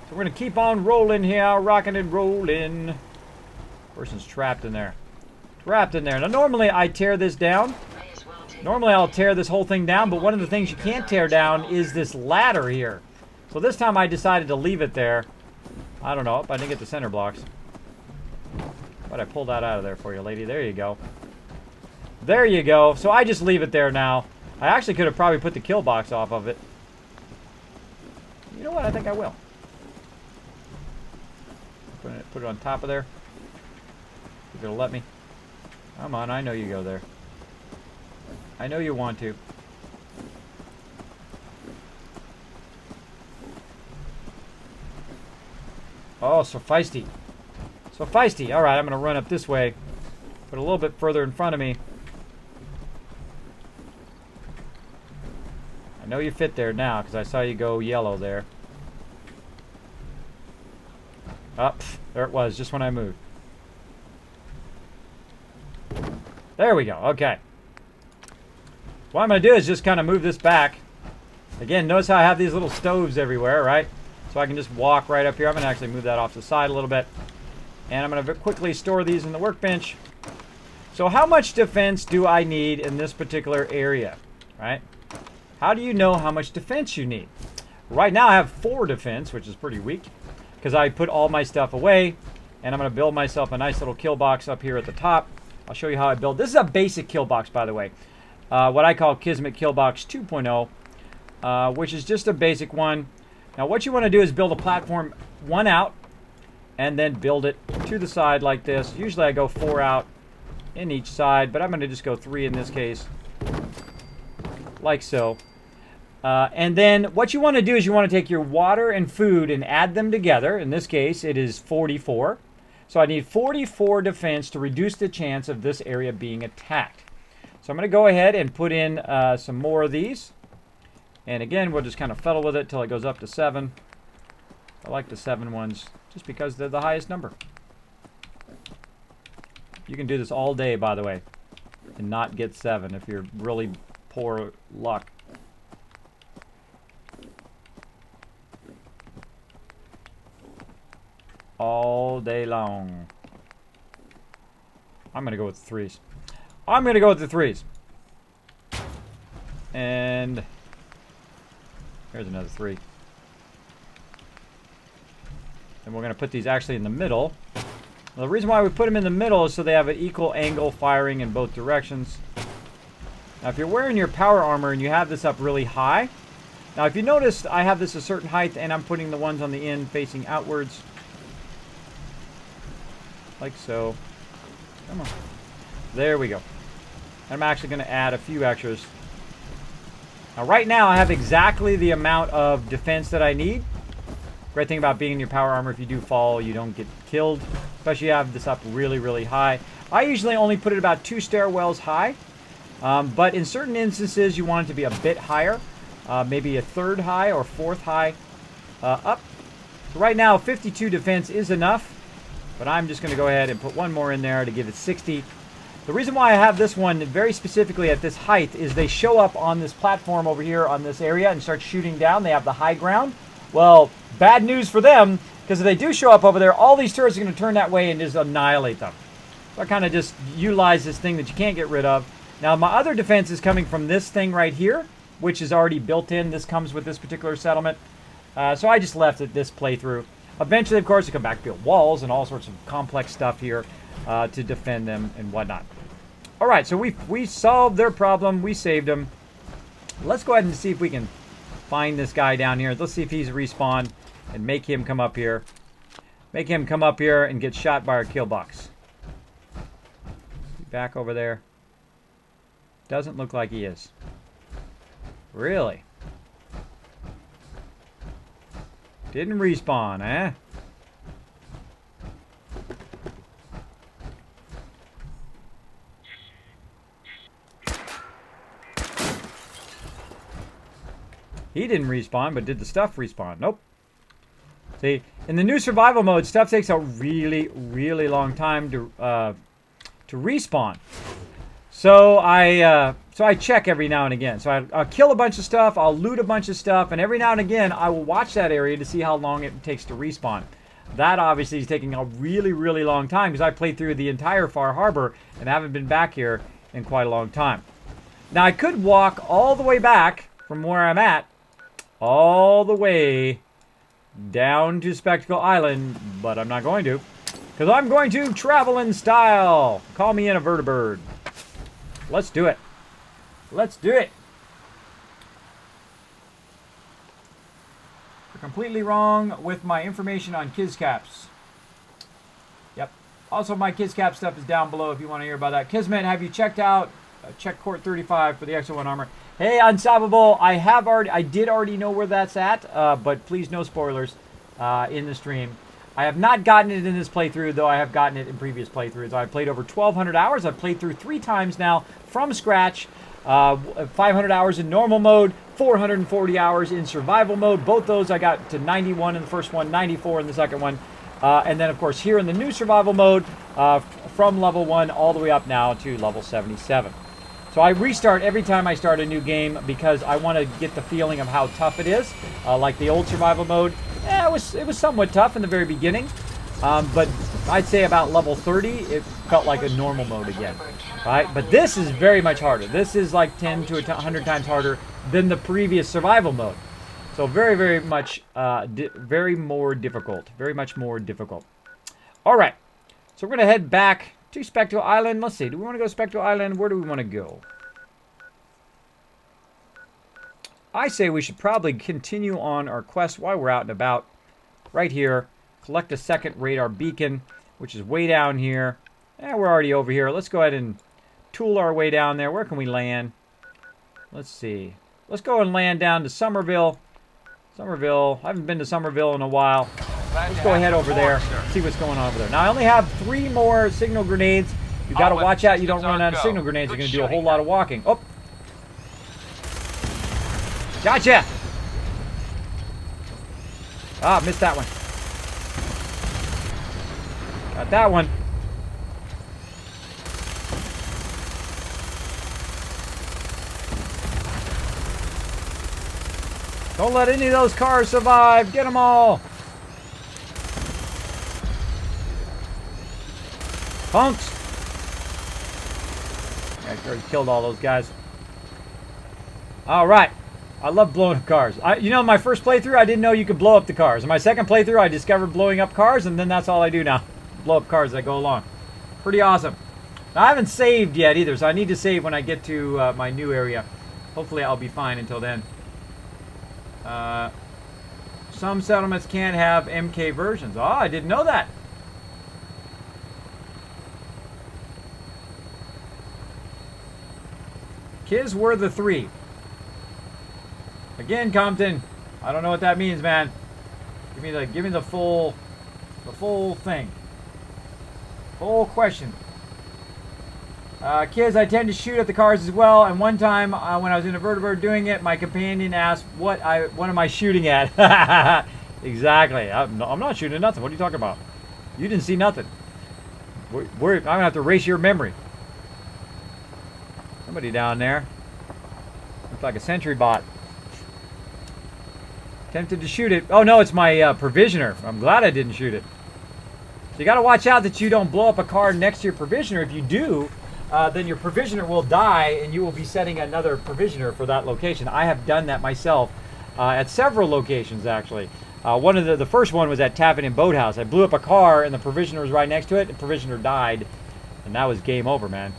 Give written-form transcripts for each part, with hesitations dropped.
So we're going to keep on rolling here, rocking and rolling. Person's trapped in there. Trapped in there. Now, normally I tear this down. Normally I'll tear this whole thing down, but one of the things you can't tear down is this ladder here. So this time I decided to leave it there. I don't know. I didn't get the center blocks. But I pulled that out of there for you, lady. There you go. There you go. So I just leave it there now. I actually could have probably put the kill box off of it. You know what? I think I will. Put it on top of there. You're gonna let me? Come on, I know you go there. I know you want to. Oh, so feisty. So feisty. Alright, I'm gonna run up this way. Put a little bit further in front of me. I know you fit there now, because I saw you go yellow there. Up. There it was, just when I moved. There we go. Okay. What I'm going to do is just kind of move this back. Again, notice how I have these little stoves everywhere, right? So I can just walk right up here. I'm going to actually move that off to the side a little bit. And I'm going to quickly store these in the workbench. So how much defense do I need in this particular area, right? How do you know how much defense you need? Right now I have 4 defense, which is pretty weak, because I put all my stuff away. And I'm going to build myself a nice little kill box up here at the top. I'll show you how I build. This is a basic kill box, by the way. What I call Kismet Kill Box 2.0, which is just a basic one. Now, what you want to do is build a platform 1 out, and then build it to the side like this. Usually I go 4 out in each side, but I'm going to just go 3 in this case, like so. And then what you want to do is you want to take your water and food and add them together. In this case, it is 44. So I need 44 defense to reduce the chance of this area being attacked. So I'm going to go ahead and put in some more of these. And again, we'll just kind of fiddle with it till it goes up to 7. I like the 7 ones just because they're the highest number. You can do this all day, by the way, and not get 7 if you're really poor luck. All day long. I'm going to go with the 3s. I'm going to go with the 3s. And here's another 3. And we're going to put these actually in the middle. Now, the reason why we put them in the middle is so they have an equal angle firing in both directions. Now, if you're wearing your power armor and you have this up really high, now if you notice, I have this a certain height and I'm putting the ones on the end facing outwards. Like so. Come on. There we go. I'm actually going to add a few extras. Now right now I have exactly the amount of defense that I need. Great thing about being in your power armor, if you do fall, you don't get killed. Especially if you have this up really, really high. I usually only put it about 2 stairwells high. But in certain instances, you want it to be a bit higher. Maybe a 3rd high or 4th high up. So right now, 52 defense is enough. But I'm just going to go ahead and put 1 more in there to give it 60. The reason why I have this one very specifically at this height is they show up on this platform over here on this area and start shooting down. They have the high ground. Well, bad news for them, because if they do show up over there, all these turrets are going to turn that way and just annihilate them. So I kind of just utilize this thing that you can't get rid of. Now, my other defense is coming from this thing right here, which is already built in. This comes with this particular settlement. So I just left it this playthrough. Eventually, of course, you come back, build walls and all sorts of complex stuff here to defend them and whatnot. All right, so we solved their problem. We saved them. Let's go ahead and see if we can find this guy down here. Let's see if he's respawned and make him come up here. Make him come up here and get shot by our kill box. Back over there. Doesn't look like he is. Really? Didn't respawn, eh? He didn't respawn, but did the stuff respawn? Nope. See, in the new survival mode, stuff takes a really, really long time to respawn. So I So I check every now and again. So I'll kill a bunch of stuff, I'll loot a bunch of stuff, and every now and again I will watch that area to see how long it takes to respawn. That obviously is taking a really, really long time because I played through the entire Far Harbor and haven't been back here in quite a long time. Now I could walk all the way back from where I'm at, all the way down to Spectacle Island, but I'm not going to. Because I'm going to travel in style. Call me in a vertibird. Let's do it. Let's do it. You're completely wrong with my information on Kiscaps. Yep. Also, my Kiscap stuff is down below if you want to hear about that. Kismet, have you checked out check Court 35 for the Exo 1 armor? Hey, Unstoppable, I did already know where that's at, but please no spoilers in the stream. I have not gotten it in this playthrough, though I have gotten it in previous playthroughs. I've played over 1,200 hours. I've played through 3 times now from scratch. 500 hours in normal mode, 440 hours in survival mode. Both those I got to 91 in the first one, 94 in the second one. And then, of course, here in the new survival mode, from level 1 all the way up now to level 77. So I restart every time I start a new game because I want to get the feeling of how tough it is. Like the old survival mode, it was somewhat tough in the very beginning. But I'd say about level 30, it felt like a normal mode again. Right? But this is very much harder. This is like 10 to 100 times harder than the previous survival mode. So very, very much, very much more difficult. All right. So we're going to head back to Spectacle Island. Let's see. Do we want to go to Spectacle Island? Where do we want to go? I say we should probably continue on our quest while we're out and about. Right here. Collect a second radar beacon, which is way down here. We're already over here. Let's go ahead and tool our way down there. Where can we land? Let's see. Let's go and land down to Somerville. Somerville. I haven't been to Somerville in a while. Let's go ahead over there. See what's going on over there. Now, I only have 3 more signal grenades. You got to watch out you don't run out of signal grenades. You're going to do a whole lot of walking. Oh. Gotcha. Ah, missed that one. Got that one. Don't let any of those cars survive. Get them all. Punks. I already killed all those guys. All right. I love blowing up cars. You know, my first playthrough, I didn't know you could blow up the cars. In my second playthrough, I discovered blowing up cars, and then that's all I do now. Blow up cars as I go along. Pretty awesome. Now, I haven't saved yet either, so I need to save when I get to my new area. Hopefully, I'll be fine until then. Some settlements can't have MK versions. Oh, I didn't know that. Kids were the 3. Again, Compton. I don't know what that means, man. Give me the full thing. Full question. Kids, I tend to shoot at the cars as well. And one time, when I was in a vertibird doing it, my companion asked, "What am I shooting at?" Exactly. I'm not shooting at nothing. What are you talking about? You didn't see nothing. I'm gonna have to erase your memory. Somebody down there. Looks like a sentry bot. Tempted to shoot it. Oh no, it's my provisioner. I'm glad I didn't shoot it. So you got to watch out that you don't blow up a car next to your provisioner. If you do, then your provisioner will die and you will be setting another provisioner for that location. I have done that myself at several locations, actually. One of the first one was at Taffin and Boathouse. I blew up a car and the provisioner was right next to it. The provisioner died, and that was game over, man.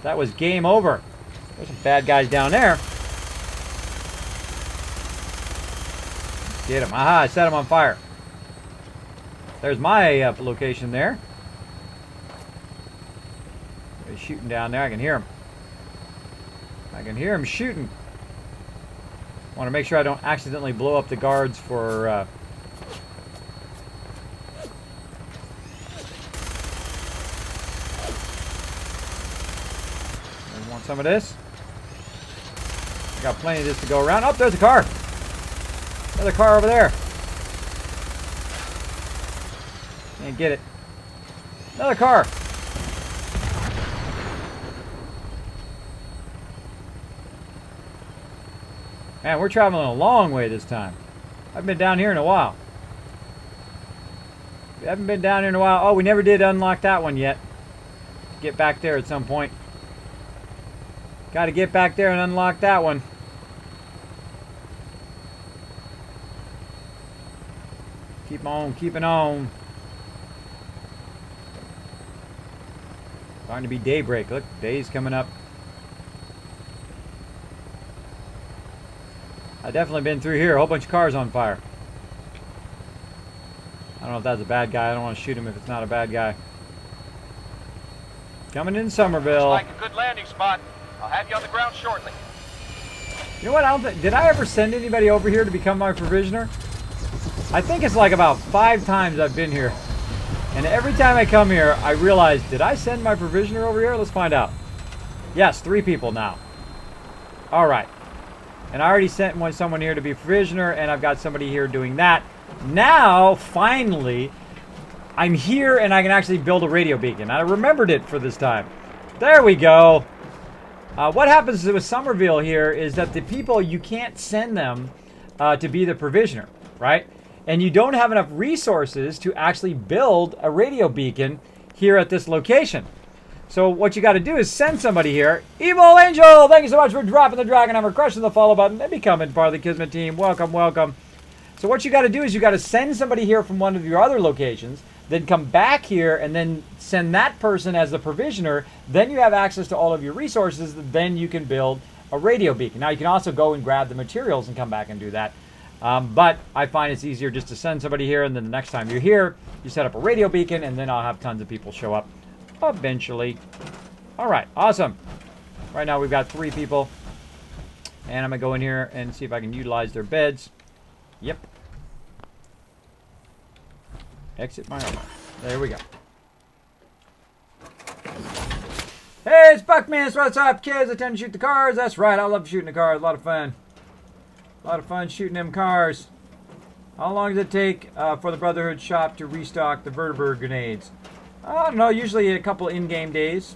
That was game over. There's some bad guys down there. Get him. Aha, I set him on fire. There's my location there. He's shooting down there. I can hear him. I can hear him shooting. Want to make sure I don't accidentally blow up the guards for... Want some of this? I got plenty of this to go around. Oh, there's a car. Another car over there. Can't get it. Another car. Man, we're traveling a long way this time. I haven't been down here in a while. We haven't been down here in a while. Oh, we never did unlock that one yet. Get back there at some point. Got to get back there and unlock that one. Keep on keeping on. Starting to be daybreak. Look, day's coming up. I've definitely been through here. A whole bunch of cars on fire. I don't know if that's a bad guy. I don't want to shoot him if it's not a bad guy. Coming in Somerville. Looks like a good landing spot. I'll have you on the ground shortly. You know what? I don't think, did I ever send anybody over here to become my provisioner? I think it's like about 5 times I've been here. And every time I come here, I realize, did I send my provisioner over here? Let's find out. Yes, 3 people now. All right. And I already sent someone here to be provisioner, and I've got somebody here doing that. Now, finally, I'm here and I can actually build a radio beacon. I remembered it for this time. There we go. What happens with Somerville here is that the people, you can't send them to be the provisioner, right? And you don't have enough resources to actually build a radio beacon here at this location. So what you got to do is send somebody here. Evil Angel, thank you so much for dropping the dragon hammer, crushing the follow button, and becoming part of the Kismet team. Welcome, welcome. So what you got to do is you got to send somebody here from one of your other locations, then come back here and then send that person as the provisioner. Then you have access to all of your resources. Then you can build a radio beacon. Now you can also go and grab the materials and come back and do that. But I find it's easier just to send somebody here, and then the next time you're here, you set up a radio beacon, and then I'll have tons of people show up eventually. All right, awesome. Right now we've got 3 people, and I'm gonna go in here and see if I can utilize their beds. Yep. Exit my armor. There we go. Hey, it's Buckman. What's up, kids? I tend to shoot the cars. That's right. I love shooting the cars. A lot of fun. A lot of fun shooting them cars. How long does it take for the Brotherhood shop to restock the vertibird grenades? I don't know. Usually a couple in-game days.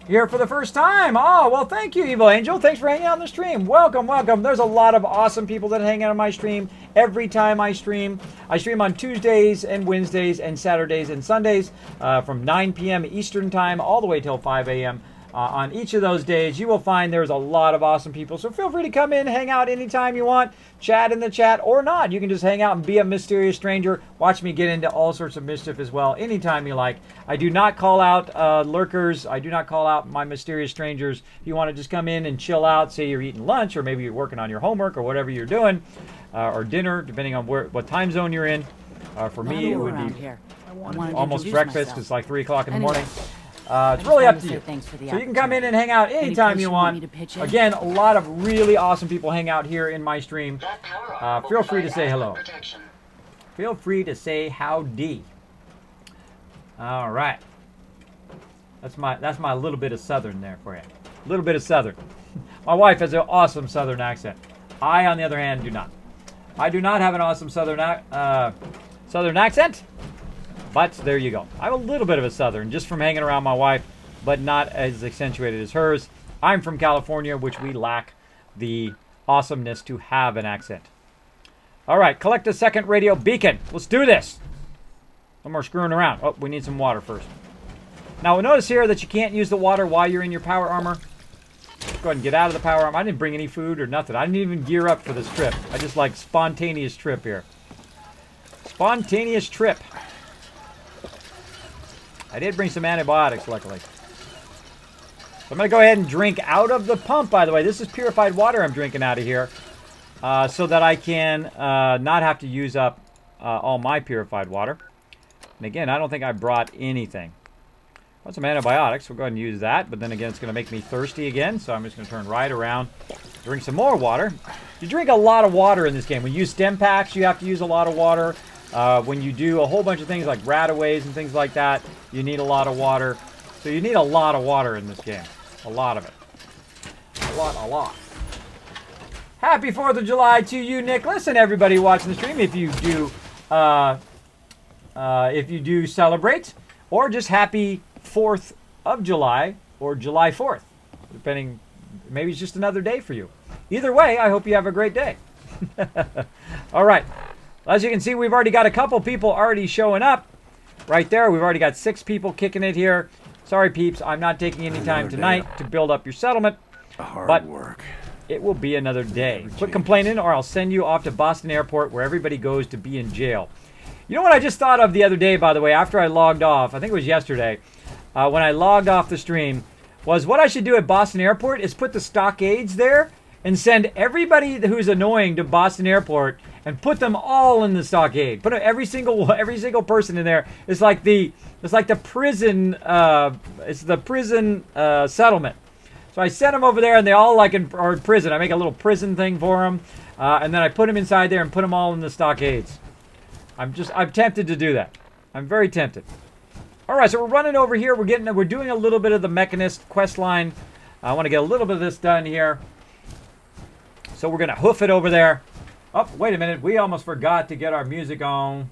Here for the first time. Oh, well, thank you, Evil Angel. Thanks for hanging out on the stream. Welcome, welcome. There's a lot of awesome people that hang out on my stream every time I stream. I stream on Tuesdays and Wednesdays and Saturdays and Sundays from 9 p.m. Eastern time all the way till 5 a.m. On each of those days, you will find there's a lot of awesome people. So feel free to come in, hang out anytime you want, chat in the chat or not. You can just hang out and be a mysterious stranger. Watch me get into all sorts of mischief as well anytime you like. I do not call out lurkers. I do not call out my mysterious strangers. If you want to just come in and chill out, say you're eating lunch or maybe you're working on your homework or whatever you're doing, or dinner, depending on what time zone you're in. For me, it would be almost breakfast because it's like 3 o'clock in the morning. It's really up to you. So you can come in and hang out anytime you want. Again, a lot of really awesome people hang out here in my stream. Feel free to say hello. Feel free to say howdy. All right. That's my little bit of Southern there for you. A little bit of Southern. My wife has an awesome Southern accent. I, on the other hand, do not. I do not have an awesome Southern accent. But there you go. I have a little bit of a Southern just from hanging around my wife, but not as accentuated as hers. I'm from California, which we lack the awesomeness to have an accent. All right, collect a second radio beacon. Let's do this. No more screwing around. Oh, we need some water first. Now, notice here that you can't use the water while you're in your power armor. Go ahead and get out of the power armor. I didn't bring any food or nothing. I didn't even gear up for this trip. I just like spontaneous trip here. Spontaneous trip. I did bring some antibiotics, luckily. So I'm going to go ahead and drink out of the pump, by the way. This is purified water I'm drinking out of here. So that I can not have to use up all my purified water. And again, I don't think I brought anything. Got some antibiotics. We'll go ahead and use that. But then again, it's going to make me thirsty again. So I'm just going to turn right around. Drink some more water. You drink a lot of water in this game. When you use stem packs, you have to use a lot of water. When you do a whole bunch of things like rataways and things like that, you need a lot of water. So you need a lot of water in this game. A lot of it. A lot. Happy 4th of July to you, Nick. Listen, everybody watching the stream, if you do celebrate, or just happy 4th of July, or July 4th, depending, maybe it's just another day for you. Either way, I hope you have a great day. All right. As you can see, we've already got a couple people already showing up. Right there, we've already got 6 people kicking it here. Sorry, peeps, I'm not taking any time tonight to build up your settlement. Hard work. It will be another day. Quit complaining or I'll send you off to Boston Airport where everybody goes to be in jail. You know what I just thought of the other day, by the way, after I logged off, I think it was yesterday, when I logged off the stream, was what I should do at Boston Airport is put the stockades there and send everybody who's annoying to Boston Airport and put them all in the stockade. Put every single person in there. It's like the prison settlement. So I sent them over there, and they all are in prison. I make a little prison thing for them, and then I put them inside there and put them all in the stockades. I'm tempted to do that. I'm very tempted. All right, so we're running over here. We're doing a little bit of the Mechanist quest line. I want to get a little bit of this done here. So we're gonna hoof it over there. Oh, wait a minute. We almost forgot to get our music on.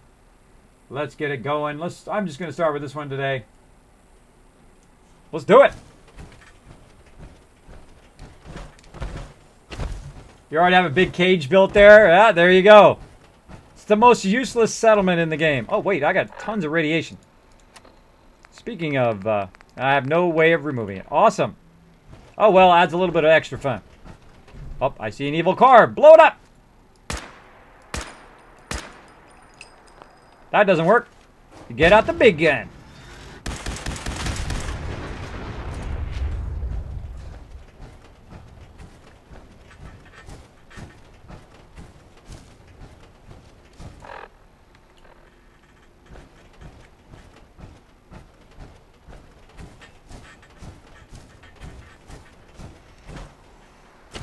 Let's get it going. I'm just gonna start with this one today. Let's do it. You already have a big cage built there? Yeah, there you go. It's the most useless settlement in the game. Oh, wait, I got tons of radiation. Speaking of, I have no way of removing it. Awesome. Oh, well, adds a little bit of extra fun. Oh, I see an evil car. Blow it up! That doesn't work. You get out the big gun.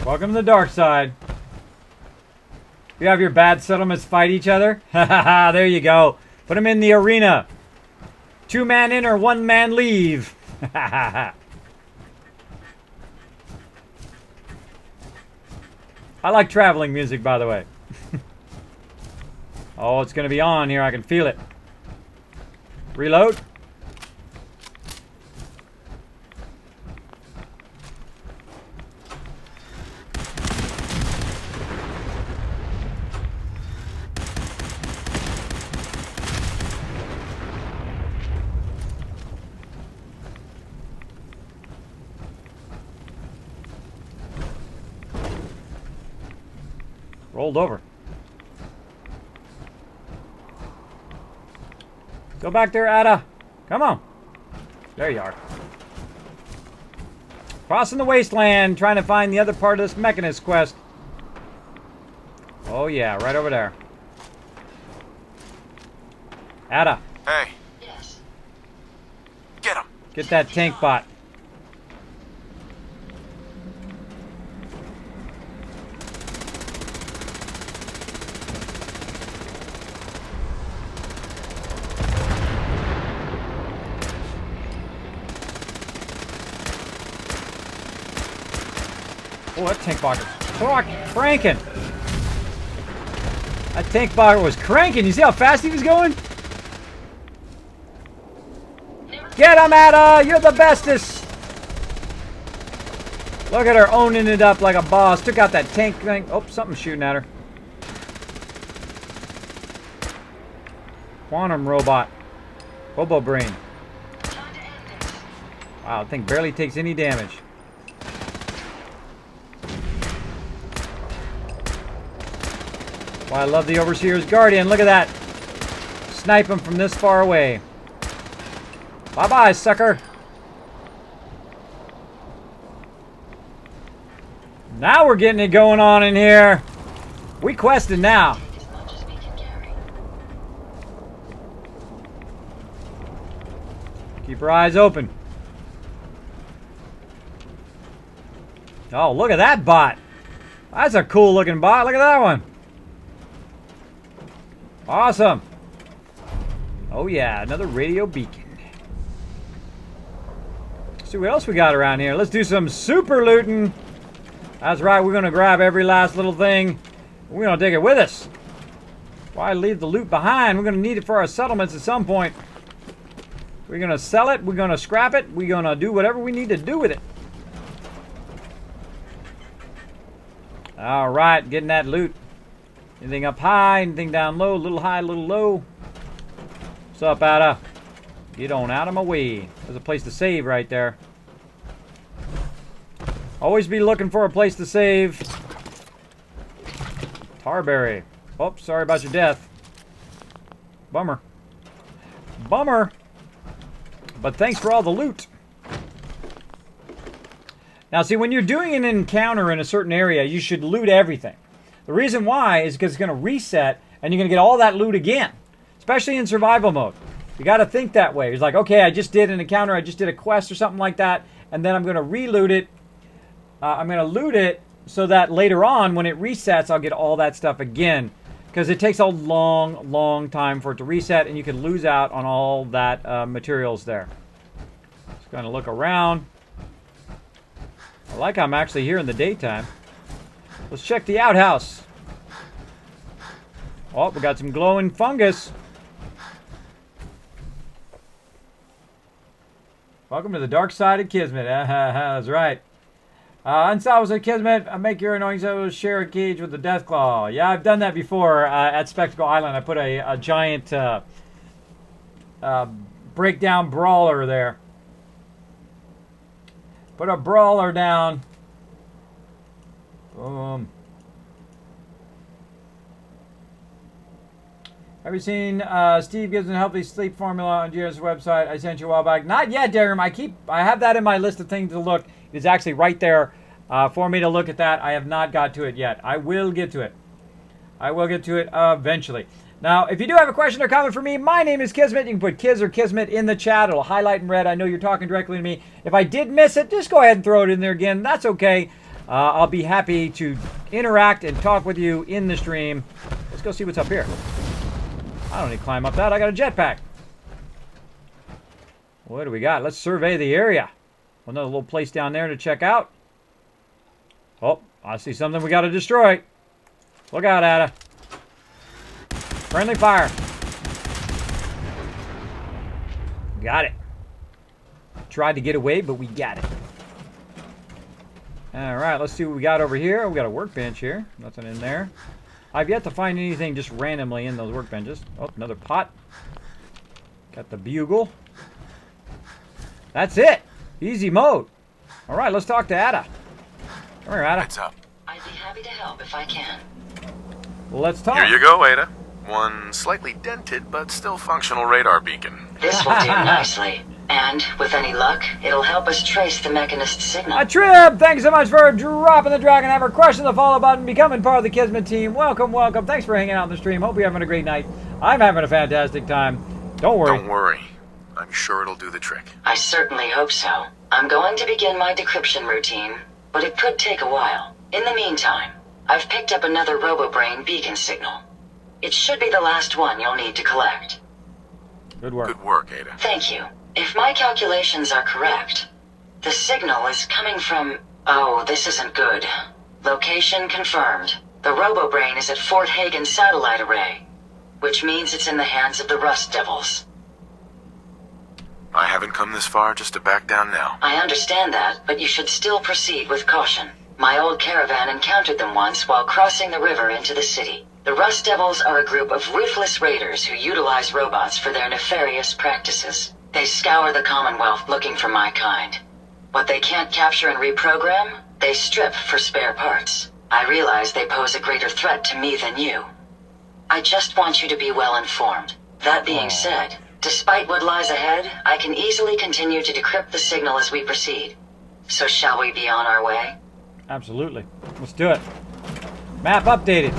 Welcome to the dark side. You have your bad settlements fight each other? Haha, there you go. Put them in the arena. 2-man in or 1-man leave. I like traveling music, by the way. Oh, it's going to be on here. I can feel it. Reload. Rolled over. Go back there, Ada. Come on. There you are. Crossing the wasteland, trying to find the other part of this Mechanist quest. Oh yeah, right over there. Ada. Hey. Yes. Get him. Get that tank bot. Oh, that tank bot was cranking. That tank bot was cranking. You see how fast he was going? Get him, Ada! You're the bestest! Look at her owning it up like a boss. Took out that tank thing. Oh, something's shooting at her. Quantum robot. Robo brain. Wow, the thing barely takes any damage. Well, I love the Overseer's Guardian. Look at that. Snipe him from this far away. Bye-bye, sucker. Now we're getting it going on in here. We quested now. Keep our eyes open. Oh, look at that bot. That's a cool looking bot. Look at that one. Awesome. Oh yeah, another radio beacon. Let's see what else we got around here. Let's do some super looting. That's right, we're gonna grab every last little thing. We're gonna take it with us. Why leave the loot behind? We're gonna need it for our settlements at some point. We're gonna sell it, we're gonna scrap it, we're gonna do whatever we need to do with it. All right, getting that loot. Anything up high, anything down low, a little high, a little low. What's up, Ada? Get on out of my way. There's a place to save right there. Always be looking for a place to save. Tarberry. Oh, sorry about your death. Bummer. Bummer. But thanks for all the loot. Now, see, when you're doing an encounter in a certain area, you should loot everything. The reason why is because it's going to reset, and you're going to get all that loot again. Especially in survival mode. You got to think that way. It's like, okay, I just did an encounter, I just did a quest or something like that, and then I'm going to reloot it. I'm going to loot it so that later on, when it resets, I'll get all that stuff again. Because it takes a long, long time for it to reset, and you can lose out on all that materials there. Just going to look around. I like I'm actually here in the daytime. Let's check the outhouse. Oh, we got some glowing fungus. Welcome to the dark side of Kismet. That's right. Unsalvaged at Kismet, make your annoying self share a cage with the Deathclaw. Yeah, I've done that before at Spectacle Island. I put a giant breakdown brawler there. Put a brawler down. Boom. Have you seen Steve gives a healthy sleep formula on GS website? I sent you a while back. Not yet, Darren. I have that in my list of things to look. It is actually right there for me to look at that. I have not got to it yet. I will get to it. I will get to it eventually. Now, if you do have a question or comment for me, my name is Kismet. You can put Kiz or Kismet in the chat. It'll highlight in red. I know you're talking directly to me. If I did miss it, just go ahead and throw it in there again. That's okay. I'll be happy to interact and talk with you in the stream. Let's go see what's up here. I don't need to climb up that. I got a jetpack. What do we got? Let's survey the area. Another little place down there to check out. Oh, I see something we got to destroy. Look out, Ada. Friendly fire. Got it. Tried to get away, but we got it. All right, let's see what we got over here. We got a workbench here. Nothing in there. I've yet to find anything just randomly in those workbenches. Oh, another pot. Got the bugle. That's it. Easy mode. All right, let's talk to Ada. Come here, Ada. What's up? I'd be happy to help if I can. Well, let's talk. Here you go, Ada. One slightly dented but still functional radar beacon. This will do nicely. And, with any luck, it'll help us trace the Mechanist's signal. A trip! Thanks so much for dropping the Dragon Hammer, crushing the follow button, becoming part of the Kismet team. Welcome, welcome. Thanks for hanging out on the stream. Hope you're having a great night. I'm having a fantastic time. Don't worry. Don't worry. I'm sure it'll do the trick. I certainly hope so. I'm going to begin my decryption routine, but it could take a while. In the meantime, I've picked up another RoboBrain beacon signal. It should be the last one you'll need to collect. Good work. Good work, Ada. Thank you. If my calculations are correct, the signal is coming from... Oh, this isn't good. Location confirmed. The RoboBrain is at Fort Hagen Satellite Array, which means it's in the hands of the Rust Devils. I haven't come this far just to back down now. I understand that, but you should still proceed with caution. My old caravan encountered them once while crossing the river into the city. The Rust Devils are a group of ruthless raiders who utilize robots for their nefarious practices. They scour the Commonwealth looking for my kind. What they can't capture and reprogram, they strip for spare parts. I realize they pose a greater threat to me than you. I just want you to be well informed. That being said, despite what lies ahead, I can easily continue to decrypt the signal as we proceed. So shall we be on our way? Absolutely. Let's do it. Map updated.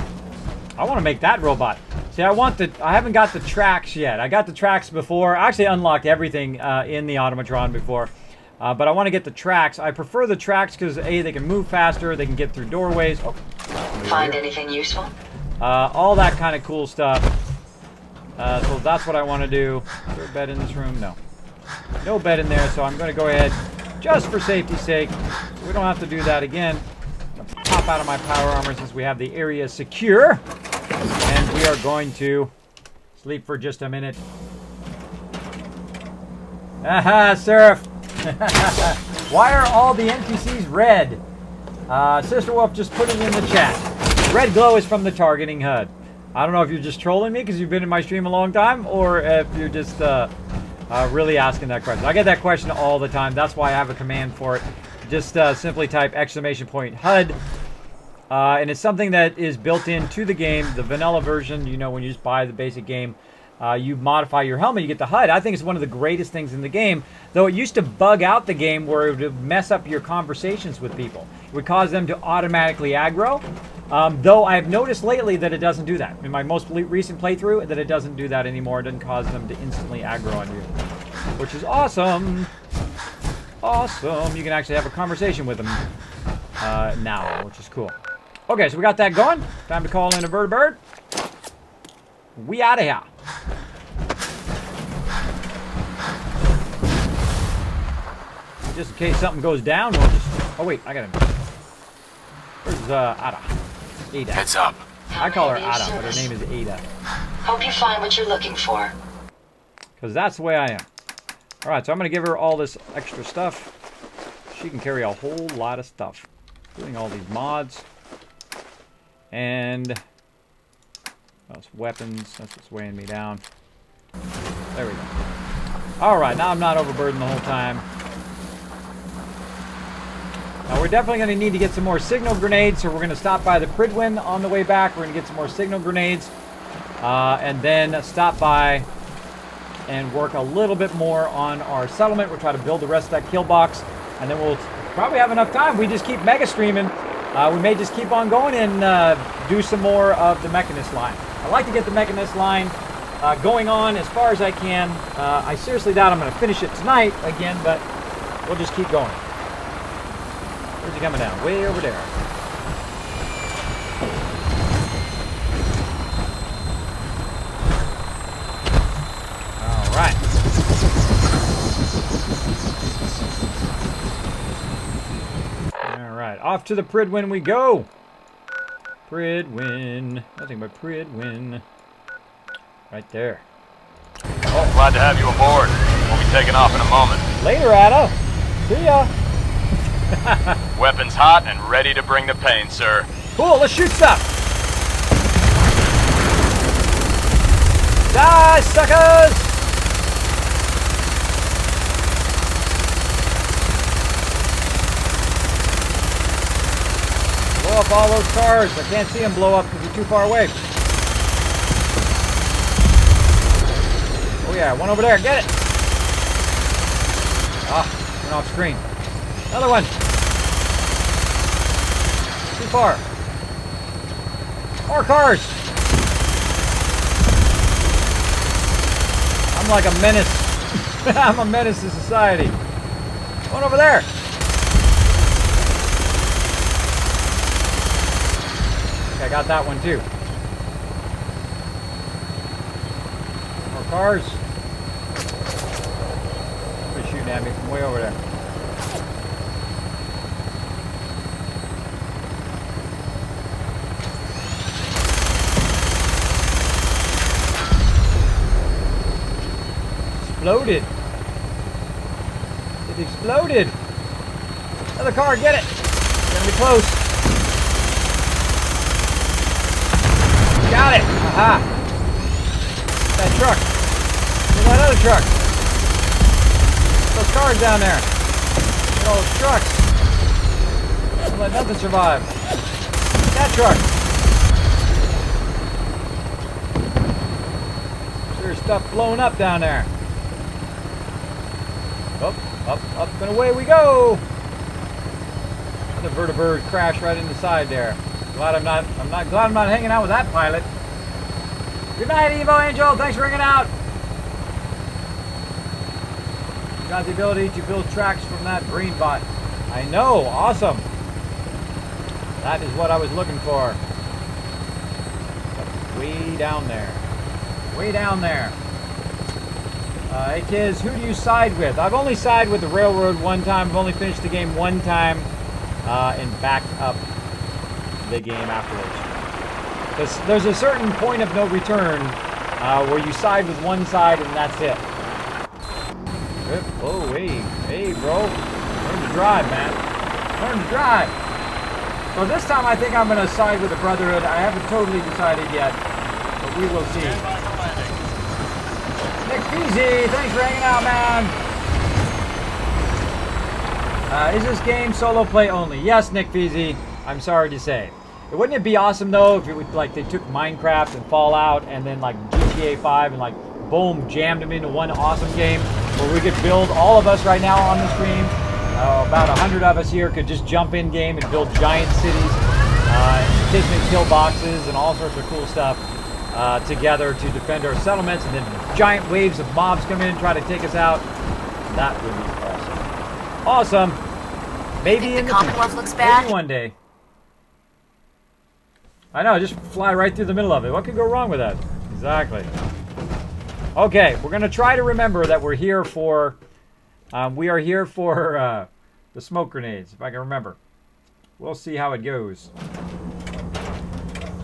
I want to make that robot. See, I haven't got the tracks yet. I got the tracks before. I actually unlocked everything in the Automatron before. But I want to get the tracks. I prefer the tracks because, A, they can move faster. They can get through doorways. Oh, Find anything useful? all that kind of cool stuff. So that's what I want to do. Is there a bed in this room? No. No bed in there, so I'm going to go ahead, just for safety's sake, so we don't have to do that again. I'm going to pop out of my power armor since we have the area secure. And we are going to sleep for just a minute. Aha, Surf! Why are all the NPCs red? Sister Wolf just put it in the chat. Red glow is from the targeting HUD. I don't know if you're just trolling me because you've been in my stream a long time, or if you're just really asking that question. I get that question all the time. That's why I have a command for it. Just simply type !HUD. And it's something that is built into the game, the vanilla version. You know, when you just buy the basic game, you modify your helmet, you get the HUD. I think it's one of the greatest things in the game, though it used to bug out the game where it would mess up your conversations with people. It would cause them to automatically aggro. Though I've noticed lately that it doesn't do that. In my most recent playthrough, that it doesn't do that anymore. It doesn't cause them to instantly aggro on you, which is awesome. Awesome. You can actually have a conversation with them now, which is cool. Okay, so we got that going. Time to call in a vertibird. We out of here. Just in case something goes down, we'll just... Oh, wait, I got him. Where's Ada? Ada. Heads up. I call her Ada, but her name is Ada. Hope you find what you're looking for. Because that's the way I am. Alright, so I'm going to give her all this extra stuff. She can carry a whole lot of stuff. Including all these mods. And... those weapons. That's what's weighing me down. There we go. Alright, now I'm not overburdened the whole time. Now we're definitely going to need to get some more signal grenades, so we're going to stop by the Pridwin on the way back. We're going to get some more signal grenades. And then stop by and work a little bit more on our settlement. We'll try to build the rest of that kill box. And then we'll probably have enough time. We just keep mega streaming. We may just keep on going and do some more of the Mechanist line. I'd like to get the Mechanist line going on as far as I can. I seriously doubt I'm going to finish it tonight again, but we'll just keep going. Where's he coming down? Way over there. All right. All right. Off to the Pridwin we go. Pridwin. Nothing but Pridwin. Right there. Oh, glad to have you aboard. We'll be taking off in a moment. Later, Ada. See ya. Weapons hot and ready to bring the pain, sir. Cool, let's shoot stuff. Die, suckers! Blow up all those cars. I can't see them blow up because they're too far away. Oh yeah, one over there. Get it! Ah, went off screen. Another one. Too far. More cars. I'm like a menace. I'm a menace to society. One over there. Okay, I got that one too. More cars. They're shooting at me from way over there. Exploded. It exploded. Another car, get it. It's gonna be close. Got it. Aha. That truck. Look at that other truck. Those cars down there. Look at all those trucks. Don't let nothing survive. That truck. There's stuff blowing up down there. Up, up, up, and away we go! The vertibird crashed right in the side there. Glad I'm not hanging out with that pilot. Good night, Evo Angel. Thanks for hanging out. You got the ability to build tracks from that green bot. I know, awesome. That is what I was looking for. That's way down there. Way down there. Hey kids, who do you side with? I've only sided with the railroad one time. I've only finished the game one time and backed up the game afterwards. There's a certain point of no return where you side with one side and that's it. Oh, hey, bro. Learn to drive, man. Learn to drive. So this time I think I'm going to side with the Brotherhood. I haven't totally decided yet, but we will see. Nick Feezy, thanks for hanging out, man. Is this game solo play only? Yes, Nick Feezy. I'm sorry to say. Wouldn't it be awesome though if it would, like, they took Minecraft and Fallout and then like GTA 5 and like boom, jammed them into one awesome game where we could build, all of us right now on the stream, about 100 of us here could just jump in game and build giant cities, Kismet kill boxes and all sorts of cool stuff together to defend our settlements, and then giant waves of mobs come in and try to take us out. That would be awesome. Awesome. Maybe in the Commonwealth looks bad. Maybe one day. I know, just fly right through the middle of it. What could go wrong with that? Exactly. Okay, we're gonna try to remember that we're here for. We are here for the smoke grenades, if I can remember. We'll see how it goes.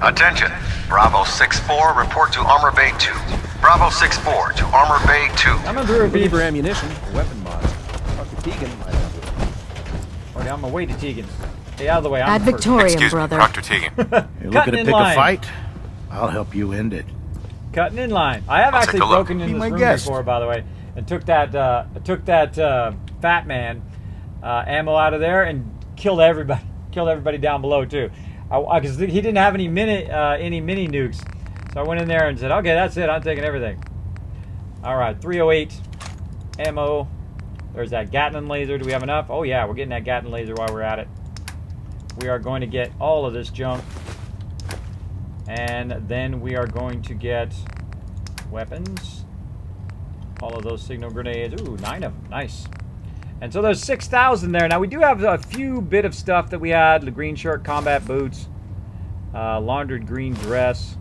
Attention. Bravo 6-4, report to Armor Bay 2. Bravo 6-4 to Armor Bay 2. Coming through, Looking for beeps. ammunition, a weapon mod. Dr. Tegan might have it. Already on my way to Tegan. Stay out of the way. I'm Ad the first. Victoriam, Excuse me, brother. Dr. Tegan. You're Cutting looking to in pick line. a fight? I'll help you end it. Cutting in line. I have I'll actually take a look. broken in Be this my room guest. before, by the way, and took that fat man ammo out of there and killed everybody. Killed everybody down below too, because he didn't have any mini nukes. So I went in there and said, "Okay, that's it. I'm taking everything." All right, 308 ammo. There's that Gatling laser. Do we have enough? Oh yeah, we're getting that Gatling laser while we're at it. We are going to get all of this junk. And then we are going to get weapons. All of those signal grenades. Ooh, 9 of them. Nice. And so there's 6,000 there. Now we do have a few bit of stuff that we had. The green shirt, combat boots, laundered green dress,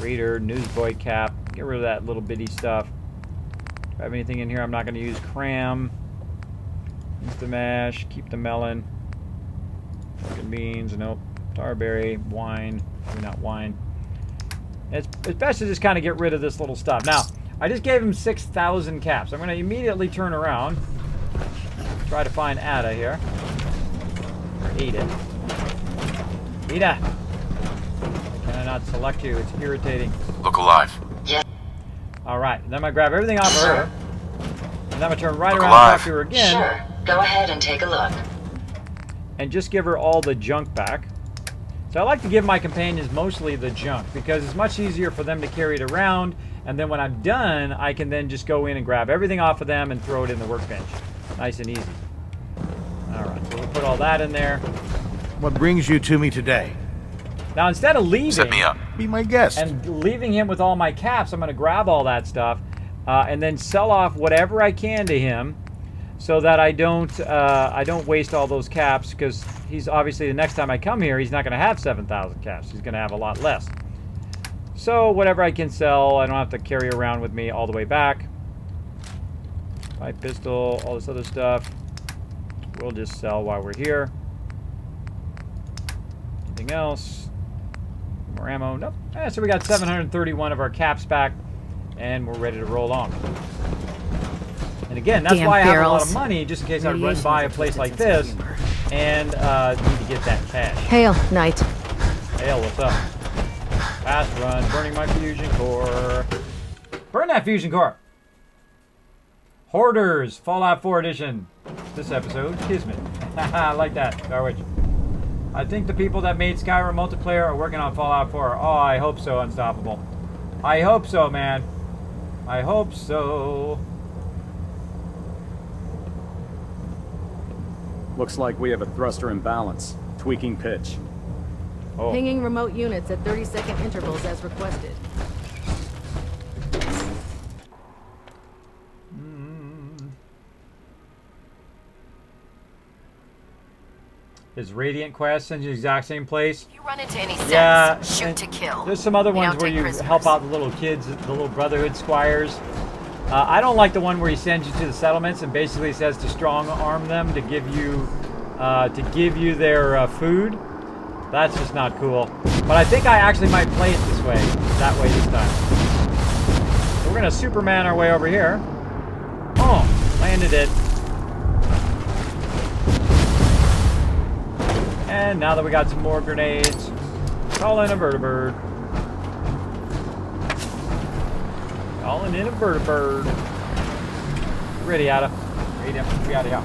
raider, newsboy cap. Get rid of that little bitty stuff. Do I have anything in here I'm not going to use? Cram. Insta-mash. Keep the melon. Fucking beans. Nope. Tarberry. Wine. Maybe not wine. It's best to just kind of get rid of this little stuff. Now, I just gave him 6,000 caps. I'm going to immediately turn around. Try to find Ada here. Or Ada. Ada! Can I not select you? It's irritating. Look alive. Yes. Alright, then I'm going to grab everything off of her. And then I'm going to turn right Look around alive. and talk to her again. Sure. Go ahead and take a look. And just give her all the junk back. So I like to give my companions mostly the junk, because it's much easier for them to carry it around, and then when I'm done, I can then just go in and grab everything off of them and throw it in the workbench. Nice and easy. Alright, so we'll put all that in there. What brings you to me today? Now instead of leaving Set me up. Be my guest. and leaving him with all my caps, I'm going to grab all that stuff and then sell off whatever I can to him, so that I don't waste all those caps, because he's obviously, the next time I come here, he's not going to have 7,000 caps. He's going to have a lot less. So whatever I can sell, I don't have to carry around with me all the way back. Pipe pistol, all this other stuff, we'll just sell while we're here. Anything else? More ammo? Nope. So we got 731 of our caps back, and we're ready to roll on. And again, that's Damn why I have a lot barrels. of money, just in case I run Radiation by a is a place like twisted this sense of humor. and need to get that cash. Hail, Knight. Hey, what's up? Fast run, burning my fusion core. Burn that fusion core! Hoarders, Fallout 4 edition. This episode, Kismet. I like that, Darwich. I think the people that made Skyrim multiplayer are working on Fallout 4. Oh, I hope so, Unstoppable. I hope so, man. I hope so. Looks like we have a thruster imbalance. Tweaking pitch. Oh. Pinging remote units at 30-second intervals as requested. Is Radiant Quest in the exact same place? You run into any sense, Yeah, shoot and to kill. There's some other We ones don't where take you prisoners. help out the little kids, the little Brotherhood squires. I don't like the one where he sends you to the settlements and basically says to strong arm them to give you their food. That's just not cool. But I think I actually might play it that way this time. So we're gonna Superman our way over here. Oh, landed it. And now that we got some more grenades, call in a vertibird. Calling in a vertibird. Ready, Ada. We out of here.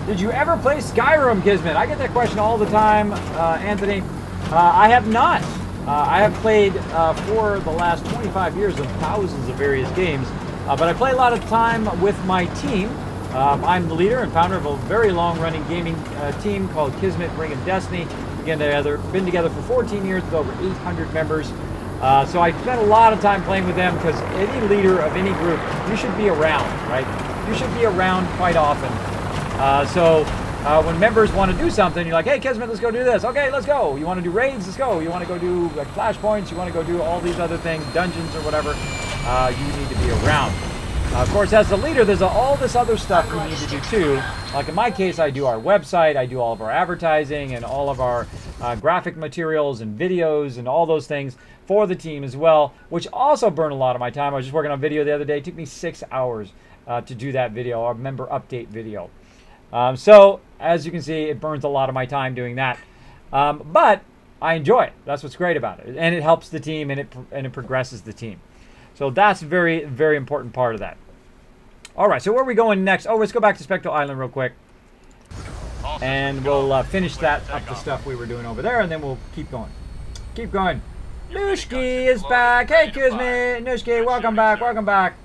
Did you ever play Skyrim, Kismet? I get that question all the time, Anthony. I have not. I have played for the last 25 years of thousands of various games, but I play a lot of time with my team. I'm the leader and founder of a very long-running gaming team called Kismet Ring of Destiny. Been together for 14 years with over 800 members. So I spent a lot of time playing with them because any leader of any group, you should be around, right? You should be around quite often. When members want to do something, you're like, hey, Kismet, let's go do this. Okay, let's go. You want to do raids? Let's go. You want to go do like flashpoints? You want to go do all these other things, dungeons or whatever? You need to be around. Of course, as the leader, there's all this other stuff we need to do too. Like in my case, I do our website, I do all of our advertising and all of our graphic materials and videos and all those things for the team as well, which also burn a lot of my time. I was just working on a video the other day. It took me 6 hours to do that video, our member update video. So, as you can see, it burns a lot of my time doing that. But I enjoy it. That's what's great about it. And it helps the team and it progresses the team. So that's a very, very important part of that. All right, so where are we going next? Oh, let's go back to Spectral Island real quick. And we'll finish that up the stuff we were doing over there, and then we'll keep going. Keep going. Nushki is back. Hey, Kismet. Nushki, welcome back. Welcome back.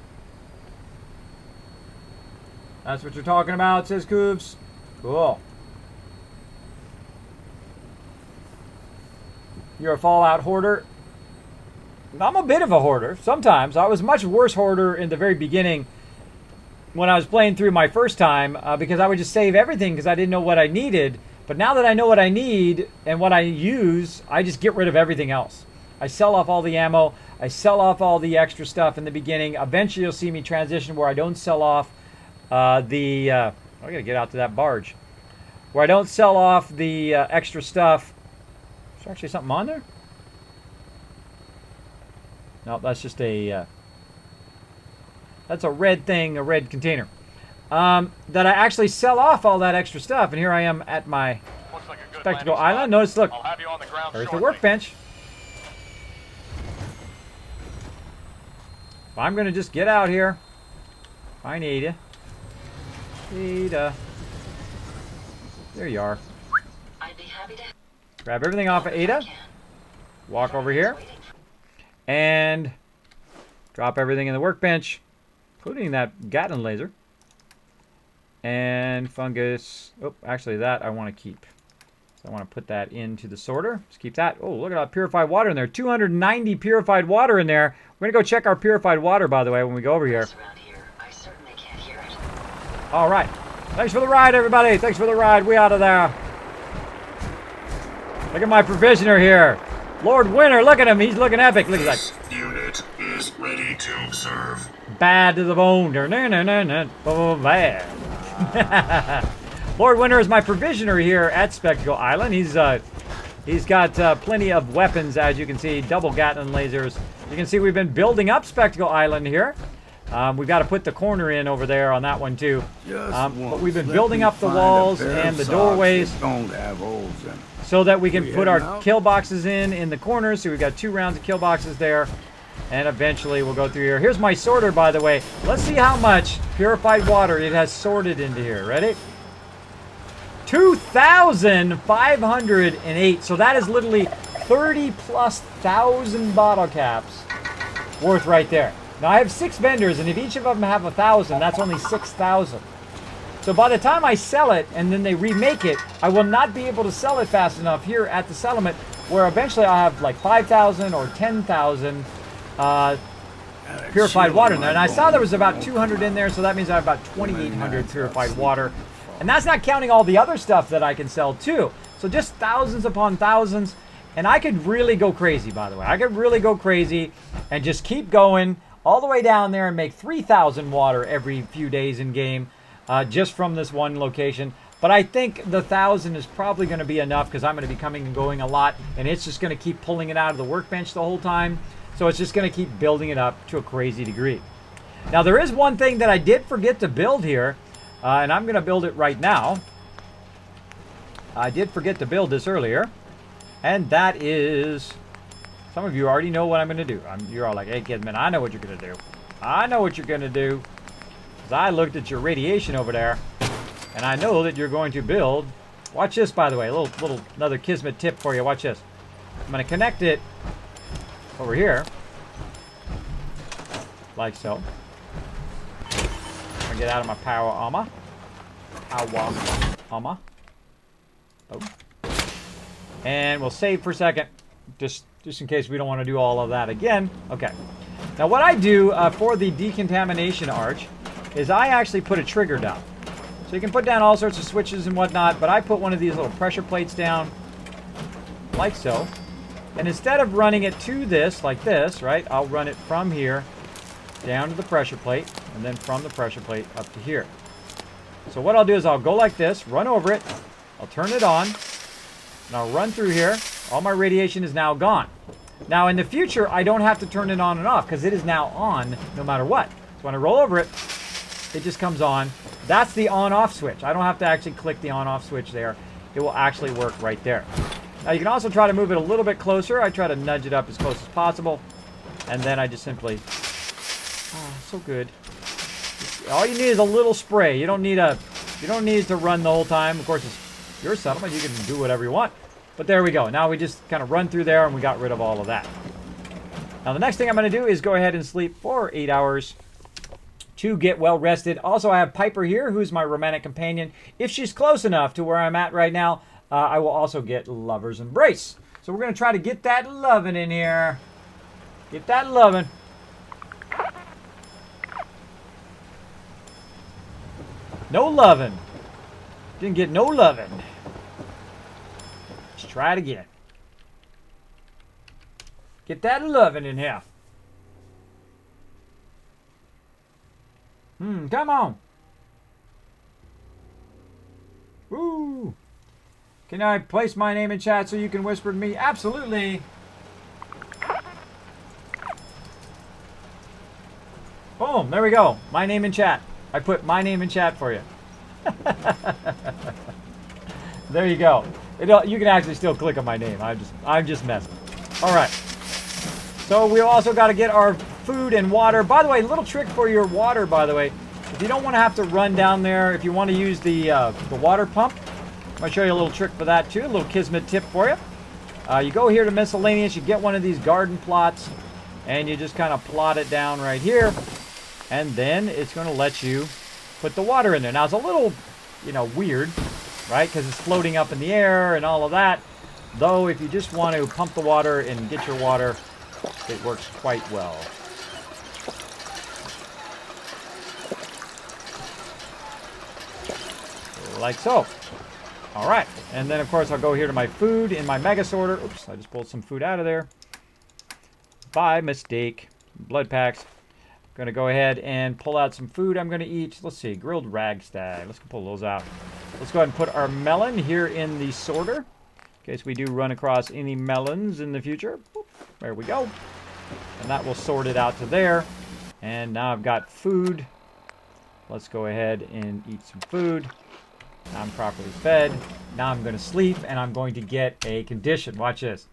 That's what you're talking about, says Koobs. Cool. You're a Fallout hoarder? I'm a bit of a hoarder. Sometimes. I was a much worse hoarder in the very beginning when I was playing through my first time because I would just save everything because I didn't know what I needed. But now that I know what I need and what I use, I just get rid of everything else. I sell off all the ammo. I sell off all the extra stuff in the beginning. Eventually, you'll see me transition where I don't sell off I gotta get out to that barge. Where I don't sell off the extra stuff. Is there actually something on there? No, that's just a... that's a red thing, a red container. That I actually sell off all that extra stuff. And here I am at my Spectacle Island. Notice, look, there's the workbench. I'm going to just get out here. I need you. Ada. There you are. I'd be happy to Grab everything off of Ada. Walk over here. And drop everything in the workbench, including that Gatling laser. And fungus. Oh, actually that I want to keep. So I want to put that into the sorter. Let's keep that. Oh, look at that purified water in there. 290 purified water in there. We're going to go check our purified water, by the way, when we go over here. I certainly can't hear it. All right. Thanks for the ride, everybody. Thanks for the ride. We out of there. Look at my provisioner here. Lord Winter, look at him. He's looking epic. Look at that. Unit is ready to serve. Bad to the bone. Bad. Lord Winter is my provisioner here at Spectacle Island. He's got plenty of weapons, as you can see. Double Gatling lasers. You can see we've been building up Spectacle Island here. We've got to put the corner in over there on that one too. But we've been building up the walls and the doorways so that we can put our kill boxes in the corners. So we've got 2 rounds of kill boxes there. And eventually we'll go through here. Here's my sorter, by the way. Let's see how much purified water it has sorted into here. Ready? 2,508. So that is literally 30,000+ bottle caps worth right there. Now I have 6 vendors, and if each of them have 1,000, that's only 6,000. So by the time I sell it and then they remake it, I will not be able to sell it fast enough here at the settlement, where eventually I'll have like 5,000 or 10,000 purified water in there. And I saw there was about 200 in there, so that means I have about 2,800 purified water. And that's not counting all the other stuff that I can sell too. So just thousands upon thousands. And I could really go crazy, by the way. I could really go crazy and just keep going all the way down there and make 3,000 water every few days in game just from this one location. But I think the 1,000 is probably going to be enough because I'm going to be coming and going a lot, and it's just going to keep pulling it out of the workbench the whole time. So it's just going to keep building it up to a crazy degree. Now there is one thing that I did forget to build here, and I'm going to build it right now. I did forget to build this earlier. And that is... Some of you already know what I'm going to do. You're all like, hey, Kismet, I know what you're going to do. I know what you're going to do. Because I looked at your radiation over there. And I know that you're going to build... Watch this, by the way. Another Kismet tip for you. Watch this. I'm going to connect it over here. Like so. I'm going to get out of my power armor. Power armor. Oh. And we'll save for a second. Just in case we don't want to do all of that again. Okay. Now what I do for the decontamination arch is I actually put a trigger down. So you can put down all sorts of switches and whatnot, but I put one of these little pressure plates down, like so. And instead of running it to this, like this, right, I'll run it from here down to the pressure plate, and then from the pressure plate up to here. So what I'll do is I'll go like this, run over it, I'll turn it on, and I'll run through here. All my radiation is now gone. Now in the future, I don't have to turn it on and off, because it is now on no matter what. So when I roll over it, it just comes on. That's the on-off switch. I don't have to actually click the on-off switch there. It will actually work right there. Now you can also try to move it a little bit closer. I try to nudge it up as close as possible. And then I just simply... Oh, so good. All you need is a little spray. You don't need to run the whole time. Of course, it's your settlement. You can do whatever you want. But there we go. Now we just kind of run through there and we got rid of all of that. Now the next thing I'm going to do is go ahead and sleep for 8 hours. To get well rested. Also, I have Piper here, who's my romantic companion. If she's close enough to where I'm at right now, I will also get Lover's Embrace. So we're going to try to get that lovin' in here. Get that lovin'. No lovin'. Didn't get no lovin'. Let's try it again. Get that lovin' in here. Come on. Woo. Can I place my name in chat so you can whisper to me? Absolutely. Boom. There we go. My name in chat. I put my name in chat for you. There you go. You can actually still click on my name. I'm just messing. All right. So we also got to get our food and water. By the way, little trick for your water, by the way. If you don't want to have to run down there, if you want to use the water pump, I'm going to show you a little trick for that too. A little Kismet tip for you. You go here to miscellaneous, you get one of these garden plots, and you just kind of plot it down right here. And then it's going to let you put the water in there. Now it's a little, weird, right? Because it's floating up in the air and all of that. Though if you just want to pump the water and get your water, it works quite well. Like so. All right. And then, of course, I'll go here to my food in my mega sorter. Oops, I just pulled some food out of there. By mistake. Blood packs. Going to go ahead and pull out some food I'm going to eat. Let's see. Grilled ragstag. Let's pull those out. Let's go ahead and put our melon here in the sorter. In case we do run across any melons in the future. There we go. And that will sort it out to there. And now I've got food. Let's go ahead and eat some food. Now I'm properly fed. Now I'm going to sleep, and I'm going to get a condition. Watch this.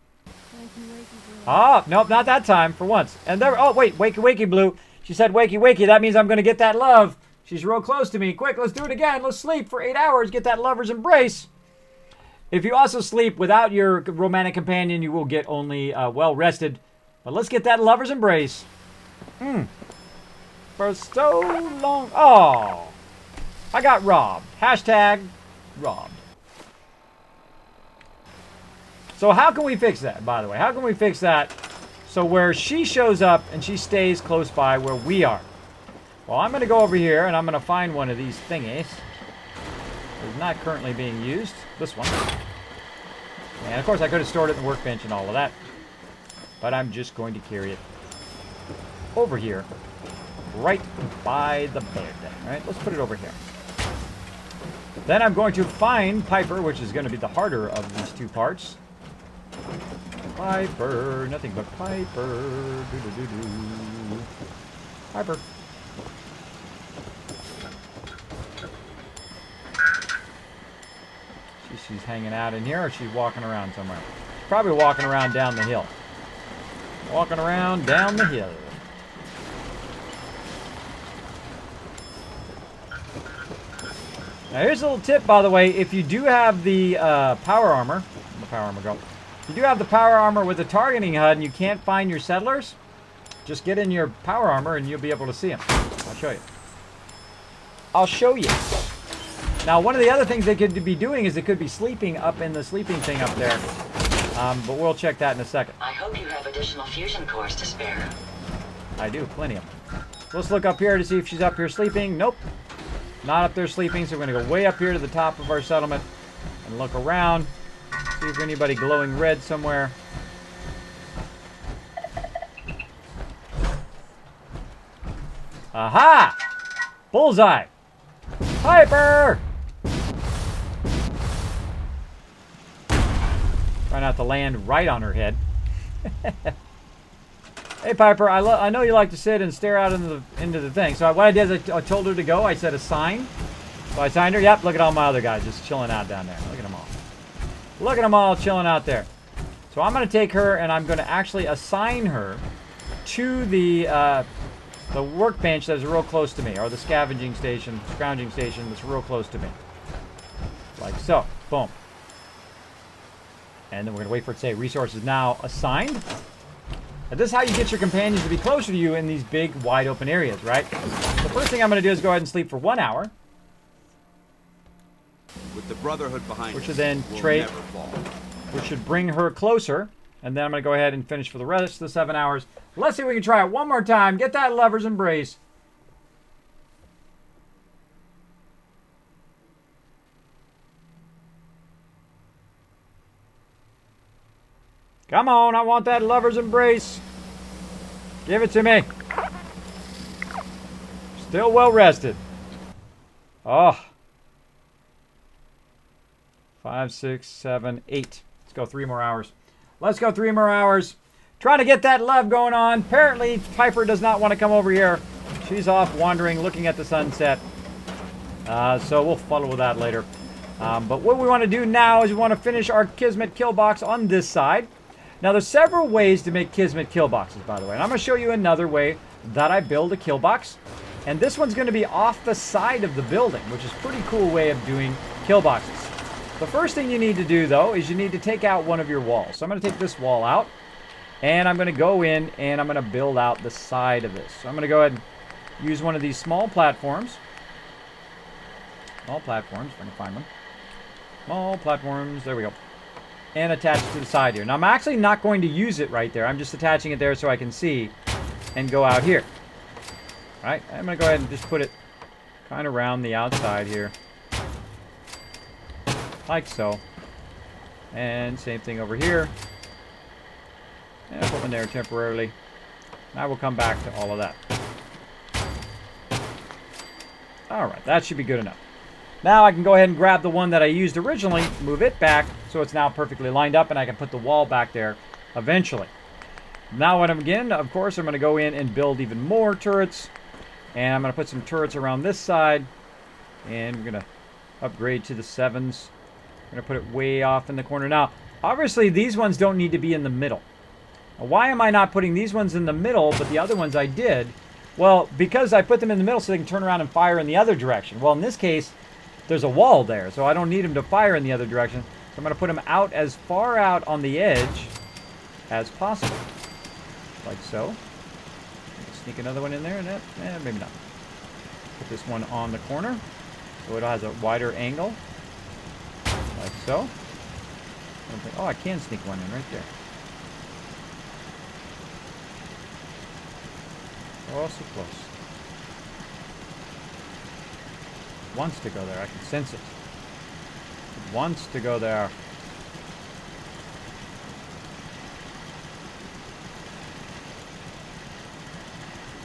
Oh, nope, not that time, for once. And there, oh, wait, wakey, wakey, Blue. She said wakey, wakey. That means I'm going to get that love. She's real close to me. Quick, let's do it again. Let's sleep for 8 hours. Get that lover's embrace. If you also sleep without your romantic companion, you will get only well rested. But let's get that lover's embrace. For so long. Oh. I got robbed. Hashtag robbed. So how can we fix that, by the way? How can we fix that so where she shows up and she stays close by where we are? Well, I'm going to go over here and I'm going to find one of these thingies. It's not currently being used. This one. And of course I could have stored it in the workbench and all of that. But I'm just going to carry it over here. Right by the bed. Alright, let's put it over here. Then I'm going to find Piper, which is going to be the harder of these two parts. Piper, nothing but Piper. Doo-doo-doo-doo. Piper. She's she's hanging out in here or she's walking around somewhere. She's probably walking around down the hill. Walking around down the hill. Now here's a little tip, by the way. If you do have the power armor, where'd the power armor go? If you do have the power armor with the targeting HUD and you can't find your settlers, just get in your power armor and you'll be able to see them. I'll show you. I'll show you. Now, one of the other things they could be doing is they could be sleeping up in the sleeping thing up there. But we'll check that in a second. I hope you have additional fusion cores to spare. I do, plenty of them. So let's look up here to see if she's up here sleeping. Nope. Not up there sleeping, so we're going to go way up here to the top of our settlement and look around. See if anybody glowing red somewhere. Aha! Bullseye! Piper! Try not to land right on her head. Hey Piper, I know you like to sit and stare out into the thing. So what I did is I told her to go. I said assign. So I signed her. Yep, look at all my other guys just chilling out down there. Look at them all. Look at them all chilling out there. So I'm going to take her and I'm going to actually assign her to the workbench that's real close to me, or the scrounging station that's real close to me. Like so. Boom. And then we're going to wait for it to say resources now assigned. And this is how you get your companions to be closer to you in these big, wide open areas, right? The first thing I'm going to do is go ahead and sleep for 1 hour. With the Brotherhood behind which should then trade, which should bring her closer. And then I'm going to go ahead and finish for the rest of the 7 hours. Let's see if we can try it one more time. Get that lover's embrace. Come on, I want that lover's embrace. Give it to me. Still well rested. Oh. 5, 6, 7, 8. Let's go 3 more hours. Let's go 3 more hours. Trying to get that love going on. Apparently, Piper does not want to come over here. She's off wandering, looking at the sunset. So we'll follow with that later. But what we want to do now is we want to finish our Kismet kill box on this side. Now, there's several ways to make Kismet kill boxes, by the way. And I'm going to show you another way that I build a kill box. And this one's going to be off the side of the building, which is a pretty cool way of doing kill boxes. The first thing you need to do, though, is you need to take out one of your walls. So I'm going to take this wall out. And I'm going to go in and I'm going to build out the side of this. So I'm going to go ahead and use one of these small platforms. Small platforms, if I can find one. Small platforms, there we go. And attach it to the side here. Now, I'm actually not going to use it right there. I'm just attaching it there so I can see and go out here. All right, I'm going to go ahead and just put it kind of around the outside here. Like so. And same thing over here. And I'll put one there temporarily. Now we'll come back to all of that. Alright, that should be good enough. Now I can go ahead and grab the one that I used originally, move it back, so it's now perfectly lined up, and I can put the wall back there eventually. Now what I'm again, of course, I'm going to go in and build even more turrets. And I'm going to put some turrets around this side. And we're going to upgrade to the 7s. I'm going to put it way off in the corner. Now, obviously, these ones don't need to be in the middle. Now, why am I not putting these ones in the middle, but the other ones I did? Well, because I put them in the middle so they can turn around and fire in the other direction. Well, in this case, there's a wall there, so I don't need them to fire in the other direction. So I'm going to put them out as far out on the edge as possible. Like so. Sneak another one in there, and maybe not. Put this one on the corner, so it has a wider angle. Like so. Oh, I can sneak one in right there. Oh, so close. It wants to go there. I can sense it. It wants to go there.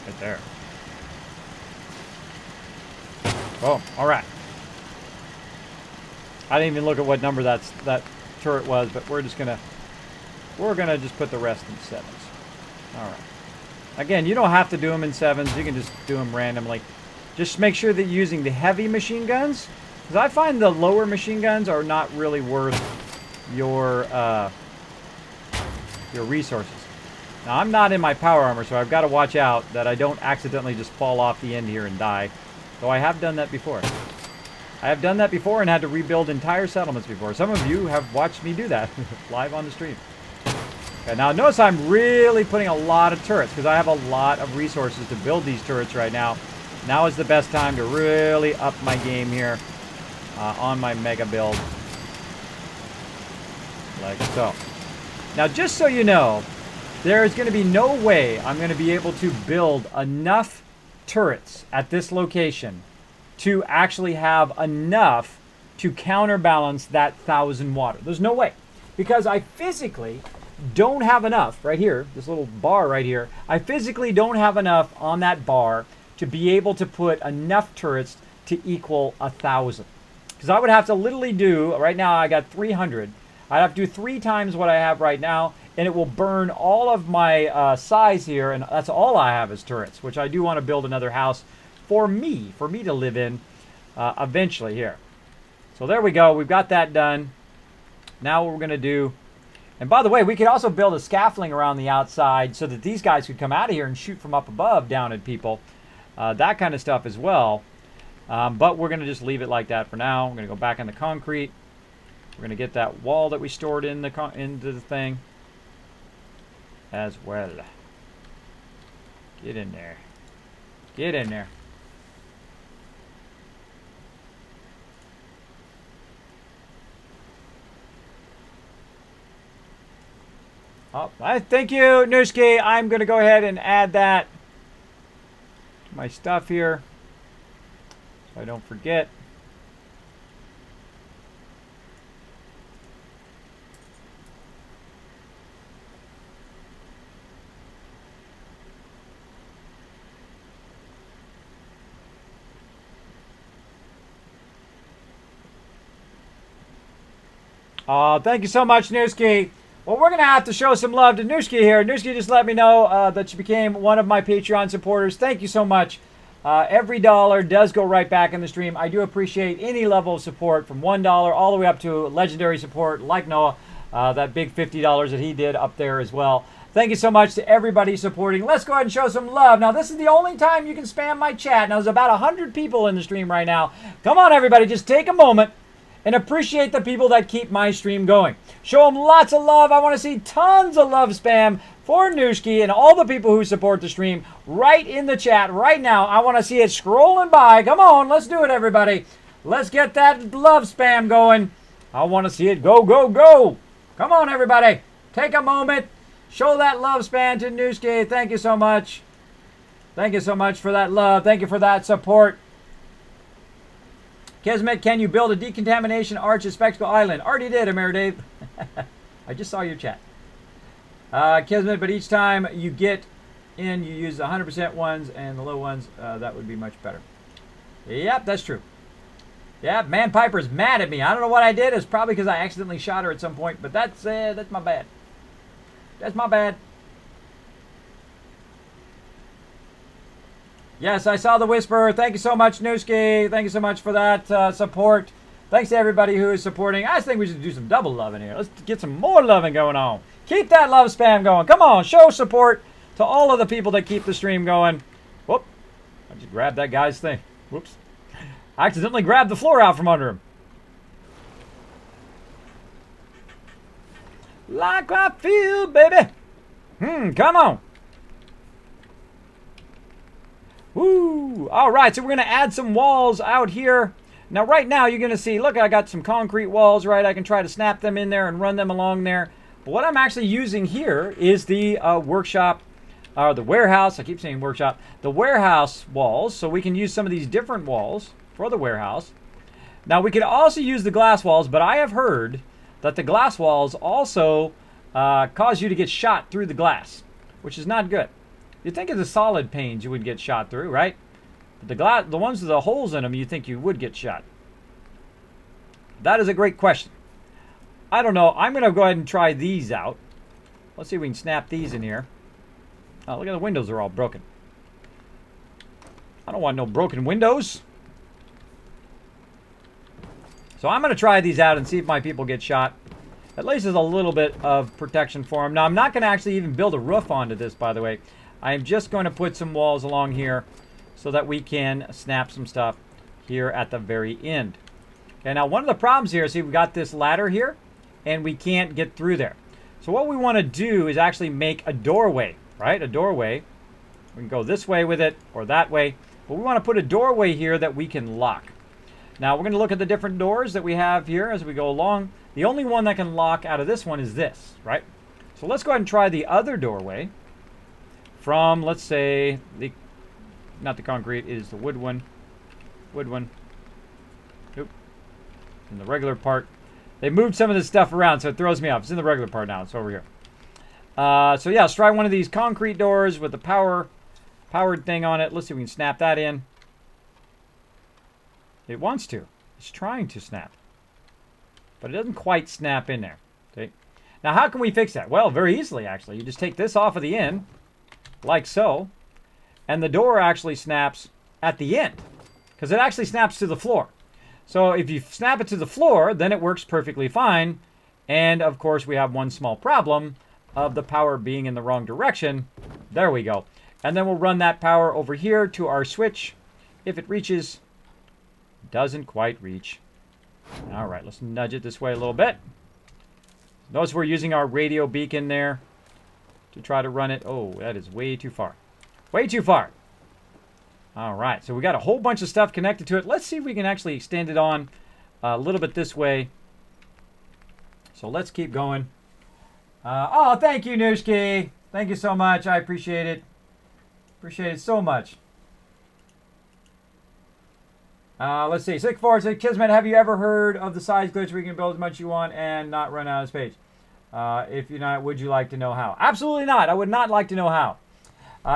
Right there. Oh, all right. I didn't even look at what number that turret was, but we're gonna just put the rest in 7s. All right. Again, you don't have to do them in 7s. You can just do them randomly. Just make sure that you're using the heavy machine guns Because I find the lower machine guns are not really worth your resources. Now, I'm not in my power armor, so I've got to watch out that I don't accidentally just fall off the end here and die. Though I have done that before. I have done that before and had to rebuild entire settlements before. Some of you have watched me do that live on the stream. Okay, now notice I'm really putting a lot of turrets because I have a lot of resources to build these turrets right now. Now is the best time to really up my game here on my mega build. Like so. Now, just so you know, there is going to be no way I'm going to be able to build enough turrets at this location to actually have enough to counterbalance that 1,000 water. There's no way. Because I physically don't have enough right here, this little bar right here. I physically don't have enough on that bar to be able to put enough turrets to equal 1,000. Because I would have to literally do, right now I got 300. I'd have to do 3 times what I have right now, and it will burn all of my size here, and that's all I have is turrets, which I do want to build another house for me to live in eventually here. So there we go. We've got that done. Now what we're going to do, and by the way, we could also build a scaffolding around the outside so that these guys could come out of here and shoot from up above down at people. That kind of stuff as well. But we're going to just leave it like that for now. We're going to go back in the concrete. We're going to get that wall that we stored in into the thing as well. Get in there. Get in there. Oh, thank you, Nuski. I'm going to go ahead and add that to my stuff here so I don't forget. Thank you so much, Newski. Well, we're going to have to show some love to Newski here. Newski just let me know that you became one of my Patreon supporters. Thank you so much. Every dollar does go right back in the stream. I do appreciate any level of support from $1 all the way up to legendary support like Noah. That big $50 that he did up there as well. Thank you so much to everybody supporting. Let's go ahead and show some love. Now, this is the only time you can spam my chat. Now, there's about 100 people in the stream right now. Come on, everybody. Just take a moment and appreciate the people that keep my stream going. Show them lots of love. I want to see tons of love spam for Nuski and all the people who support the stream right in the chat right now. I want to see it scrolling by. Come on, let's do it, everybody. Let's get that love spam going. I want to see it go, go, go. Come on, everybody. Take a moment. Show that love spam to Nuski. Thank you so much. Thank you so much for that love. Thank you for that support. Kismet, can you build a decontamination arch at Spectacle Island? Already did, Amir Dave. I just saw your chat. Kismet, but each time you get in, you use the 100% ones and the low ones. That would be much better. Yep, that's true. Yeah, Man Piper's mad at me. I don't know what I did. It's probably because I accidentally shot her at some point, but that's my bad. That's my bad. Yes, I saw the whisper. Thank you so much, Newski. Thank you so much for that support. Thanks to everybody who is supporting. I just think we should do some double loving here. Let's get some more loving going on. Keep that love spam going. Come on, show support to all of the people that keep the stream going. Whoop. I just grabbed that guy's thing. Whoops. I accidentally grabbed the floor out from under him. Like I feel, baby. Come on. Woo! All right, so we're going to add some walls out here. Now, right now, you're going to see, look, I got some concrete walls, right? I can try to snap them in there and run them along there. But what I'm actually using here is the workshop, or the warehouse. I keep saying workshop. The warehouse walls, so we can use some of these different walls for the warehouse. Now, we could also use the glass walls, but I have heard that the glass walls also cause you to get shot through the glass, which is not good. You'd think of the solid panes you would get shot through, right? But the ones with the holes in them, you think you would get shot. That is a great question. I don't know. I'm going to go ahead and try these out. Let's see if we can snap these in here. Oh, look at the windows are all broken. I don't want no broken windows. So I'm going to try these out and see if my people get shot. At least there's a little bit of protection for them. Now, I'm not going to actually even build a roof onto this, by the way. I'm just going to put some walls along here so that we can snap some stuff here at the very end. Okay, now one of the problems here, see, we've got this ladder here, and we can't get through there. So what we want to do is actually make a doorway, right? A doorway. We can go this way with it or that way. But we want to put a doorway here that we can lock. Now, we're going to look at the different doors that we have here as we go along. The only one that can lock out of this one is this, right? So let's go ahead and try the other doorway from, let's say, not the concrete, it is the wood one. Wood one. Oop. In the regular part. They moved some of this stuff around, so it throws me off. It's in the regular part now. It's over here. So yeah, let's try one of these concrete doors with the powered thing on it. Let's see if we can snap that in. It wants to. It's trying to snap. But it doesn't quite snap in there. Okay. Now, how can we fix that? Well, very easily, actually. You just take this off of the end, like so, and the door actually snaps at the end, because it actually snaps to the floor. So if you snap it to the floor, then it works perfectly fine. And, of course, we have one small problem of the power being in the wrong direction. There we go. And then we'll run that power over here to our switch. If it reaches... Doesn't quite reach. All right, let's nudge it this way a little bit. Notice we're using our radio beacon there to try to run it. Oh, that is way too far. Way too far. All right, so we got a whole bunch of stuff connected to it. Let's see if we can actually extend it on a little bit this way. So let's keep going. Oh, thank you, Nushki. Thank you so much. I appreciate it. Appreciate it so much. Let's see. 646 Kismet, have you ever heard of the size glitch where you can build as much as you want and not run out of space? If you're not, would you like to know how? Absolutely not. I would not like to know how.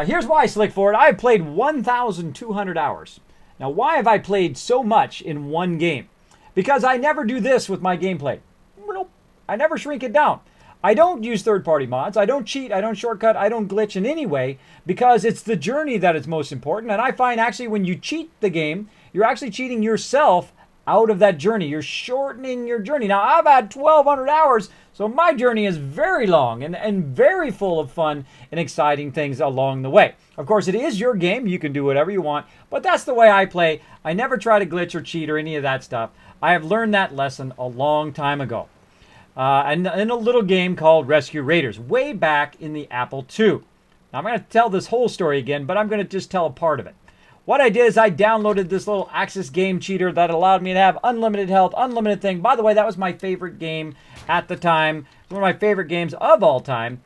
Here's why, Slickford. I have played 1,200 hours. Now, why have I played so much in one game? Because I never do this with my gameplay. Nope. I never shrink it down. I don't use third-party mods. I don't cheat. I don't shortcut. I don't glitch in any way because it's the journey that is most important. And I find actually when you cheat the game, you're actually cheating yourself out of that journey. You're shortening your journey. Now, I've had 1,200 hours, so my journey is very long and very full of fun and exciting things along the way. Of course, it is your game. You can do whatever you want, but that's the way I play. I never try to glitch or cheat or any of that stuff. I have learned that lesson a long time ago. And in a little game called Rescue Raiders, way back in the Apple II. Now, I'm going to tell this whole story again, but I'm going to just tell a part of it. What I did is I downloaded this little Axis game cheater that allowed me to have unlimited health, unlimited thing. By the way, that was my favorite game at the time. One of my favorite games of all time.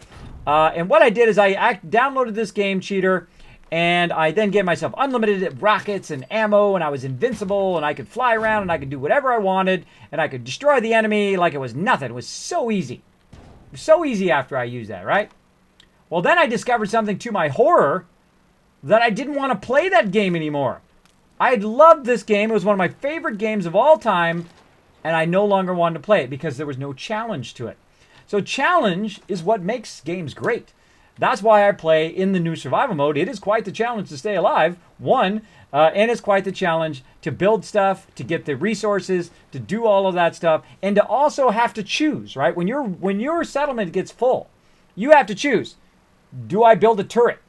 And what I did is I downloaded this game cheater, and I then gave myself unlimited rockets and ammo, and I was invincible, and I could fly around, and I could do whatever I wanted, and I could destroy the enemy like it was nothing. It was so easy. It was so easy after I used that, right? Well, then I discovered something to my horror that I didn't want to play that game anymore. I had loved this game. It was one of my favorite games of all time, and I no longer wanted to play it because there was no challenge to it. So challenge is what makes games great. That's why I play in the new survival mode. It is quite the challenge to stay alive, and it's quite the challenge to build stuff, to get the resources, to do all of that stuff, and to also have to choose, right? When your settlement gets full, you have to choose. Do I build a turret?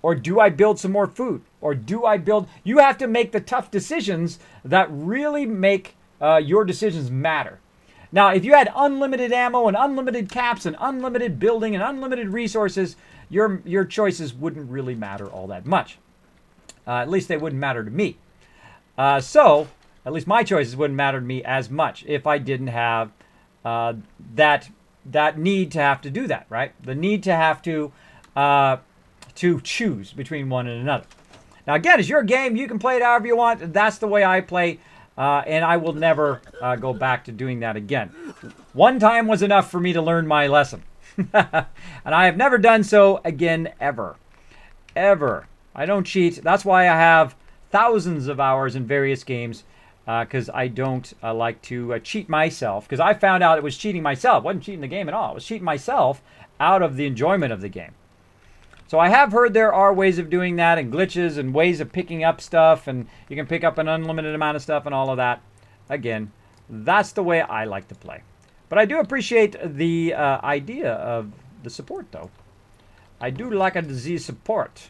Or do I build some more food? Or do I build... You have to make the tough decisions that really make your decisions matter. Now, if you had unlimited ammo and unlimited caps and unlimited building and unlimited resources, your choices wouldn't really matter all that much. At least they wouldn't matter to me. So, at least my choices wouldn't matter to me as much if I didn't have that need to have to do that, right? The need to have to choose between one and another. Now, again, it's your game. You can play it however you want. That's the way I play, and I will never go back to doing that again. One time was enough for me to learn my lesson. And I have never done so again, ever. Ever. I don't cheat. That's why I have thousands of hours in various games, because I don't like to cheat myself, because I found out it was cheating myself. It wasn't cheating the game at all. It was cheating myself out of the enjoyment of the game. So I have heard there are ways of doing that and glitches and ways of picking up stuff, and you can pick up an unlimited amount of stuff and all of that. Again, That's the way I like to play. But I do appreciate the idea of the support, though. I do like the support.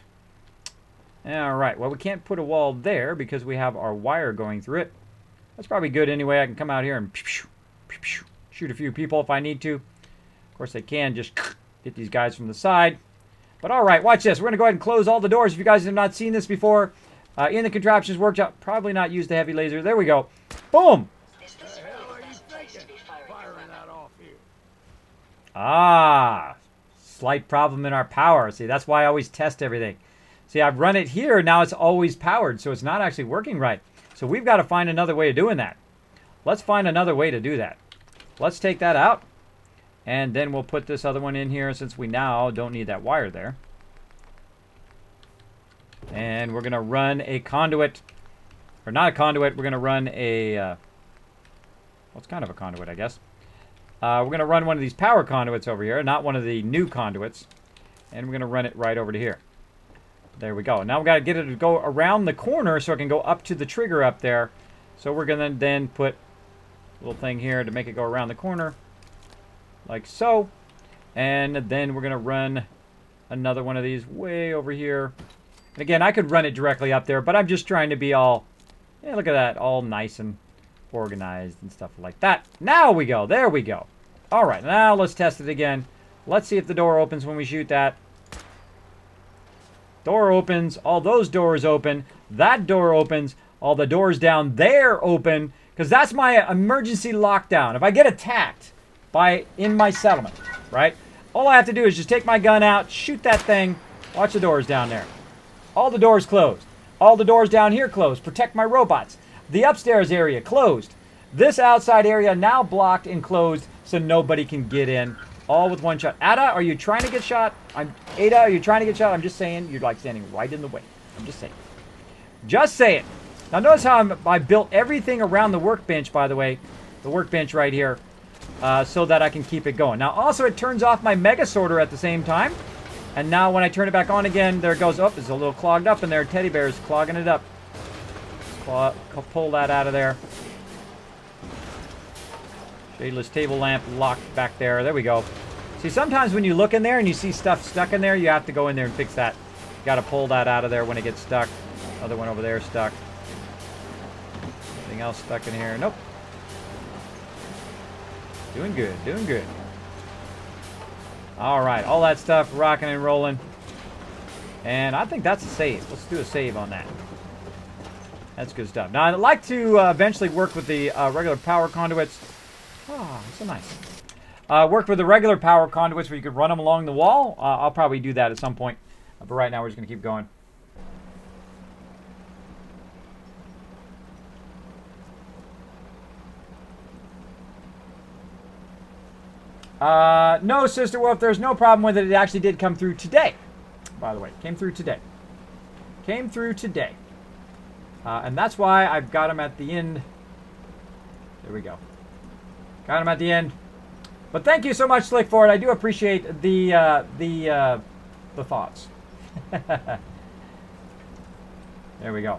All right. Well, we can't put a wall there because we have our wire going through it. That's probably good anyway. I can come out here and shoot a few people if I need to. Of course, I can just hit these guys from the side. But all right, watch this. We're going to go ahead and close all the doors. If you guys have not seen this before, in the contraptions workshop, probably not use the heavy laser. There we go. Boom. Is this really the best place to be firing that off here? Ah, slight problem in our power. See, that's why I always test everything. See, I've run it here. Now it's always powered, so it's not actually working right. So we've got to find another way of doing that. Let's find another way to do that. Let's take that out. And then we'll put this other one in here since we now don't need that wire there. And we're going to run a conduit. Or not a conduit. We're going to run a... well, it's kind of a conduit, I guess. We're going to run one of these power conduits over here. Not one of the new conduits. And we're going to run it right over to here. There we go. Now we've got to get it to go around the corner so it can go up to the trigger up there. So we're going to then put a little thing here to make it go around the corner. Like so. And then we're going to run another one of these way over here. And again, I could run it directly up there, but I'm just trying to be all, yeah, look at that, all nice and organized and stuff like that. Now we go. There we go. All right, now let's test it again. Let's see if the door opens when we shoot that. Door opens. All those doors open. That door opens. All the doors down there open. Because that's my emergency lockdown. If I get attacked in my settlement, right? All I have to do is just take my gun out, shoot that thing. Watch the doors down there. All the doors closed. All the doors down here closed. Protect my robots. The upstairs area closed. This outside area now blocked and closed so nobody can get in. All with one shot. Ada, are you trying to get shot? Ada, are you trying to get shot? I'm just saying, you're like standing right in the way. I'm just saying. Just say it. Now notice how I built everything around the workbench, by the way. The workbench right here. So that I can keep it going. Now also it turns off my mega sorter at the same time. And now when I turn it back on again, there it goes. Oh, it's a little clogged up in there. Teddy bear's clogging it up. Pull that out of there. Shadeless table lamp locked back there. There we go. See, sometimes when you look in there and you see stuff stuck in there, you have to go in there and fix that. You got to pull that out of there when it gets stuck. Other one over there stuck. Anything else stuck in here? Nope. Doing good, doing good. All right, all that stuff rocking and rolling. And I think that's a save. Let's do a save on that. That's good stuff. Now, I'd like to eventually work with the regular power conduits. Oh, so nice. Work with the regular power conduits where you could run them along the wall. I'll probably do that at some point. But right now, we're just going to keep going. No, Sister Wolf, there's no problem with it. It actually did come through today. By the way, came through today. Came through today. And that's why I've got them at the end. There we go. Got them at the end. But thank you so much, Slick, for it. I do appreciate the thoughts. There we go.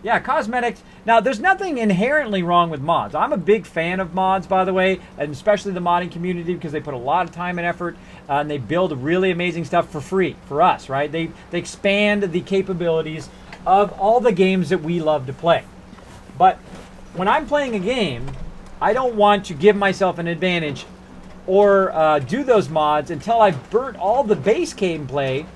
Yeah, cosmetics. Now, there's nothing inherently wrong with mods. I'm a big fan of mods, by the way, and especially the modding community because they put a lot of time and effort and they build really amazing stuff for free for us, right? They expand the capabilities of all the games that we love to play. But when I'm playing a game, I don't want to give myself an advantage or do those mods until I've burnt all the base gameplay.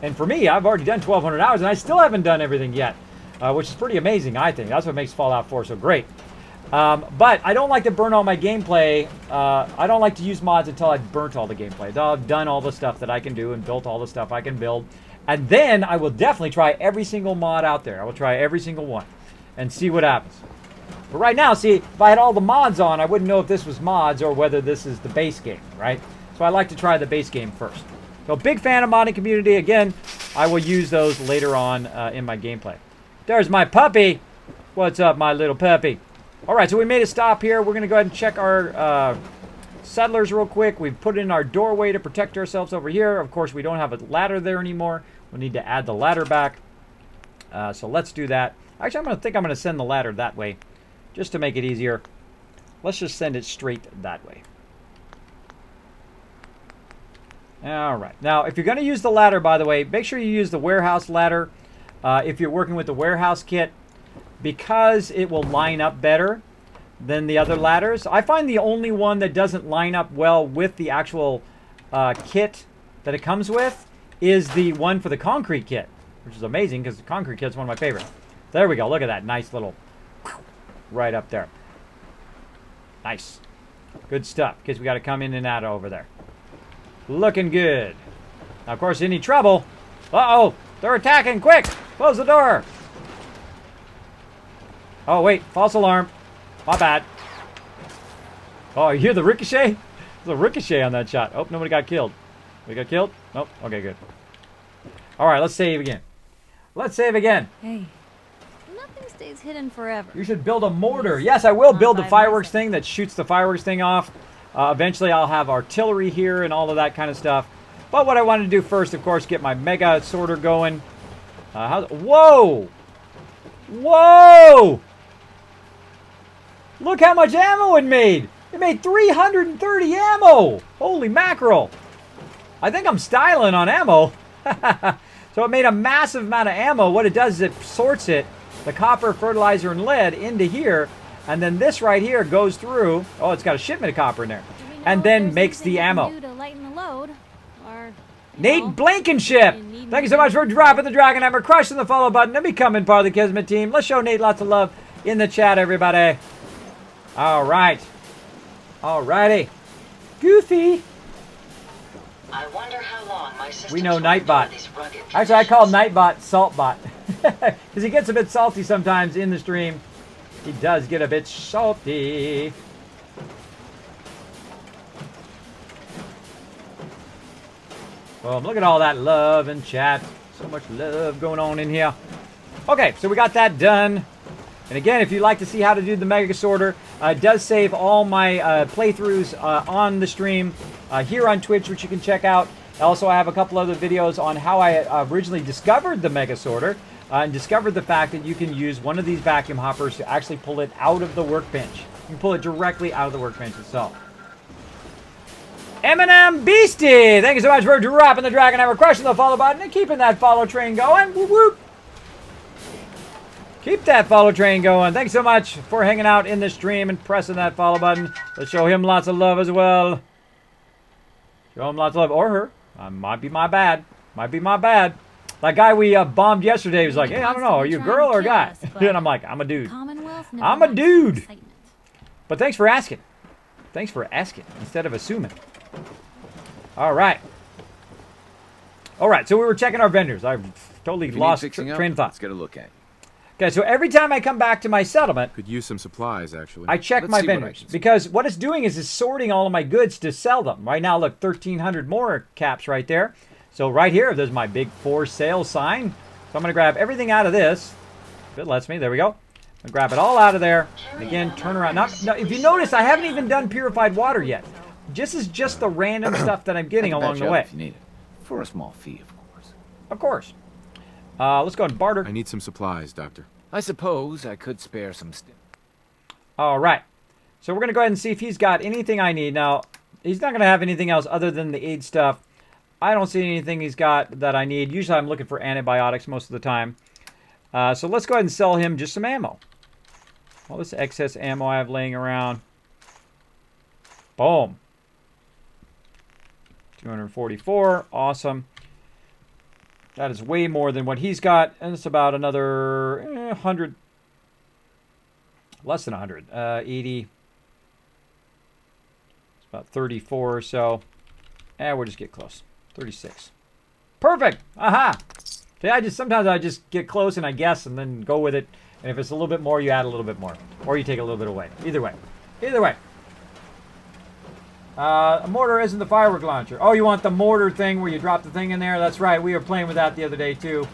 And for me, I've already done 1,200 hours and I still haven't done everything yet. Which is pretty amazing, I think. That's what makes Fallout 4 so great. But I don't like to burn all my gameplay. I don't like to use mods until I've burnt all the gameplay. Until I've done all the stuff that I can do and built all the stuff I can build. And then I will definitely try every single mod out there. I will try every single one and see what happens. But right now, see, if I had all the mods on, I wouldn't know if this was mods or whether this is the base game, right? So I like to try the base game first. So big fan of modding community. Again, I will use those later on in my gameplay. There's my puppy. What's up, my little puppy? All right, so we made a stop here. We're going to go ahead and check our settlers real quick. We've put in our doorway to protect ourselves over here. Of course, we don't have a ladder there anymore. We'll need to add the ladder back. So let's do that. Actually, I'm going to send the ladder that way just to make it easier. Let's just send it straight that way. All right. Now, if you're going to use the ladder, by the way, make sure you use the warehouse ladder if you're working with the warehouse kit, because it will line up better than the other ladders. I find the only one that doesn't line up well with the actual kit that it comes with is the one for the concrete kit, which is amazing because the concrete kit's one of my favorites. There we go. Look at that. Nice little right up there. Nice. Good stuff, because we got to come in and out over there. Looking good. Now, of course, any trouble. Uh-oh. They're attacking. Quick. Close the door. Oh, wait. False alarm. My bad. Oh, you hear the ricochet? There's a ricochet on that shot. Oh, nobody got killed. We got killed? Nope. Okay, good. All right, let's save again. Let's save again. Hey, nothing stays hidden forever. You should build a mortar. Yes, I will build the fireworks thing that shoots the fireworks thing off. Eventually, I'll have artillery here and all of that kind of stuff. But what I want to do first, of course, get my mega sorter going. Whoa! Whoa! Look how much ammo it made! It made 330 ammo! Holy mackerel! I think I'm styling on ammo. So it made a massive amount of ammo. What it does is it sorts it, the copper, fertilizer, and lead, into here. And then this right here goes through. Oh, it's got a shipment of copper in there. And then makes the ammo. Nate Blankenship! Thank you so much for dropping the dragon hammer, crushing the follow button, and becoming part of the Kismet team. Let's show Nate lots of love in the chat, everybody. All right. Alrighty. Goofy. I wonder how long my systems We know will Nightbot. endure these rugged Actually, I call conditions. Nightbot Saltbot. Because he gets a bit salty sometimes in the stream. He does get a bit salty. Well, look at all that love in chat. So much love going on in here. Okay, so we got that done. And again, if you'd like to see how to do the Mega Sorter, it does save all my playthroughs on the stream here on Twitch, which you can check out. Also, I have a couple other videos on how I originally discovered the Mega Sorter and discovered the fact that you can use one of these vacuum hoppers to actually pull it out of the workbench. You can pull it directly out of the workbench itself. Eminem Beastie, thank you so much for dropping the dragon hammer, crushing the follow button, and keeping that follow train going. Whoop whoop. Keep that follow train going. Thanks so much for hanging out in the stream and pressing that follow button. Let's show him lots of love as well. Show him lots of love. Or her. Might be my bad. Might be my bad. That guy we bombed yesterday was like, hey, I don't know. Are you a girl or a guy? And I'm like, I'm a dude. I'm a dude. But thanks for asking. Thanks for asking instead of assuming. All right. All right. So we were checking our vendors. I've totally lost train of thought. Let's get a look at it. Okay, so every time I come back to my settlement, Could use some supplies, actually. I check my vendors. Because what it's doing is it's sorting all of my goods to sell them. Right now, look, 1,300 more caps right there. So right here, there's my big for sale sign. So I'm going to grab everything out of this. If it lets me, there we go. I'll grab it all out of there. And again, turn around. Now, if you notice, I haven't even done purified water yet. This is just the random stuff that I'm getting along the way. If you need it. For a small fee, of course. Of course. Let's go and barter. I need some supplies, Doctor. I suppose I could spare some All right. So we're going to go ahead and see if he's got anything I need. Now, he's not going to have anything else other than the aid stuff. I don't see anything he's got that I need. Usually I'm looking for antibiotics most of the time. So let's go ahead and sell him just some ammo. All this excess ammo I have laying around. Boom. 244. Awesome. That is way more than what he's got. And it's about another 100. Less than 100. 80. It's about 34 or so. We'll just get close. 36. Perfect. Aha. See, sometimes I just get close and I guess and then go with it. And if it's a little bit more, you add a little bit more. Or you take a little bit away. Either way. Either way. A mortar isn't the firework launcher. Oh, you want the mortar thing where you drop the thing in there? That's right. We were playing with that the other day, too.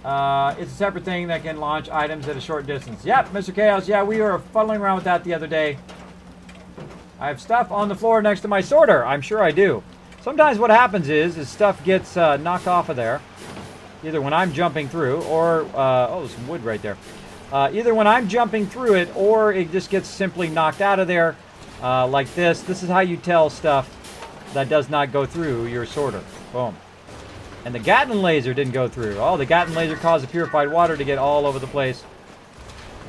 It's a separate thing that can launch items at a short distance. Yep, Mr. Chaos. Yeah, we were fuddling around with that the other day. I have stuff on the floor next to my sorter. I'm sure I do. Sometimes what happens is stuff gets knocked off of there. Either when I'm jumping through or... oh, there's some wood right there. either when I'm jumping through it or it just gets simply knocked out of there like this. This is how you tell stuff that does not go through your sorter. Boom. And the Gatling laser didn't go through. Oh, the Gatling laser caused the purified water to get all over the place.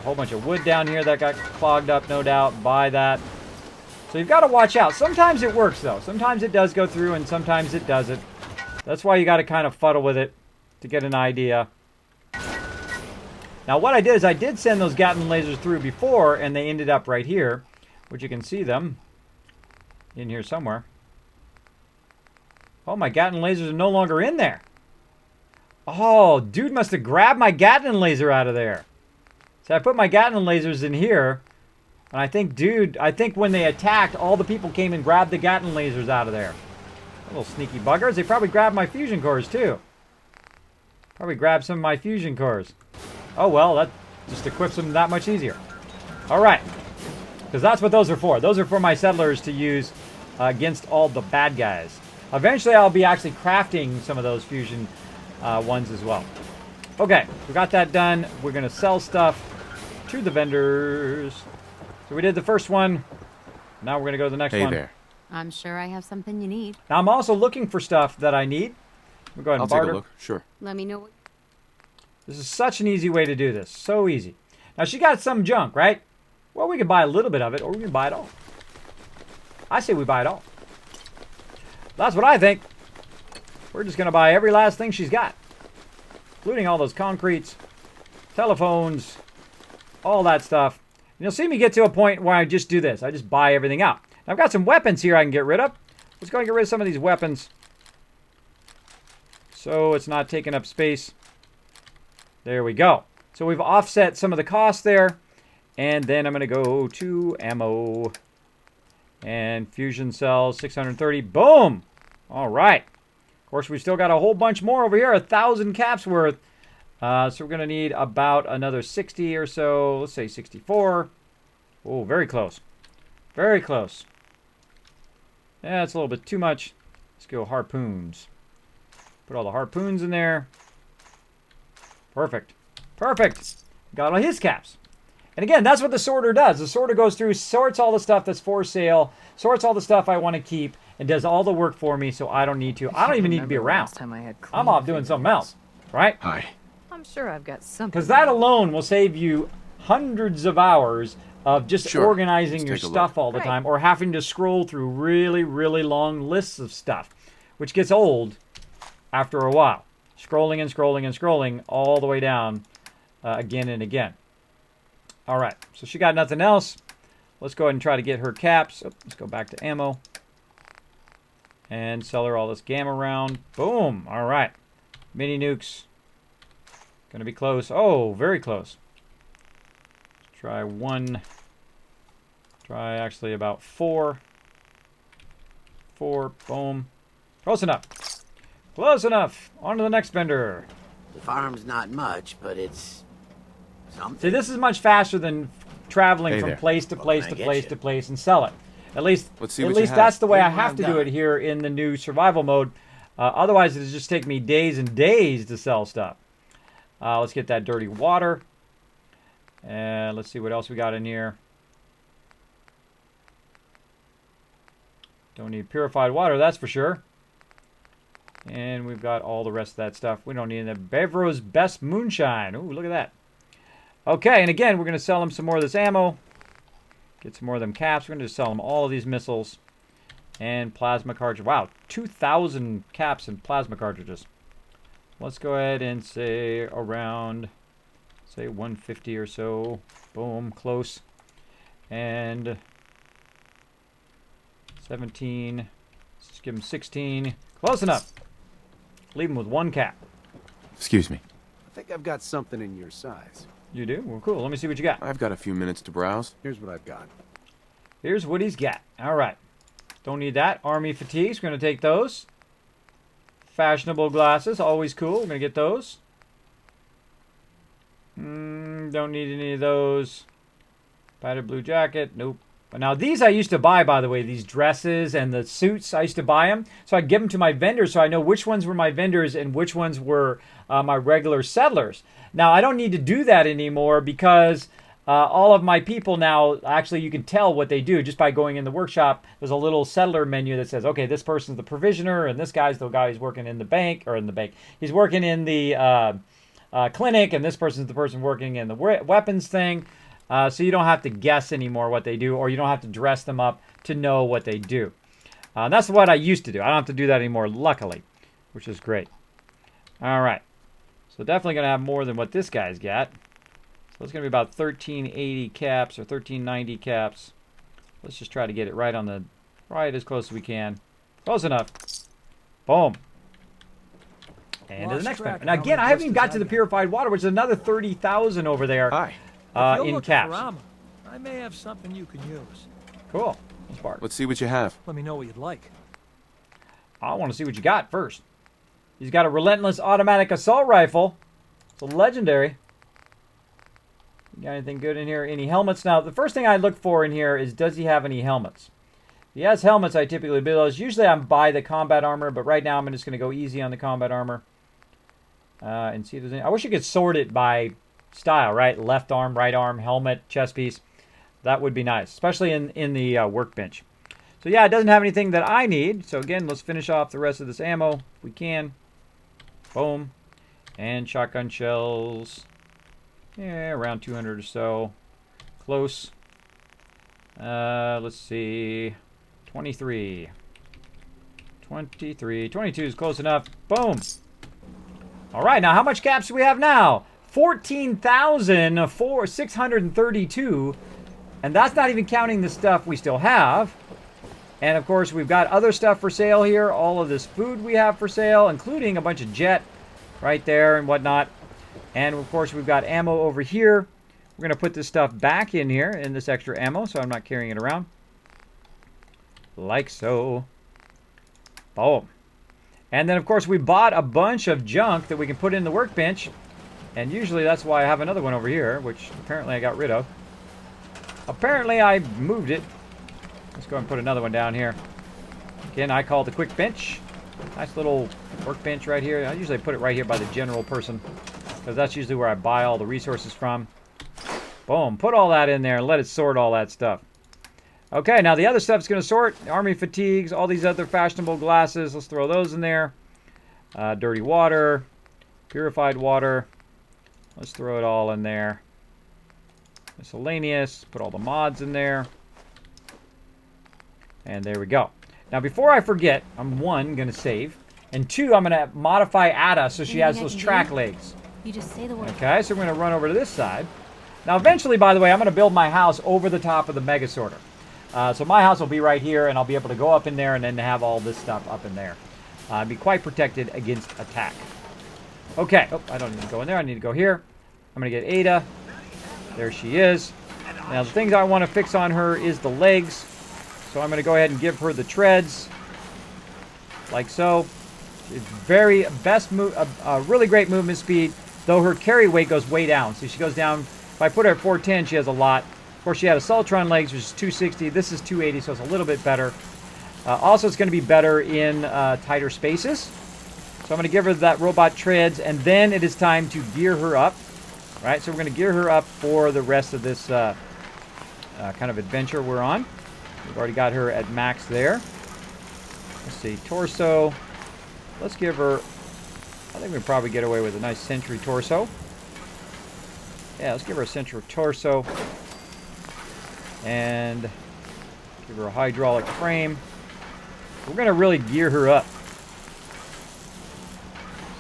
A whole bunch of wood down here that got clogged up, no doubt, by that. So you've got to watch out. Sometimes it works, though. Sometimes it does go through, and sometimes it doesn't. That's why you got to kind of fuddle with it to get an idea. Now, what I did is I did send those Gatling lasers through before, and they ended up right here, which you can see them in here somewhere. Oh, my Gatling lasers are no longer in there. Oh, dude must have grabbed my Gatling laser out of there. So I put my Gatling lasers in here. And I think when they attacked, all the people came and grabbed the Gatling lasers out of there. Little sneaky buggers. They probably grabbed my fusion cores, too. Probably grabbed some of my fusion cores. Oh, well, that just equips them that much easier. All right. Because that's what those are for. Those are for my settlers to use against all the bad guys. Eventually, I'll be actually crafting some of those fusion ones as well. Okay, we got that done. We're going to sell stuff to the vendors. So we did the first one. Now we're going to go to the next one. Hey there. I'm sure I have something you need. Now, I'm also looking for stuff that I need. We'll go ahead and barter. Take a look. Sure. Let me know what... This is such an easy way to do this. So easy. Now, she got some junk, right? Well, we can buy a little bit of it, or we can buy it all. I say we buy it all. That's what I think. We're just going to buy every last thing she's got. Including all those concretes, telephones, all that stuff. And you'll see me get to a point where I just do this. I just buy everything out. Now, I've got some weapons here I can get rid of. Let's go and get rid of some of these weapons. So it's not taking up space. There we go. So we've offset some of the costs there. And then I'm going to go to ammo. And fusion cells, 630. Boom! All right. Of course, we still got a whole bunch more over here. 1,000 caps worth. So we're going to need about another 60 or so. Let's say 64. Oh, very close. Very close. Yeah, it's a little bit too much. Let's go harpoons. Put all the harpoons in there. Perfect. Perfect. Got all his caps. And again, that's what the sorter does. The sorter goes through, sorts all the stuff that's for sale, sorts all the stuff I want to keep, and does all the work for me so I don't need to. I don't even need to be around. I'm off doing something else, right? Hi. I'm sure I've got something. Because that alone will save you hundreds of hours of just organizing your stuff all the time, or having to scroll through really, really long lists of stuff, which gets old after a while. Scrolling and scrolling and scrolling all the way down again and again. All right, so she got nothing else. Let's go ahead and try to get her caps. Oh, let's go back to ammo. And sell her all this gamma round. Boom. All right. Mini nukes. Going to be close. Oh, very close. Try one. Try actually about four. Four. Boom. Close enough. Close enough. On to the next vendor. The farm's not much, but it's something. See, this is much faster than traveling from place to place to place to place and sell it. At least that's the way I have to do it here in the new survival mode. Otherwise, it'll just take me days and days to sell stuff. Let's get that dirty water. And let's see what else we got in here. Don't need purified water, that's for sure. And we've got all the rest of that stuff. We don't need the Bevro's Best Moonshine. Ooh, look at that. Okay, and again, we're going to sell them some more of this ammo. Get some more of them caps. We're going to just sell them all of these missiles. And plasma cartridges. Wow, 2,000 caps and plasma cartridges. Let's go ahead and say around, say 150 or so. Boom, close. And 17. Let's give them 16. Close enough. Leave them with one cap. Excuse me. I think I've got something in your size. You do? Well, cool. Let me see what you got. I've got a few minutes to browse. Here's what I've got. Here's what he's got. All right. Don't need that. Army fatigues. We're going to take those. Fashionable glasses. Always cool. We're going to get those. Don't need any of those. Padded blue jacket. Nope. But now these I used to buy, by the way, these dresses and the suits, I used to buy them. So I give them to my vendors so I know which ones were my vendors and which ones were my regular settlers. Now I don't need to do that anymore because all of my people now, actually you can tell what they do just by going in the workshop. There's a little settler menu that says, okay, this person's the provisioner and this guy's the guy who's working in the bank, or in the bank. He's working in the clinic, and this person's the person working in the weapons thing. So you don't have to guess anymore what they do, or you don't have to dress them up to know what they do. That's what I used to do. I don't have to do that anymore, luckily, which is great. All right. So definitely going to have more than what this guy's got. So it's going to be about 1380 caps or 1390 caps. Let's just try to get it right on the, right as close as we can. Close enough. Boom. And to the next one. And again, I haven't even got to the purified water, which is another 30,000 over there. Hi. In caps. I may have something you can use. Cool. Let's bark. Let's see what you have. Let me know what you'd like. I want to see what you got first. He's got a relentless automatic assault rifle. It's a legendary. You got anything good in here? Any helmets? Now, the first thing I look for in here is, does he have any helmets? If he has helmets, I typically build those. Usually I'm by the combat armor, but right now I'm just going to go easy on the combat armor. And see if there's any. I wish you could sort it by style, right? Left arm, right arm, helmet, chest piece. That would be nice, especially in the workbench. So yeah, it doesn't have anything that I need. So again, let's finish off the rest of this ammo if we can. Boom. And shotgun shells. Yeah, around 200 or so. Close. Let's see. 23. 23. 22 is close enough. Boom. All right, now how much caps do we have now? 14,632. And that's not even counting the stuff we still have. And of course, we've got other stuff for sale here. All of this food we have for sale, including a bunch of jet right there and whatnot. And of course, we've got ammo over here. We're going to put this stuff back in here in this extra ammo, so I'm not carrying it around. Like so. Boom. And then, of course, we bought a bunch of junk that we can put in the workbench. And usually that's why I have another one over here, which apparently I got rid of. Apparently I moved it. Let's go and put another one down here. Again, I call it the quick bench. Nice little workbench right here. I usually put it right here by the general person, because that's usually where I buy all the resources from. Boom. Put all that in there and let it sort all that stuff. Okay, now the other stuff's going to sort. Army fatigues, all these other fashionable glasses. Let's throw those in there. Dirty water. Purified water. Let's throw it all in there. Miscellaneous. Put all the mods in there. And there we go. Now, before I forget, I'm one, going to save. And two, I'm going to modify Ada so she has those track legs. You just say the word. Okay, so we're going to run over to this side. Now, eventually, by the way, I'm going to build my house over the top of the Mega Sorter. So my house will be right here, and I'll be able to go up in there and then have all this stuff up in there. Be quite protected against attack. Okay. Oh, I don't need to go in there. I need to go here. I'm going to get Ada. There she is. Now, the things I want to fix on her is the legs. So I'm going to go ahead and give her the treads. Like so. It's very best move, really great movement speed, though her carry weight goes way down. So she goes down. If I put her at 410, she has a lot. Of course, she had Assaultron legs, which is 260. This is 280, so it's a little bit better. Also, it's going to be better in tighter spaces. So I'm going to give her that robot treads, and then it is time to gear her up. Right, so we're going to gear her up for the rest of this kind of adventure we're on. We've already got her at max there. Let's see, torso. Let's give her, I think we can probably get away with a nice Sentry torso. Yeah, let's give her a Sentry torso. And give her a hydraulic frame. We're going to really gear her up.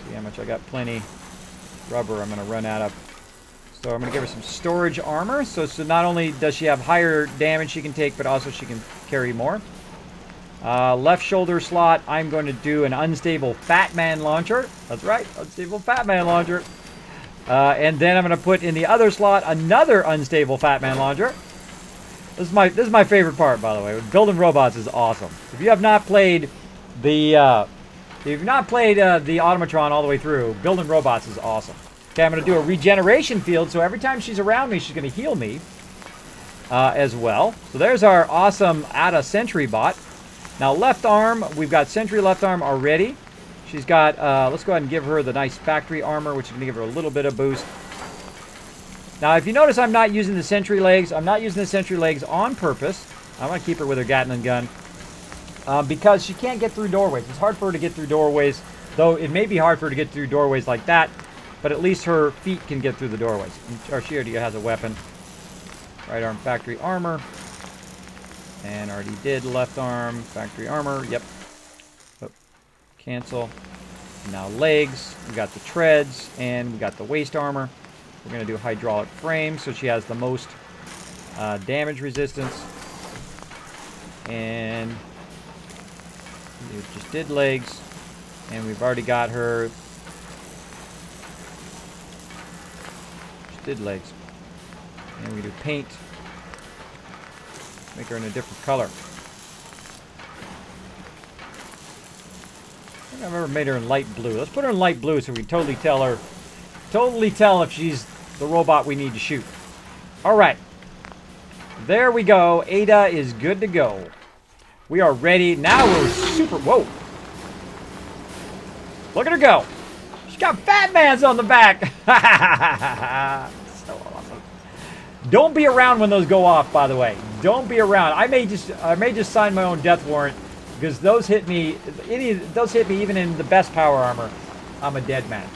See how much I got. Plenty. Rubber I'm going to run out of. So I'm going to give her some storage armor. So not only does she have higher damage she can take, but also she can carry more. Left shoulder slot, I'm going to do an unstable Fat Man launcher. That's right, unstable Fat Man launcher. And then I'm going to put in the other slot another unstable Fat Man launcher. This is my favorite part, by the way. Building robots is awesome. If you have not played the Automatron all the way through, building robots is awesome. Okay, I'm going to do a regeneration field, so every time she's around me, she's going to heal me. as well. So there's our awesome Ada sentry bot. Now left arm, we've got sentry left arm already. She's got, let's go ahead and give her the nice factory armor, which is going to give her a little bit of boost. Now if you notice I'm not using the sentry legs, I'm not using the sentry legs on purpose. I want to keep her with her Gatling gun. Because she can't get through doorways. It's hard for her to get through doorways, though it may be hard for her to get through doorways like that, but at least her feet can get through the doorways. Or she already has a weapon. Right arm factory armor. And already did left arm factory armor. Yep. Oh, cancel. Now legs. We got the treads and we got the waist armor. We're going to do hydraulic frame so she has the most damage resistance. And we just did legs. And we've already got her. Just did legs. And we do paint. Make her in a different color. I think I've ever made her in light blue. Let's put her in light blue so we can totally tell if she's the robot we need to shoot. Alright. There we go. Ada is good to go. We are ready. Now we're super... Whoa. Look at her go. She's got Fat Mans on the back. So awesome. Don't be around when those go off, by the way. Don't be around. I may just sign my own death warrant because those hit me. Those hit me even in the best power armor. I'm a dead man.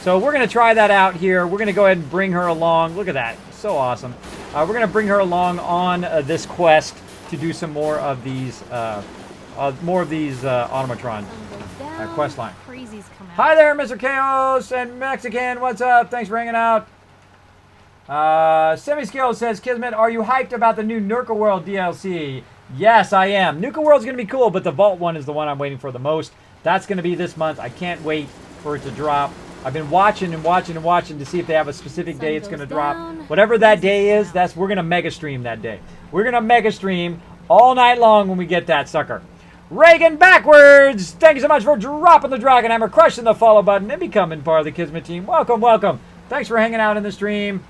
So we're gonna try that out here. We're gonna go ahead and bring her along. Look at that, so awesome. We're gonna bring her along on this quest to do some more of these Automatron quest line. Hi there, Mr. Chaos and Mexican. What's up? Thanks for hanging out. Semi-Skill says, Kismet, are you hyped about the new Nuka World DLC? Yes, I am. Nuka World's going to be cool, but the Vault one is the one I'm waiting for the most. That's going to be this month. I can't wait for it to drop. I've been watching and watching and watching to see if they have a specific day it's going to drop. Whatever that day is, we're going to mega stream that day. We're going to mega stream all night long when we get that sucker. Reagan backwards! Thank you so much for dropping the Dragon Hammer, crushing the follow button, and becoming part of the Kismet team. Welcome, welcome. Thanks for hanging out in the stream.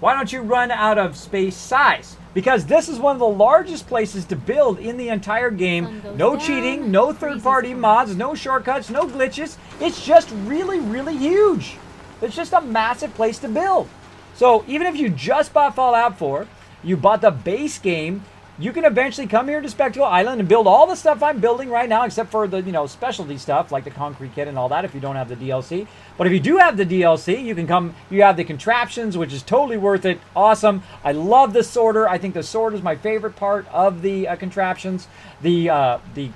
Why don't you run out of space size? Because this is one of the largest places to build in the entire game. No cheating, no third-party mods, no shortcuts, no glitches. It's just really, really huge. It's just a massive place to build. So even if you just bought Fallout 4, you bought the base game, you can eventually come here to Spectacle Island and build all the stuff I'm building right now, except for the, specialty stuff like the concrete kit and all that if you don't have the DLC. But if you do have the DLC, you can come, you have the contraptions, which is totally worth it. Awesome. I love the sorter. I think the sorter is my favorite part of the contraptions. The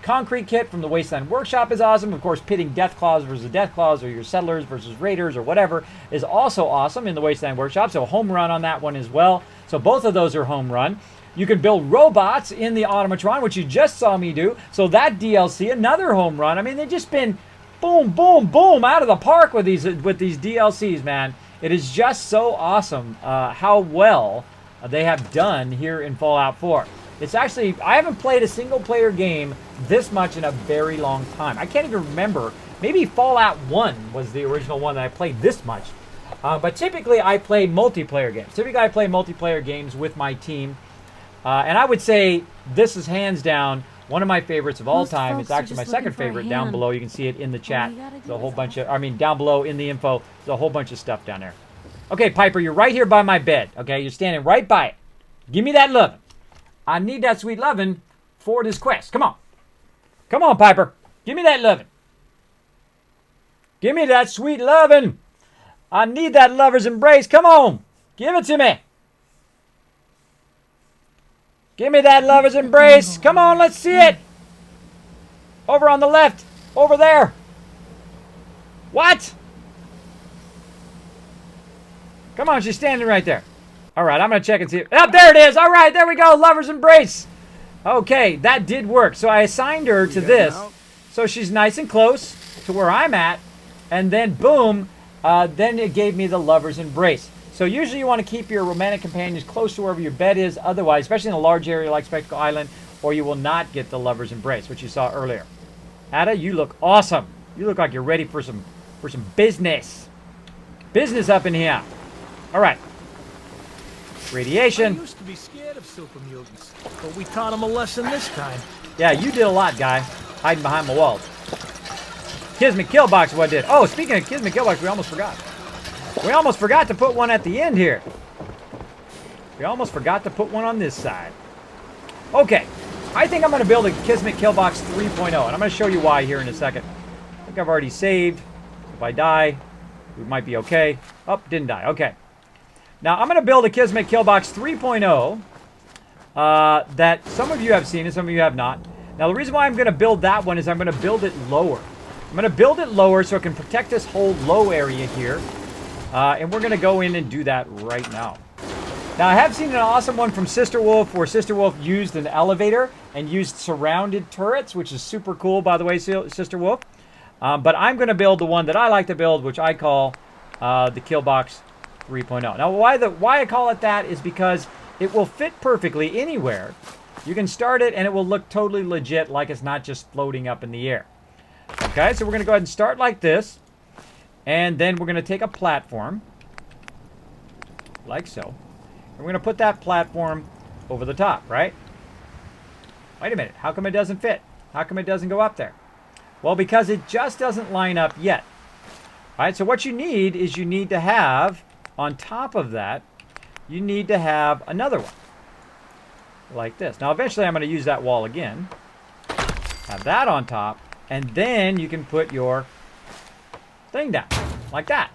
concrete kit from the Wasteland Workshop is awesome. Of course, pitting Deathclaws versus Deathclaws or your Settlers versus Raiders or whatever is also awesome in the Wasteland Workshop. So home run on that one as well. So both of those are home run. You can build robots in the Automatron, which you just saw me do. So that DLC, another home run. I mean, they've just been boom, boom, boom out of the park with these DLCs, man. It is just so awesome how well they have done here in Fallout 4. It's actually, I haven't played a single player game this much in a very long time. I can't even remember. Maybe Fallout 1 was the original one that I played this much. But typically I play multiplayer games. Typically I play multiplayer games with my team. And I would say this is hands down one of my favorites of all time. It's actually my second favorite down below. You can see it in the chat. There's a whole bunch of, down below in the info, there's a whole bunch of stuff down there. Okay, Piper, you're right here by my bed. Okay, you're standing right by it. Give me that lovin'. I need that sweet lovin' for this quest. Come on. Come on, Piper. Give me that lovin'. Give me that sweet lovin'. I need that lover's embrace. Come on. Give it to me. Give me that lover's embrace. Come on, let's see it. Over on the left. Over there. What? Come on, she's standing right there. All right, I'm going to check and see. Oh, there it is. All right, there we go. Lover's embrace. Okay, that did work. So I assigned her to this. So she's nice and close to where I'm at. And then, boom, then it gave me the lover's embrace. So usually you want to keep your romantic companions close to wherever your bed is. Otherwise, especially in a large area like Spectacle Island, or you will not get the lover's embrace, which you saw earlier. Ada, you look awesome. You look like you're ready for some business. Business up in here. All right. I radiation. used to be scared of super mutants, but we taught them a lesson this time. Yeah, you did a lot, guy. Hiding behind my walls. Kismet Killbox what did. Oh, speaking of Kismet Killbox, we almost forgot. We almost forgot to put one at the end here. We almost forgot to put one on this side. Okay, I think I'm going to build a Kismet Killbox 3.0, and I'm going to show you why here in a second. I think I've already saved. If I die, we might be okay. Oh, didn't die. Okay. Now, I'm going to build a Kismet Killbox 3.0 that some of you have seen and some of you have not. Now, the reason why I'm going to build that one is I'm going to build it lower. I'm going to build it lower so it can protect this whole low area here. And we're going to go in and do that right now. Now, I have seen an awesome one from Sister Wolf where Sister Wolf used an elevator and used surrounded turrets, which is super cool, by the way, Sister Wolf. But I'm going to build the one that I like to build, which I call the Killbox 3.0. Now, why I call it that is because it will fit perfectly anywhere. You can start it, and it will look totally legit, like it's not just floating up in the air. Okay, so we're going to go ahead and start like this. And then we're going to take a platform, like so. And we're going to put that platform over the top, right? Wait a minute. How come it doesn't fit? How come it doesn't go up there? Well, because it just doesn't line up yet. All right, so what you need is you need to have, on top of that, you need to have another one. Like this. Now, eventually I'm going to use that wall again. Have that on top. And then you can put your thing down. Like that.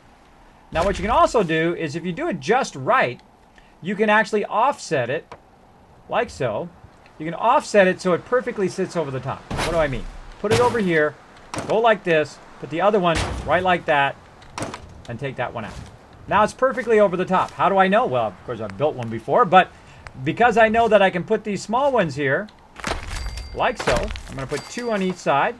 Now, what you can also do is if you do it just right, you can actually offset it. Like so. You can offset it so it perfectly sits over the top. What do I mean? Put it over here. Go like this. Put the other one right like that. And take that one out. Now it's perfectly over the top. How do I know? Well, of course, I've built one before. But because I know that I can put these small ones here. Like so. I'm going to put 2 on each side.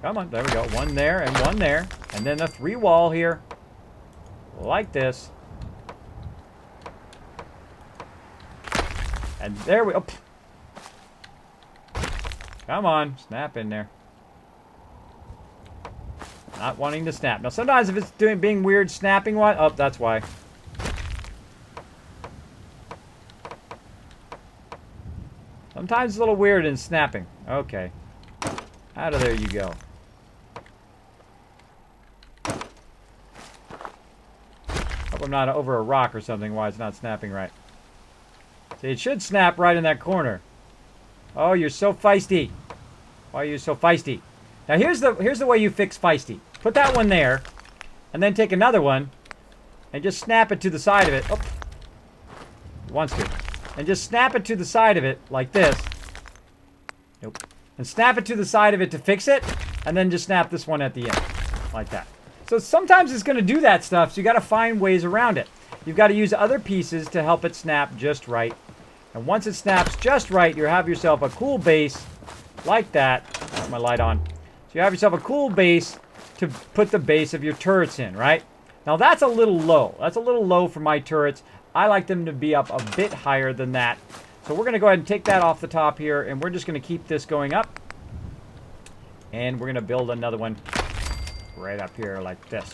Come on. There we go. 1 there and 1 there. And then a 3 wall here. Like this. And there we go. Come on. Snap in there. Not wanting to snap. Now, sometimes if it's being weird, snapping what? Oh, that's why. Sometimes it's a little weird in snapping. Okay. Out of there you go. Hope I'm not over a rock or something why it's not snapping right. See, it should snap right in that corner. Oh, you're so feisty. Why are you so feisty? Now, here's the way you fix feisty. Put that one there, and then take another one, and just snap it to the side of it. Oh, it wants to. And just snap it to the side of it, like this. Nope. And snap it to the side of it to fix it, and then just snap this one at the end, like that. So sometimes it's going to do that stuff, so you got to find ways around it. You've got to use other pieces to help it snap just right. And once it snaps just right, you have yourself a cool base, like that. Put my light on. So you have yourself a cool base to put the base of your turrets in, right? Now that's a little low. That's a little low for my turrets. I like them to be up a bit higher than that. So we're going to go ahead and take that off the top here, and we're just going to keep this going up. And we're going to build another one right up here like this.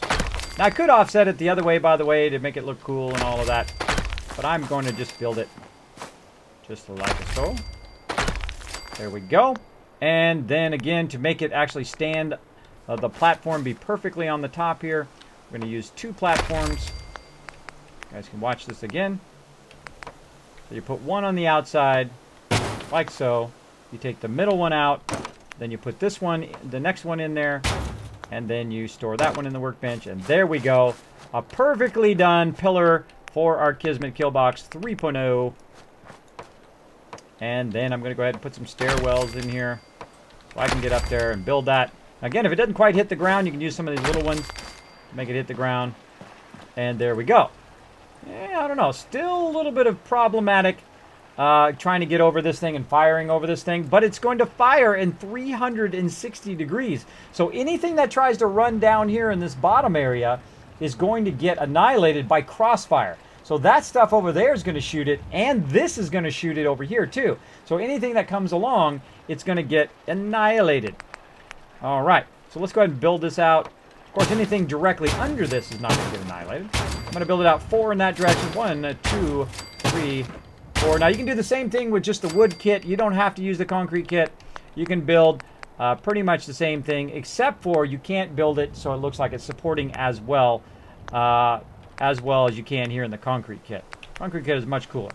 Now I could offset it the other way, by the way, to make it look cool and all of that. But I'm going to just build it just like so. There we go. And then again, to make it actually stand, the platform be perfectly on the top here, we're going to use 2 platforms. You guys can watch this again. So you put one on the outside, like so. You take the middle one out, then you put this one, the next one in there, and then you store that one in the workbench, and there we go. A perfectly done pillar for our Kismet Killbox 3.0. And then I'm going to go ahead and put some stairwells in here so I can get up there and build that. Again, if it doesn't quite hit the ground, you can use some of these little ones to make it hit the ground. And there we go. Yeah, I don't know. Still a little bit of problematic trying to get over this thing and firing over this thing. But it's going to fire in 360 degrees. So anything that tries to run down here in this bottom area is going to get annihilated by crossfire. So that stuff over there is going to shoot it, and this is going to shoot it over here too. So anything that comes along, it's going to get annihilated. All right, so let's go ahead and build this out. course, anything directly under this is not going to get annihilated. I'm going to build it out 4 in that direction. 1, 2, 3, 4. Now, you can do the same thing with just the wood kit. You don't have to use the concrete kit. You can build pretty much the same thing, except for you can't build it so it looks like it's supporting as well as you can here in the concrete kit. Concrete kit is much cooler.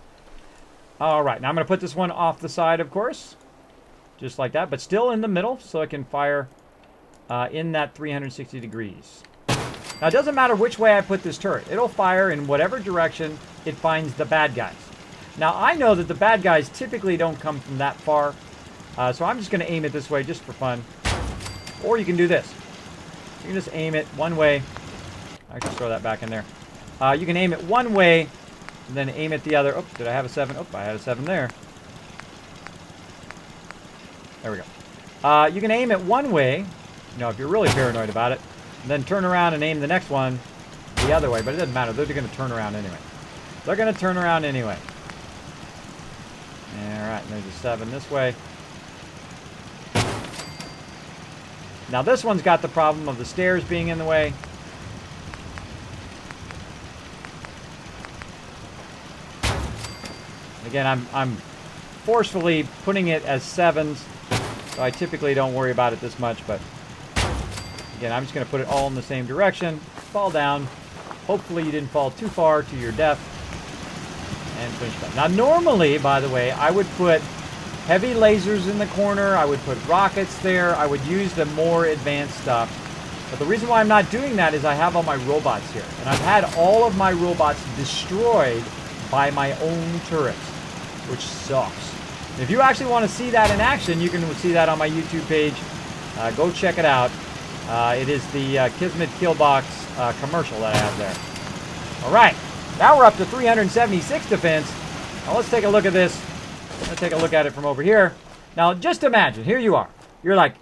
All right, now I'm going to put this one off the side, of course, just like that, but still in the middle so it can fire in that 360 degrees. Now, it doesn't matter which way I put this turret. It'll fire in whatever direction it finds the bad guys. Now, I know that the bad guys typically don't come from that far, so I'm just going to aim it this way just for fun. Or you can do this. You can just aim it one way. I can throw that back in there. You can aim it one way, and then aim it the other. Oh, did I have a 7? Oh, I had a 7 there. There we go. You can aim it one way, if you're really paranoid about it, and then turn around and aim the next one the other way. But it doesn't matter. They're going to turn around anyway. They're going to turn around anyway. All right, and there's a 7 this way. Now this one's got the problem of the stairs being in the way. Again, I'm forcefully putting it as 7s, so I typically don't worry about it this much, but again, I'm just going to put it all in the same direction, fall down. Hopefully you didn't fall too far to your death, and finish that. Now normally, by the way, I would put heavy lasers in the corner, I would put rockets there, I would use the more advanced stuff. But the reason why I'm not doing that is I have all my robots here, and I've had all of my robots destroyed by my own turrets, which sucks. If you actually want to see that in action, you can see that on my YouTube page. Go check it out. It is the Kismet Killbox commercial that I have there. All right, now we're up to 376 defense. Now let's take a look at this. Let's take a look at it from over here. Now just imagine, here you are. You're like,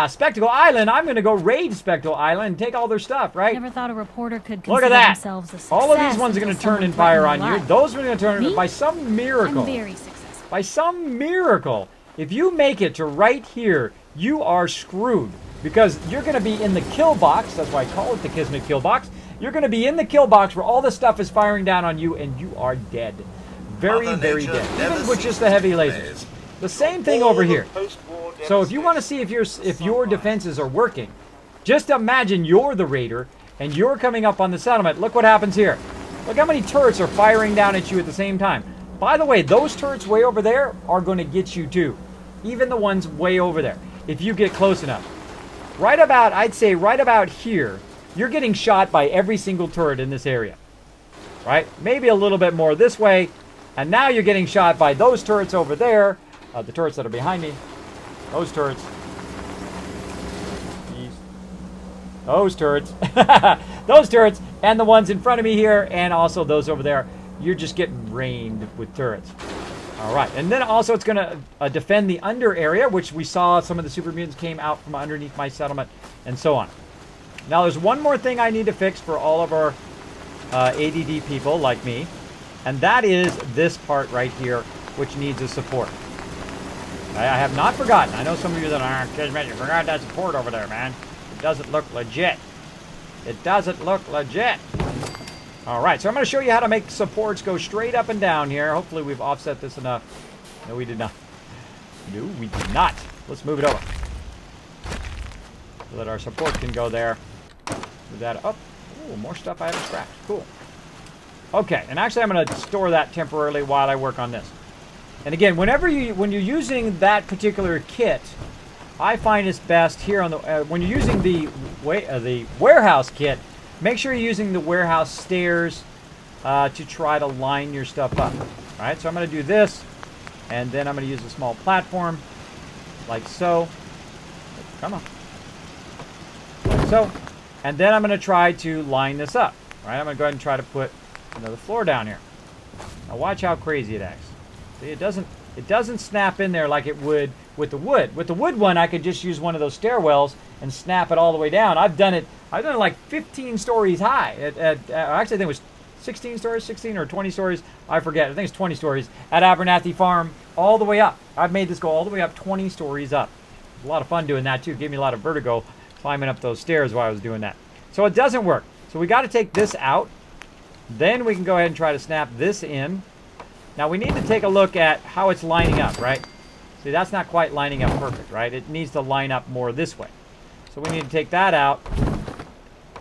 Spectacle Island, I'm going to go raid Spectacle Island and take all their stuff, right? Never thought a reporter could Look at consider that. themselves a success. All of these ones are going to turn and fire on you. Those are going to turn Me? by some miracle. I'm very successful. By some miracle. If you make it to right here, you are screwed. Because you're going to be in the kill box. That's why I call it the Kismet kill box. You're going to be in the kill box where all the stuff is firing down on you, and you are dead. Very, very dead. Even with just the heavy lasers. The same thing over here. So if you want to see if your defenses are working, just imagine you're the raider and you're coming up on the settlement. Look what happens here. Look how many turrets are firing down at you at the same time. By the way, those turrets way over there are going to get you too. Even the ones way over there, if you get close enough. Right about, I'd say right about here, you're getting shot by every single turret in this area. Right? Maybe a little bit more this way. And now you're getting shot by those turrets over there. The turrets that are behind me. Those turrets. Those turrets. Those turrets. And the ones in front of me here. And also those over there. You're just getting rained with turrets. Alright. And then also it's going to defend the under area. Which we saw some of the super mutants came out from underneath my settlement. And so on. Now there's one more thing I need to fix for all of our ADD people like me. And that is this part right here. Which needs a support. I have not forgotten. I know some of you that Kismet, you forgot that support over there, man. It doesn't look legit. It doesn't look legit. All right, so I'm going to show you how to make supports go straight up and down here. Hopefully we've offset this enough. No, we did not. No, we did not. Let's move it over. So that our support can go there. Move that up. Oh, more stuff I haven't scratched. Cool. Okay, and actually I'm going to store that temporarily while I work on this. And again, when you're using that particular kit, I find it's best here on the when you're using the warehouse kit, make sure you're using the warehouse stairs to try to line your stuff up. All right, so I'm going to do this, and then I'm going to use a small platform, like so. Come on, like so, and then I'm going to try to line this up. All right, I'm going to go ahead and try to put another floor down here. Now watch how crazy it acts. See, it doesn't snap in there like it would with the wood. With the wood one, I could just use one of those stairwells and snap it all the way down. I've done it like 15 stories high. Actually, I think it was 16 stories, 16 or 20 stories. I forget. I think it's 20 stories at Abernathy Farm, all the way up. I've made this go all the way up 20 stories up. It was a lot of fun doing that too. It gave me a lot of vertigo. climbing up those stairs while I was doing that. So it doesn't work. So we got to take this out. Then we can go ahead and try to snap this in. Now we need to take a look at how it's lining up, right? See, that's not quite lining up perfect, right? It needs to line up more this way. So we need to take that out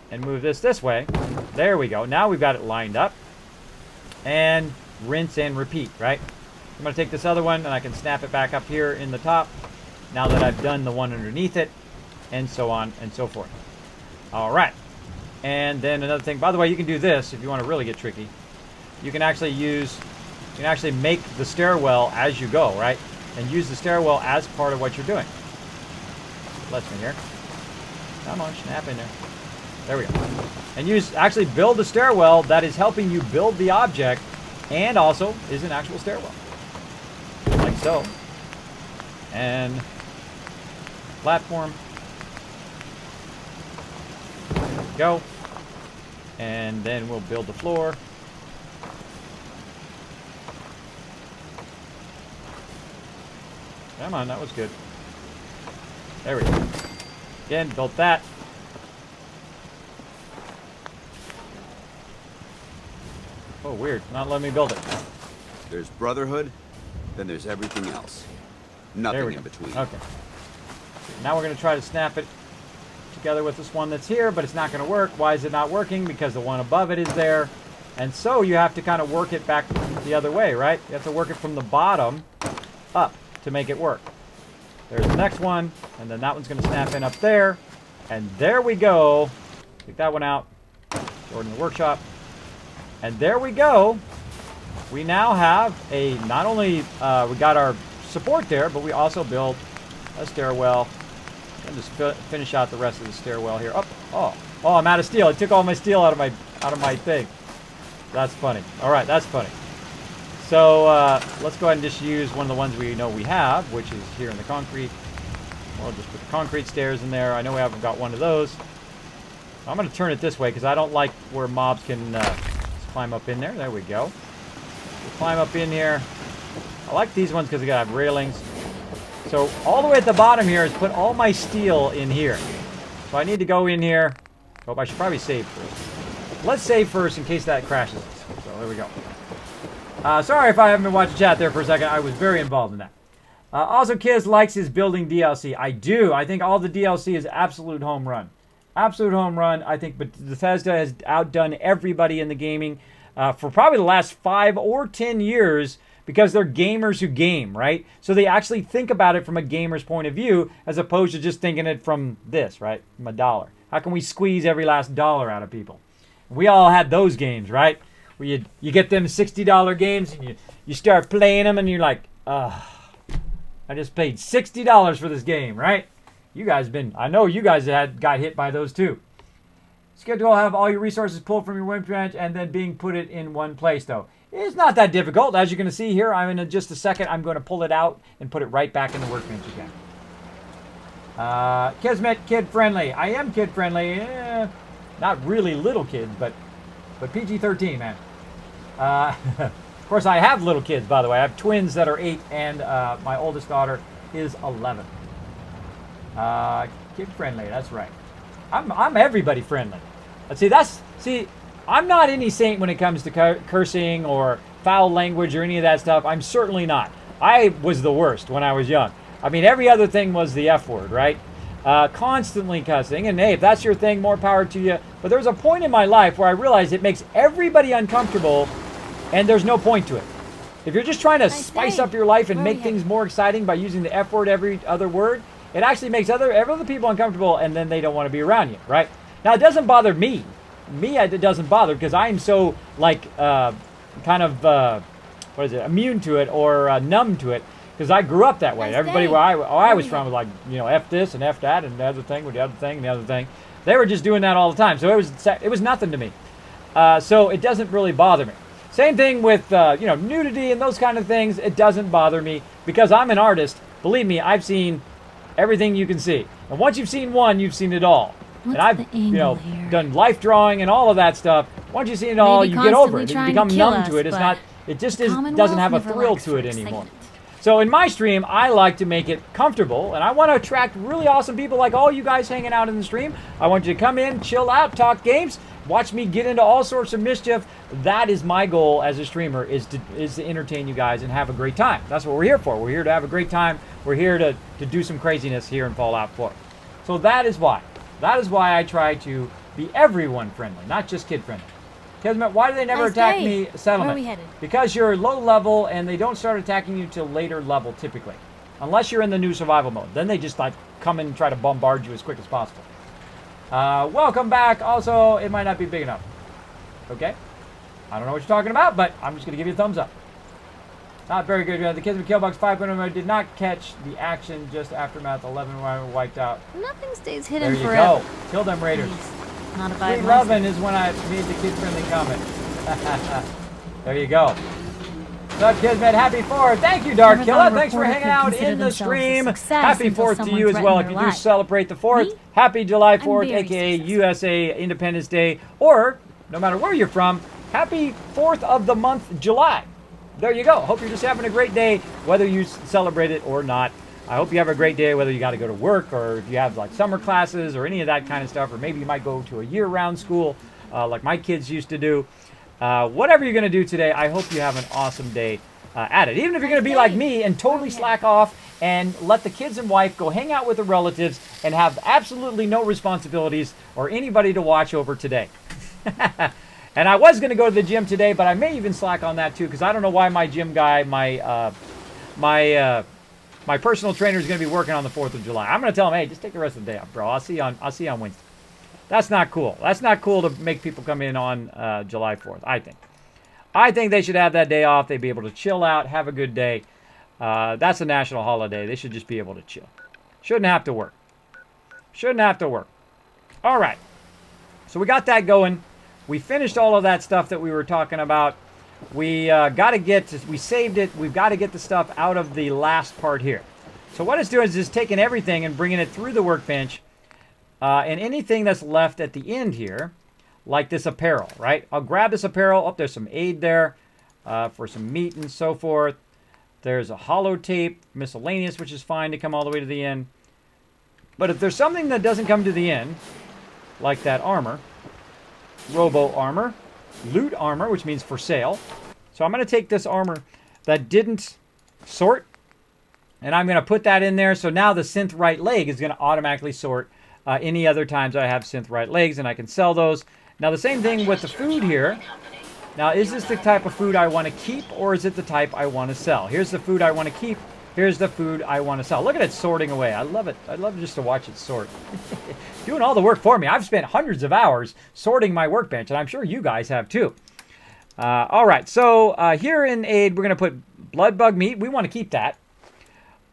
and move this way. There we go. Now we've got it lined up. And rinse and repeat, right? I'm going to take this other one and I can snap it back up here in the top now that I've done the one underneath it, and so on and so forth. All right. And then another thing, by the way, you can do this if you want to really get tricky. You can actually make the stairwell as you go, right? And use the stairwell as part of what you're doing. Lets me here. Come on, snap in there. There we go. And actually build the stairwell that is helping you build the object and also is an actual stairwell. Like so. And platform. There we go. And then we'll build the floor. Come on, that was good. There we go. Again, built that. Oh, weird. Not letting me build it. There's Brotherhood, then there's everything else. Nothing in between. Okay. Now we're going to try to snap it together with this one that's here, but it's not going to work. Why is it not working? Because the one above it is there. And so you have to kind of work it back the other way, right? You have to work it from the bottom up to make it work. There's the next one, and then that one's going to snap in up there. And there we go. Take that one out. Throw it in the workshop. And there we go. We now have a, not only we got our support there, but we also built a stairwell. And just finish out the rest of the stairwell here. Oh, I'm out of steel. It took all my steel out of my thing. That's funny. All right, that's funny. So let's go ahead and just use one of the ones we know we have, which is here in the concrete. We'll just put the concrete stairs in there. I know we haven't got one of those. I'm going to turn it this way because I don't like where mobs can climb up in there. There we go. We'll climb up in here. I like these ones because they got railings. So all the way at the bottom here is put all my steel in here. So I need to go in here. Oh, I should probably save first. Let's save first in case that crashes. So there we go. Sorry if I haven't been watching chat there for a second. I was very involved in that. Also, Kiz likes his building DLC. I do. I think all the DLC is absolute home run. Absolute home run. I think but Bethesda has outdone everybody in the gaming for probably the last 5 or 10 years because they're gamers who game, right? So they actually think about it from a gamer's point of view as opposed to just thinking it from this, right? From a dollar. How can we squeeze every last dollar out of people? We all had those games, right? Where you get them $60 games and you start playing them and you're like, I just paid $60 for this game, right? You guys I know you guys got hit by those too. Schedule have all your resources pulled from your workbench and then being put it in one place though. It's not that difficult. As you're going to see here, in just a second, I'm going to pull it out and put it right back in the workbench again. Kismet, kid-friendly. I am kid-friendly. Not really little kids, but PG-13, man. Of course, I have little kids, by the way. I have twins that are 8, and my oldest daughter is 11. Kid-friendly, that's right. I'm everybody friendly. See, I'm not any saint when it comes to cursing or foul language or any of that stuff. I'm certainly not. I was the worst when I was young. I mean, every other thing was the F word, right? Constantly cussing. And hey, if that's your thing, more power to you. But there was a point in my life where I realized it makes everybody uncomfortable and there's no point to it. If you're just trying to spice up your life and make things more exciting by using the F word every other word, it actually makes other people uncomfortable and then they don't want to be around you, right? Now, it doesn't bother me. It doesn't bother because I'm so immune to it or numb to it because I grew up that way. Everybody where I was from was like, F this and F that and the other thing with the other thing and the other thing. They were just doing that all the time. So it was nothing to me. So it doesn't really bother me. Same thing with nudity and those kind of things. It doesn't bother me because I'm an artist. Believe me, I've seen everything you can see. And once you've seen one, you've seen it all. And I've done life drawing and all of that stuff. Once you've seen it all, you get over it. You become numb to it. It's not. It just doesn't have a thrill to it anymore. So in my stream, I like to make it comfortable, and I want to attract really awesome people like all you guys hanging out in the stream. I want you to come in, chill out, talk games, watch me get into all sorts of mischief. That is my goal as a streamer, is to entertain you guys and have a great time. That's what we're here for. We're here to have a great time. We're here to do some craziness here in Fallout 4. So that is why. That is why I try to be everyone friendly, not just kid friendly. Kismet, why do they never attack me? Settlement. Where are we headed? Because you're low level and they don't start attacking you till later level typically. Unless you're in the new survival mode. Then they just like come in and try to bombard you as quick as possible. Welcome back. Also, it might not be big enough. Okay? I don't know what you're talking about, but I'm just going to give you a thumbs up. Not very good. The Kismet Killbox 5.0 did not catch the action just aftermath 11 when I was wiped out. Nothing stays hidden there you forever. Go. Kill them raiders. Please. Not a bad 311 is when I made the kid-friendly comment. There you go. What's up, Kismet? Happy 4th. Thank you, Dark Killer. Thanks for hanging out in the stream. Happy 4th to you as well. If you do celebrate the 4th, happy July 4th, a.k.a. USA Independence Day. Or, no matter where you're from, happy 4th of the month, July. There you go. Hope you're just having a great day, whether you celebrate it or not. I hope you have a great day, whether you got to go to work or if you have like summer classes or any of that kind of stuff, or maybe you might go to a year-round school like my kids used to do. Whatever you're going to do today, I hope you have an awesome day at it. Even if you're going to be like me and totally slack off and let the kids and wife go hang out with the relatives and have absolutely no responsibilities or anybody to watch over today. And I was going to go to the gym today, but I may even slack on that too, because I don't know why my gym guy, my personal trainer is going to be working on the 4th of July. I'm going to tell him, hey, just take the rest of the day off, bro. I'll see you on Wednesday. That's not cool. That's not cool to make people come in on July 4th, I think. I think they should have that day off. They'd be able to chill out, have a good day. That's a national holiday. They should just be able to chill. Shouldn't have to work. Shouldn't have to work. All right. So we got that going. We finished all of that stuff that we were talking about. We we saved it. We've got to get the stuff out of the last part here. So what it's doing is just taking everything and bringing it through the workbench. And anything that's left at the end here, like this apparel, right? I'll grab this apparel. Oh, there's some aid there for some meat and so forth. There's a hollow tape, miscellaneous, which is fine to come all the way to the end. But if there's something that doesn't come to the end, like that armor, robo armor, loot armor, which means for sale. So I'm going to take this armor that didn't sort, and I'm going to put that in there. So now the synth right leg is going to automatically sort any other times I have synth right legs, and I can sell those. Now the same thing with the food here. Now is this the type of food I want to keep, or is it the type I want to sell? Here's the food I want to keep. Here's the food I want to sell. Look at it sorting away. I love it. I love just to watch it sort. Doing all the work for me. I've spent hundreds of hours sorting my workbench, and I'm sure you guys have too. All right, so here in aid, we're going to put blood bug meat. We want to keep that.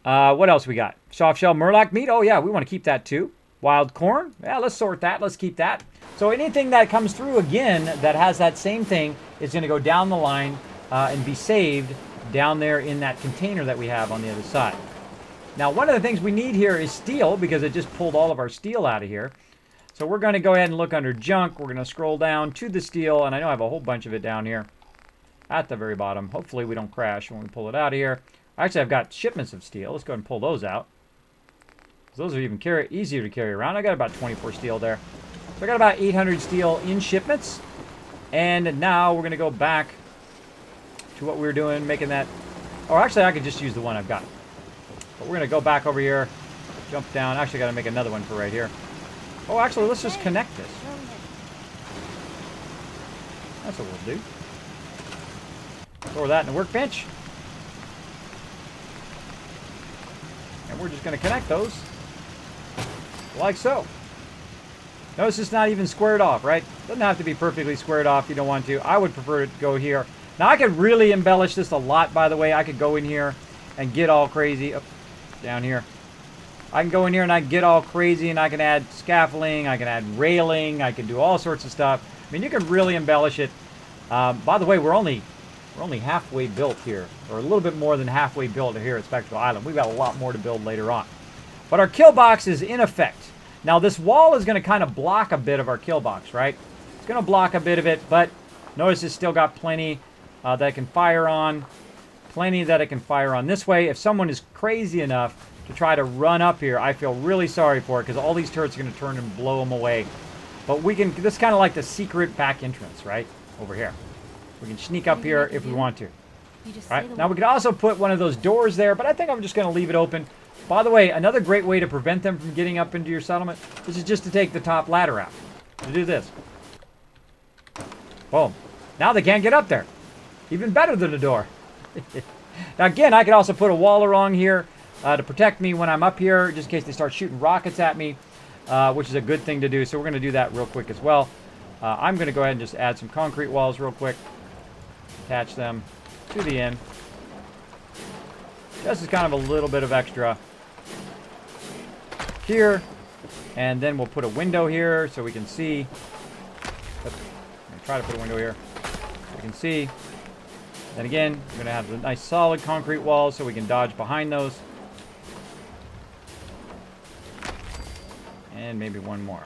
What else we got? Soft shell murloc meat. Oh, yeah, we want to keep that too. Wild corn. Yeah, let's sort that. Let's keep that. So anything that comes through again that has that same thing is going to go down the line and be saved down there in that container that we have on the other side. Now, one of the things we need here is steel, because it just pulled all of our steel out of here. So we're going to go ahead and look under junk. We're going to scroll down to the steel, and I know I have a whole bunch of it down here at the very bottom. Hopefully we don't crash when we pull it out of here. Actually, I've got shipments of steel. Let's go ahead and pull those out. Those are even easier to carry around. I got about 24 steel there. So I got about 800 steel in shipments. And now we're going to go back to what we were doing, making that. Or actually, I could just use the one I've got. But we're going to go back over here, jump down. Actually, got to make another one for right here. Oh, actually, let's just connect this. That's what we'll do. Throw that in the workbench. And we're just going to connect those. Like so. Notice it's not even squared off, right? Doesn't have to be perfectly squared off if you don't want to. I would prefer to go here. Now, I could really embellish this a lot, by the way. I could go in here and get all crazy. Oh, down here. I can go in here and I can get all crazy, and I can add scaffolding. I can add railing. I can do all sorts of stuff. I mean, you can really embellish it. By the way, we're only halfway built here, or a little bit more than halfway built here at Spectral Island. We've got a lot more to build later on. But our kill box is in effect. Now, this wall is going to kind of block a bit of our kill box, right? It's going to block a bit of it, but notice it's still got plenty that I can fire on. plenty that I can fire on this way. If someone is crazy enough to try to run up here, I feel really sorry for it because all these turrets are going to turn and blow them away. But we can, this is kind of like the secret back entrance, right? Over here. We can sneak up here if we want to. Right? Now we could also put one of those doors there, but I think I'm just going to leave it open. By the way, another great way to prevent them from getting up into your settlement is just to take the top ladder out. To do this. Boom. Now they can't get up there. Even better than a door. Now again, I could also put a wall along here to protect me when I'm up here, just in case they start shooting rockets at me, which is a good thing to do. So we're going to do that real quick as well. I'm going to go ahead and just add some concrete walls real quick. Attach them to the end. Just as kind of a little bit of extra here. And then we'll put a window here so we can see. I'm going to try to put a window here so we can see. Then again, we're going to have the nice solid concrete walls so we can dodge behind those. And maybe one more.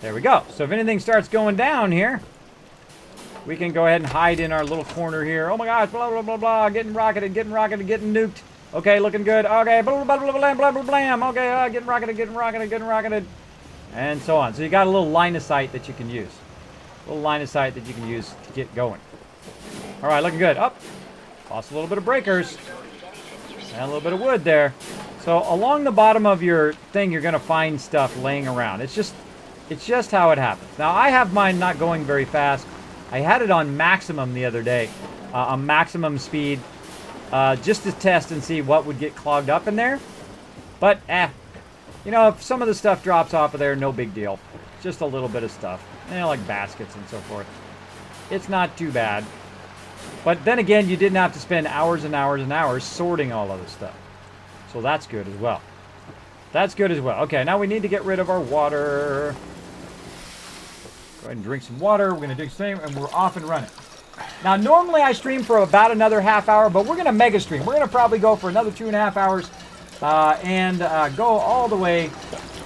There we go. So if anything starts going down here, we can go ahead and hide in our little corner here. Oh my gosh, blah, blah, blah, blah. Getting rocketed, getting nuked. Okay, looking good. Okay, blah, blah, blah, blah, blah, blah, blah. Okay, getting rocketed, getting rocketed. And so on. So you got a little line of sight that you can use. A little line of sight that you can use to get going. All right, looking good. Up. Lost a little bit of breakers. And a little bit of wood there. So along the bottom of your thing, you're going to find stuff laying around. It's just how it happens. Now, I have mine not going very fast. I had it on maximum the other day, on maximum speed, just to test and see what would get clogged up in there. But, you know, if some of the stuff drops off of there, no big deal. Just a little bit of stuff, you know, like baskets and so forth. It's not too bad. But then again, you didn't have to spend hours and hours and hours sorting all of this stuff. So that's good as well. That's good as well. Okay, now we need to get rid of our water. Go ahead and drink some water. We're going to drink some, and we're off and running. Now, normally I stream for about another half hour, but we're going to mega stream. We're going to probably go for another 2.5 hours and go all the way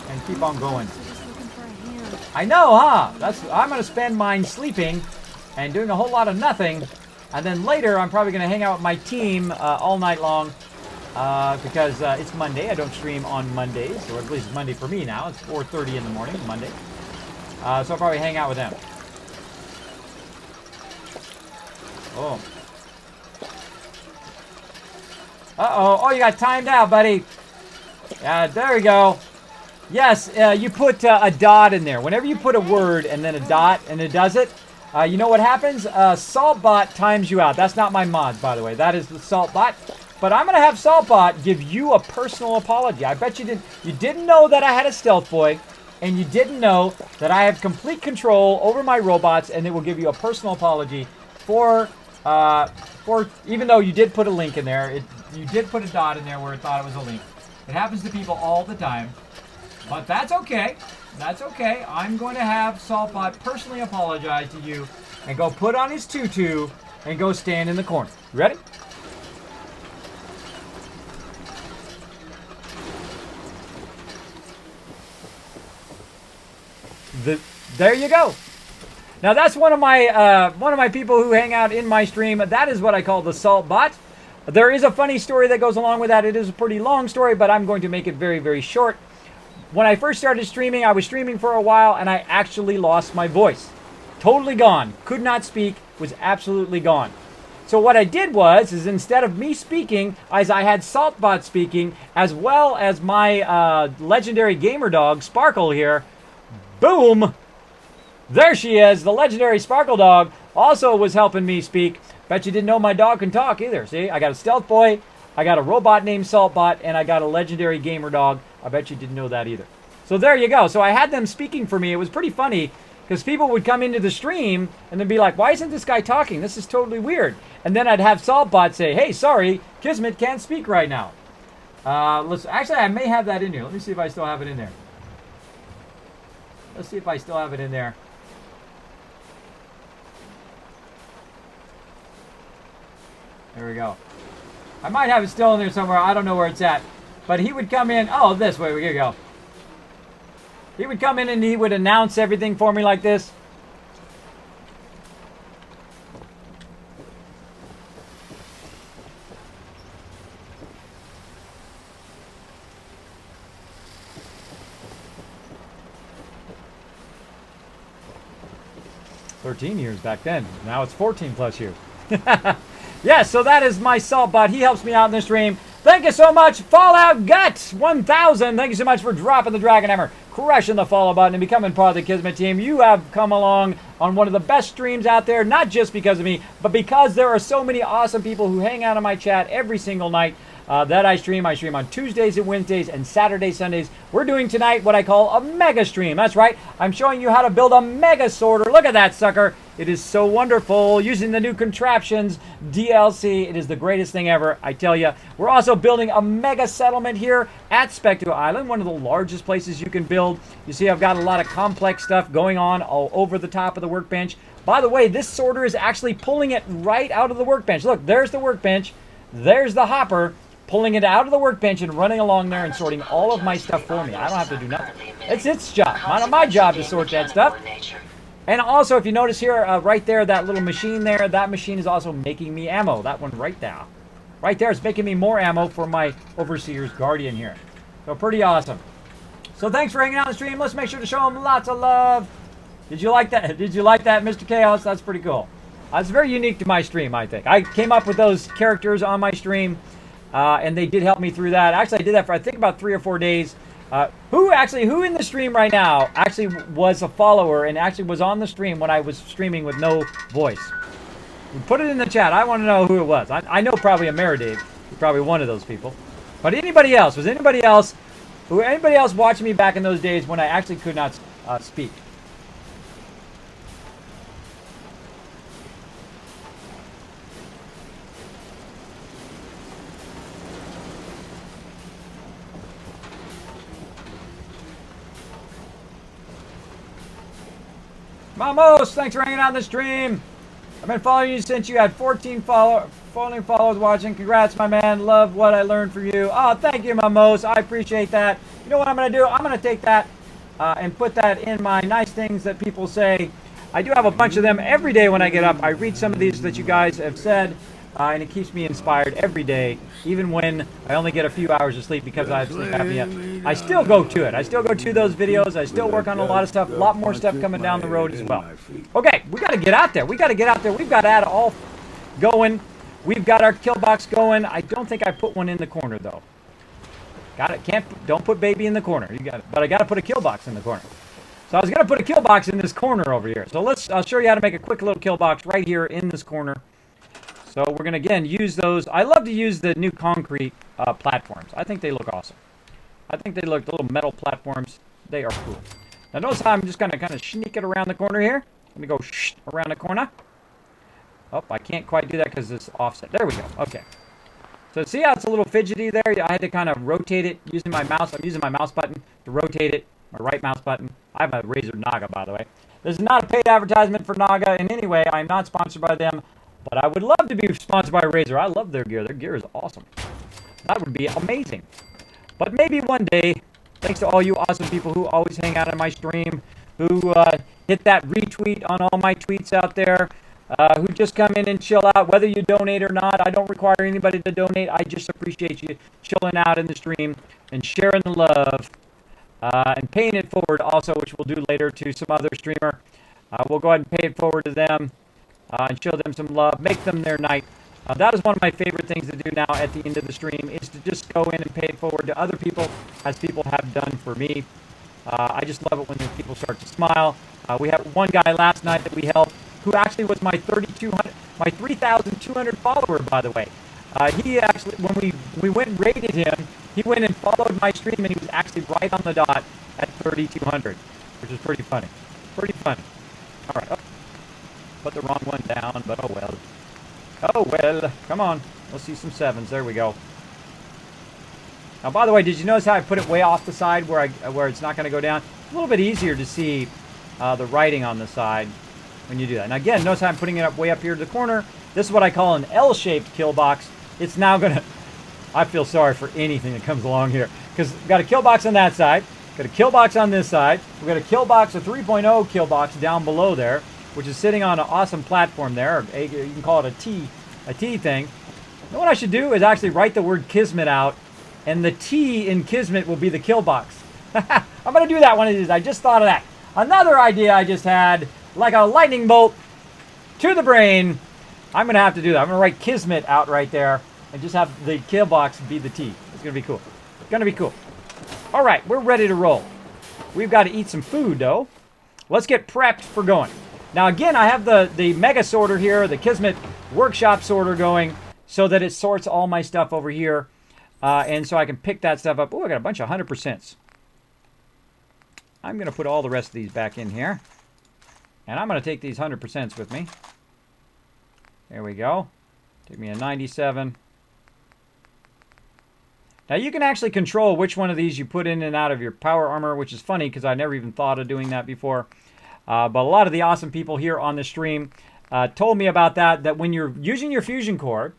and keep on going. I know, huh? I'm going to spend mine sleeping and doing a whole lot of nothing. And then later, I'm probably going to hang out with my team all night long because it's Monday. I don't stream on Mondays, or at least it's Monday for me now. It's 4:30 in the morning, Monday. So I'll probably hang out with them. Oh. Uh-oh. Oh, you got timed out, buddy. There we go. Yes, you put a dot in there. Whenever you put a word and then a dot and it does it, you know what happens? Saltbot times you out. That's not my mod, by the way. That is the Saltbot. But I'm going to have Saltbot give you a personal apology. I bet you didn't know that I had a stealth boy, and you didn't know that I have complete control over my robots, and it will give you a personal apology for even though you did put a link in there. You did put a dot in there where it thought it was a link. It happens to people all the time. But that's okay. That's okay. I'm going to have Saltbot personally apologize to you and go put on his tutu and go stand in the corner. You ready? There you go. Now that's one of my people who hang out in my stream. That is what I call the Saltbot. There is a funny story that goes along with that. It is a pretty long story, but I'm going to make it very, very short. When I first started streaming, I was streaming for a while, and I actually lost my voice. Totally gone. Could not speak. Was absolutely gone. So what I did is instead of me speaking, I had Saltbot speaking, as well as my legendary gamer dog, Sparkle here. Boom! There she is. The legendary Sparkle dog also was helping me speak. Bet you didn't know my dog can talk either. See, I got a stealth boy, I got a robot named Saltbot, and I got a legendary gamer dog. I bet you didn't know that either. So there you go. So I had them speaking for me. It was pretty funny because people would come into the stream and they'd be like, why isn't this guy talking? This is totally weird. And then I'd have Saltbot say, hey, sorry, Kismet can't speak right now. Actually, I may have that in here. Let me see if I still have it in there. Let's see if I still have it in there. There we go. I might have it still in there somewhere. I don't know where it's at. But he would come in. Oh, this way. We go. He would come in and he would announce everything for me like this. 13 years back then. Now it's 14 plus years. Yeah, so that is my salt bot. He helps me out in the stream. Thank you so much, Fallout Guts 1000. Thank you so much for dropping the Dragon Hammer, crushing the follow button, and becoming part of the Kismet team. You have come along on one of the best streams out there, not just because of me, but because there are so many awesome people who hang out in my chat every single night that I stream. I stream on Tuesdays and Wednesdays and Saturdays, Sundays. We're doing tonight what I call a mega stream. That's right. I'm showing you how to build a mega sorter. Look at that sucker. It is so wonderful using the new contraptions DLC. It is the greatest thing ever, I tell you. We're also building a mega settlement here at Spectre Island, one of the largest places you can build. You see, I've got a lot of complex stuff going on all over the top of the workbench. By the way, this sorter is actually pulling it right out of the workbench. Look, there's the workbench. There's the hopper, pulling it out of the workbench and running along there and sorting all of my stuff for me. I don't have to do nothing. It's its job, not my job to sort that stuff. And also, if you notice here, right there, that little machine there, that machine is also making me ammo. That one right there. Right there is making me more ammo for my Overseer's Guardian here. So pretty awesome. So thanks for hanging out on the stream. Let's make sure to show them lots of love. Did you like that? Did you like that, Mr. Chaos? That's pretty cool. It's very unique to my stream, I think. I came up with those characters on my stream, and they did help me through that. Actually, I did that for, I think, about 3 or 4 days. Who in the stream right now actually was a follower and actually was on the stream when I was streaming with no voice? Put it in the chat. I want to know who it was. I know probably Ameridave. He's probably one of those people. But anybody else? Was anybody else watching me back in those days when I actually could not speak? Mamos, thanks for hanging out on the stream. I've been following you since you had 14 followers watching. Congrats, my man. Love what I learned from you. Oh, thank you, Mamos. I appreciate that. You know what I'm going to do? I'm going to take that and put that in my nice things that people say. I do have a bunch of them every day when I get up. I read some of these that you guys have said, and it keeps me inspired every day, even when I only get a few hours of sleep because I have sleep apnea. I still go to it. I still go to those videos. I still work on a lot of stuff. A lot more stuff coming down the road as well. Okay, we got to get out there. We've got that all going. We've got our kill box going. I don't think I put one in the corner though. Got it. Don't put baby in the corner. You got it. But I got to put a kill box in the corner. So I was going to put a kill box in this corner over here. So I'll show you how to make a quick little kill box right here in this corner. So we're going to, again, use those. I love to use the new concrete platforms. I think they look awesome. I think they look, the little metal platforms, they are cool. Now notice how I'm just going to kind of sneak it around the corner here. Let me go around the corner. Oh, I can't quite do that because it's offset. There we go. Okay. So see how it's a little fidgety there? I had to kind of rotate it using my mouse. I'm using my mouse button to rotate it. My right mouse button. I have a Razer Naga, by the way. This is not a paid advertisement for Naga in any way. I'm not sponsored by them. But I would love to be sponsored by Razer. I love their gear. Their gear is awesome. That would be amazing. But maybe one day, thanks to all you awesome people who always hang out on my stream, who hit that retweet on all my tweets out there, who just come in and chill out, whether you donate or not. I don't require anybody to donate. I just appreciate you chilling out in the stream and sharing the love and paying it forward also, which we'll do later to some other streamer. We'll go ahead and pay it forward to them. And show them some love, make them their night. That is one of my favorite things to do now at the end of the stream, is to just go in and pay it forward to other people, as people have done for me. I just love it when people start to smile. We had one guy last night that we helped, who actually was my 3,200 follower, by the way. He actually, when we went and raided him, he went and followed my stream, and he was actually right on the dot at 3,200, which is pretty funny. Pretty funny. All right. Oh. Put the wrong one down, but oh well. Oh well. Come on. Let's see some 7s. There we go. Now, by the way, did you notice how I put it way off the side where it's not going to go down? It's a little bit easier to see the writing on the side when you do that. And again, notice how I'm putting it up way up here to the corner. This is what I call an L-shaped kill box. It's now going to... I feel sorry for anything that comes along here, because we've got a kill box on that side. Got a kill box on this side. We've got a kill box, a 3.0 kill box down below there, which is sitting on an awesome platform there. Or you can call it a T thing. And what I should do is actually write the word Kismet out, and the T in Kismet will be the kill box. I'm going to do that one of these. I just thought of that. Another idea I just had like a lightning bolt to the brain. I'm going to have to do that. I'm going to write Kismet out right there and just have the kill box be the T. It's going to be cool. It's going to be cool. All right, we're ready to roll. We've got to eat some food, though. Let's get prepped for going. Now, again, I have the Mega Sorter here, the Kismet Workshop Sorter going so that it sorts all my stuff over here. And so I can pick that stuff up. Oh, I got a bunch of 100%s. I'm going to put all the rest of these back in here. And I'm going to take these 100%s with me. There we go. Take me a 97. Now you can actually control which one of these you put in and out of your power armor, which is funny because I never even thought of doing that before. But a lot of the awesome people here on the stream told me about that when you're using your fusion core,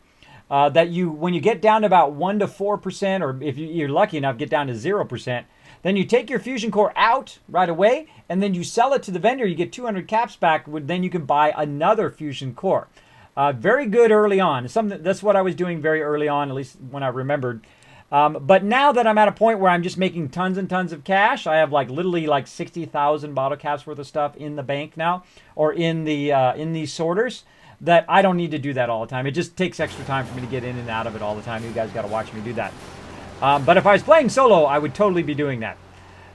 when you get down to about 1 to 4%, or if you're lucky enough, get down to 0%, then you take your fusion core out right away, and then you sell it to the vendor. You get 200 caps back. Then you can buy another fusion core. Very good early on. That's what I was doing very early on, at least when I remembered. But now that I'm at a point where I'm just making tons and tons of cash, I have literally 60,000 bottle caps worth of stuff in the bank now, or in these sorters, that I don't need to do that all the time. It just takes extra time for me to get in and out of it all the time. You guys got to watch me do that. But if I was playing solo, I would totally be doing that.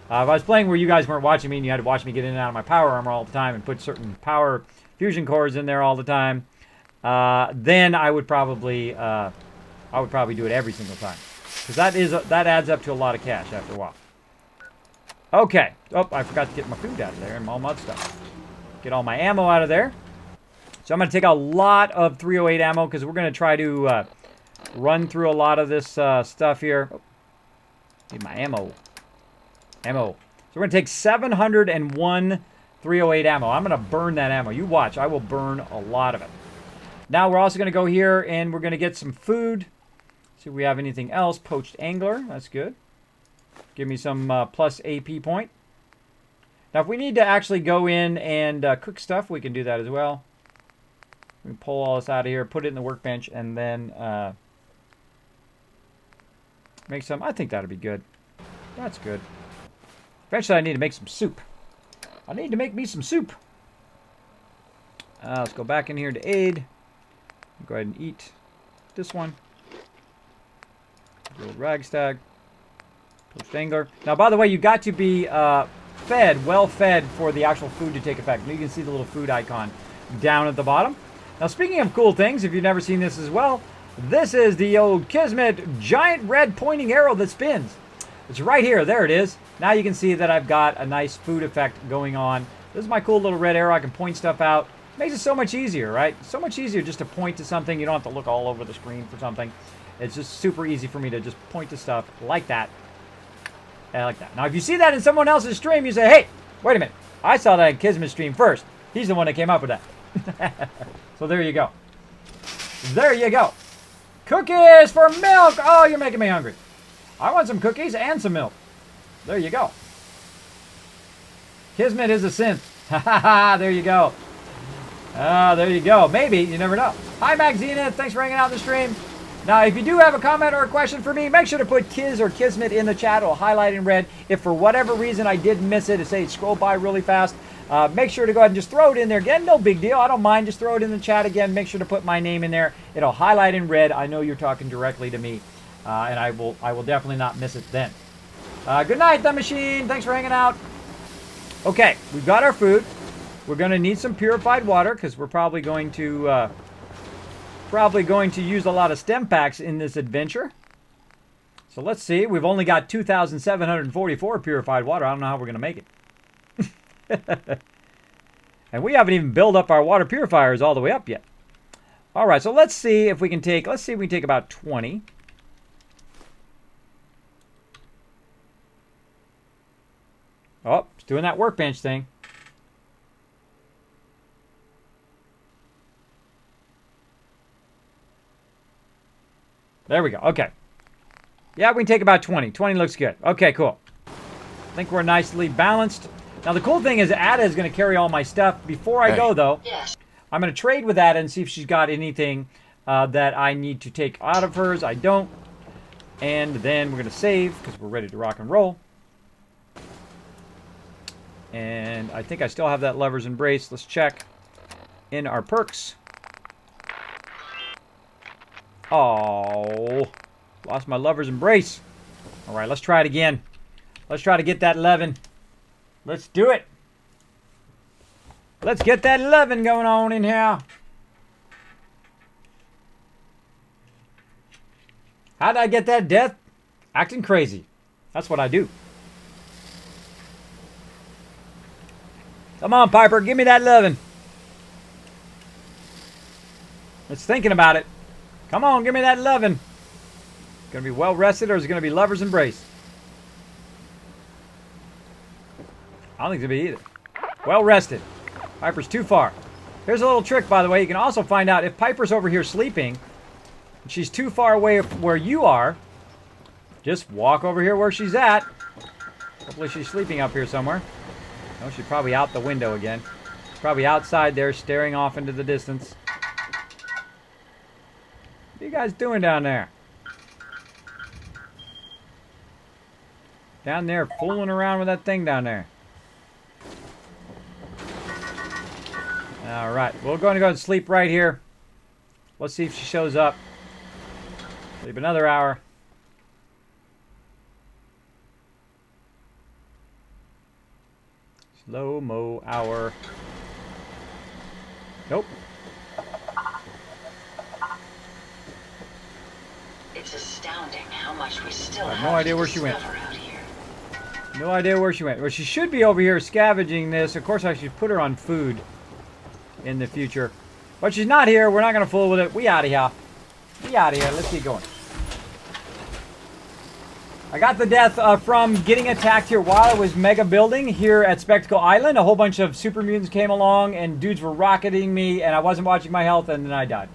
If I was playing where you guys weren't watching me and you had to watch me get in and out of my power armor all the time and put certain power fusion cores in there all the time, then I would probably do it every single time. Because that adds up to a lot of cash after a while. Okay. Oh, I forgot to get my food out of there and all my stuff. Get all my ammo out of there. So I'm going to take a lot of 308 ammo because we're going to try to run through a lot of this stuff here. Oh, need my ammo. So we're going to take 701 308 ammo. I'm going to burn that ammo. You watch. I will burn a lot of it. Now we're also going to go here and we're going to get some food. See if we have anything else. Poached angler. That's good. Give me some plus AP point. Now if we need to actually go in and cook stuff, we can do that as well. We can pull all this out of here, put it in the workbench, and then make some. I think that'll be good. That's good. Eventually I need to make some soup. I need to make me some soup. Let's go back in here to aid. Go ahead and eat this one. Little ragstag. Poached angler. Now, by the way, you got to be well fed for the actual food to take effect. You can see the little food icon down at the bottom. Now, speaking of cool things, if you've never seen this as well, this is the old Kismet giant red pointing arrow that spins. It's right here. There it is. Now you can see that I've got a nice food effect going on. This is my cool little red arrow. I can point stuff out. Makes it so much easier, right? So much easier just to point to something. You don't have to look all over the screen for something. It's just super easy for me to just point to stuff like that. And like that. Now, if you see that in someone else's stream, you say, hey, wait a minute. I saw that in Kismet's stream first. He's the one that came up with that. So there you go. There you go. Cookies for milk. Oh, you're making me hungry. I want some cookies and some milk. There you go. Kismet is a synth. Ha ha ha. There you go. There you go. Maybe. You never know. Hi, Magzina. Thanks for hanging out in the stream. Now, if you do have a comment or a question for me, make sure to put Kiz or Kismet in the chat. It'll highlight in red. If for whatever reason I did miss it, say scroll by really fast, make sure to go ahead and just throw it in there again. No big deal. I don't mind. Just throw it in the chat again. Make sure to put my name in there. It'll highlight in red. I know you're talking directly to me, and I will definitely not miss it then. Good night, The Machine. Thanks for hanging out. Okay, we've got our food. We're going to need some purified water because we're probably going to use a lot of stem packs in this adventure. So let's see. We've only got 2,744 purified water. I don't know how we're going to make it. And we haven't even built up our water purifiers all the way up yet. All right, so let's see if we can take, if we take about 20. Oh, it's doing that workbench thing. There we go. Okay. Yeah, we can take about 20. 20 looks good. Okay, cool. I think we're nicely balanced. Now, the cool thing is Ada is going to carry all my stuff. Before I go, though, I'm going to trade with Ada and see if she's got anything that I need to take out of hers. I don't. And then we're going to save because we're ready to rock and roll. And I think I still have that lever's embrace. Let's check in our perks. Oh, lost my lover's embrace. All right, let's try it again. Let's try to get that 11. Let's do it. Let's get that 11 going on in here. How did I get that death? Acting crazy. That's what I do. Come on, Piper. Give me that 11. It's thinking about it. Come on, give me that 11. Gonna be well rested, or is it gonna be lover's embrace? I don't think it's gonna be either. Well rested. Piper's too far. Here's a little trick, by the way. You can also find out if Piper's over here sleeping, and she's too far away from where you are, just walk over here where she's at. Hopefully she's sleeping up here somewhere. No, she's probably out the window again. Probably outside there, staring off into the distance. What are you guys doing down there? Down there, fooling around with that thing down there. Alright, we're going to go and sleep right here. Let's see if she shows up. Sleep another hour. Slow-mo hour. Nope. It's astounding how much we still have no idea where she went. out here. No idea where she went. Well, she should be over here scavenging this. Of course, I should put her on food in the future. But she's not here. We're not going to fool with it. We out of here. We out of here. Let's keep going. I got the death from getting attacked here while I was mega building here at Spectacle Island. A whole bunch of super mutants came along and dudes were rocketing me and I wasn't watching my health and then I died.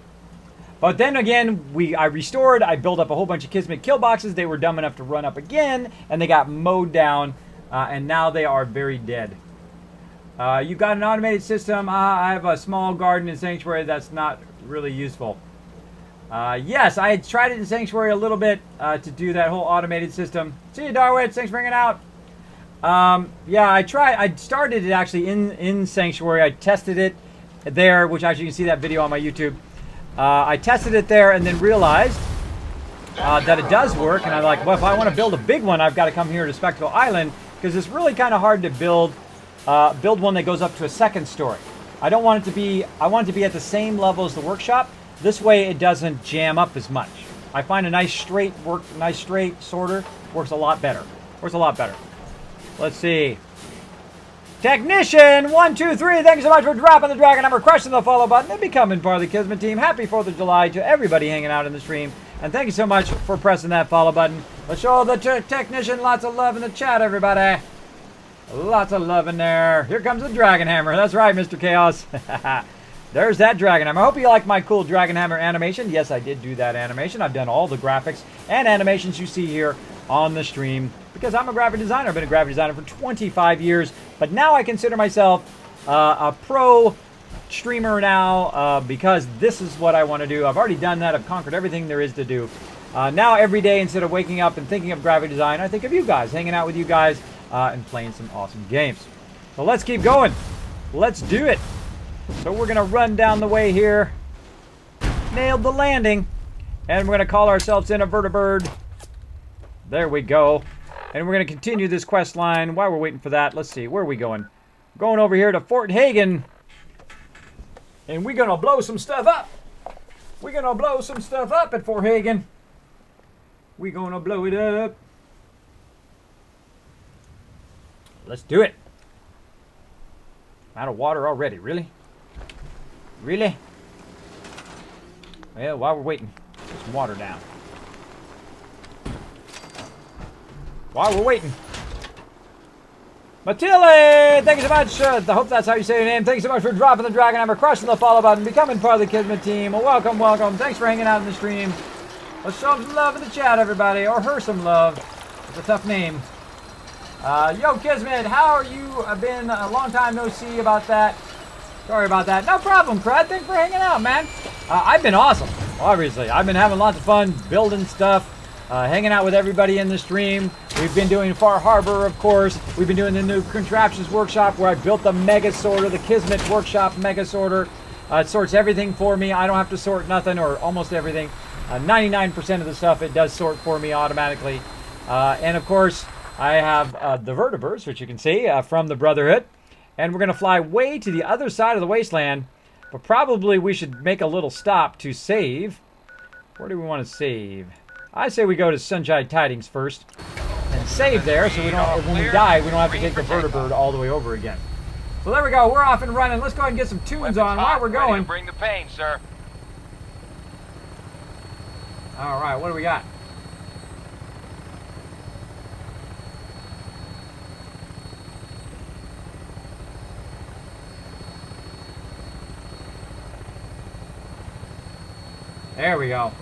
But then again, I restored. I built up a whole bunch of Kismet kill boxes. They were dumb enough to run up again and they got mowed down and now they are very dead. You've got an automated system. I have a small garden in Sanctuary that's not really useful. Yes, I had tried it in Sanctuary a little bit to do that whole automated system. See you, Darwitz. Thanks for hanging out. Yeah, I tried. I started it actually in Sanctuary. I tested it there, which actually you can see that video on my YouTube. I tested it there and then realized that it does work. And I'm like, well, if I want to build a big one, I've got to come here to Spectacle Island because it's really kind of hard to build one that goes up to a second story. I don't want it to be. I want it to be at the same level as the workshop. This way it doesn't jam up as much. I find a nice straight sorter works a lot better. Works a lot better. Let's see. Technician 123, thank you so much for dropping the dragon number, crushing the follow button, and becoming part of the Kismet team. Happy 4th of July to everybody hanging out in the stream. And thank you so much for pressing that follow button. Let's show the technician lots of love in the chat, everybody. Lots of love in there. Here comes the dragon hammer. That's right, Mr. Chaos. There's that dragon hammer. I hope you like my cool dragon hammer animation. Yes, I did do that animation. I've done all the graphics and animations you see here on the stream because I'm a graphic designer. I've been a graphic designer for 25 years, but now I consider myself a pro streamer now because this is what I want to do. I've already done that. I've conquered everything there is to do. Now every day, instead of waking up and thinking of graphic design, I think of you guys, hanging out with you guys and playing some awesome games. So let's keep going. Let's do it. So we're going to run down the way here. Nailed the landing. And we're going to call ourselves in a vertibird. There we go. And we're going to continue this quest line. While we're waiting for that, let's see. Where are we going? Going over here to Fort Hagen. And we're going to blow some stuff up. We're going to blow some stuff up at Fort Hagen. We're going to blow it up. Let's do it. I'm out of water already. Really? Really? Well, while we're waiting, put some water down. While we're waiting. Matilde! Thank you so much. I hope that's how you say your name. Thank you so much for dropping the dragon hammer, crushing the follow button, becoming part of the Kismet team. Well, welcome, welcome. Thanks for hanging out in the stream. Let's show them some love in the chat, everybody. Or her some love. It's a tough name. Yo, Kismet, how are you? Been a long time no see about that. Sorry about that. No problem, Crud. Thanks for hanging out, man. I've been awesome, obviously. I've been having lots of fun building stuff. hanging out with everybody in the stream. We've been doing Far Harbor, of course. We've been doing the new Contraptions Workshop where I built the Mega Sorter, the Kismet Workshop Mega Sorter. It sorts everything for me. I don't have to sort nothing or almost everything. 99% of the stuff it does sort for me automatically. And of course, I have the vertebrates, which you can see from the Brotherhood. And we're going to fly way to the other side of the wasteland. But probably we should make a little stop to save. Where do we want to save? I say we go to Sunshine Tidings first. And save there so we don't, when we die, we don't have to take the vertebrate all the way over again. So there we go. We're off and running. Let's go ahead and get some tunes on while we're going. Bring the pain, sir. All right, what do we got? There we go.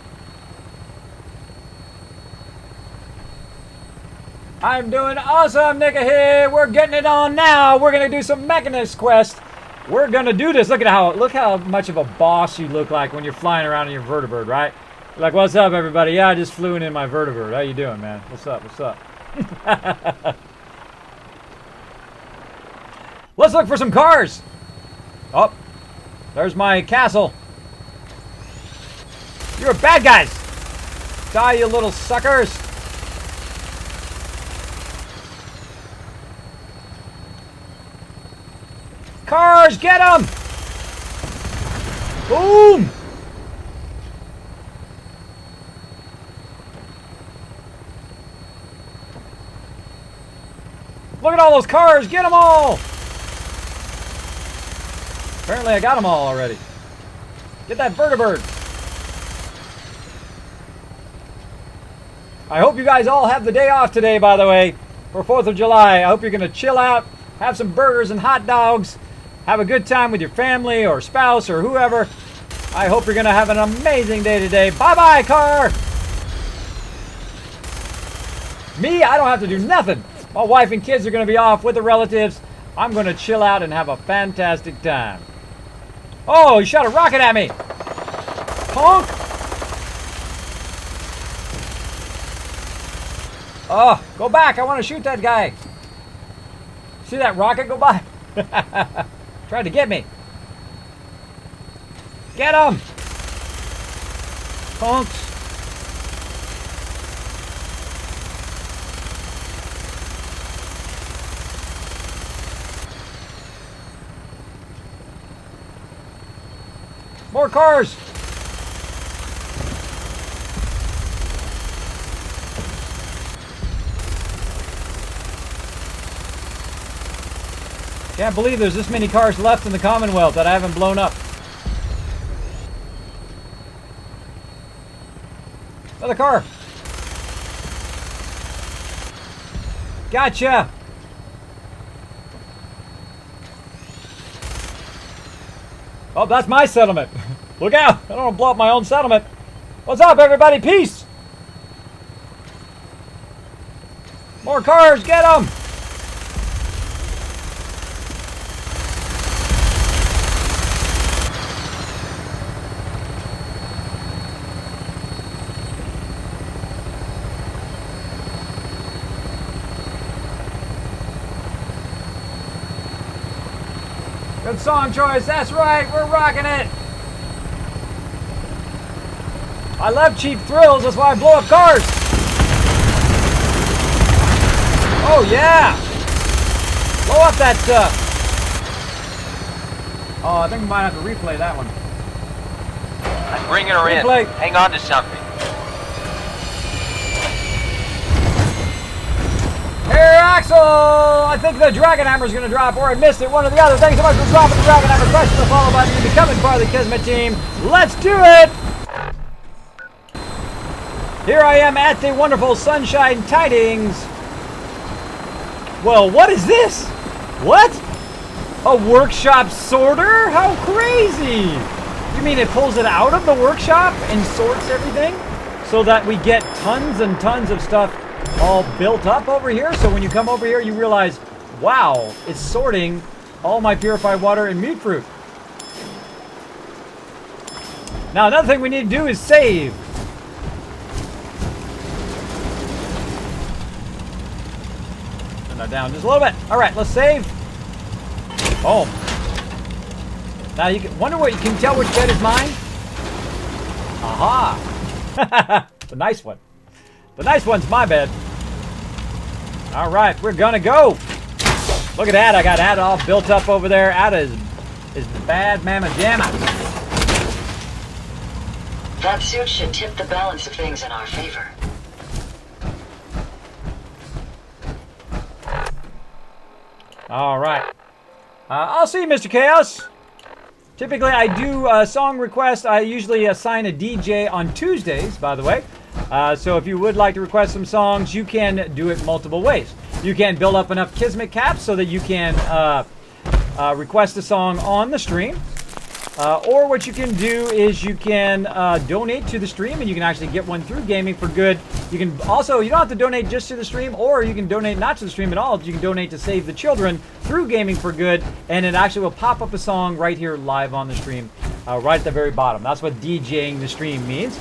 I'm doing awesome, Nika here. We're getting it on now. We're gonna do some Mechanist quest. We're gonna do this. Look how much of a boss you look like when you're flying around in your vertebrate, right? You're like, what's up, everybody? Yeah, I just flew in my vertebrate. How you doing, man? What's up? What's up? Let's look for some cars. Oh, there's my castle. You're bad guys. Die, you little suckers. Cars, get them! Boom! Look at all those cars, get them all! Apparently I got them all already. Get that vertebrate. I hope you guys all have the day off today, by the way, for 4th of July. I hope you're going to chill out, have some burgers and hot dogs, have a good time with your family or spouse or whoever. I hope you're going to have an amazing day today. Bye-bye, car! Me, I don't have to do nothing. My wife and kids are going to be off with the relatives. I'm going to chill out and have a fantastic time. Oh, he shot a rocket at me! Honk! Oh, go back. I want to shoot that guy. See that rocket go by? Tried to get me. Get him! Punks. More cars! Can't believe there's this many cars left in the Commonwealth that I haven't blown up. Another car. Gotcha. Oh, that's my settlement. Look out. I don't want to blow up my own settlement. What's up, everybody? Peace. More cars. Get them. Good song choice, that's right, we're rocking it! I love cheap thrills, that's why I blow up cars! Oh yeah! Blow up that stuff! Oh, I think we might have to replay that one. I'm bringing her in. Hang on to something. Here, Axel! I think the Dragon Hammer's going to drop, or I missed it, one or the other. Thanks so much for dropping the Dragon Hammer. Press the follow button and becoming part of the Kismet team. Let's do it! Here I am at the wonderful Sunshine Tidings. Well, what is this? What? A workshop sorter? How crazy! You mean it pulls it out of the workshop and sorts everything? So that we get tons and tons of stuff all built up over here, so when you come over here you realize, wow, it's sorting all my purified water and meat fruit. Now another thing we need to do is save. Turn that down just a little bit. All right, let's save. Boom. Now you can wonder what you can tell which bed is mine. Aha! The nice one. The nice one's my bed. All right, we're gonna go. Look at that. I got Ada all built up over there. Ada is bad mama jamma. That suit should tip the balance of things in our favor. All right. I'll see you, Mr. Chaos. Typically, I do song requests. I usually assign a DJ on Tuesdays, by the way. So if you would like to request some songs, you can do it multiple ways. You can build up enough Kismet caps so that you can request a song on the stream. Or what you can do is you can donate to the stream, and you can actually get one through Gaming for Good. You can also, you don't have to donate just to the stream, or you can donate not to the stream at all. You can donate to Save the Children through Gaming for Good, and it actually will pop up a song right here live on the stream, right at the very bottom. That's what DJing the stream means.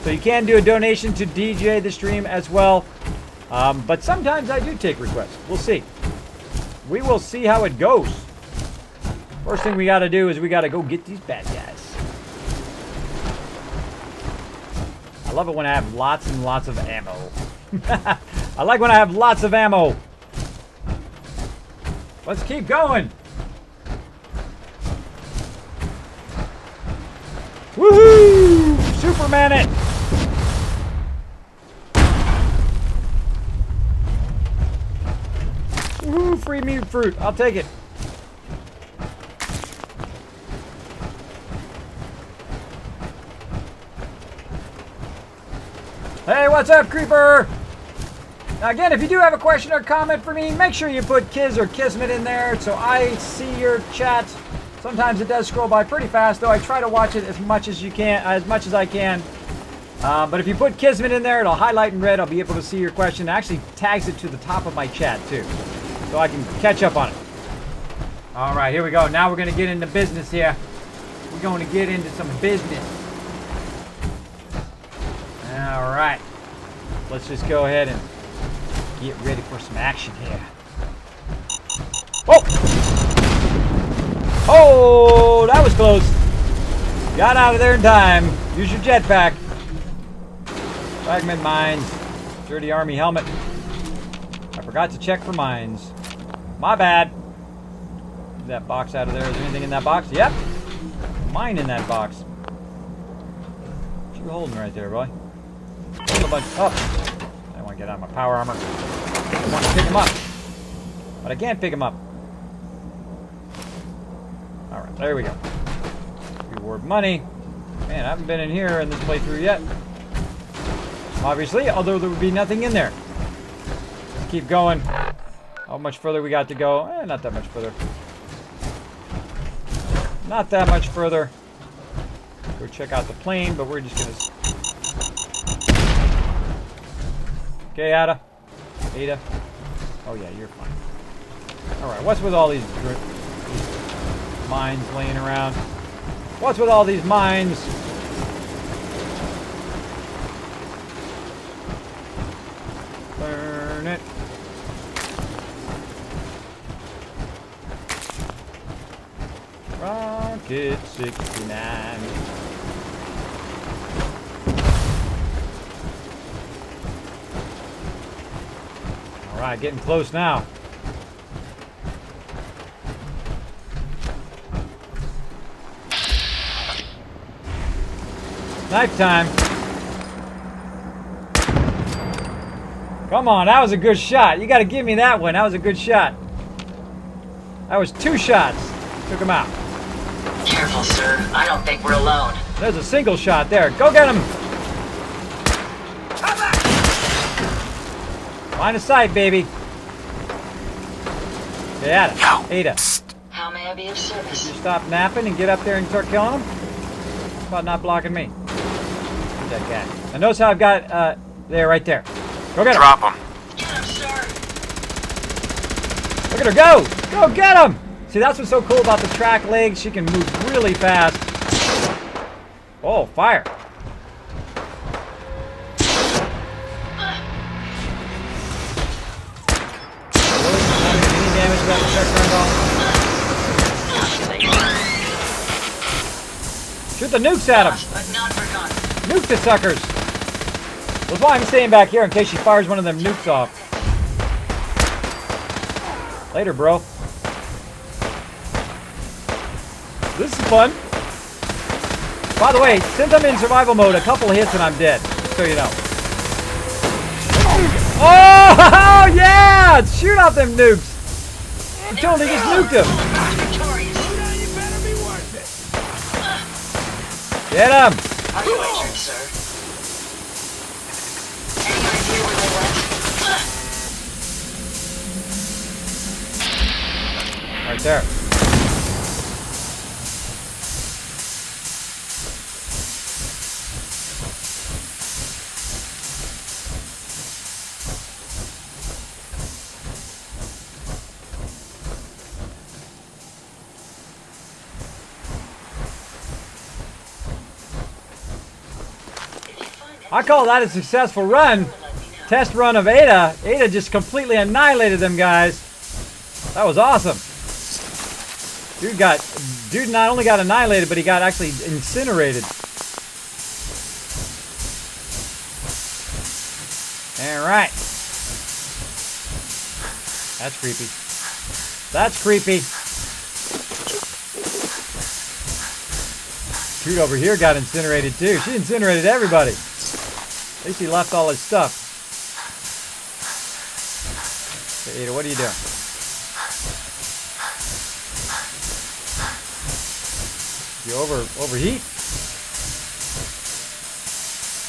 So you can do a donation to DJ the stream as well. But sometimes I do take requests. We'll see. We will see how it goes. First thing we got to do is we got to go get these bad guys. I love it when I have lots and lots of ammo. I like when I have lots of ammo. Let's keep going. Woohoo! Superman it! Woohoo! Free mutant fruit. I'll take it. Hey, what's up, Creeper? Now, again, if you do have a question or comment for me, make sure you put Kiz or Kismet in there so I see your chat. Sometimes it does scroll by pretty fast, though I try to watch it as much as I can. But if you put Kismet in there, it'll highlight in red. I'll be able to see your question. It actually tags it to the top of my chat, too, so I can catch up on it. All right, here we go. Now we're going to get into business here. We're going to get into some business. All right, let's just go ahead and get ready for some action here. Oh! Oh, that was close. Got out of there in time. Use your jetpack. Fragment mines. Dirty army helmet. I forgot to check for mines. My bad. Get that box out of there. Is there anything in that box? Yep. Mine in that box. What you holding right there, boy? A bunch up. I don't want to get out of my power armor. I want to pick him up, but I can't pick him up. All right, there we go. Reward money. Man, I haven't been in here in this playthrough yet. Obviously, although there would be nothing in there. Let's keep going. How much further we got to go? Not that much further. Not that much further. Go check out the plane, but we're just gonna. Okay, Ada. Oh, yeah, you're fine. Alright, what's with all these mines laying around? What's with all these mines? Burn it. Rocket 69. Alright, getting close now. Knife time. Come on, that was a good shot. You gotta give me that one. That was a good shot. That was 2 shots. Took him out. Careful, sir. I don't think we're alone. There's a single shot there. Go get him. Line of sight, baby. Okay, Ada. How may I be of service? You stop napping and get up there and start killing him? How about not blocking me? Get that guy. And notice how I've got, there, right there. Go get him. Drop him. Get him, sir. Look at her go. Go get him. See, that's what's so cool about the track legs. She can move really fast. Oh, fire. the nukes at him. Nuke the suckers. That's why I'm staying back here in case she fires one of them nukes off. Later, bro. This is fun. By the way, since I'm in survival mode, a couple hits and I'm dead. Just so you know. Oh, yeah! Shoot out them nukes. I totally just nuked him. Get him! Are you injured, sir? Any idea where they went? Right there. I call that a successful run. Test run of Ada. Ada just completely annihilated them guys. That was awesome. Dude not only got annihilated, but he got actually incinerated. Alright. That's creepy. That's creepy. Dude over here got incinerated too. She incinerated everybody. At least he left all his stuff. Hey, Ada, what are you doing? You overheat?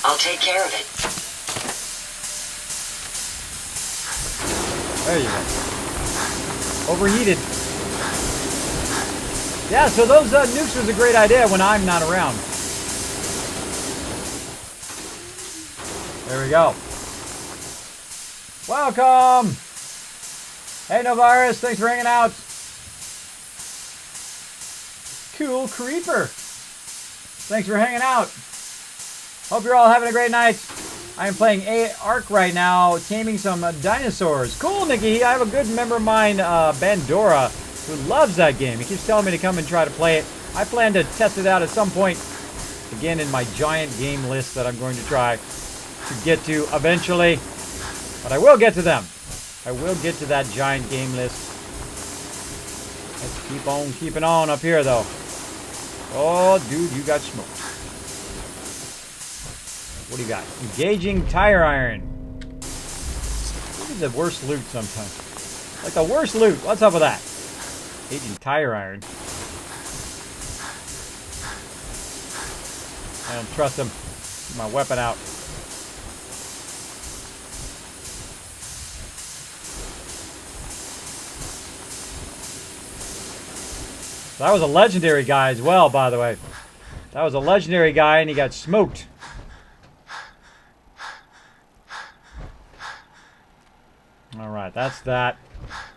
I'll take care of it. There you go. Overheated. Yeah, so those nukes was a great idea when I'm not around. There we go. Welcome! Hey, Novirus, thanks for hanging out. Cool Creeper. Thanks for hanging out. Hope you're all having a great night. I am playing Ark right now, taming some dinosaurs. Cool, Nikki. I have a good member of mine, Bandora, who loves that game. He keeps telling me to come and try to play it. I plan to test it out at some point. Again, in my giant game list that I'm going to try to get to eventually. But I will get to them. I will get to that giant game list. Let's keep on keeping on up here, though. Oh, dude, you got smoked. What do you got? Engaging tire iron. This is the worst loot sometimes. Like the worst loot. What's up with that? Engaging tire iron. I don't trust him. Get my weapon out. That was a legendary guy as well, by the way. That was a legendary guy, and he got smoked. Alright, that's that.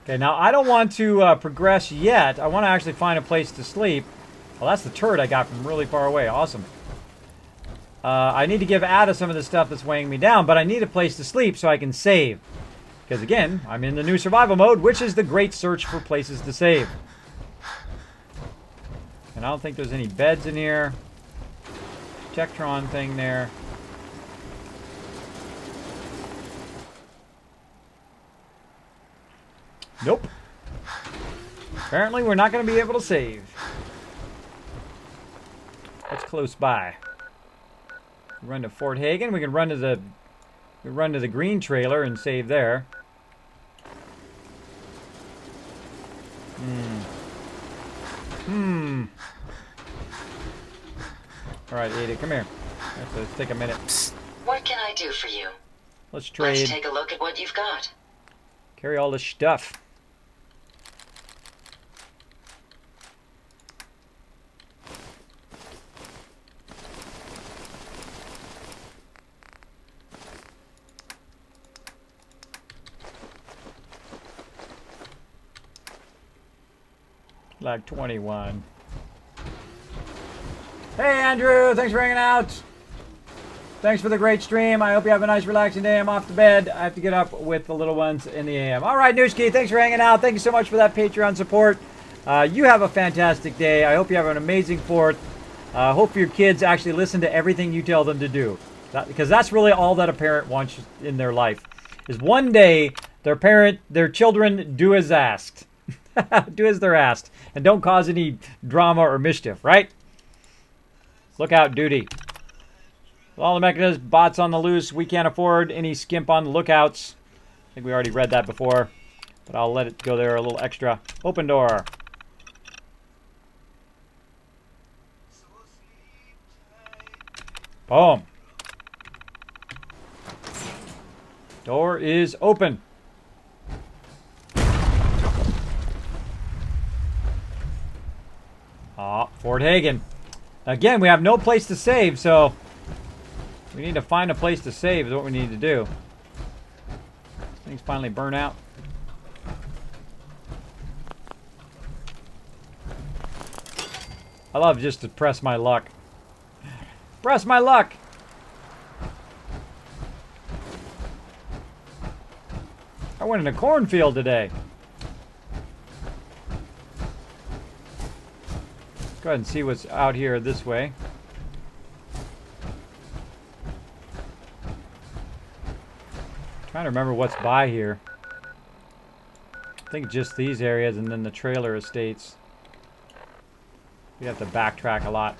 Okay, now I don't want to progress yet. I want to actually find a place to sleep. Well, that's the turret I got from really far away. Awesome. I need to give Ada some of the stuff that's weighing me down, but I need a place to sleep so I can save. Because again, I'm in the new survival mode, which is the great search for places to save. And I don't think there's any beds in here. Chektron thing there. Nope. Apparently we're not going to be able to save. That's close by. Run to Fort Hagen. We can run to the green trailer and save there. Alright, Ada, come here. Let's take a minute. What can I do for you? Let's trade. Let's take a look at what you've got. Carry all this stuff. Like 21. Hey Andrew, thanks for hanging out. Thanks for the great stream. I hope you have a nice relaxing day. I'm off to bed. I have to get up with the little ones in the AM. All right, Newski, thanks for hanging out. Thank you so much for that Patreon support. You have a fantastic day. I hope you have an amazing 4th. Hope your kids actually listen to everything you tell them to do. Because that's really all that a parent wants in their life. Is one day their children do as asked. Do as they're asked. And don't cause any drama or mischief, right? Lookout duty. With all the mechanisms, bots on the loose, we can't afford any skimp on the lookouts. I think we already read that before. But I'll let it go there a little extra. Open door. Boom. Door is open. Fort Hagen. Again, we have no place to save, so we need to find a place to save is what we need to do. Things finally burn out. I love just to press my luck. Press my luck! I went in a cornfield today. Let's go ahead and see what's out here this way. Trying to remember what's by here. I think just these areas and then the trailer estates. We have to backtrack a lot.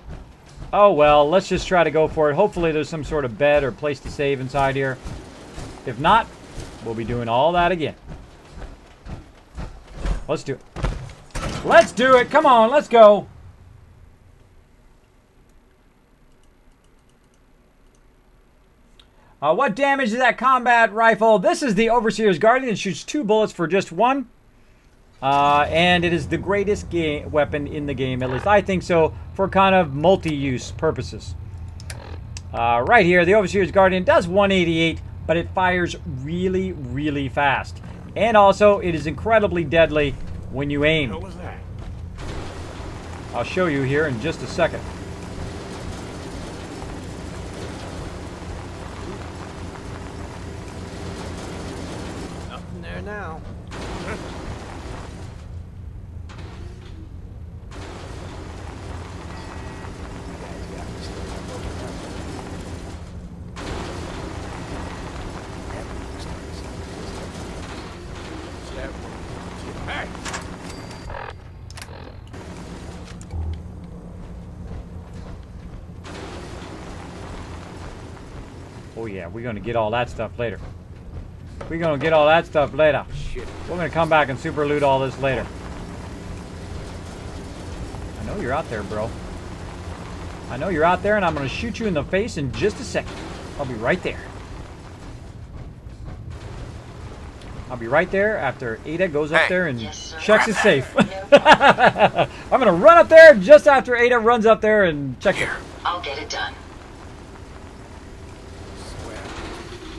Oh well, let's just try to go for it. Hopefully there's some sort of bed or place to save inside here. If not, we'll be doing all that again. Let's do it. Let's do it! Come on, let's go! What damage is that combat rifle? This is the Overseer's Guardian. It shoots 2 bullets for just 1. And it is the greatest weapon in the game, at least I think so, for kind of multi-use purposes. Right here, the Overseer's Guardian does 188, but it fires really, really fast. And also, it is incredibly deadly when you aim. What was that? I'll show you here in just a second. Nothing there now. Oh yeah, we're gonna get all that stuff later. We're gonna get all that stuff later. We're gonna come back and super loot all this later. I know you're out there, bro. I know you're out there, and I'm gonna shoot you in the face in just a second. I'll be right there. I'll be right there after Ada goes up there and checks his safe. I'm gonna run up there just after Ada runs up there and checks it. I'll get it done.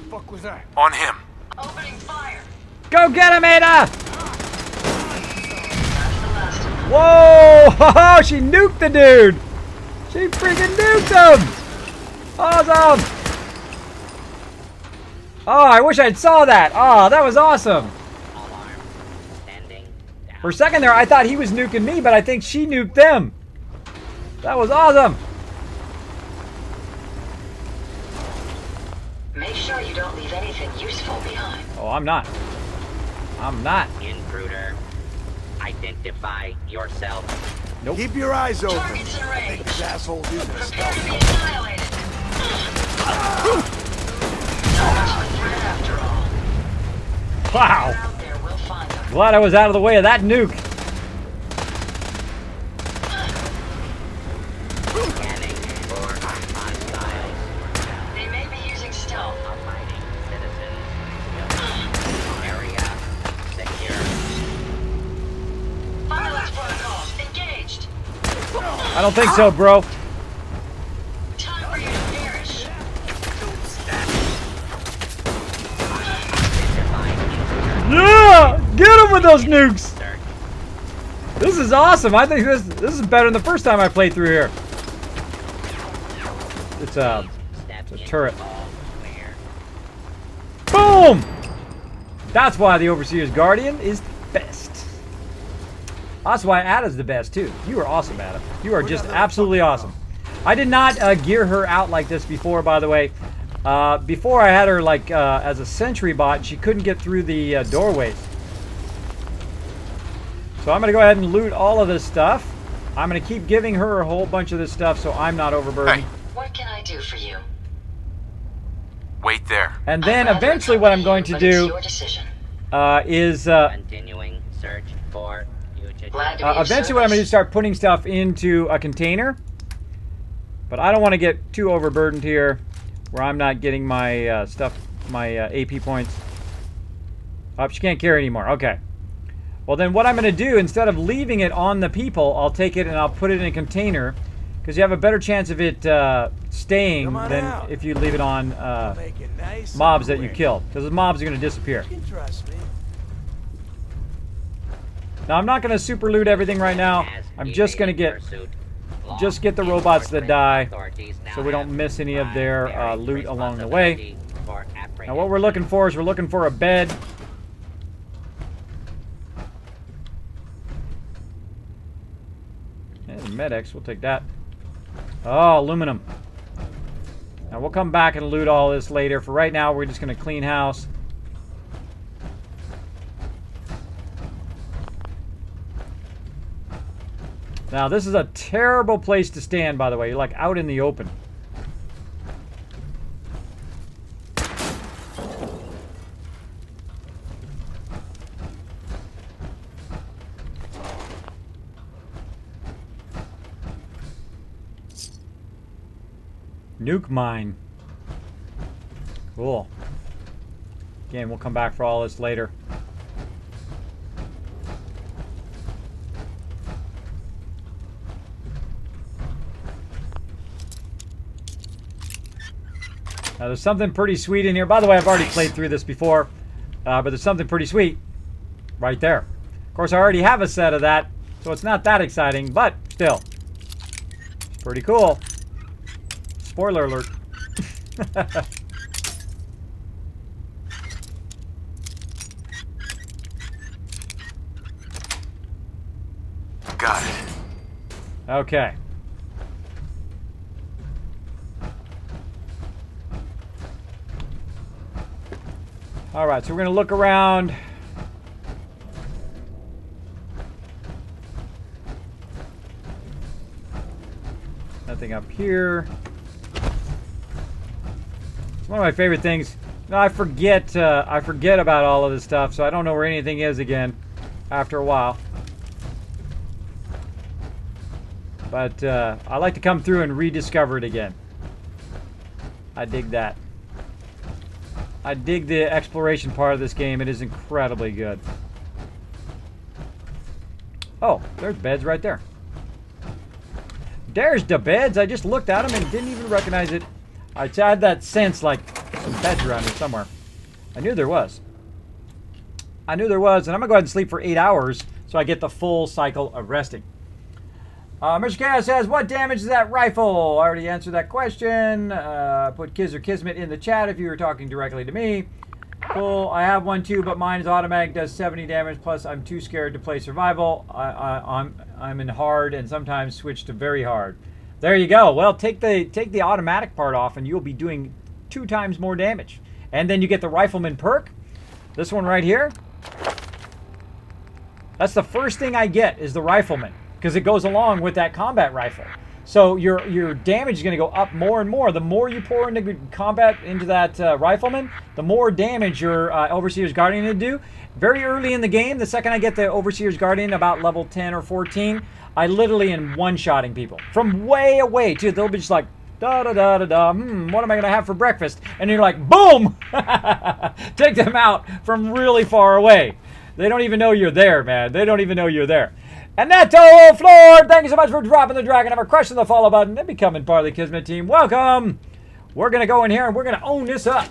Fuck was that? On him. Opening fire. Go get him, Ada! Whoa! She nuked the dude! She freaking nuked him! Awesome! Oh, I wish I'd saw that. Oh, that was awesome. For a second there, I thought he was nuking me, but I think she nuked them. That was awesome. Make sure you don't leave anything useful behind. Oh, I'm not. I'm not. Intruder, identify yourself. Nope. Keep your eyes open. Targets in range. I think this asshole's using a Prepare to be stealth. annihilated. Not much of a threat after all. Wow. Out there, we'll find them. Glad I was out of the way of that nuke. Scanning for hostiles. They may be using stealth. Abiding citizens. Area secure. Violence protocols engaged. I don't think so, bro. Time for you to perish. Yeah! Get him with those nukes! This is awesome. I think this is better than the first time I played through here. It's a turret. Boom! That's why the Overseer's Guardian is the best. That's why Ada's the best too. You are awesome, Ada. You are just absolutely awesome. I did not gear her out like this before, by the way. Before I had her like as a sentry bot, she couldn't get through the doorways. So I'm going to go ahead and loot all of this stuff. I'm going to keep giving her a whole bunch of this stuff so I'm not overburdened. Hey. What can I do for you? Wait there. And then eventually what I'm going to do is... Continuing search for fugitive. eventually what I'm going to do is start putting stuff into a container. But I don't want to get too overburdened here where I'm not getting my stuff, my AP points. Oh, she can't carry anymore. Okay. Well, then what I'm going to do, instead of leaving it on the people, I'll take it and I'll put it in a container. Because you have a better chance of it staying than if you leave it on mobs that you kill. Because the mobs are going to disappear. You can trust me. Now, I'm not going to super loot everything right now. I'm just going to get the robots that die so we don't miss any of their loot along the way. Now, what we're looking for is we're looking for a bed. And Med-X, we'll take that. Oh, aluminum. Now, we'll come back and loot all this later. For right now, we're just going to clean house. Now, this is a terrible place to stand, by the way. You're like out in the open. Nuke mine. Cool. Again, we'll come back for all this later. Now, there's something pretty sweet in here. By the way, I've already played through this before, but there's something pretty sweet right there. Of course, I already have a set of that, so it's not that exciting, but still. It's pretty cool. Spoiler alert. Got it. Okay. All right, so we're going to look around. Nothing up here. It's one of my favorite things. You know, I forget about all of this stuff, so I don't know where anything is again after a while. But I like to come through and rediscover it again. I dig that. I dig the exploration part of this game. It is incredibly good. Oh, there's beds right there. There's the beds. I just looked at them and didn't even recognize it. I had that sense like some beds around here somewhere. I knew there was. I knew there was, and I'm going to go ahead and sleep for 8 hours so I get the full cycle of resting. Mr. Chaos says, what damage is that rifle? I already answered that question. Put Kiz or Kismet in the chat if you were talking directly to me. Cool. I have one too, but mine is automatic, does 70 damage. Plus, I'm too scared to play survival. I'm in hard and sometimes switch to very hard. There you go. Well, take the automatic part off and you'll be doing 2 times more damage. And then you get the rifleman perk. This one right here. That's the first thing I get is the rifleman, because it goes along with that combat rifle. So your damage is going to go up more and more. The more you pour into combat into that rifleman, the more damage your Overseer's Guardian will do. Very early in the game, the second I get the Overseer's Guardian, about level 10 or 14, I literally am one-shotting people. From way away, too. They'll be just like, da-da-da-da-da, what am I going to have for breakfast? And you're like, boom! Take them out from really far away. They don't even know you're there, man. They don't even know you're there. And Neto Floor, thank you so much for dropping the dragon number, crushing the follow button, and becoming part of the Kismet team. Welcome! We're going to go in here and we're going to own this up.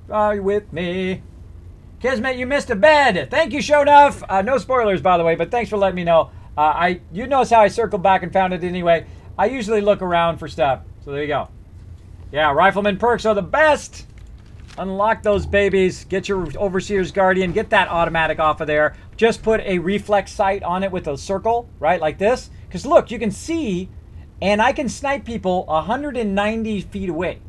Are you with me? Kismet, you missed a bed. Thank you, Shonuff. No spoilers, by the way, but thanks for letting me know. You notice how I circled back and found it anyway. I usually look around for stuff. So there you go. Yeah, rifleman perks are the best. Unlock those babies. Get your Overseer's Guardian. Get that automatic off of there. Just put a reflex sight on it with a circle, right, like this. Because look, you can see, and I can snipe people 190 feet away,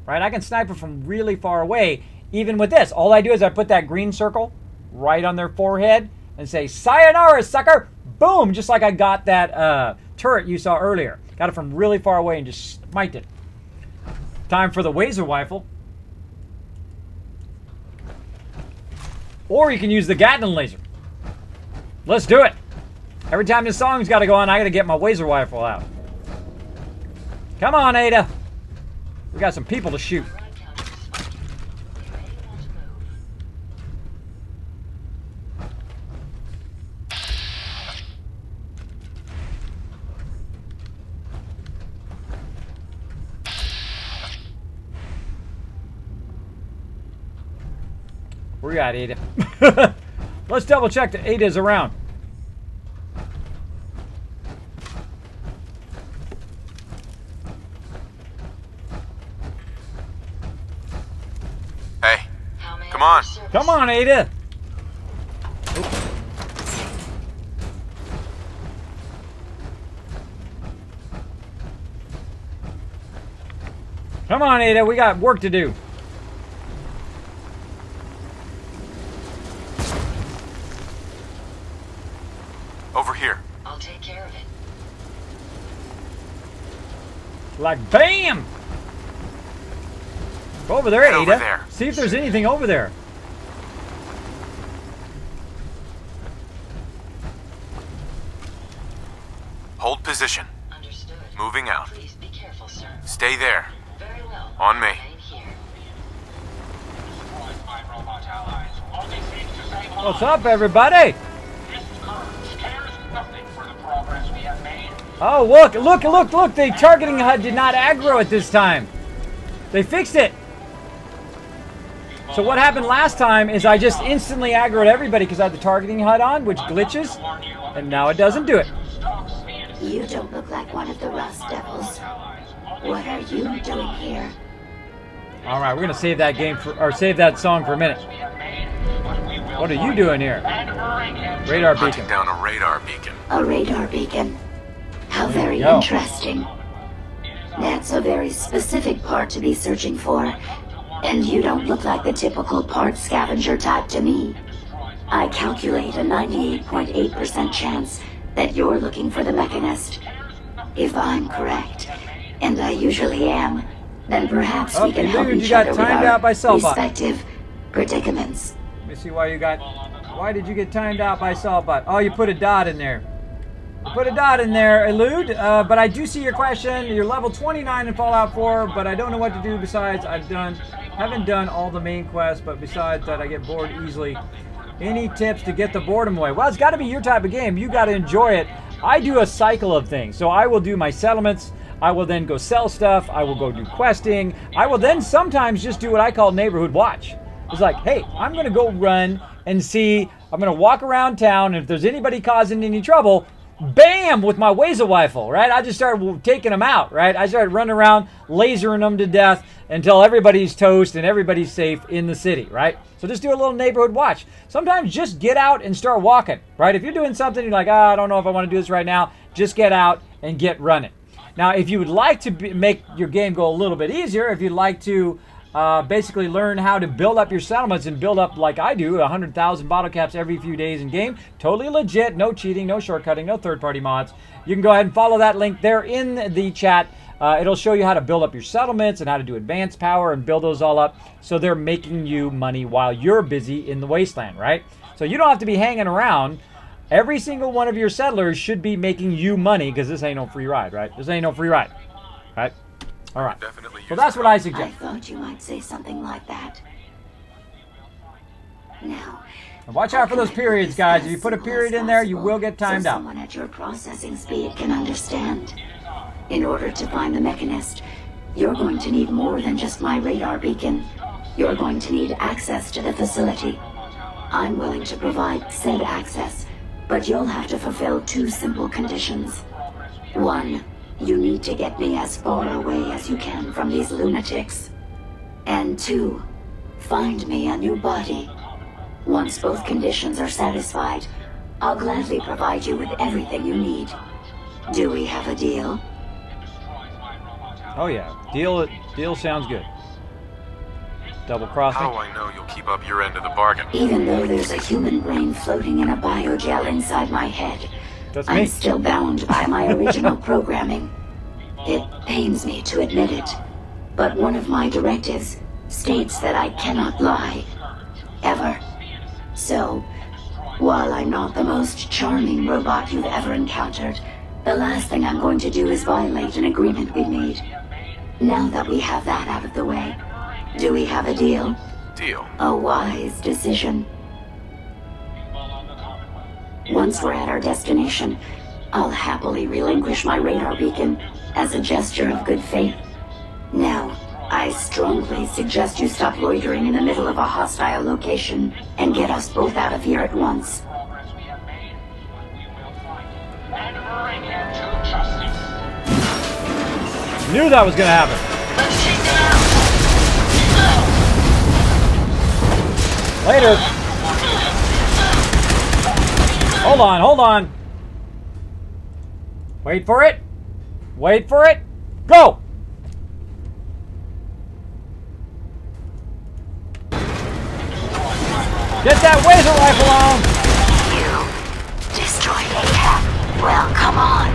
right? I can snipe them from really far away, even with this. All I do is I put that green circle right on their forehead and say, sayonara, sucker! Boom! Just like I got that turret you saw earlier. Got it from really far away and just smite it. Time for the Wazer Rifle. Or you can use the Gatling laser. Let's do it. Every time this song's got to go on, I got to get my Wazer Rifle out. Come on, Ada. We got some people to shoot. Where you at, Ada? Let's double check that Ada's around. Hey, come on. Come on, Ada. Come on, Ada. We got work to do. Over here. I'll take care of it. Like, bam! Go over there, Head Ada. over there. See if there's anything over there. Hold position. Understood. Moving out. Please be careful, sir. Stay there. Very well. On me. Remain here. What's up, everybody? Oh, look, look, look, look. The targeting HUD did not aggro it this time. They fixed it. So what happened last time is I just instantly aggroed everybody because I had the targeting HUD on, which glitches, and now it doesn't do it. You don't look like one of the Rust Devils. What are you doing here? All right, we're gonna save that game for, or save that song for a minute. What are you doing here? Radar beacon. Hunting down a radar beacon. A radar beacon. How very go. interesting. That's a very specific part to be searching for. And you don't look like the typical part scavenger type to me. I calculate a 98.8% chance that you're looking for the Mechanist. If I'm correct, and I usually am, then perhaps we can help each other with our respective predicaments. Let me see why you got... Why did you get timed out by Saltbot? Oh, you put a dot in there. You put a dot in there, Elude. But I do see your question. You're level 29 in Fallout 4, but I don't know what to do besides haven't done all the main quests, but besides that, I get bored easily. Any tips to get the boredom away? Well, it's got to be your type of game. You got to enjoy it. I do a cycle of things. So I will do my settlements. I will then go sell stuff. I will go do questing. I will then sometimes just do what I call neighborhood watch. It's like, hey, I'm going to go run and see. I'm going to walk around town, and if there's anybody causing any trouble, bam, with my Wazer Rifle, right? I just started taking them out, right? I started running around, lasering them to death until everybody's toast and everybody's safe in the city, right? So just do a little neighborhood watch. Sometimes just get out and start walking, right? If you're doing something, you're like, I don't know if I want to do this right now, just get out and get running. Now, if you would like to make your game go a little bit easier, if you'd like to basically learn how to build up your settlements and build up, like I do, 100,000 bottle caps every few days in game. Totally legit, no cheating, no shortcutting, no third-party mods. You can go ahead and follow that link there in the chat. It'll show you how to build up your settlements and how to do advanced power and build those all up so they're making you money while you're busy in the wasteland, right? So you don't have to be hanging around. Every single one of your settlers should be making you money because this ain't no free ride, right? This ain't no free ride, right? All right. So that's what I suggest. I thought you might say something like that. Now, and watch out for those periods, guys. If you put a period in there, you will get timed out. Someone at your processing speed can understand. In order to find the Mechanist, you're going to need more than just my radar beacon. You're going to need access to the facility. I'm willing to provide said access, but you'll have to fulfill two simple conditions. One, you need to get me as far away as you can from these lunatics. And two, find me a new body. Once both conditions are satisfied, I'll gladly provide you with everything you need. Do we have a deal? Oh yeah, deal sounds good. Double cross me. How do I know you'll keep up your end of the bargain? Even though there's a human brain floating in a biogel inside my head, That's I'm me. still bound by my original programming. It pains me to admit it, but one of my directives states that I cannot lie. Ever. So, while I'm not the most charming robot you've ever encountered, the last thing I'm going to do is violate an agreement we made. Now that we have that out of the way, do we have a deal? Deal. A wise decision. Once we're at our destination, I'll happily relinquish my radar beacon as a gesture of good faith. Now, I strongly suggest you stop loitering in the middle of a hostile location and get us both out of here at once. Knew that was gonna happen. Later. Hold on. Wait for it. Go! Get that laser rifle on! You destroyed ACAP. Well, come on.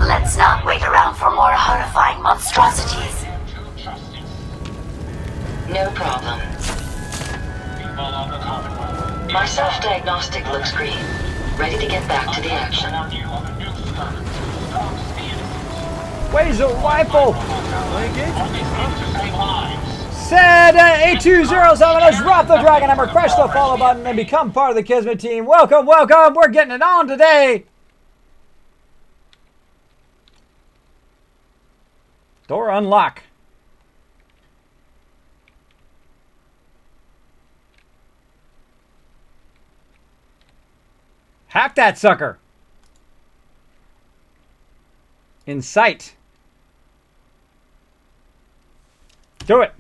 Let's not wait around for more horrifying monstrosities. No problem. My self-diagnostic looks green. Ready to get back to the action. Laser rifle! Said 8207, let's drop the dragon hammer, crush the follow button, and become part of the Kismet team. Welcome. We're getting it on today. Door unlock. Hack that sucker. In sight. Do it.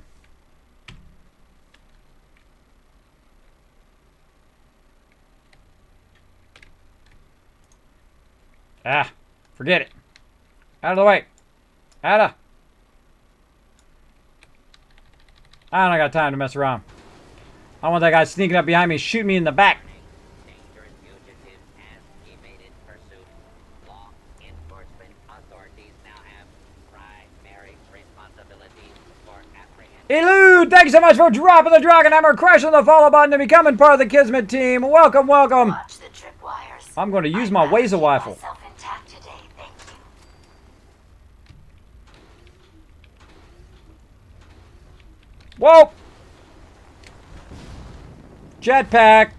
Ah, forget it. Out of the way. I don't got time to mess around. I want that guy sneaking up behind me, shoot me in the back. Elude, thank you so much for dropping the dragon hammer, crushing the follow button, and becoming part of the Kismet team. Welcome. I'm going to use my laser rifle. Whoa! Jetpack.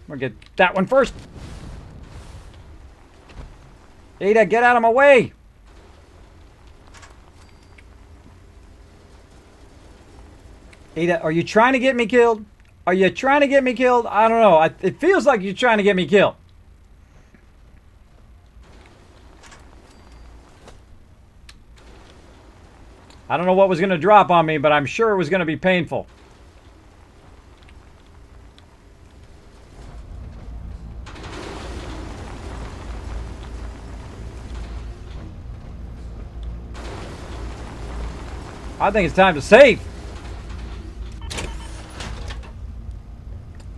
I'm going to get that one first. Ada, get out of my way! Ada, are you trying to get me killed? I don't know. It feels like you're trying to get me killed. I don't know what was going to drop on me, but I'm sure it was going to be painful. I think it's time to save.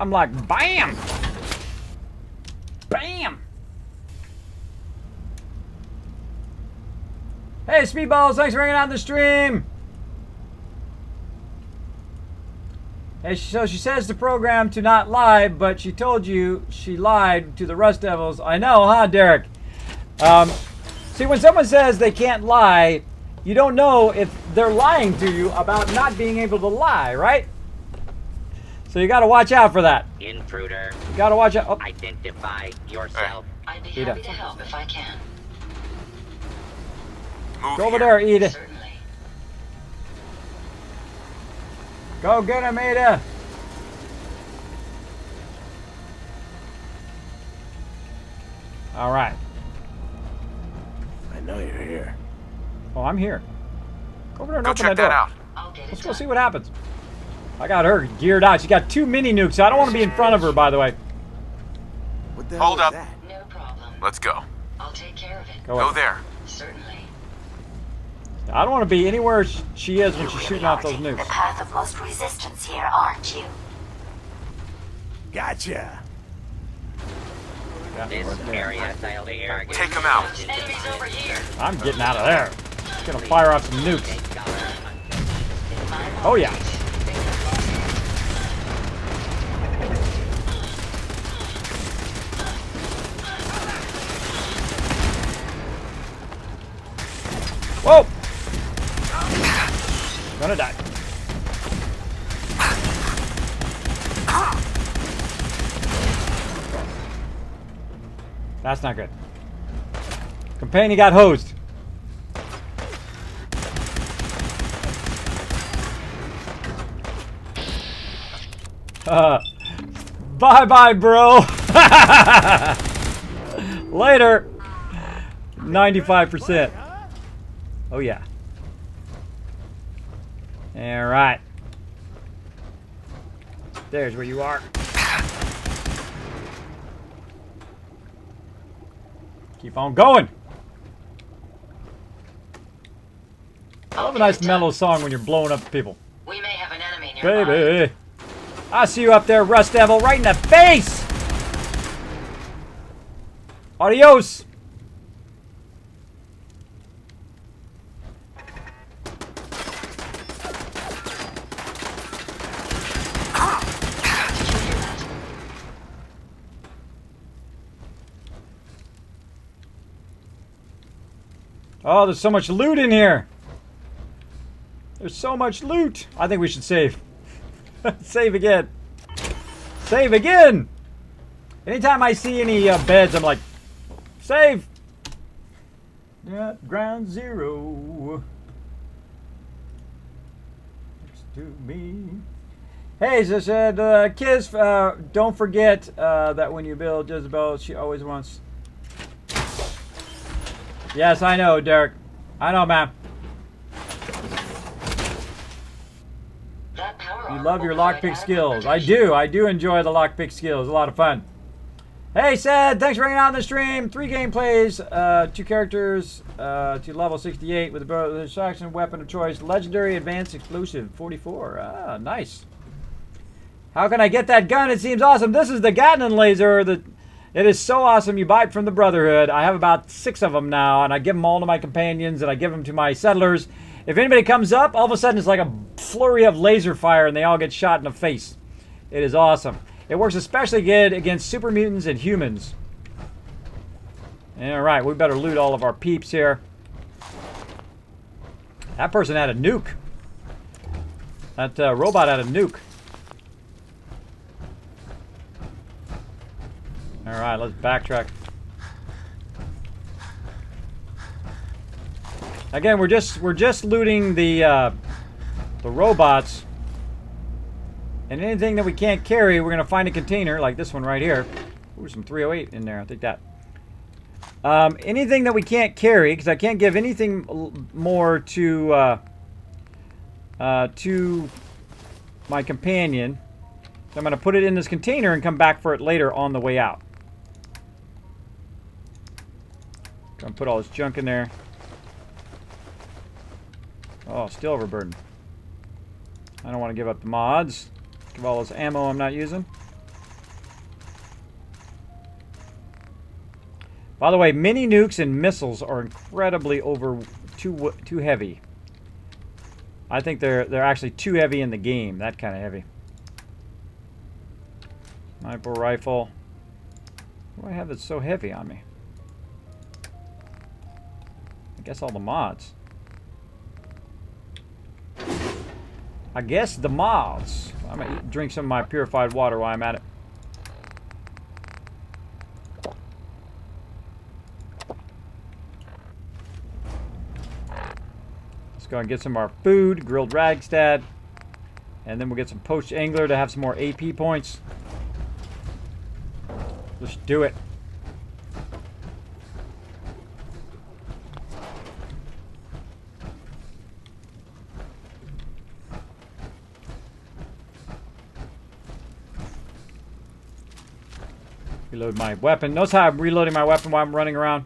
I'm like, bam! Bam! Hey, Speedballs, thanks for hanging out in the stream. Hey, so she says the program to not lie, but she told you she lied to the Rust Devils. I know, huh, Derek? See, when someone says they can't lie, you don't know if they're lying to you about not being able to lie, right? So you got to watch out for that. Intruder. You got to watch out. Oh. Identify yourself. I'd be happy to help if I can. Go over there, Ida. Certainly. Go get him, Ada. All right. I know you're here. Oh, I'm here. Go over there and Go open check that door. out. Let's go see what happens. I got her geared out. She got 2 mini nukes. I don't want to be in front of her, by the way. What the hell Hold is up. that? No problem. Let's go. I'll take care of it. Go there. Certainly. I don't want to be anywhere she is when she's shooting off those The nukes. path of most resistance here, aren't you? Gotcha. Yeah, This right there. area failed to target. Take him out. Enemies over here. I'm getting out of there. Just gonna fire off some nukes. Oh yeah. Whoa! Gonna die. That's not good. Companion got hosed. Bye-bye, bro. Later. 95%. Oh, yeah. All right. There's where you are. Keep on going. I love a nice mellow song when you're blowing up people. We may have an enemy nearby. Baby. I see you up there, Rust Devil, right in the face. Adios. Oh, there's so much loot in here. There's so much loot. I think we should save. Save again. Save again. Anytime I see any beds, I'm like, save. Yeah, ground zero. Next to me. Hey, so said, Kiss, don't forget that when you build Jezebel, she always wants... Yes, I know, Derek. I know, man. You love your lockpick skills. I do. I do enjoy the lockpick skills. A lot of fun. Hey, Sad. Thanks for hanging out on the stream. 3 gameplays, 2 characters, to level 68 with the distraction weapon of choice. Legendary Advanced Explosive 44. Ah, nice. How can I get that gun? It seems awesome. This is the Gatling laser. It is so awesome. You buy it from the Brotherhood. I have about 6 of them now, and I give them all to my companions, and I give them to my settlers. If anybody comes up, all of a sudden it's like a flurry of laser fire, and they all get shot in the face. It is awesome. It works especially good against super mutants and humans. All right, we better loot all of our peeps here. That person had a nuke. That robot had a nuke. All right, let's backtrack. Again, we're just looting the robots, and anything that we can't carry, we're gonna find a container like this one right here. Ooh, some 308 in there. I'll take that. Anything that we can't carry, because I can't give anything more to my companion. So I'm gonna put it in this container and come back for it later on the way out. Gonna put all this junk in there. Oh, still overburdened. I don't want to give up the mods. Give all this ammo I'm not using. By the way, mini nukes and missiles are incredibly too heavy. I think they're actually too heavy in the game. That kind of heavy. Sniper rifle. What do I have that's so heavy on me? I guess all the mods. I guess the mods. I'm gonna drink some of my purified water while I'm at it. Let's go and get some of our food, grilled ragstad, and then we'll get some poached angler to have some more AP points. Let's do it. Reload my weapon. Notice how I'm reloading my weapon while I'm running around.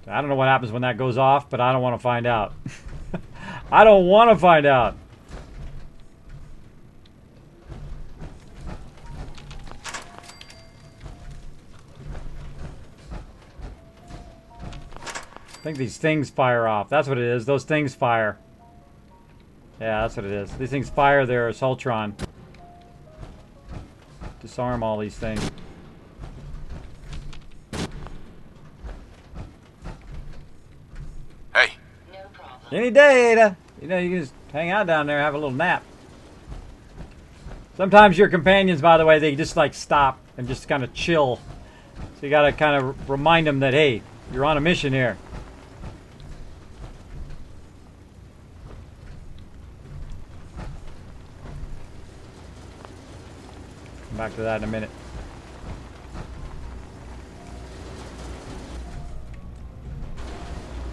I don't know what happens when that goes off, but I don't want to find out. I don't want to find out. I think these things fire off. That's what it is. Those things fire. Yeah, that's what it is. These things fire their Assaultron. Disarm all these things. Hey. Any day, Ada. You know, you can just hang out down there and have a little nap. Sometimes your companions, by the way, they just like stop and just kind of chill. So you gotta kind of remind them that, hey, you're on a mission here. Come back to that in a minute.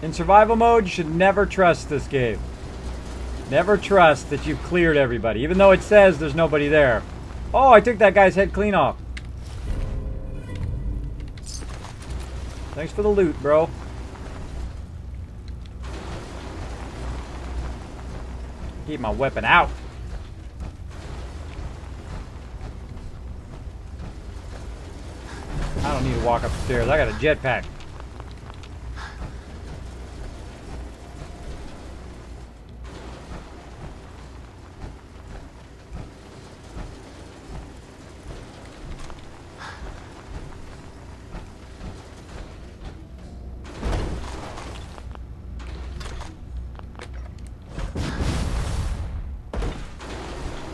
In survival mode, you should never trust this game. Never trust that you've cleared everybody, even though it says there's nobody there. Oh, I took that guy's head clean off. Thanks for the loot, bro. Keep my weapon out. I don't need to walk upstairs. I got a jetpack.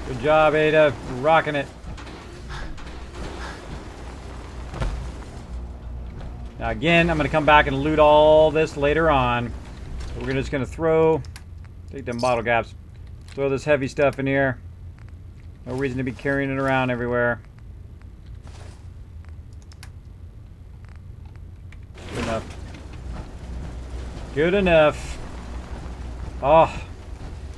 Good job, Ada. You're rocking it. Now again, I'm going to come back and loot all this later on. So we're just going to take them bottle caps, throw this heavy stuff in here. No reason to be carrying it around everywhere. Good enough. Good enough. Oh,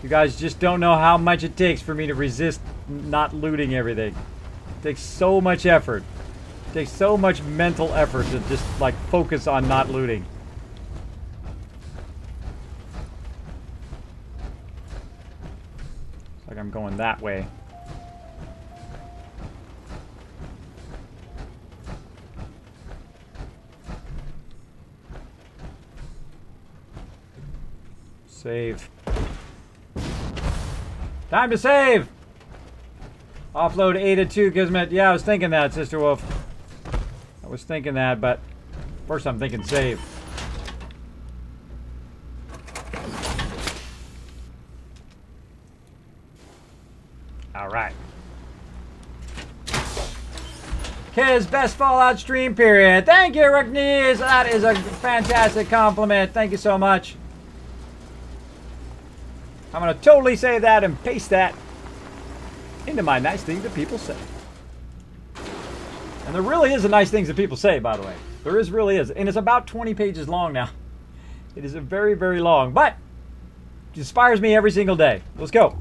you guys just don't know how much it takes for me to resist not looting everything. It takes so much effort. It takes so much mental effort to just like focus on not looting. It's like I'm going that way. Save. Time to save! Offload Ada 2 Kismet. Yeah, I was thinking that, Sister Wolf. I was thinking that, but first I'm thinking save. Alright. Kids, best Fallout stream period. Thank you, Rick Nees. That is a fantastic compliment. Thank you so much. I'm going to totally save that and paste that into my nice things that people say. And there really is a nice things that people say, by the way. There really is. And it's about 20 pages long now. It is a very, very long. But it inspires me every single day. Let's go.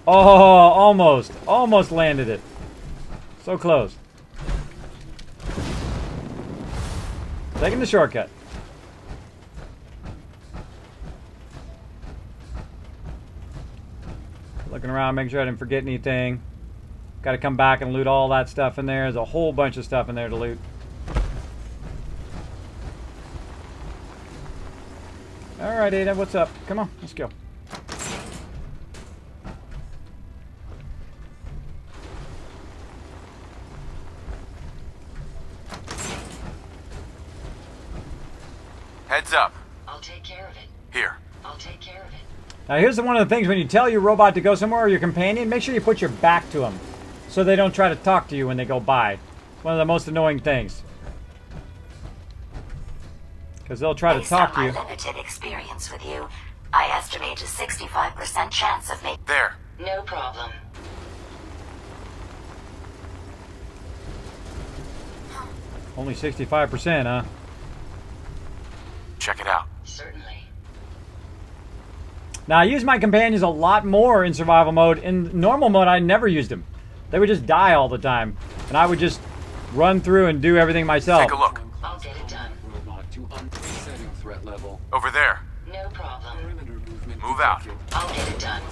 Oh, almost. Almost landed it. So close. Taking the shortcut. Looking around, making sure I didn't forget anything. Got to come back and loot all that stuff in there. There's a whole bunch of stuff in there to loot. Alright, Ada, what's up? Come on, let's go. Heads up. I'll take care of it. Here. I'll take care of it. Now here's one of the things when you tell your robot to go somewhere or your companion, make sure you put your back to them so they don't try to talk to you when they go by. It's one of the most annoying things. Because they'll try to talk to you. Based on my limited experience with you, I estimate a 65% chance of making... There. No problem. Only 65%, huh? Check it out. Certainly. Now, I use my companions a lot more in survival mode. In normal mode, I never used them. They would just die all the time. And I would just run through and do everything myself. Take a look. I'll get it done. Threat level. Over there. No problem. Move out. I'll get it done.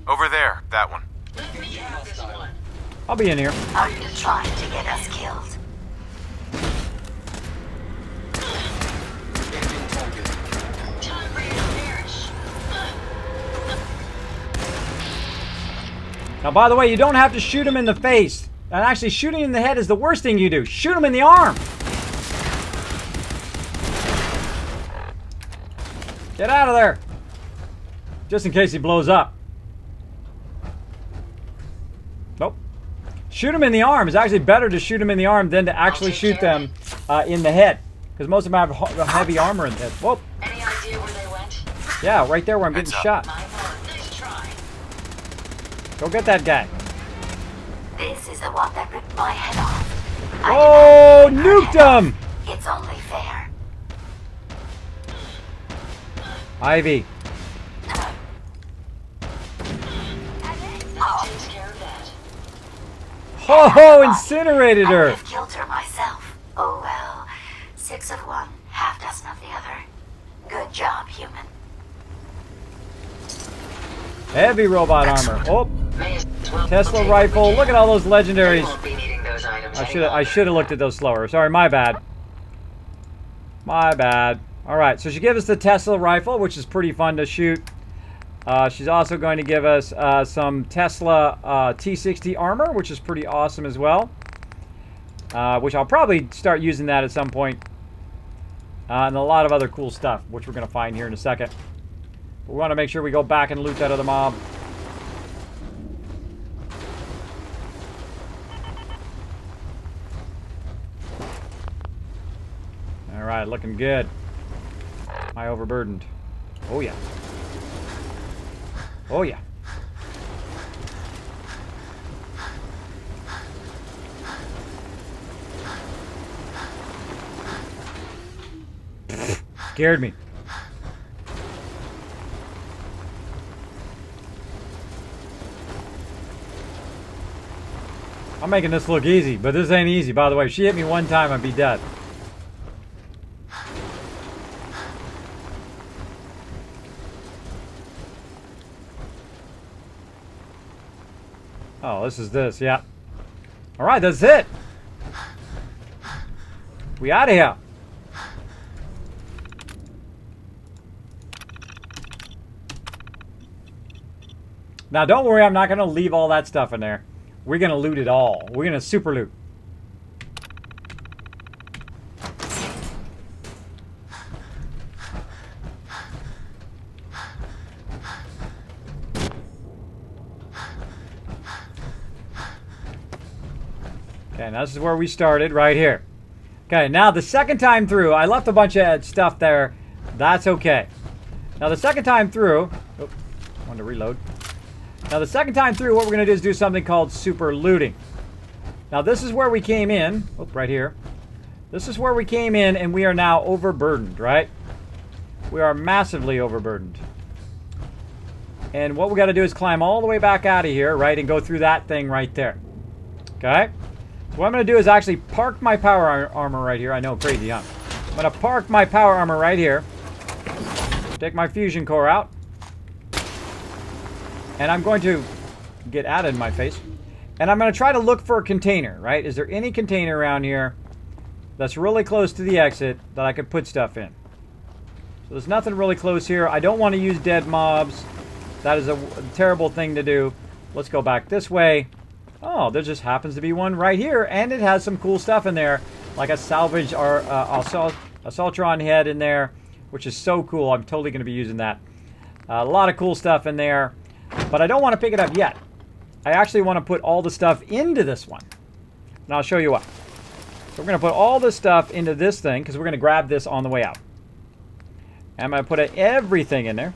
Over there. That one. Let me have this one. I'll be in here. Are you trying to get us killed? Time for you to perish. Now, by the way, you don't have to shoot him in the face. And actually, shooting in the head is the worst thing you do. Shoot him in the arm. Get out of there. Just in case he blows up. Nope. Shoot him in the arm. It's actually better to shoot him in the arm than to actually shoot them in the head. Because most of them have heavy armor in the head. Whoa. Any idea where they went? Yeah, right there where I'm getting shot. Nice try. Go get that guy. This is the one that ripped my head off. Oh, nuked him! It's only fair. Ivy. That takes care of that. Oh, incinerated I her. would have killed her myself. Oh well. 6 of one, half dozen of the other. Good job, human. Heavy robot armor. Oh, May as well Tesla take rifle. what we Look can. at all those We legendaries. won't be needing those items I should have looked at those slower. Sorry, my bad. My bad. All right, so she gave us the Tesla rifle, which is pretty fun to shoot. She's also going to give us some Tesla T60 armor, which is pretty awesome as well. Which I'll probably start using that at some point. And a lot of other cool stuff, which we're going to find here in a second. But we want to make sure we go back and loot that other mob. All right, looking good. Am I overburdened? Oh, yeah. Oh, yeah. Scared me. I'm making this look easy, but this ain't easy. By the way, if she hit me one time, I'd be dead. Oh, this is this, yeah. All right, that's it. We out of here. Now, don't worry, I'm not going to leave all that stuff in there. We're going to loot it all. We're going to super loot. Okay, now this is where we started, right here. Okay, now the second time through, I left a bunch of stuff there. That's okay. Now the second time through, oh, wanted to reload. Now the second time through, what we're going to do is do something called super looting. Now this is where we came in. Oh, right here. This is where we came in, and we are now overburdened, right? We are massively overburdened. And what we got to do is climb all the way back out of here, right, and go through that thing right there. Okay? So what I'm going to do is actually park my power armor right here. I know, crazy, huh? I'm going to park my power armor right here. Take my fusion core out. And I'm going to get out in my face. And I'm going to try to look for a container, right? Is there any container around here that's really close to the exit that I could put stuff in? So there's nothing really close here. I don't want to use dead mobs. That is a terrible thing to do. Let's go back this way. Oh, there just happens to be one right here, and it has some cool stuff in there, like a salvage or Automatron head in there, which is so cool. I'm totally going to be using that. A lot of cool stuff in there, but I don't want to pick it up yet. I actually want to put all the stuff into this one, and I'll show you what. So we're going to put all this stuff into this thing, because we're going to grab this on the way out. And I'm going to put everything in there.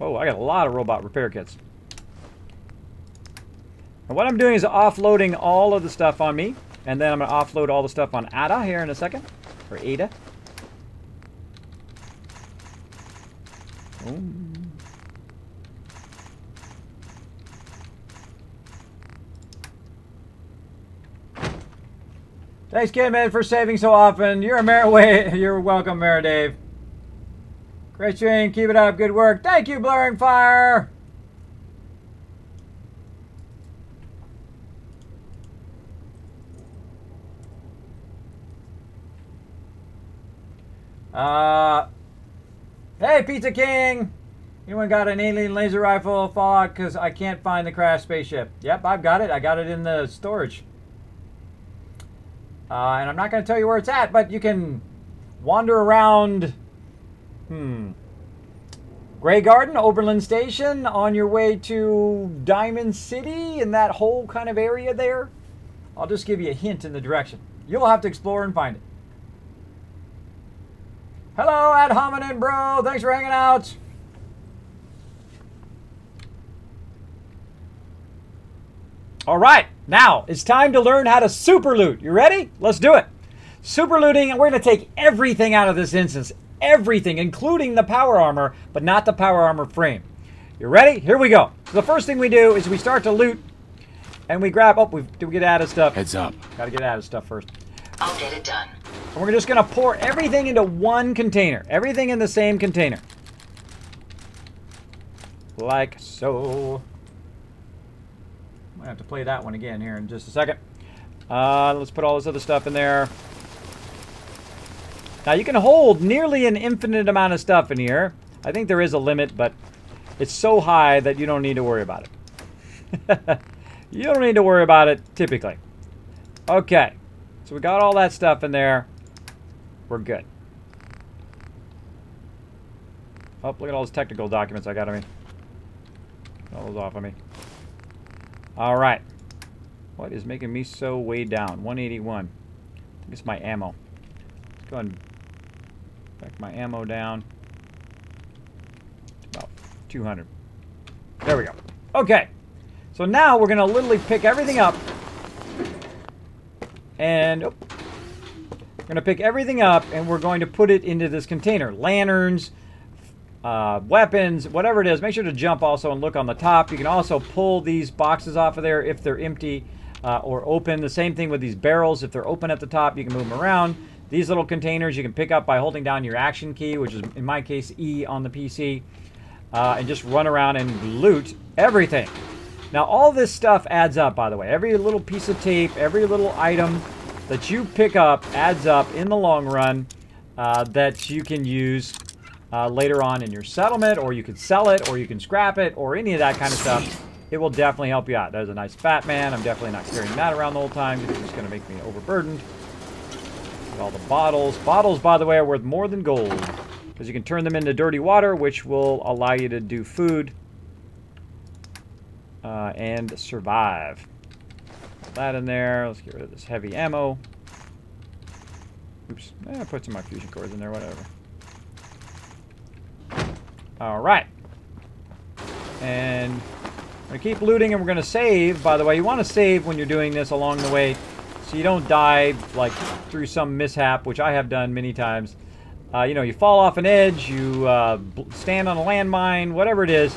Oh, I got a lot of robot repair kits. And what I'm doing is offloading all of the stuff on me. And then I'm going to offload all the stuff on Ada here in a second. Or Ada. Oh. Thanks, Kismet, for saving so often. You're a You're welcome, Mara Dave. Great stream. Keep it up. Good work. Thank you, Blurring Fire. Hey, Pizza King. Anyone got an alien laser rifle? Fallout, because I can't find the crashed spaceship. Yep, I've got it. I got it in the storage. And I'm not going to tell you where it's at, but you can wander around, Grey Garden, Oberlin Station, on your way to Diamond City, in that whole kind of area there. I'll just give you a hint in the direction. You'll have to explore and find it. Hello, Ad Hominin Bro. Thanks for hanging out. All right, now it's time to learn how to super loot. You ready? Let's do it. Super looting, and we're going to take everything out of this instance. Everything, including the power armor, but not the power armor frame. You ready? Here we go. So the first thing we do is we start to loot, and we grab... Oh, we get out of stuff. Heads up. Got to get out of stuff first. I'll get it done. And we're just going to pour everything into one container. Everything in the same container. Like so. I have to play that one again here in just a second. Let's put all this other stuff in there. Now you can hold nearly an infinite amount of stuff in here. I think there is a limit, but it's so high that you don't need to worry about it. You don't need to worry about it typically. Okay, so we got all that stuff in there. We're good. Oh, look at all those technical documents I got on me. Get all those off of me. All right. What is making me so way down? 181. I think it's my ammo. Let's go ahead and back my ammo down. About 200. There we go. Okay. So now we're going to literally pick everything up. And we're going to pick everything up and we're going to put it into this container. Lanterns, weapons, whatever it is. Make sure to jump also and look on the top. You can also pull these boxes off of there if they're empty or open. The same thing with these barrels. If they're open at the top, you can move them around. These little containers you can pick up by holding down your action key, which is in my case E on the PC, and just run around and loot everything. Now all this stuff adds up, by the way. Every little piece of tape, every little item that you pick up adds up in the long run that you can use later on in your settlement, or you can sell it, or you can scrap it, or any of that kind of stuff. It will definitely help you out. There's a nice fat man. I'm definitely not carrying that around the whole time because it's going to make me overburdened. Got all the bottles. Bottles, by the way, are worth more than gold because you can turn them into dirty water, which will allow you to do food and survive. Put that in there. Let's get rid of this heavy ammo. Oops. Put some of my fusion cores in there, whatever. Alright. And we're going to keep looting and we're going to save. By the way, you want to save when you're doing this along the way so you don't die like through some mishap, which I have done many times. You know, you fall off an edge, you stand on a landmine, whatever it is.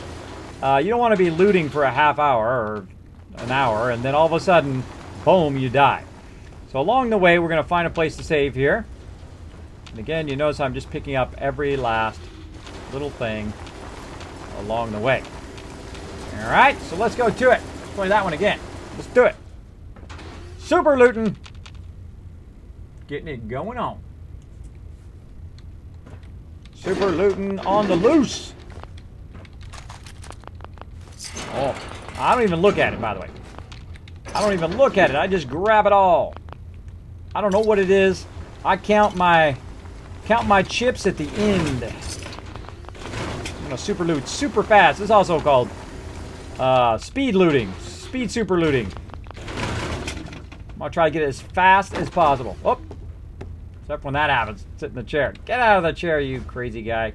You don't want to be looting for a half hour or an hour and then all of a sudden, boom, you die. So along the way, we're going to find a place to save here. And again, you notice I'm just picking up every last little thing along the way. Alright, so let's go to it. Let's play that one again. Let's do it. Super looting. Getting it going on. Super looting on the loose. Oh, I don't even look at it, by the way. I don't even look at it. I just grab it all. I don't know what it is. I count my chips at the end. I'm gonna super loot super fast. This is also called speed looting. Speed super looting. I'm gonna try to get it as fast as possible. Oh, except when that happens. Sit in the chair. Get out of the chair, you crazy guy.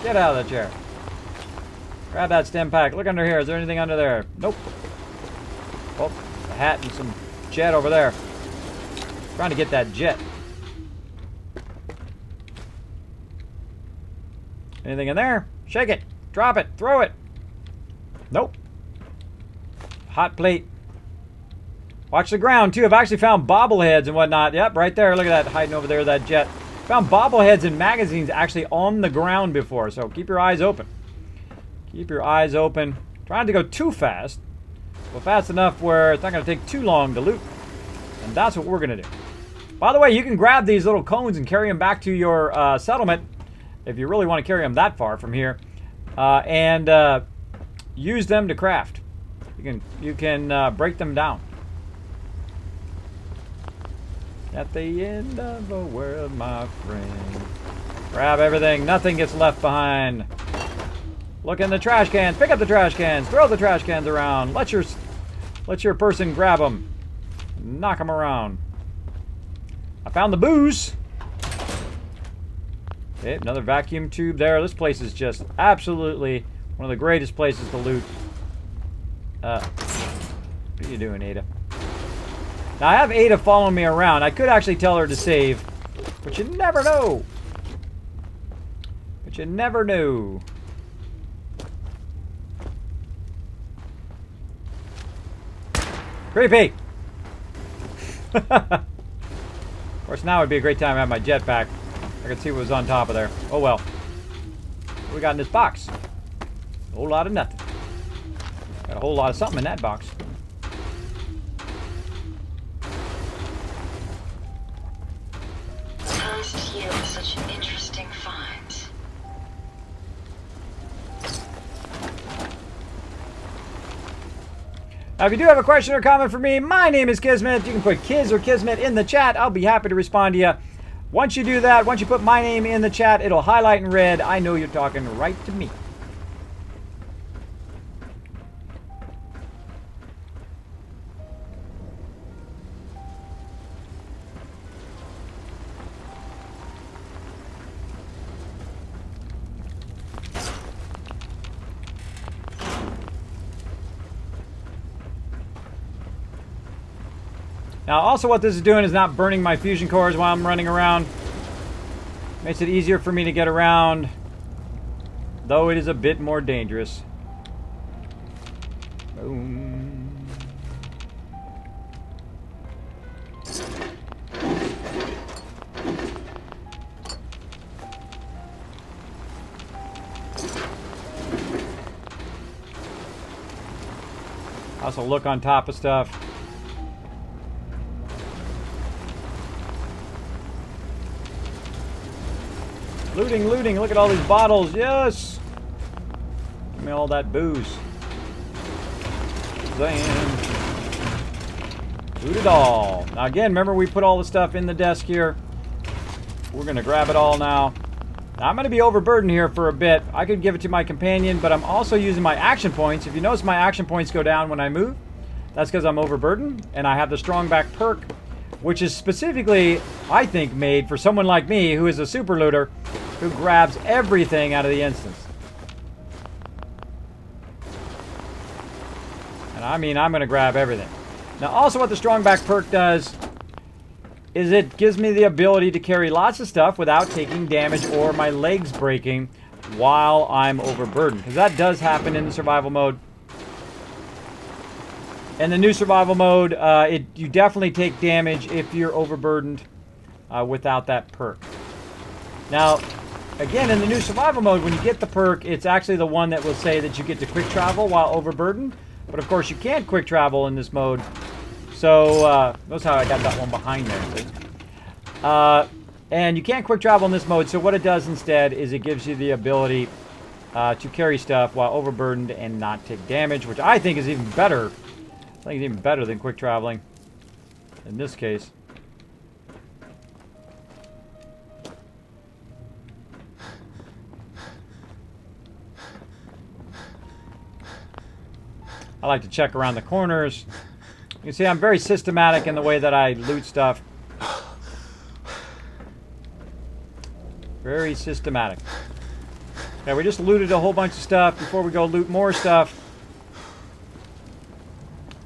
Get out of the chair. Grab that stem pack. Look under here. Is there anything under there? Nope. Oh, a hat and some jet over there. Trying to get that jet. Anything in there? Shake it. Drop it. Throw it. Nope. Hot plate. Watch the ground, too. I've actually found bobbleheads and whatnot. Yep, right there. Look at that hiding over there, that jet. Found bobbleheads and magazines actually on the ground before, so keep your eyes open. Keep your eyes open. Trying to go too fast, but fast enough where it's not going to take too long to loot. And that's what we're going to do. By the way, you can grab these little cones and carry them back to your settlement if you really want to carry them that far from here, and use them to craft. You can break them down. At the end of the world, my friend. Grab everything. Nothing gets left behind. Look in the trash cans. Pick up the trash cans. Throw the trash cans around. Let your person grab them. Knock them around. I found the booze. Okay, another vacuum tube there. This place is just absolutely one of the greatest places to loot. What are you doing, Ada? Now, I have Ada following me around. I could actually tell her to save, but you never know. But you never know. Creepy! Of course, now would be a great time to have my jetpack. I could see what was on top of there. Oh well. What we got in this box? A whole lot of nothing. Got a whole lot of something in that box. Past yield such interesting finds. Now, if you do have a question or comment for me, my name is Kismet. You can put Kiz or Kismet in the chat. I'll be happy to respond to you. Once you do that, once you put my name in the chat, it'll highlight in red. I know you're talking right to me. Now, also what this is doing is not burning my fusion cores while I'm running around. Makes it easier for me to get around, though it is a bit more dangerous. Boom. Also look on top of stuff. Looting, looting. Look at all these bottles. Yes. Give me all that booze. Zam. Loot it all. Now again, remember we put all the stuff in the desk here. We're going to grab it all now. Now I'm going to be overburdened here for a bit. I could give it to my companion, but I'm also using my action points. If you notice, my action points go down when I move. That's because I'm overburdened, and I have the strong back perk, which is specifically, I think, made for someone like me who is a super looter who grabs everything out of the instance. And I mean, I'm going to grab everything. Now, also what the strong back perk does is it gives me the ability to carry lots of stuff without taking damage or my legs breaking while I'm overburdened. Because that does happen in the survival mode. In the new survival mode, you definitely take damage if you're overburdened without that perk. Now, again, in the new survival mode, when you get the perk, it's actually the one that will say that you get to quick travel while overburdened. But of course, you can't quick travel in this mode. So, notice how I got that one behind there. And you can't quick travel in this mode, so what it does instead is it gives you the ability to carry stuff while overburdened and not take damage, which I think is even better. I think it's even better than quick traveling in this case. I like to check around the corners. You can see I'm very systematic in the way that I loot stuff. Very systematic. Yeah, we just looted a whole bunch of stuff before we go loot more stuff.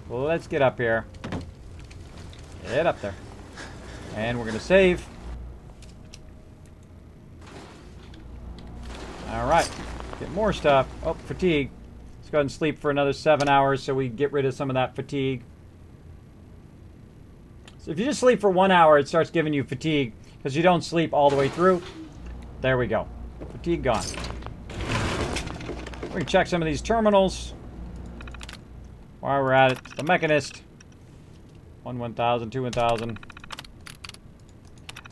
Well, let's get up here. Get up there. And we're going to save. Alright. Get more stuff. Oh, fatigue. Let's go ahead and sleep for another 7 hours so we get rid of some of that fatigue. So if you just sleep for 1 hour, it starts giving you fatigue because you don't sleep all the way through. There we go. Fatigue gone. We can check some of these terminals while we're at it. The Mechanist. 1,000, 2,000.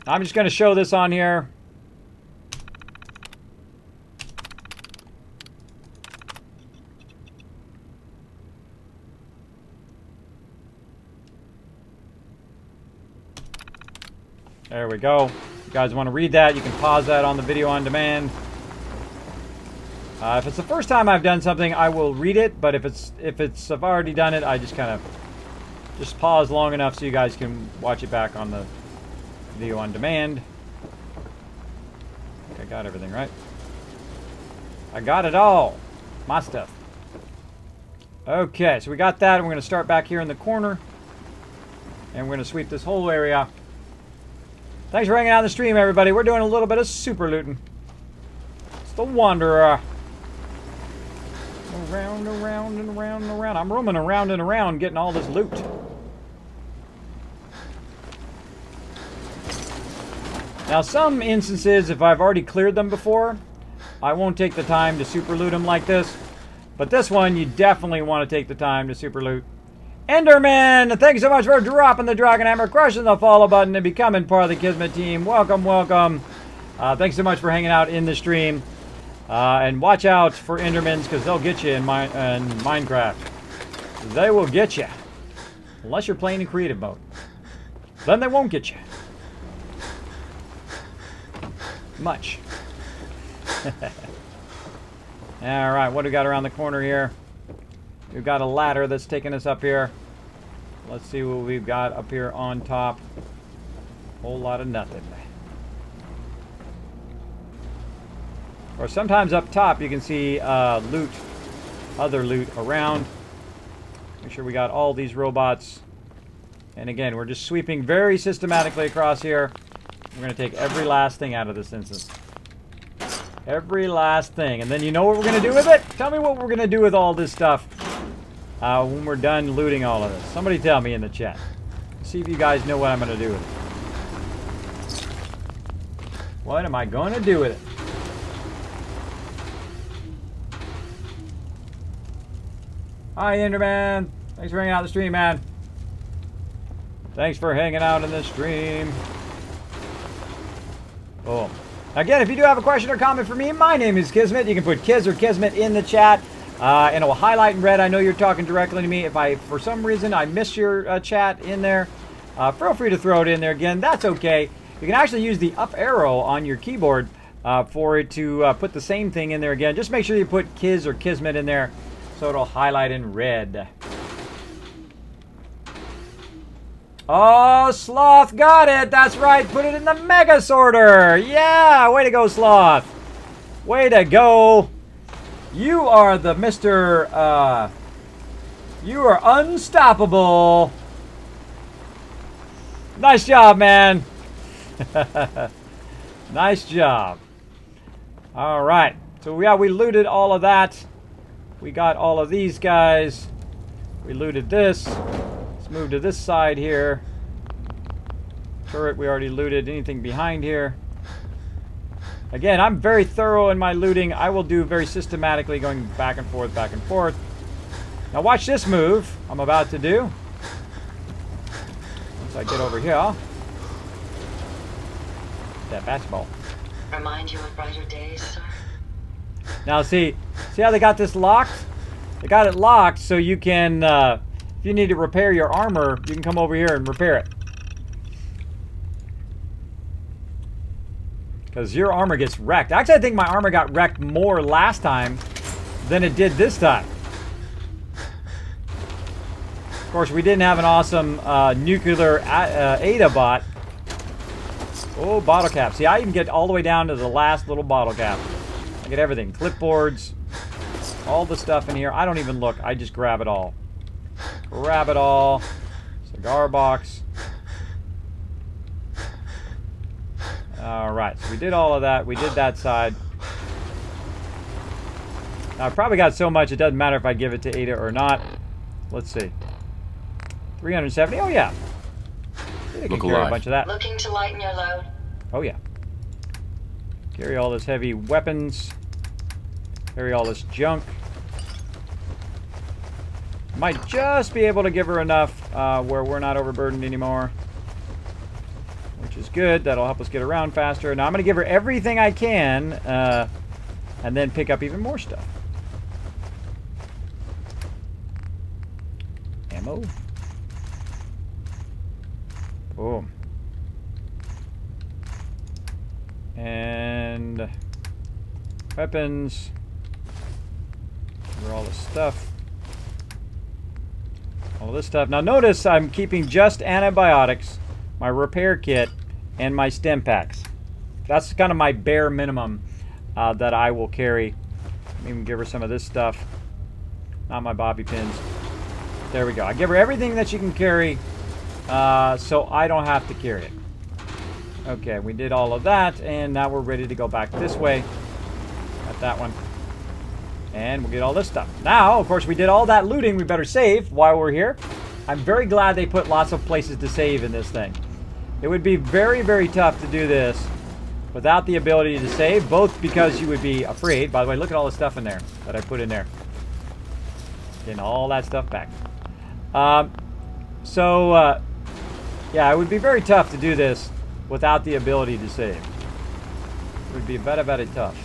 I'm just going to show this on here. There we go. If you guys want to read that, you can pause that on the video on demand. If it's the first time I've done something, I will read it. But if I've already done it, I just kind of just pause long enough so you guys can watch it back on the video on demand. I think I got everything right. I got it all. My stuff. Okay, so we got that. And we're going to start back here in the corner. And we're going to sweep this whole area. Thanks for hanging out on the stream, everybody. We're doing a little bit of super looting. It's the Wanderer. Around, around, and around, and around. I'm roaming around and around getting all this loot. Now, some instances, if I've already cleared them before, I won't take the time to super loot them like this. But this one, you definitely want to take the time to super loot. Enderman, thank you so much for dropping the Dragon Hammer, crushing the follow button, and becoming part of the Kismet team. Welcome, welcome. Thanks so much for hanging out in the stream. And watch out for Endermans, because they'll get you in Minecraft. They will get you. Unless you're playing in creative mode. Then they won't get you. Much. Alright, what do we got around the corner here? We've got a ladder that's taking us up here. Let's see what we've got up here on top. Whole lot of nothing. Or sometimes up top you can see loot, other loot around. Make sure we got all these robots. And again, we're just sweeping very systematically across here. We're going to take every last thing out of this instance. Every last thing. And then you know what we're going to do with it? Tell me what we're going to do with all this stuff when we're done looting all of this. Somebody tell me in the chat. See if you guys know what I'm going to do with it. What am I going to do with it? Hi, Enderman. Thanks for hanging out in the stream, man. Thanks for hanging out in the stream. Boom. Again, if you do have a question or comment for me, my name is Kismet. You can put Kiz or Kismet in the chat. And it will highlight in red. I know you're talking directly to me. If for some reason, I missed your chat in there, feel free to throw it in there again. That's okay. You can actually use the up arrow on your keyboard for it to put the same thing in there again. Just make sure you put Kiz or Kismet in there so it'll highlight in red. Oh, Sloth got it. That's right. Put it in the Mega Sorter. Yeah, way to go, Sloth. Way to go. You are the Mr. You are unstoppable. Nice job, man. Nice job. All right. So we looted all of that. We got all of these guys. We looted this. Let's move to this side here. Turret, we already looted. Anything behind here? Again, I'm very thorough in my looting. I will do very systematically, going back and forth, back and forth. Now watch this move I'm about to do. Once I get over here. That basketball. Remind you of brighter days, sir? Now see how they got this locked? They got it locked so you can, if you need to repair your armor, you can come over here and repair it. Because your armor gets wrecked. Actually, I think my armor got wrecked more last time than it did this time. Of course, we didn't have an awesome nuclear Ada bot. Oh, bottle cap. See, I even get all the way down to the last little bottle cap. I get everything. Clipboards, all the stuff in here. I don't even look. I just grab it all. Grab it all. Cigar box. Alright, so we did all of that. We did that side. Now, I've probably got so much it doesn't matter if I give it to Ada or not. Let's see. 370. Oh, yeah. I can carry a bunch of that. Looking to lighten your load? Oh, yeah. Carry all this heavy weapons. Carry all this junk. Might just be able to give her enough where we're not overburdened anymore. Which is good. That'll help us get around faster. Now I'm going to give her everything I can and then pick up even more stuff. Ammo. Boom. And weapons. Give her all the stuff. All this stuff. Now notice I'm keeping just antibiotics, my repair kit, and my stim packs. That's kind of my bare minimum that I will carry. Even give her some of this stuff. Not my bobby pins. There we go. I give her everything that she can carry so I don't have to carry it. Okay, we did all of that, and now we're ready to go back this way. Got that one. And we'll get all this stuff. Now, of course, we did all that looting. We better save while we're here. I'm very glad they put lots of places to save in this thing. It would be very, very tough to do this without the ability to save, both because you would be afraid. By the way, look at all the stuff in there that I put in there. Getting all that stuff back. Yeah, it would be very tough to do this without the ability to save. It would be very, very tough.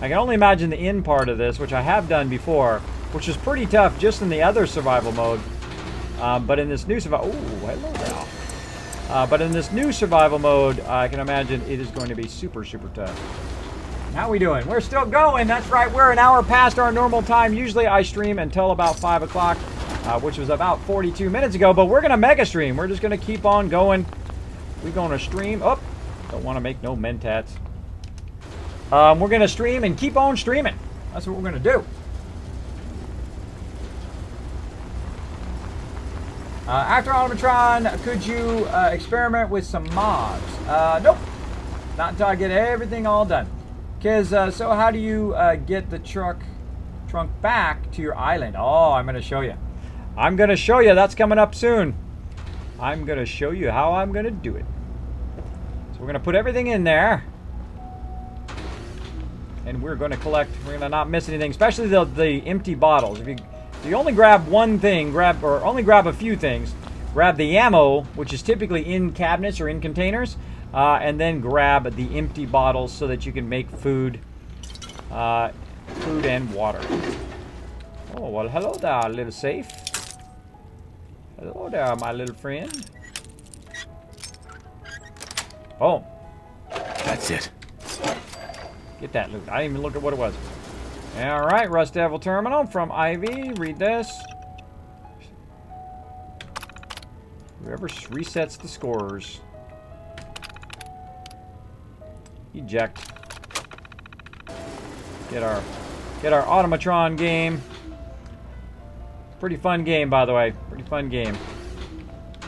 I can only imagine the end part of this, which I have done before, which is pretty tough just in the other survival mode. But in this new survival... Ooh, hello there. But in this new survival mode, I can imagine it is going to be super, super tough. How we doing? We're still going. That's right. We're an hour past our normal time. Usually I stream until about 5 o'clock, which was about 42 minutes ago. But we're going to mega stream. We're just going to keep on going. We're going to stream. Oh, don't want to make no mentats. We're going to stream and keep on streaming. That's what we're going to do. After Automatron, could you experiment with some mods? Nope. Not until I get everything all done. Because, so how do you get the trunk back to your island? Oh, I'm going to show you. I'm going to show you. That's coming up soon. I'm going to show you how I'm going to do it. So we're going to put everything in there. And we're going to collect. We're going to not miss anything, especially the empty bottles. If you only grab one thing, only grab a few things. Grab the ammo, which is typically in cabinets or in containers, and then grab the empty bottles so that you can make food and water. Oh, well, hello there, little safe. Hello there, my little friend. Oh. That's it. Get that loot. I didn't even look at what it was. Alright, Rust Devil Terminal from Ivy. Read this. Whoever resets the scores. Eject. Get our Automatron game. Pretty fun game, by the way. Pretty fun game.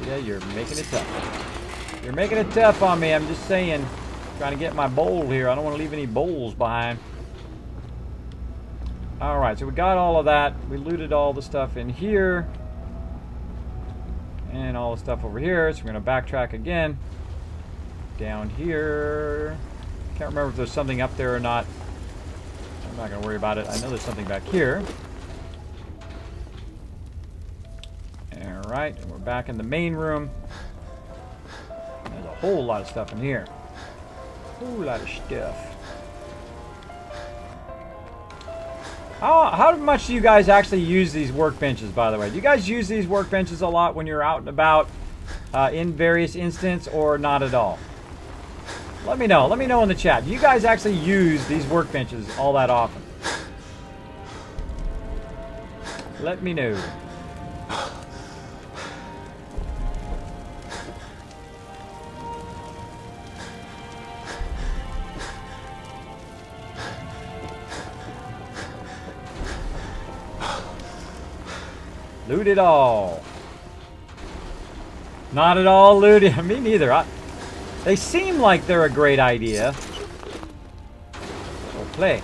Yeah, you're making it tough. You're making it tough on me, I'm just saying. Trying to get my bowl here. I don't want to leave any bowls behind. Alright, so we got all of that. We looted all the stuff in here. And all the stuff over here. So we're going to backtrack again. Down here. Can't remember if there's something up there or not. I'm not going to worry about it. I know there's something back here. Alright, and we're back in the main room. There's a whole lot of stuff in here. Whole lot of stuff. How much do you guys actually use these workbenches, by the way? Do you guys use these workbenches a lot when you're out and about in various instances, or not at all? Let me know. Let me know in the chat. Do you guys actually use these workbenches all that often? Let me know. Loot it all. Not at all looted. Me neither. They seem like they're a great idea. We'll play.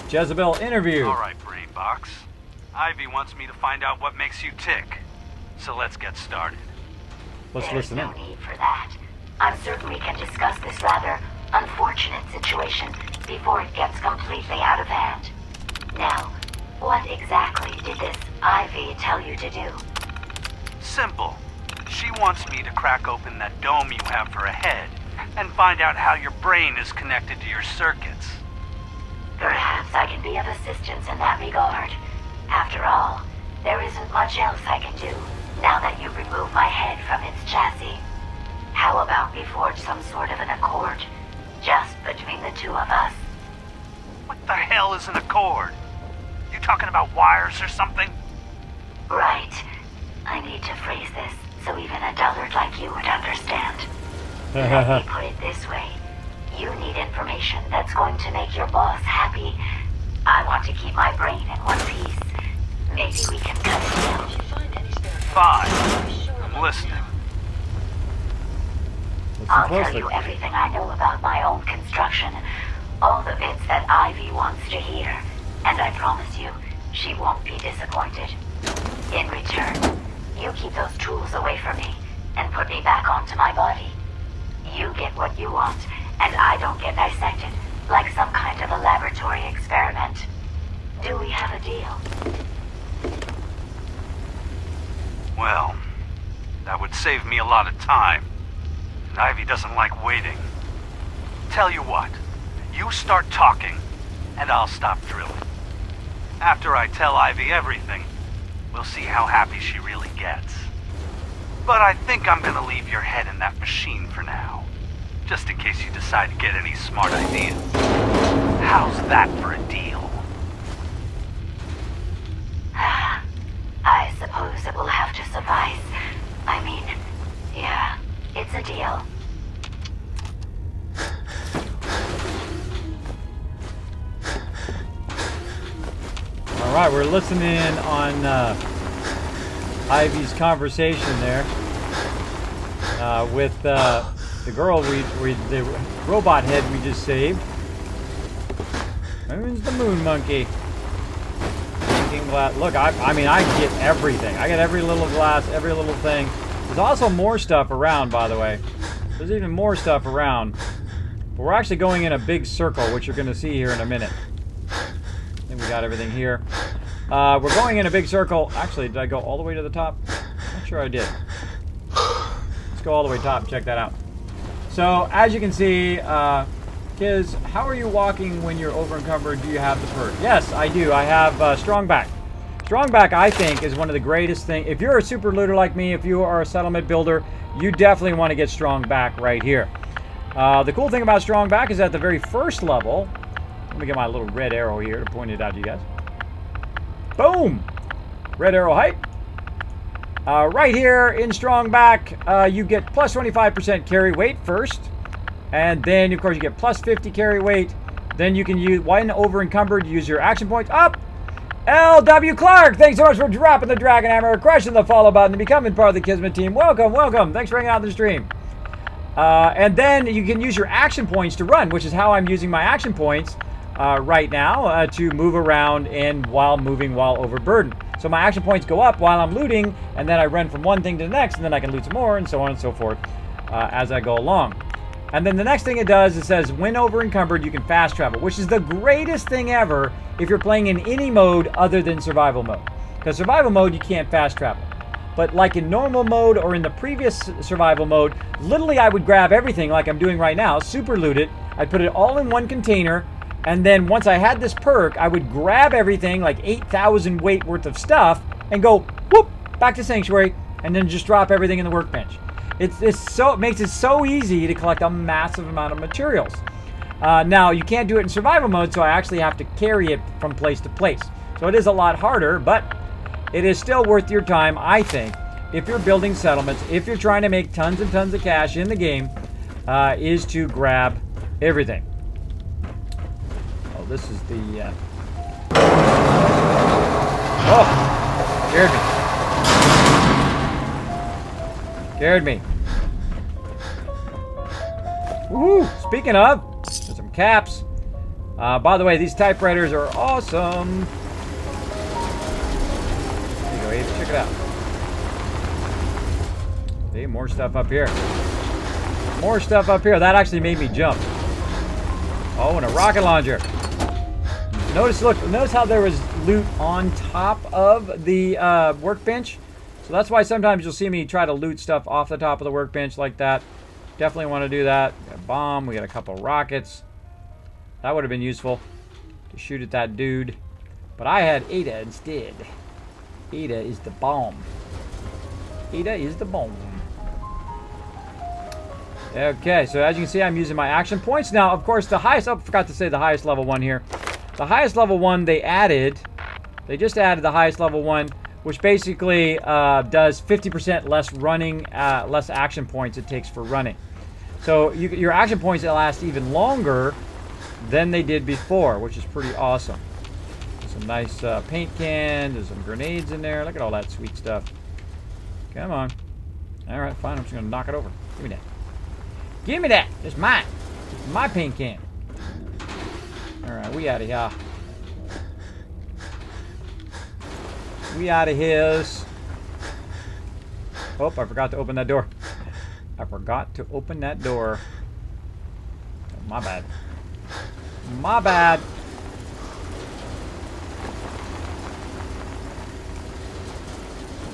Jezebel interview. All right, brain box. Ivy wants me to find out what makes you tick. So let's get started. Let's listen in. There's no need for that. I certainly can discuss this rather unfortunate situation before it gets completely out of hand. Now, what exactly did this Ivy tell you to do? Simple. She wants me to crack open that dome you have for a head and find out how your brain is connected to your circuits. Perhaps I can be of assistance in that regard. After all, there isn't much else I can do now that you've removed my head from its chassis. How about we forge some sort of an accord, just between the two of us? What the hell is an accord? You talking about wires or something? Right. I need to phrase this so even a dullard like you would understand. Let me put it this way. You need information that's going to make your boss happy. I want to keep my brain in one piece. Maybe we can cut it down. Fine. I'm listening. I'll tell you everything I know about my own construction. All the bits that Ivy wants to hear. And I promise you, she won't be disappointed. In return, you keep those tools away from me and put me back onto my body. You get what you want, and I don't get dissected like some kind of a laboratory experiment. Do we have a deal? Well, that would save me a lot of time. And Ivy doesn't like waiting. Tell you what, you start talking, and I'll stop drilling. After I tell Ivy everything, we'll see how happy she really gets. But I think I'm gonna leave your head in that machine for now. Just in case you decide to get any smart ideas. How's that for a deal? I suppose it will have to suffice. I mean, yeah, it's a deal. Alright, we're listening on Ivy's conversation there with the girl the robot head we just saved. Moon's the moon monkey. Look, I mean, I get everything. I get every little glass, every little thing. There's also more stuff around, by the way. There's even more stuff around. But we're actually going in a big circle, which you're going to see here in a minute. I think we got everything here. We're going in a big circle. Actually, did I go all the way to the top? Not sure I did. Let's go all the way top. Check that out. So, as you can see, Kiz, how are you walking when you're over encumbered? Do you have the perk? Yes, I do. I have strong back. Strong back, I think, is one of the greatest things. If you're a super looter like me, if you are a settlement builder, you definitely want to get strong back right here. The cool thing about strong back is at the very first level. Let me get my little red arrow here to point it out to you guys. Boom! Red arrow height. Right here in strong back, you get plus 25% carry weight first. And then, of course, you get plus 50 carry weight. Then you can use, when over encumbered, use your action points up. L.W. Clark, thanks so much for dropping the Dragon Hammer, crushing the follow button, and becoming part of the Kismet team. Welcome, welcome. Thanks for hanging out on the stream. And then you can use your action points to run, which is how I'm using my action points right now to move around and while overburdened. So my action points go up while I'm looting, and then I run from one thing to the next, and then I can loot some more, and so on and so forth as I go along. And then the next thing it does, it says, when over encumbered, you can fast travel, which is the greatest thing ever if you're playing in any mode other than survival mode. Because survival mode, you can't fast travel. But like in normal mode or in the previous survival mode, literally I would grab everything like I'm doing right now, super loot it, I'd put it all in one container, and then once I had this perk, I would grab everything, like 8,000 weight worth of stuff, and go, whoop, back to Sanctuary, and then just drop everything in the workbench. It makes it so easy to collect a massive amount of materials. Now, you can't do it in survival mode, so I actually have to carry it from place to place. So it is a lot harder, but it is still worth your time, I think, if you're building settlements, if you're trying to make tons and tons of cash in the game, is to grab everything. Oh, this is the... Oh! Scared me. Woohoo! Speaking of, there's some caps. By the way, these typewriters are awesome. There you go, Abe. Check it out. Okay, more stuff up here. More stuff up here. That actually made me jump. Oh, and a rocket launcher. Notice how there was loot on top of the workbench. So that's why sometimes you'll see me try to loot stuff off the top of the workbench like that. Definitely want to do that. We got a bomb. We got a couple rockets. That would have been useful to shoot at that dude. But I had Ada instead. Ada is the bomb. Ada is the bomb. Okay, so as you can see, I'm using my action points. Now, of course, the highest... Oh, I forgot to say the highest level one here. The highest level one they just added the highest level one, which basically does 50% less running, less action points it takes for running. So your action points last even longer than they did before, which is pretty awesome. Some nice paint cans. There's some grenades in there. Look at all that sweet stuff. Come on. All right, fine. I'm just going to knock it over. Give me that. Give me that. It's mine. It's my paint can. All right, we out of here. We out of here. Oh, I forgot to open that door. I forgot to open that door. Oh, my bad. My bad.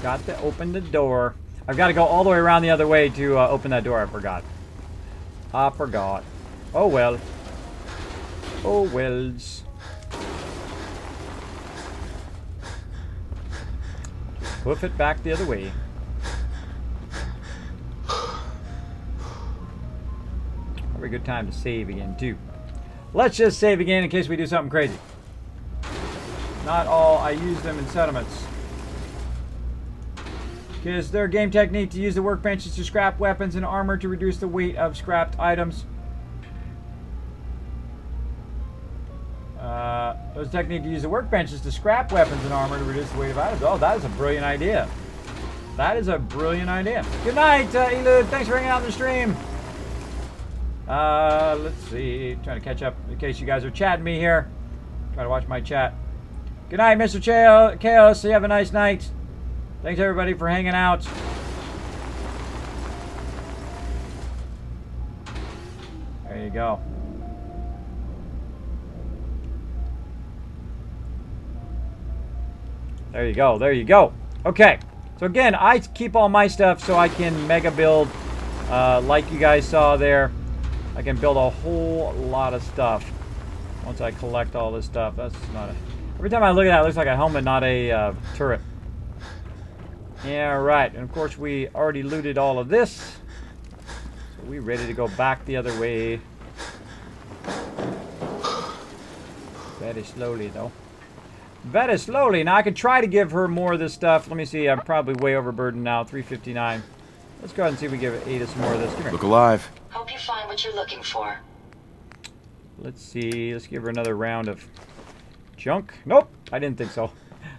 Got to open the door. I've got to go all the way around the other way to open that door. I forgot. I forgot. Oh, well. Oh, wells. Just hoof it back the other way. Probably a good time to save again, too. Let's just save again in case we do something crazy. Not all. I use them in settlements. Because their game technique to use the workbenches to scrap weapons and armor to reduce the weight of scrapped items. There's a technique to use the workbenches to scrap weapons and armor to reduce the weight of items. Oh, that is a brilliant idea. That is a brilliant idea. Good night, Elud. Thanks for hanging out on the stream. Let's see. Trying to catch up in case you guys are chatting me here. Try to watch my chat. Good night, Mr. Chaos. You have a nice night. Thanks, everybody, for hanging out. There you go. There you go. There you go. Okay. So, again, I keep all my stuff so I can mega build like you guys saw there. I can build a whole lot of stuff once I collect all this stuff. That's not a... Every time I look at that, it looks like a helmet, not a turret. Yeah, right. And of course, we already looted all of this. So we're ready to go back the other way. Very slowly, though. Very slowly. Now, I could try to give her more of this stuff. Let me see. I'm probably way overburdened now. 359. Let's go ahead and see if we give Ada some more of this. Come here. Look alive. Hope you find what you're looking for. Let's see. Let's give her another round of junk. Nope. I didn't think so.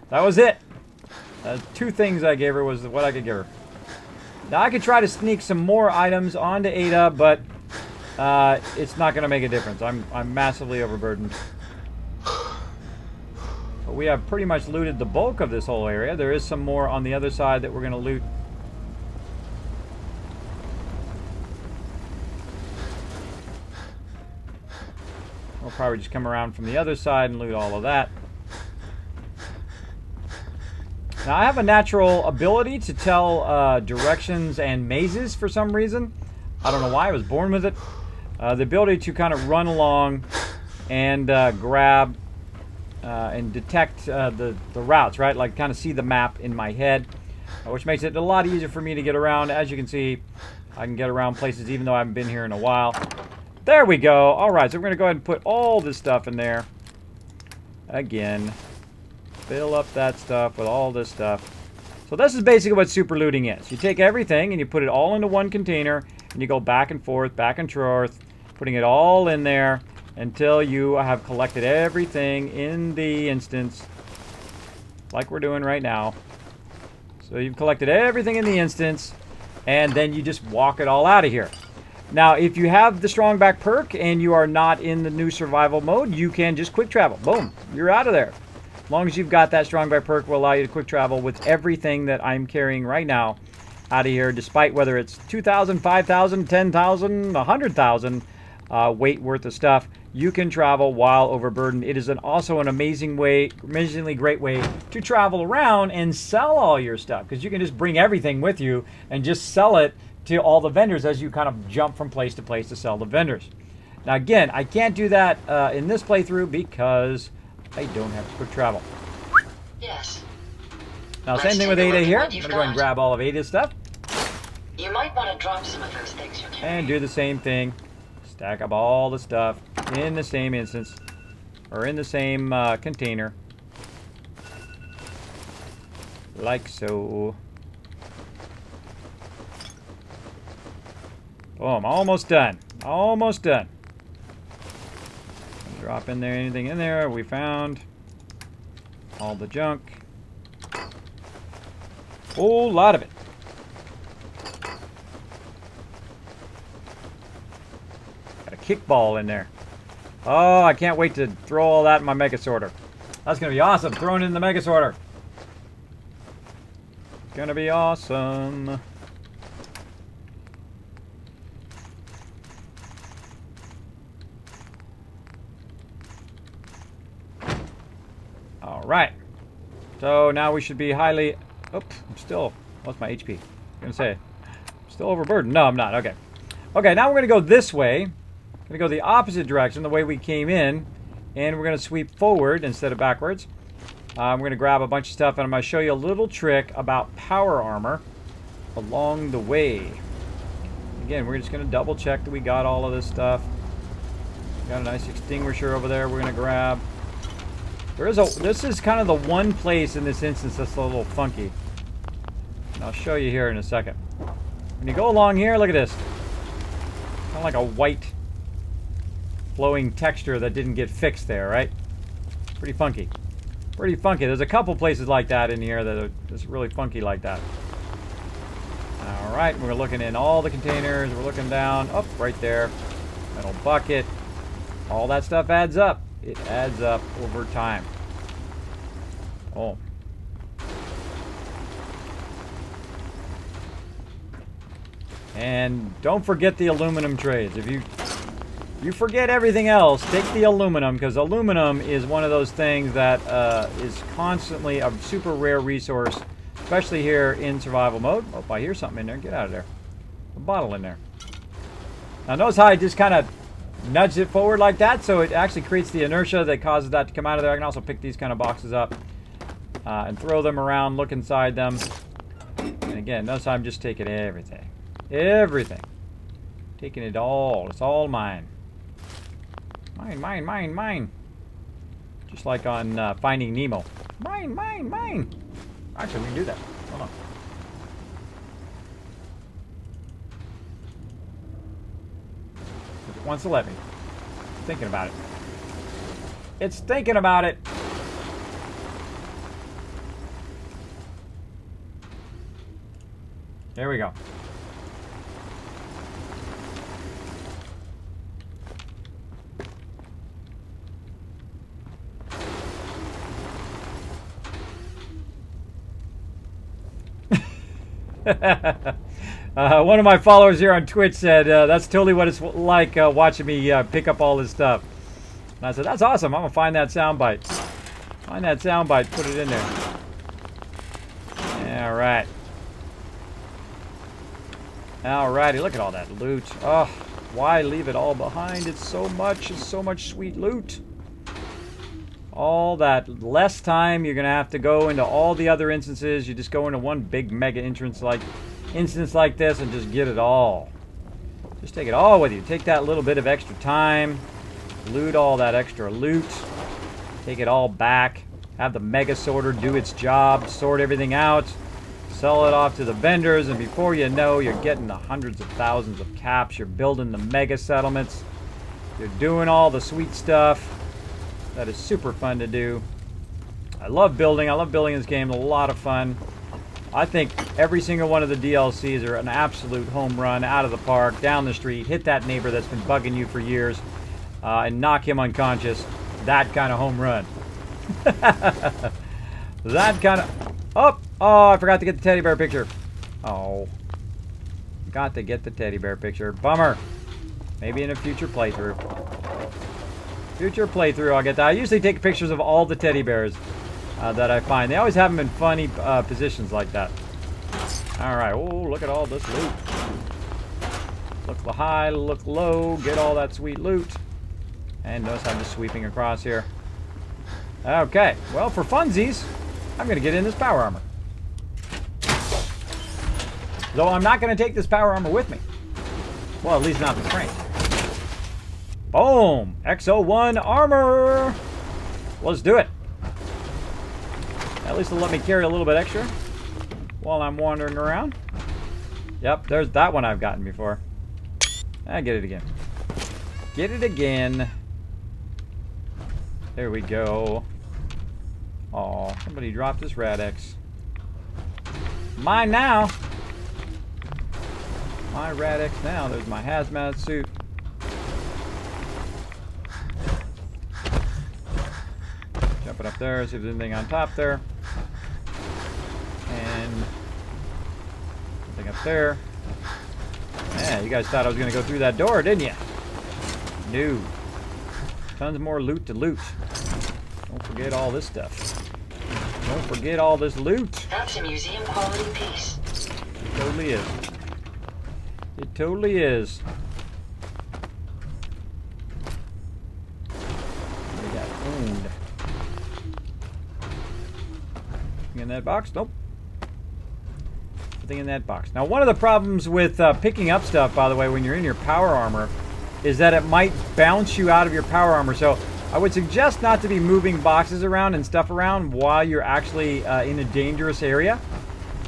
That was it. Two things I gave her was what I could give her. Now, I could try to sneak some more items onto Ada, but it's not going to make a difference. I'm massively overburdened. But we have pretty much looted the bulk of this whole area. There is some more on the other side that we're going to loot. We'll probably just come around from the other side and loot all of that. Now, I have a natural ability to tell directions and mazes for some reason. I don't know why. I was born with it. The ability to kind of run along and grab and detect the routes, right? Like kind of see the map in my head, which makes it a lot easier for me to get around. As you can see, I can get around places even though I haven't been here in a while. There we go. All right, so we're going to go ahead and put all this stuff in there. Again. Fill up that stuff with all this stuff. So this is basically what super looting is. You take everything and you put it all into one container and you go back and forth, putting it all in there until you have collected everything in the instance, like we're doing right now. So you've collected everything in the instance, and then you just walk it all out of here. Now, if you have the strong back perk and you are not in the new survival mode, you can just quick travel. Boom, you're out of there. As long as you've got that strong back perk, will allow you to quick travel with everything that I'm carrying right now out of here, despite whether it's 2,000, 5,000, 10,000, 100,000 weight worth of stuff. You can travel while overburdened. It is also an amazingly great way to travel around and sell all your stuff, because you can just bring everything with you and just sell it to all the vendors as you kind of jump from place to place to sell the vendors. Now again, I can't do that in this playthrough because I don't have quick travel. Yes. Now same thing with Ada here. I'm going to go ahead and grab all of Ada's stuff. You might want to drop some of those things you carry. And do the same thing. Stack up all the stuff in the same instance, or in the same container. Like so. Oh, I'm almost done. Almost done. Drop in there anything in there we found. All the junk. Whole lot of it. Got a kickball in there. Oh, I can't wait to throw all that in my Mega Sorter. That's going to be awesome. Throwing it in the Mega Sorter. Gonna be awesome. Alright. So now we should be highly... Oops, I'm still... What's my HP? I'm gonna say... I'm still overburdened. No, I'm not. Okay. Okay, now we're gonna go this way. Gonna go the opposite direction, the way we came in. And we're gonna sweep forward instead of backwards. We're gonna grab a bunch of stuff, and I'm gonna show you a little trick about power armor along the way. Again, we're just gonna double check that we got all of this stuff. Got a nice extinguisher over there we're gonna grab. This is kind of the one place in this instance that's a little funky. And I'll show you here in a second. When you go along here, look at this. Kind of like a white flowing texture that didn't get fixed there, right? Pretty funky. Pretty funky. There's a couple places like that in here that are just really funky like that. Alright, we're looking in all the containers. We're looking down. Up, right there. Metal bucket. All that stuff adds up. It adds up over time. Oh. And don't forget the aluminum trays. If you forget everything else, take the aluminum, because aluminum is one of those things that is constantly a super rare resource, especially here in survival mode. Oh, I hear something in there. Get out of there. A bottle in there. Now notice how I just kind of nudge it forward like that, so it actually creates the inertia that causes that to come out of there. I can also pick these kind of boxes up and throw them around, look inside them. And again, notice I'm just taking everything. Everything. Taking it all. It's all mine. Mine, mine, mine, mine. Just like on Finding Nemo. Mine, mine, mine. Actually, we can do that. Hold on. Once 11. Thinking about it. It's thinking about it. There we go. One of my followers here on Twitch said, that's totally what it's like watching me pick up all this stuff. And I said, that's awesome. I'm going to find that soundbite. Find that soundbite, put it in there. Alright. Alrighty, look at all that loot. Oh, why leave it all behind? It's so much sweet loot. All that less time you're going to have to go into all the other instances. You just go into one big mega instance like this and just get it all. Just take it all with you. Take that little bit of extra time. Loot all that extra loot. Take it all back. Have the mega sorter do its job. Sort everything out. Sell it off to the vendors. And before you know, you're getting the hundreds of thousands of caps. You're building the mega settlements. You're doing all the sweet stuff. That is super fun to do. I love building. I love building this game. A lot of fun. I think every single one of the DLCs are an absolute home run, out of the park, down the street, hit that neighbor that's been bugging you for years, and knock him unconscious. That kind of home run. That kind of... Oh, I forgot to get the teddy bear picture. Oh. Got to get the teddy bear picture. Bummer. Maybe in a future playthrough. Future playthrough, I'll get that. I usually take pictures of all the teddy bears that I find. They always have them in funny positions like that. Alright, oh, look at all this loot. Look high, look low, get all that sweet loot. And notice I'm just sweeping across here. Okay, well, for funsies, I'm going to get in this power armor. Though I'm not going to take this power armor with me. Well, at least not the frame. Boom! X01 armor! Let's do it. At least it'll let me carry a little bit extra while I'm wandering around. Yep, there's that one I've gotten before. I get it again. Get it again. There we go. Oh, somebody dropped this Rad-X. Mine now. My Rad-X now. There's my hazmat suit. Jumping up there, see if there's anything on top there. And something up there. Yeah, you guys thought I was going to go through that door, didn't you? No. Tons more loot to loot. Don't forget all this stuff. Don't forget all this loot. That's a museum quality piece. It totally is. It totally is. We got owned. Anything in that box? Nope. Nothing in that box. Now, one of the problems with picking up stuff, by the way, when you're in your power armor, is that it might bounce you out of your power armor. So I would suggest not to be moving boxes around and stuff around while you're actually in a dangerous area,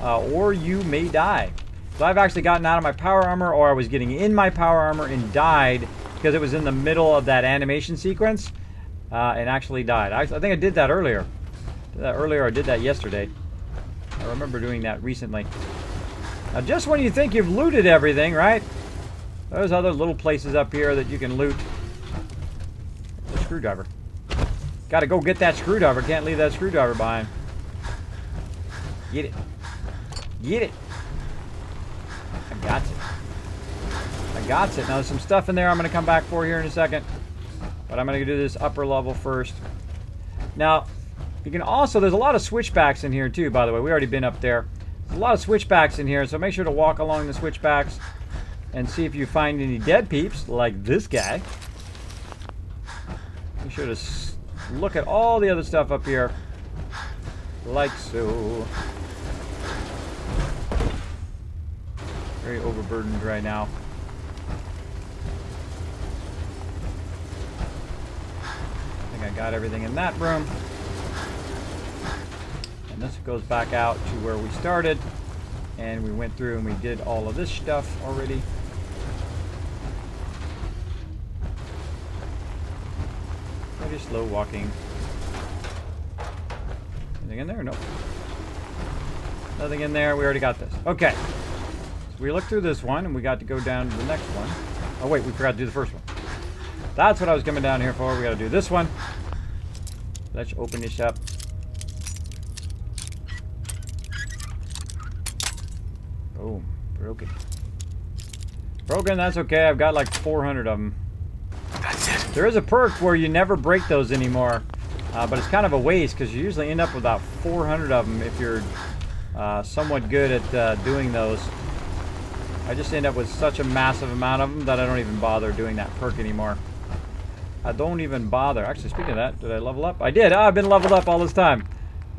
or you may die. So I've actually gotten out of my power armor, or I was getting in my power armor and died because it was in the middle of that animation sequence, and actually died. I think I did that earlier. I did that yesterday. I remember doing that recently. Now, just when you think you've looted everything, right? There's other little places up here that you can loot. The screwdriver. Gotta go get that screwdriver. Can't leave that screwdriver behind. Get it. Get it. I got it. I got it. Now, there's some stuff in there I'm going to come back for here in a second. But I'm going to do this upper level first. Now, you can also... There's a lot of switchbacks in here, too, by the way. We already been up there. There's a lot of switchbacks in here, so make sure to walk along the switchbacks and see if you find any dead peeps, like this guy. Be sure to look at all the other stuff up here. Like so. Very overburdened right now. I think I got everything in that room. And this goes back out to where we started. And we went through and we did all of this stuff already. Pretty slow walking. Anything in there? Nope. Nothing in there. We already got this. Okay. So we looked through this one and we got to go down to the next one. Oh wait, we forgot to do the first one. That's what I was coming down here for. We got to do this one. Let's open this up. Boom. Broken. Broken, that's okay. I've got like 400 of them. That's it. There is a perk where you never break those anymore. But it's kind of a waste because you usually end up with about 400 of them if you're somewhat good at doing those. I just end up with such a massive amount of them that I don't even bother doing that perk anymore. I don't even bother. Actually, speaking of that, did I level up? I did. Oh, I've been leveled up all this time.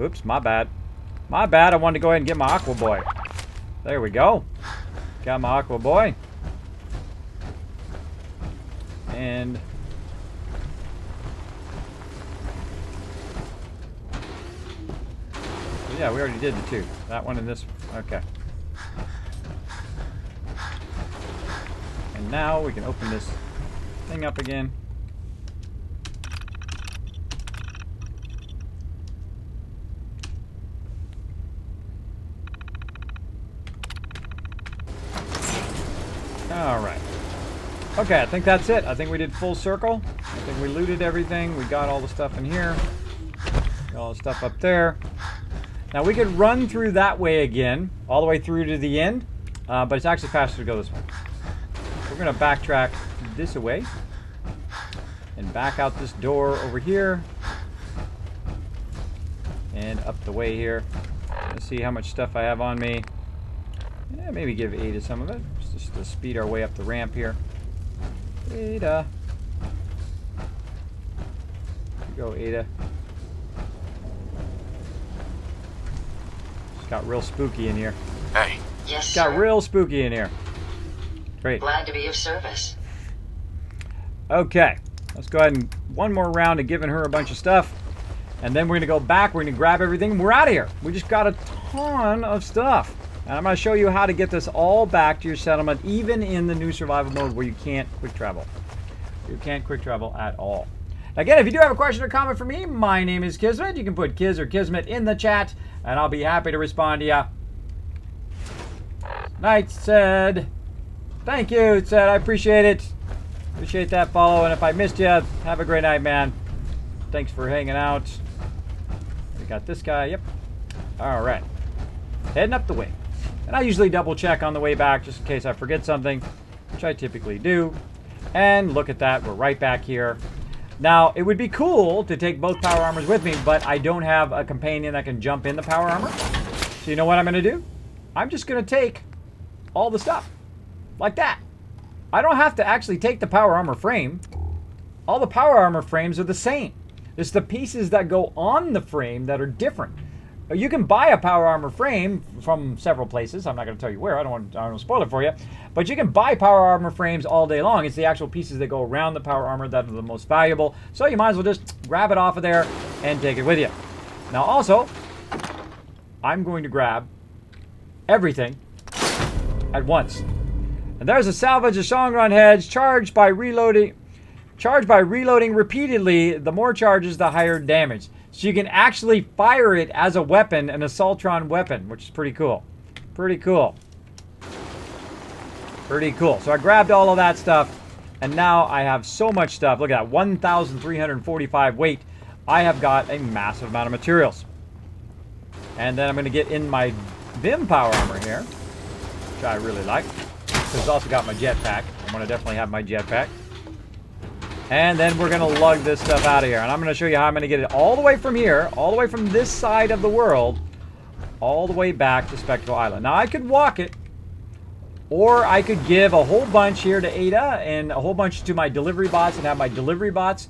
Oops, my bad. My bad. I wanted to go ahead and get my Aqua Boy. There we go. Got my Aqua Boy. And... yeah, we already did the two. That one and this one. Okay. And now we can open this thing up again. Alright. Okay, I think that's it. I think we did full circle. I think we looted everything. We got all the stuff in here. Got all the stuff up there. Now we could run through that way again, all the way through to the end, but it's actually faster to go this way. We're going to backtrack this way and back out this door over here and up the way here. Let's see how much stuff I have on me. Yeah, maybe give Ada some of it, just to speed our way up the ramp here. Ada. Here you go, Ada. It's got real spooky in here. Hey. Yes, It's got sir. real spooky in here. Great. Glad to be of service. Okay. Let's go ahead and one more round of giving her a bunch of stuff. And then we're going to go back. We're going to grab everything. And we're out of here. We just got a ton of stuff. And I'm going to show you how to get this all back to your settlement, even in the new survival mode where you can't quick travel. You can't quick travel at all. Again, if you do have a question or comment for me, my name is Kismet. You can put Kiz or Kismet in the chat, and I'll be happy to respond to you. Knight said, thank you. It said, I appreciate it. Appreciate that follow. And if I missed you, have a great night, man. Thanks for hanging out. We got this guy. Yep. All right. Heading up the way. And I usually double check on the way back just in case I forget something, which I typically do. And look at that. We're right back here. Now, it would be cool to take both power armors with me, but I don't have a companion that can jump in the power armor. So you know what I'm going to do? I'm just going to take all the stuff. Like that. I don't have to actually take the power armor frame. All the power armor frames are the same. It's the pieces that go on the frame that are different. You can buy a power armor frame from several places. I'm not going to tell you where. I don't want to spoil it for you. But you can buy power armor frames all day long. It's the actual pieces that go around the power armor that are the most valuable. So you might as well just grab it off of there and take it with you. Now also, I'm going to grab everything at once. And there's a salvage of Shongron heads charged by reloading repeatedly. The more charges, the higher damage. So you can actually fire it as a weapon, an Assaultron weapon, which is pretty cool. Pretty cool. Pretty cool. So I grabbed all of that stuff, and now I have so much stuff. Look at that, 1,345 weight. I have got a massive amount of materials. And then I'm going to get in my Vim power armor here, which I really like. Because it's also got my jetpack. I'm going to definitely have my jetpack. And then we're going to lug this stuff out of here. And I'm going to show you how I'm going to get it all the way from here, all the way from this side of the world, all the way back to Spectacle Island. Now, I could walk it, or I could give a whole bunch here to Ada and a whole bunch to my delivery bots and have my delivery bots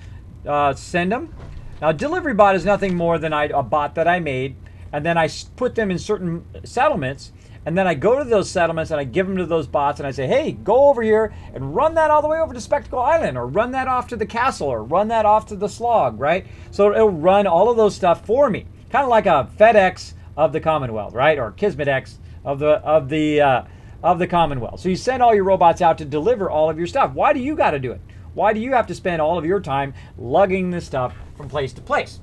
send them. Now, delivery bot is nothing more than a bot that I made, and then I put them in certain settlements. And then I go to those settlements and I give them to those bots and I say, hey, go over here and run that all the way over to Spectacle Island, or run that off to the castle, or run that off to the slog, right? So it'll run all of those stuff for me. Kind of like a FedEx of the Commonwealth, right? Or Kismet of the Commonwealth. So you send all your robots out to deliver all of your stuff. Why do you got to do it? Why do you have to spend all of your time lugging this stuff from place to place?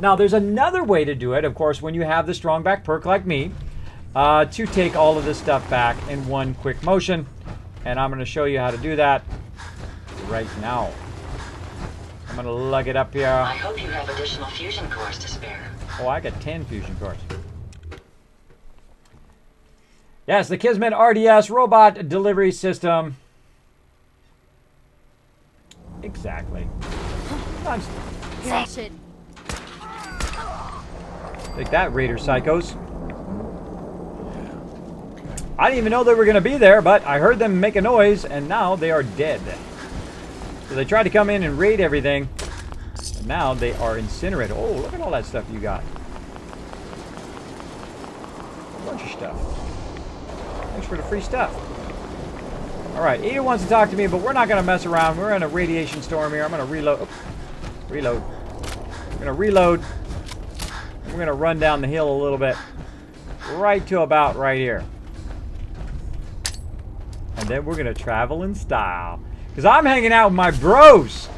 Now, there's another way to do it, of course, when you have the strong back perk like me. To take all of this stuff back in one quick motion. And I'm going to show you how to do that right now. I'm going to lug it up here. I hope you have additional fusion cores to spare. Oh, I got 10 fusion cores. Yes, the Kismet RDS robot delivery system. Exactly. Shit. Take that, Raider Psychos. I didn't even know they were going to be there, but I heard them make a noise, and now they are dead. So they tried to come in and raid everything, and now they are incinerated. Oh, look at all that stuff you got. A bunch of stuff. Thanks for the free stuff. All right, Ada wants to talk to me, but we're not going to mess around. We're in a radiation storm here. I'm going to reload. Oh, reload. I'm going to reload. And we're going to run down the hill a little bit. Right to about right here. And then we're going to travel in style. Because I'm hanging out with my bros.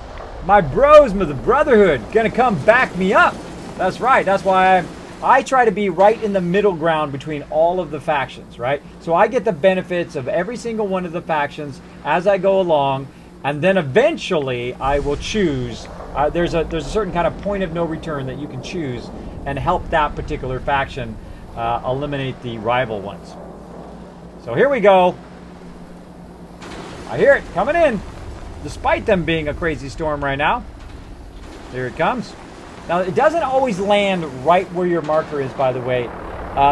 My bros with the Brotherhood. Going to come back me up. That's right. That's why I try to be right in the middle ground between all of the factions, right? So I get the benefits of every single one of the factions as I go along, and then eventually I will choose. There's a certain kind of point of no return that you can choose and help that particular faction eliminate the rival ones. So here we go. I hear it coming in, despite them being a crazy storm right now. Here it comes. Now, it doesn't always land right where your marker is, by the way.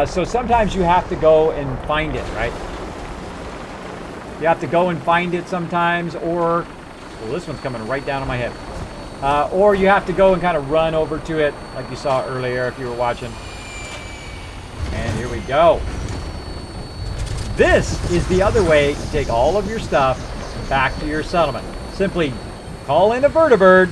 So sometimes you have to go and find it, right? You have to go and find it sometimes, or... Well, this one's coming right down on my head. Or you have to go and kind of run over to it, like you saw earlier if you were watching. And here we go. This is the other way to take all of your stuff back to your settlement. Simply call in a vertibird.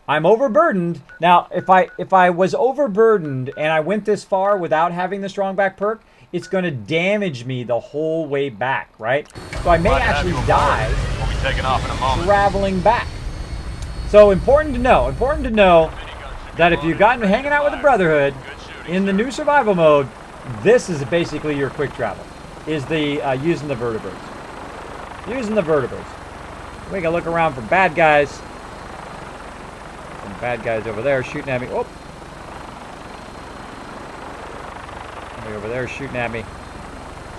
I'm overburdened. Now, if I was overburdened and I went this far without having the strong back perk, it's going to damage me the whole way back, right? So I may actually die We'll be taking off in a moment. traveling back. So important to know that if you've gotten hanging out with the Brotherhood in the new survival mode, this is basically your quick travel, is the using the vertibirds. Using the vertibirds. We can look around for bad guys. Some bad guys over there shooting at me. Oh! Somebody over there shooting at me.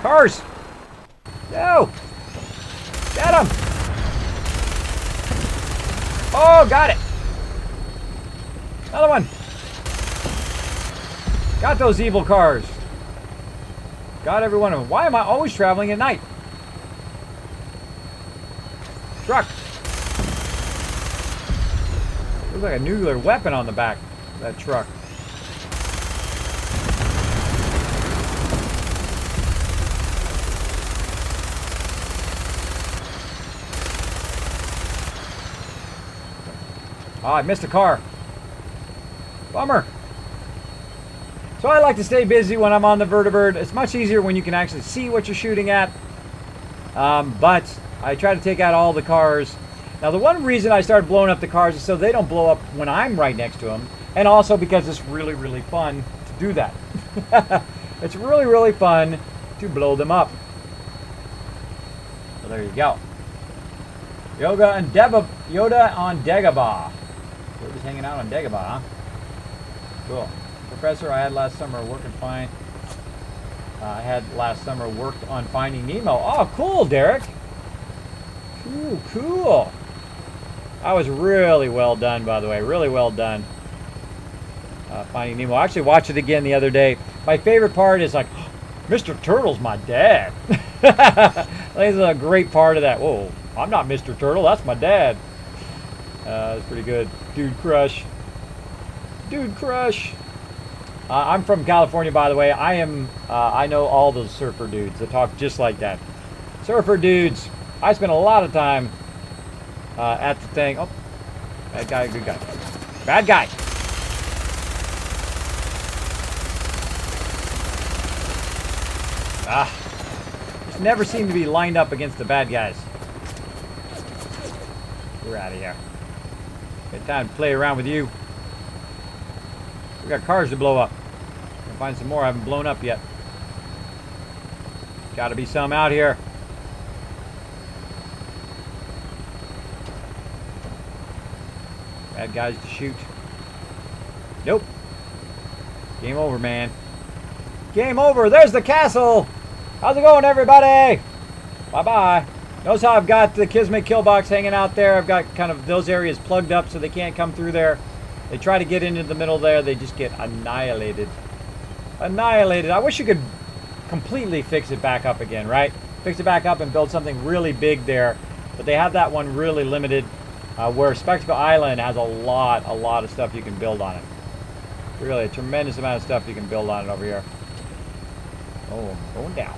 Cars! No! Get them! Oh, got it! Another one! Got those evil cars. Got every one of them. Why am I always traveling at night? Truck! Looks like a nuclear weapon on the back of that truck. Oh, I missed a car. Bummer. So I like to stay busy when I'm on the vertibird. It's much easier when you can actually see what you're shooting at. But I try to take out all the cars. Now, the one reason I started blowing up the cars is so they don't blow up when I'm right next to them. And also because it's really, really fun to do that. It's really, really fun to blow them up. So there you go. Yoda on Dagobah. Yoda's hanging out on Dagobah, huh? Cool. Professor, I had last summer working fine. I had last summer worked on Finding Nemo. Oh, cool, Derek. Cool, cool. That was really well done, by the way. Really well done. Finding Nemo. I actually watched it again the other day. My favorite part is like, oh, Mr. Turtle's my dad. I think it's a great part of that. Whoa, I'm not Mr. Turtle. That's my dad. That's pretty good. Dude crush. Dude crush. I'm from California, by the way. I know all those surfer dudes that talk just like that. Surfer dudes. I spent a lot of time at the thing. Oh, bad guy, good guy. Bad guy. Just never seem to be lined up against the bad guys. We're out of here. Good time to play around with you. We got cars to blow up. I'll find some more I haven't blown up yet. Gotta be some out here. Bad guys to shoot. Nope. Game over, man. Game over. There's the castle. How's it going, everybody? Bye-bye. Notice how I've got the Kismet kill box hanging out there. I've got kind of those areas plugged up so they can't come through there. They try to get into the middle there. They just get annihilated. Annihilated. I wish you could completely fix it back up again, right? Fix it back up and build something really big there. But they have that one really limited. Where Spectacle Island has a lot of stuff you can build on it. Really, a tremendous amount of stuff you can build on it over here. Oh, I'm going down.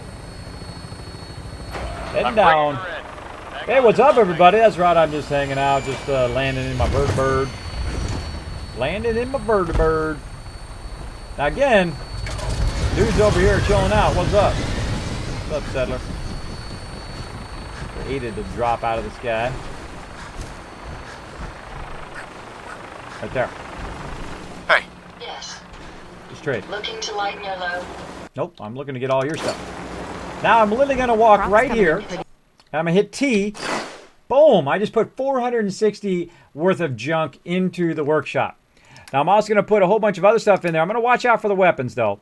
Heading down. Hey, what's up, everybody? That's right, I'm just hanging out, just landing in my vertibird. Landing in my vertibird. Now, again, dude's over here chilling out. What's up? What's up, settler? Hated to drop out of the sky. Right there. Hey. Yes. Just trade. Looking to lighten your load? Nope, I'm looking to get all your stuff. Now I'm literally going to walk right here. And I'm going to hit T. Boom! I just put 460 worth of junk into the workshop. Now I'm also going to put a whole bunch of other stuff in there. I'm going to watch out for the weapons, though.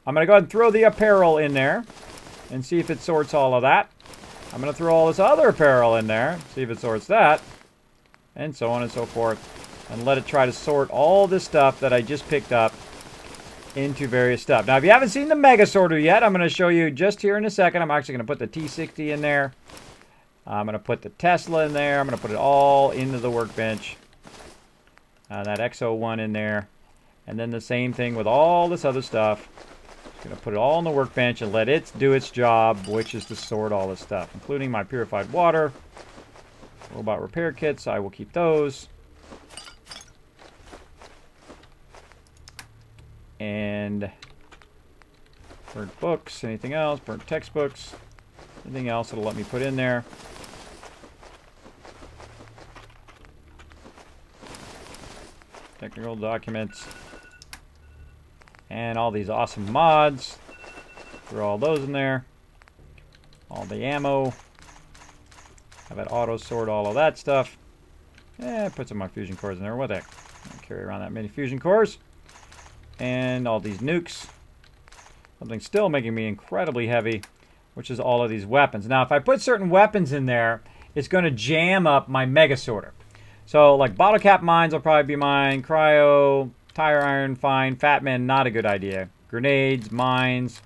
I'm going to go ahead and throw the apparel in there and see if it sorts all of that. I'm going to throw all this other apparel in there, see if it sorts that, and so on and so forth. And let it try to sort all this stuff that I just picked up into various stuff. Now, if you haven't seen the Mega Sorter yet, I'm going to show you just here in a second. I'm actually going to put the T60 in there. I'm going to put the Tesla in there. I'm going to put it all into the workbench. That X01 in there. And then the same thing with all this other stuff. Going to put it all on the workbench and let it do its job, which is to sort all this stuff, including my purified water. Robot repair kits, I will keep those. And burnt books, anything else, burnt textbooks, anything else that'll let me put in there. Technical documents. And all these awesome mods. Throw all those in there. All the ammo. Have it auto sort all of that stuff. Put some of my fusion cores in there. What the heck? I'll carry around that many fusion cores. And all these nukes. Something still making me incredibly heavy, which is all of these weapons. Now, if I put certain weapons in there, it's going to jam up my Mega Sorter. So, like bottle cap mines will probably be mine. Cryo, tire iron, fine. Fat Man, not a good idea. Grenades, mines.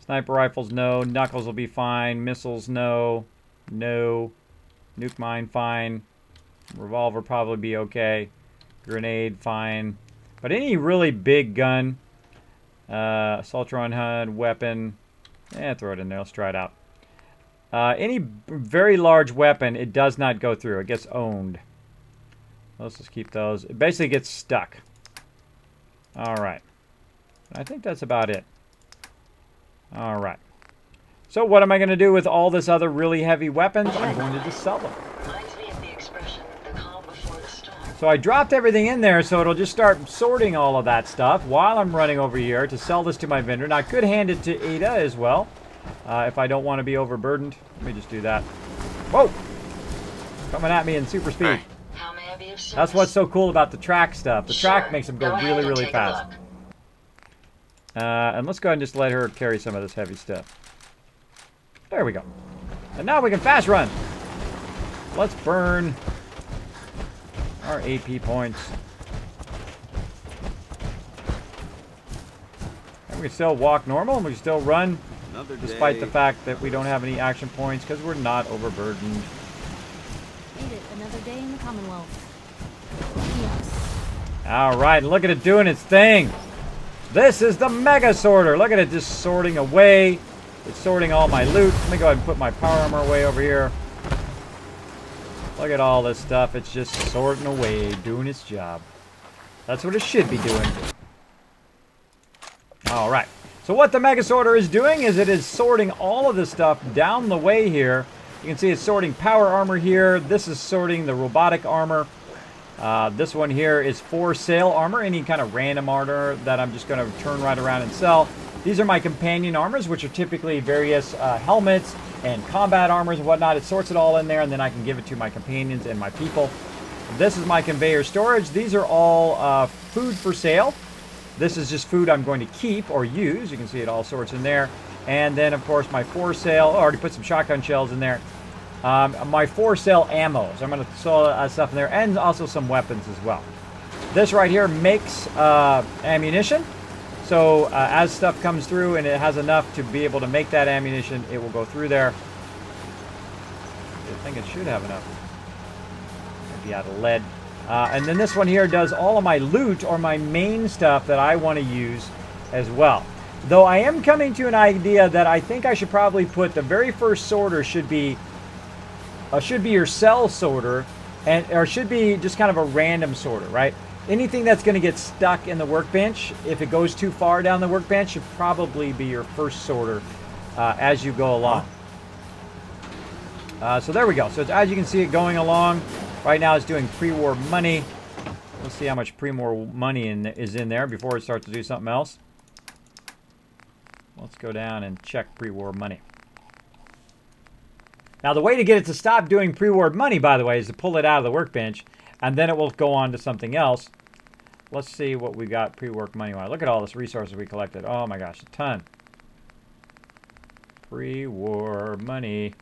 Sniper rifles, no. Knuckles will be fine. Missiles, no. No. Nuke mine, fine. Revolver probably be okay. Grenade, fine. But any really big gun, Assaultron HUD, weapon, throw it in there. Let's try it out. Any very large weapon, it does not go through. It gets owned. Let's just keep those. It basically gets stuck. Alright. I think that's about it. Alright. So what am I going to do with all this other really heavy weapons? I'm going to just sell them. So I dropped everything in there so it'll just start sorting all of that stuff while I'm running over here to sell this to my vendor. Now I could hand it to Ada as well if I don't want to be overburdened. Let me just do that. Whoa! Coming at me in super speed. That's what's so cool about the track stuff. The track makes them go really, really fast. And let's go ahead and just let her carry some of this heavy stuff. There we go. And now we can fast run. Let's burn our AP points. And we can still walk normal and we can still run despite the fact that we don't have any action points because we're not overburdened. Made it another day in the Commonwealth. Alright, look at it doing its thing. This is the Mega Sorter. Look at it just sorting away. It's sorting all my loot. Let me go ahead and put my power armor away over here. Look at all this stuff. It's just sorting away, doing its job. That's what it should be doing. Alright. So what the Mega Sorter is doing is it is sorting all of this stuff down the way here. You can see it's sorting power armor here. This is sorting the robotic armor. This one here is for sale armor, any kind of random armor that I'm just going to turn right around and sell. These are my companion armors, which are typically various helmets and combat armors and whatnot. It sorts it all in there, and then I can give it to my companions and my people. This is my conveyor storage. These are all food for sale. This is just food I'm going to keep or use. You can see it all sorts in there. And then, of course, my for sale. I already put some shotgun shells in there. My for sale ammo. So I'm going to sell stuff in there, and also some weapons as well. This right here makes ammunition. So as stuff comes through and it has enough to be able to make that ammunition, it will go through there. I think it should have enough. Maybe out of lead. And then this one here does all of my loot or my main stuff that I want to use as well. Though I am coming to an idea that I think I should probably put the very first sorter should be your cell sorter, or should be just kind of a random sorter, right? Anything that's going to get stuck in the workbench, if it goes too far down the workbench, should probably be your first sorter as you go along. So there we go. So as you can see it going along, right now it's doing pre-war money. Let's see how much pre-war money is in there before it starts to do something else. Let's go down and check pre-war money. Now, the way to get it to stop doing pre-war money, by the way, is to pull it out of the workbench, and then it will go on to something else. Let's see what we got pre-work money-wise. Look at all this resources we collected. Oh, my gosh, a ton. Pre-war money.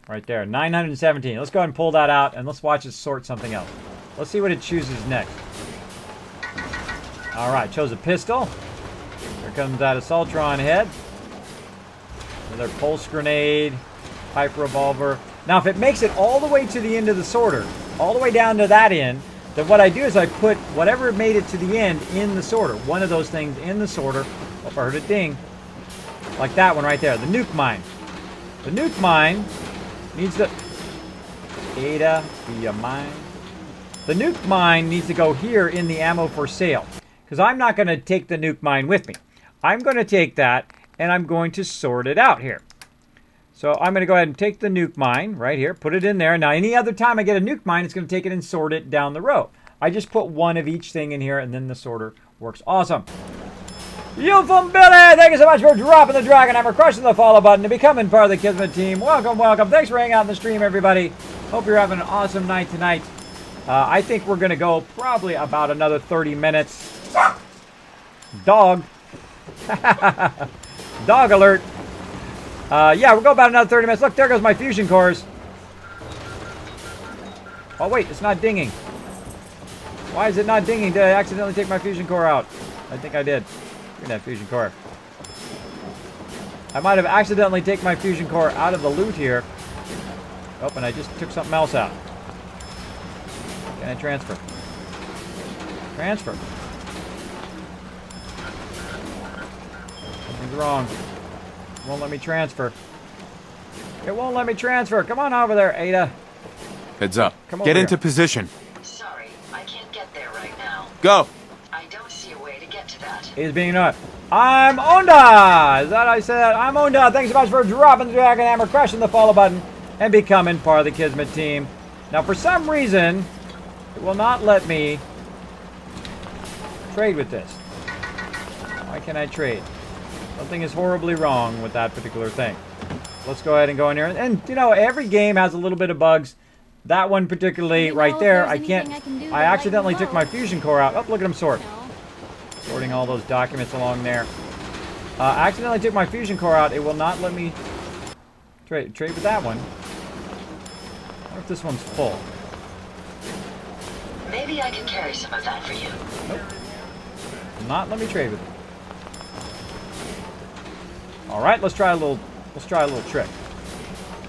Right there, 917. Let's go ahead and pull that out, and let's watch it sort something else. Let's see what it chooses next. All right, chose a pistol. Here comes that Assaultron head. Another pulse grenade, pipe revolver. Now, if it makes it all the way to the end of the sorter, all the way down to that end, then what I do is I put whatever made it to the end in the sorter. One of those things in the sorter. Oh, I heard it ding. Like that one right there, the nuke mine. The nuke mine needs to... Ada, be a mine. The nuke mine needs to go here in the ammo for sale. Because I'm not going to take the nuke mine with me. I'm going to take that and I'm going to sort it out here. So I'm going to go ahead and take the nuke mine right here, put it in there. Now, any other time I get a nuke mine, it's going to take it and sort it down the row. I just put one of each thing in here, and then the sorter works awesome. You from Billy, thank you so much for dropping the dragon hammer, crushing the follow button, and becoming part of the Kismet team. Welcome, welcome. Thanks for hanging out in the stream, everybody. Hope you're having an awesome night tonight. I think we're going to go probably about another 30 minutes. Dog. Dog alert. Yeah, we'll go about another 30 minutes. Look, there goes my fusion cores. Oh, wait, it's not dinging. Why is it not dinging? Did I accidentally take my fusion core out? I think I did. Give me that fusion core. I might have accidentally taken my fusion core out of the loot here. Oh, and I just took something else out. Can I transfer? Transfer. Something's wrong. It won't let me transfer. It won't let me transfer. Come on over there, Ada. Heads up. Come Get over into here. position. Sorry, I can't get there right now. Go. I don't see a way to get to that. He's being not. I'm Onda! Is that I said? I'm Onda. Thanks so much for dropping the dragon hammer, crushing the follow button, and becoming part of the Kismet team. Now, for some reason, it will not let me trade with this. Why can't I trade? Something is horribly wrong with that particular thing. Let's go ahead and go in here. And, you know, every game has a little bit of bugs. That one particularly right there, I can't... I accidentally took my fusion core out. Oh, look at him sort. Sorting all those documents along there. I accidentally took my fusion core out. It will not let me trade with that one. I wonder if this one's full. Maybe I can carry some of that for you. Nope. Will not let me trade with it. All right, let's try a little trick.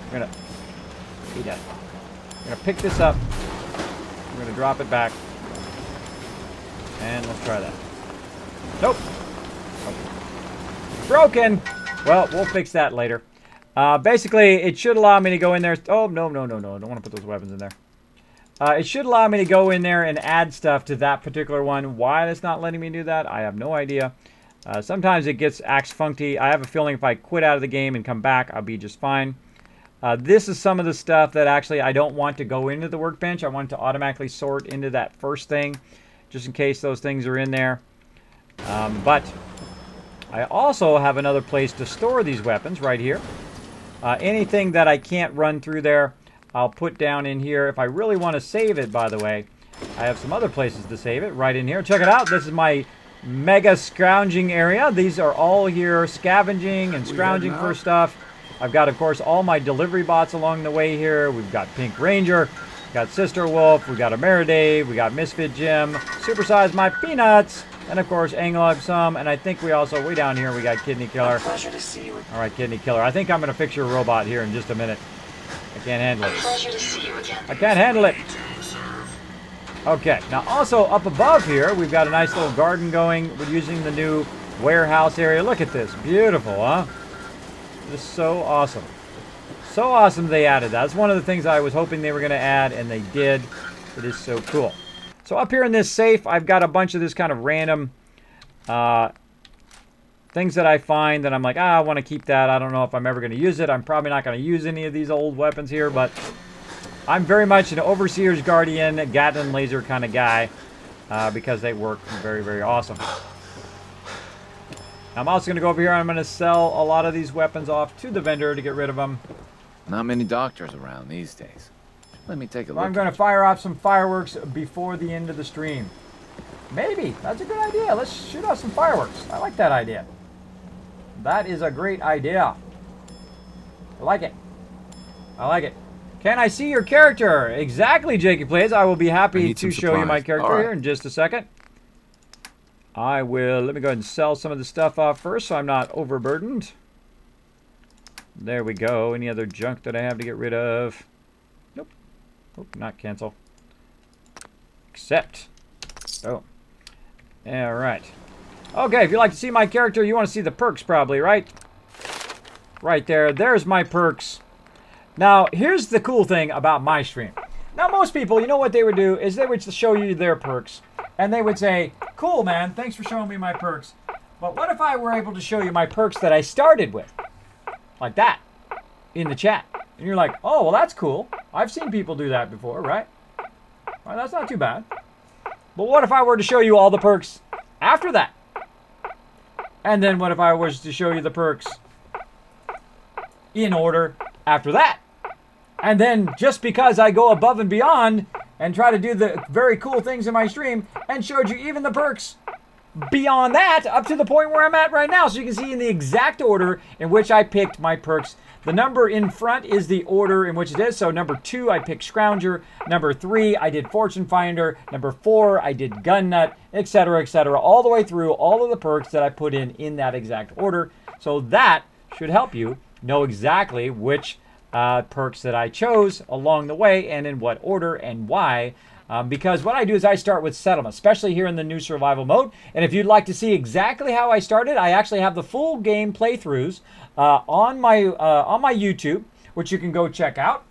We're gonna eat that. We're gonna pick this up. We're gonna drop it back, and let's try that. Nope. Okay. Broken. Well, we'll fix that later. Basically, it should allow me to go in there. Oh no! I don't want to put those weapons in there. It should allow me to go in there and add stuff to that particular one. Why it's not letting me do that, I have no idea. Sometimes it acts funky. I have a feeling if I quit out of the game and come back, I'll be just fine. This is some of the stuff that actually I don't want to go into the workbench. I want it to automatically sort into that first thing, just in case those things are in there. But I also have another place to store these weapons right here. Anything that I can't run through there, I'll put down in here. If I really want to save it, by the way, I have some other places to save it right in here. Check it out. This is my mega scrounging area. These are all here scavenging and scrounging for stuff. I've got, of course, all my delivery bots along the way here. We've got Pink Ranger, got Sister Wolf, we got Ameridave, we got Misfit Jim, Supersize My Peanuts, and of course Angle Some, and I think we also, way down here, we got Kidney Killer. Pleasure to see you. All right, Kidney Killer. I think I'm going to fix your robot here in just a minute. I can't handle it. Pleasure to see you again. I can't handle it. Okay, now also up above here, we've got a nice little garden going. We're using the new warehouse area. Look at this. Beautiful, huh? This is so awesome. So awesome they added that. That's one of the things I was hoping they were going to add, and they did. It is so cool. So up here in this safe, I've got a bunch of this kind of random things that I find that I'm like, I want to keep that. I don't know if I'm ever going to use it. I'm probably not going to use any of these old weapons here, but I'm very much an Overseer's Guardian, Gatling laser kind of guy because they work very, very awesome. I'm also going to go over here and I'm going to sell a lot of these weapons off to the vendor to get rid of them. Not many doctors around these days. Let me take a look. I'm going to fire off some fireworks before the end of the stream. Maybe. That's a good idea. Let's shoot off some fireworks. I like that idea. That is a great idea. I like it. I like it. Can I see your character? Exactly, Jakey Plays. I will be happy to show you my character here in just a second. I will, let me go ahead and sell some of the stuff off first so I'm not overburdened. There we go. Any other junk that I have to get rid of? Nope. Nope, not cancel. Accept. Oh. Alright. Okay, if you'd like to see my character, you want to see the perks probably, right? Right there. There's my perks. Now, here's the cool thing about my stream. Now, most people, you know what they would do is they would show you their perks. And they would say, cool, man, thanks for showing me my perks. But what if I were able to show you my perks that I started with? Like that. In the chat. And you're like, oh, well, that's cool. I've seen people do that before, right? Well, that's not too bad. But what if I were to show you all the perks after that? And then what if I was to show you the perks in order after that? And then just because I go above and beyond and try to do the very cool things in my stream and showed you even the perks beyond that up to the point where I'm at right now. So you can see in the exact order in which I picked my perks. The number in front is the order in which it is. So number 2, I picked Scrounger. Number 3, I did Fortune Finder. Number 4, I did Gun Nut, etc., etc. All the way through all of the perks that I put in that exact order. So that should help you know exactly which perks that I chose along the way and in what order and why. Because what I do is I start with settlement, especially here in the new survival mode. And if you'd like to see exactly how I started, I actually have the full game playthroughs on my YouTube, which you can go check out.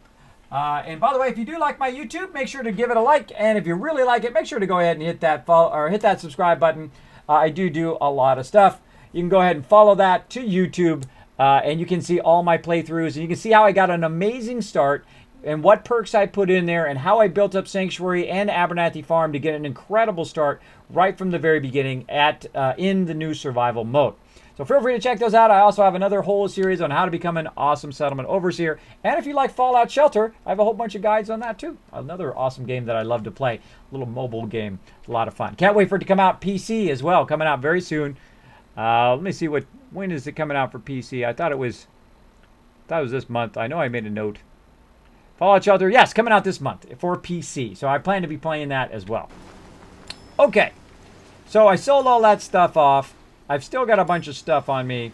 And by the way, if you do like my YouTube, make sure to give it a like. And if you really like it, make sure to go ahead and hit that follow or hit that subscribe button. I do a lot of stuff. You can go ahead and follow that to YouTube. And you can see all my playthroughs, and you can see how I got an amazing start and what perks I put in there and how I built up Sanctuary and Abernathy Farm to get an incredible start right from the very beginning in the new survival mode. So feel free to check those out. I also have another whole series on how to become an awesome settlement overseer. And if you like Fallout Shelter, I have a whole bunch of guides on that too. Another awesome game that I love to play. A little mobile game. A lot of fun. Can't wait for it to come out PC as well. Coming out very soon. Let me see when is it coming out for PC? I thought it was this month. I know I made a note. Fallout Shelter, yes, coming out this month for PC. So I plan to be playing that as well. Okay. So I sold all that stuff off. I've still got a bunch of stuff on me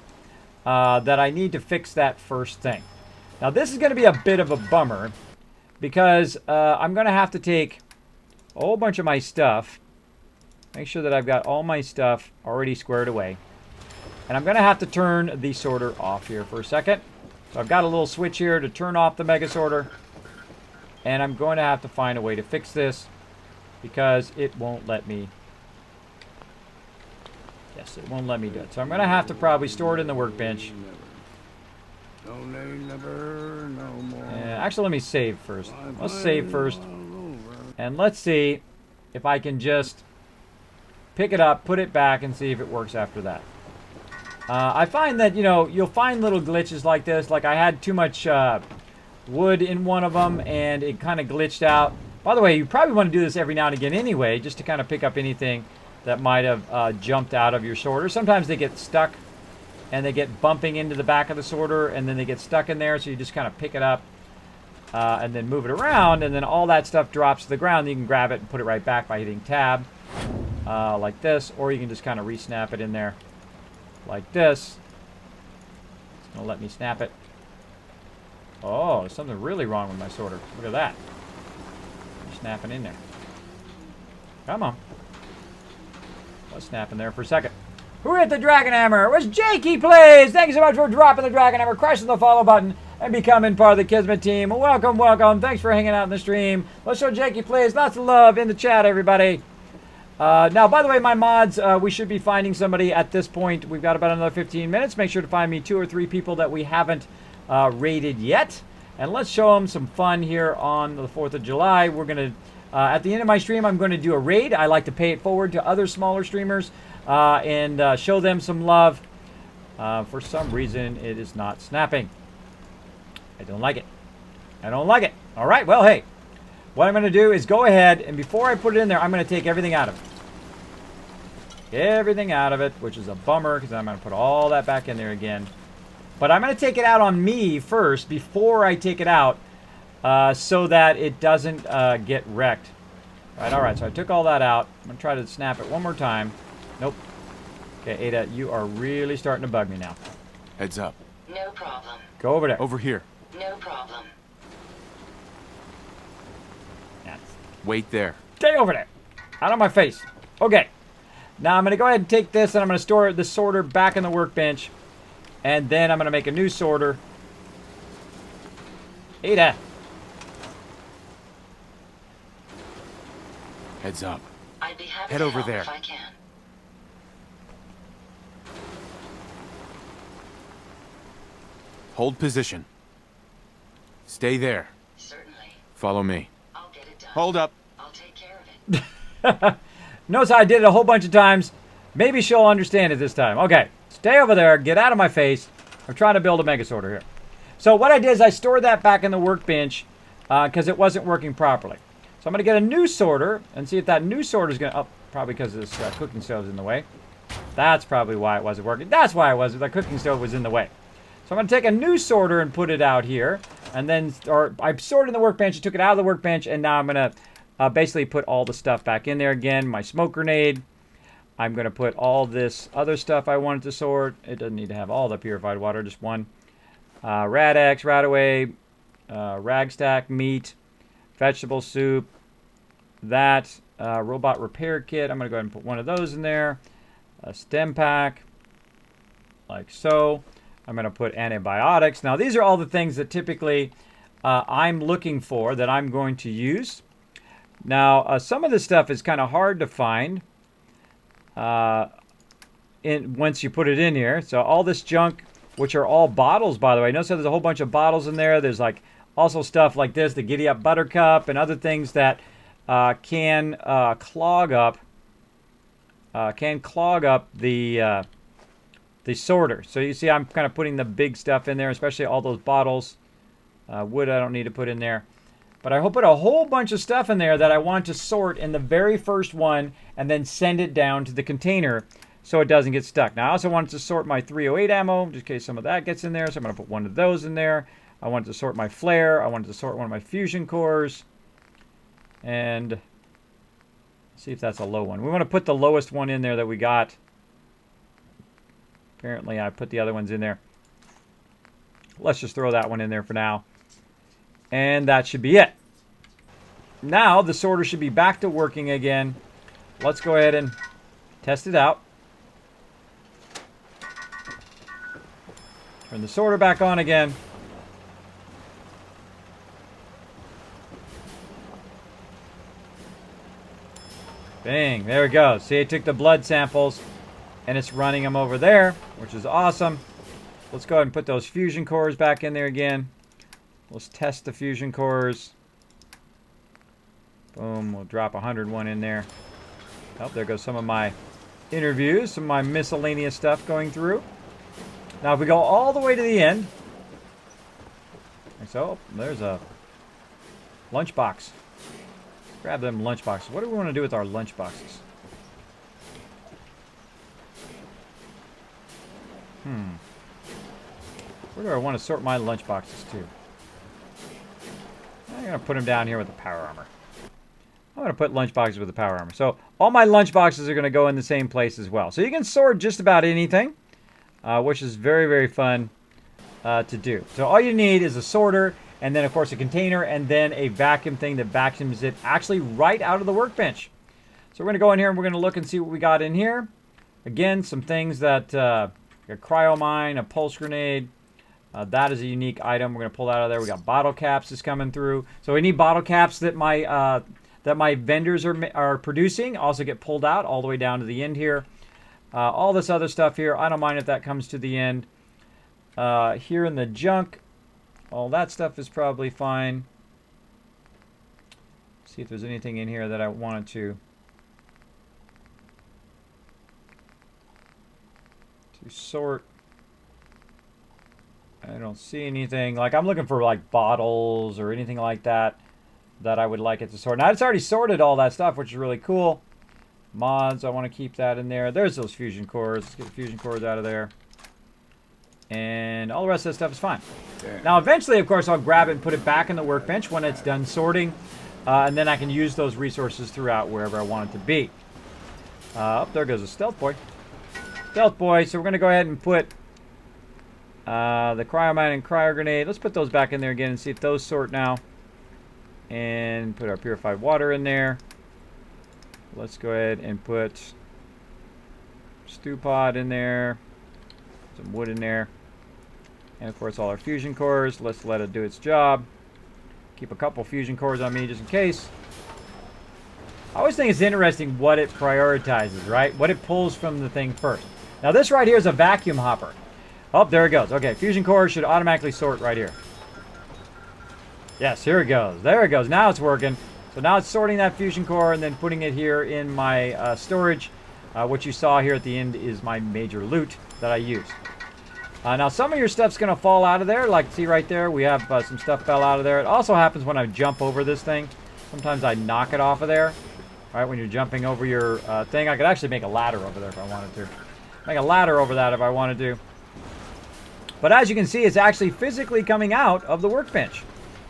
that I need to fix that first thing. Now this is going to be a bit of a bummer because I'm going to have to take a whole bunch of my stuff. Make sure that I've got all my stuff already squared away. And I'm going to have to turn the sorter off here for a second. So I've got a little switch here to turn off the mega sorter. And I'm going to have to find a way to fix this because it won't let me. Yes, it won't let me do it. So I'm going to have to probably store it in the workbench. Actually, let me save first. Let's save first. And let's see if I can just pick it up, put it back, and see if it works after that. I find that, you know, you'll find little glitches like this. Like I had too much wood in one of them, and it kind of glitched out. By the way, you probably want to do this every now and again anyway, just to kind of pick up anything that might have jumped out of your sorter. Sometimes they get stuck, and they get bumping into the back of the sorter, and then they get stuck in there, so you just kind of pick it up and then move it around, and then all that stuff drops to the ground. You can grab it and put it right back by hitting tab. Like this, or you can just kind of re-snap it in there like this. It's gonna let me snap it. Oh, there's something really wrong with my sorter. Look at that. Snapping in there. Come on. Let's snap in there for a second. Who hit the Dragon Hammer? It was Jakey Plays. Thank you so much for dropping the Dragon Hammer, crushing the follow button, and becoming part of the Kismet team. Welcome, welcome. Thanks for hanging out in the stream. Let's show Jakey Plays lots of love in the chat, everybody. Now, by the way, my mods, we should be finding somebody at this point. We've got about another 15 minutes. Make sure to find me 2 or 3 people that we haven't rated yet. And let's show them some fun here on the 4th of July. We're going to, at the end of my stream, I'm going to do a raid. I like to pay it forward to other smaller streamers and show them some love. For some reason, it is not snapping. I don't like it. I don't like it. All right, well, hey. What I'm going to do is go ahead, and before I put it in there, I'm going to take everything out of it. Everything out of it, which is a bummer, because I'm going to put all that back in there again. But I'm going to take it out on me first, before I take it out, so that it doesn't get wrecked. All right, so I took all that out. I'm going to try to snap it one more time. Nope. Okay, Ada, you are really starting to bug me now. Heads up. No problem. Go over there. Over here. No problem. Wait there. Stay over there. Out of my face. Okay. Now I'm going to go ahead and take this and I'm going to store the sorter back in the workbench. And then I'm going to make a new sorter. Ada. Heads up. I'd be happy Head to over help there. if I can. Hold position. Stay there. Certainly. Follow me. I'll get it done. Hold up. I'll take care of it. Notice how I did it a whole bunch of times. Maybe she'll understand it this time. Okay. Stay over there. Get out of my face. I'm trying to build a mega sorter here. So what I did is I stored that back in the workbench because it wasn't working properly. So I'm going to get a new sorter and see if that new sorter is going to... Oh, probably because this cooking stove is in the way. That's probably why it wasn't working. That's why it was. The cooking stove was in the way. So I'm going to take a new sorter and put it out here. And then, or I sorted in the workbench, took it out of the workbench, and now I'm going to basically put all the stuff back in there again. My smoke grenade. I'm going to put all this other stuff I wanted to sort. It doesn't need to have all the purified water, just one. Rad-X, Radaway, Ragstack, meat, vegetable soup, that, robot repair kit. I'm going to go ahead and put one of those in there. A stem pack, like so. I'm going to put antibiotics. Now, these are all the things that typically I'm looking for that I'm going to use. Now, some of this stuff is kind of hard to find once you put it in here. So all this junk, which are all bottles, by the way. Notice how there's a whole bunch of bottles in there. There's like also stuff like this, the Giddy Up Buttercup, and other things that can clog up the sorter. So you see I'm kind of putting the big stuff in there, especially all those bottles. Wood I don't need to put in there. But I put a whole bunch of stuff in there that I want to sort in the very first one and then send it down to the container so it doesn't get stuck. Now I also wanted to sort my 308 ammo, just in case some of that gets in there. So I'm going to put one of those in there. I wanted to sort my flare. I wanted to sort one of my fusion cores. And see if that's a low one. We want to put the lowest one in there that we got. Apparently I put the other ones in there. Let's just throw that one in there for now. And that should be it. Now the sorter should be back to working again. Let's go ahead and test it out. Turn the sorter back on again. Bang, there we go. See, it took the blood samples and it's running them over there, which is awesome. Let's go ahead and put those fusion cores back in there again. Let's test the fusion cores. Boom, we'll drop 101 in there. Oh, there goes some of my interviews, some of my miscellaneous stuff going through. Now, if we go all the way to the end, like so, there's a lunchbox. Grab them lunchboxes. What do we want to do with our lunchboxes? Where do I want to sort my lunchboxes to? I'm going to put them down here with the power armor. I'm going to put lunchboxes with the power armor. So all my lunchboxes are going to go in the same place as well. So you can sort just about anything, which is very, very fun to do. So all you need is a sorter, and then, of course, a container, and then a vacuum thing that vacuums it actually right out of the workbench. So we're going to go in here, and we're going to look and see what we got in here. Again, some things that, a cryo mine, a pulse grenade. That is a unique item. We're going to pull that out of there. We got bottle caps that's coming through. So any bottle caps that my vendors are producing also get pulled out all the way down to the end here. All this other stuff here, I don't mind if that comes to the end. Here in the junk, all that stuff is probably fine. See if there's anything in here that I wanted to sort. I don't see anything. Like, I'm looking for like bottles or anything like that that I would like it to sort. Now, it's already sorted all that stuff, which is really cool. Mods, I want to keep that in there. There's those fusion cores. Let's get the fusion cores out of there. And all the rest of that stuff is fine. Now, eventually, of course, I'll grab it and put it back in the workbench when it's done sorting. And then I can use those resources throughout wherever I want it to be. Oh, there goes a stealth boy. Stealth boy. So we're going to go ahead and put the cryomine and cryo grenade. Let's put those back in there again and see if those sort now. And put our purified water in there. Let's go ahead and put stew pod in there. Some wood in there. And of course all our fusion cores. Let's let it do its job. Keep a couple fusion cores on me just in case. I always think it's interesting what it prioritizes, right? What it pulls from the thing first. Now this right here is a vacuum hopper. Oh, there it goes. Okay, fusion cores should automatically sort right here. Yes, here it goes. There it goes. Now it's working. So now it's sorting that fusion core and then putting it here in my storage. What you saw here at the end is my major loot that I use. Now some of your stuff's going to fall out of there. Like, see right there, we have some stuff fell out of there. It also happens when I jump over this thing. Sometimes I knock it off of there. All right, when you're jumping over your thing. I could actually make a ladder over there if I wanted to. Make a ladder over that if I wanted to. But as you can see, it's actually physically coming out of the workbench.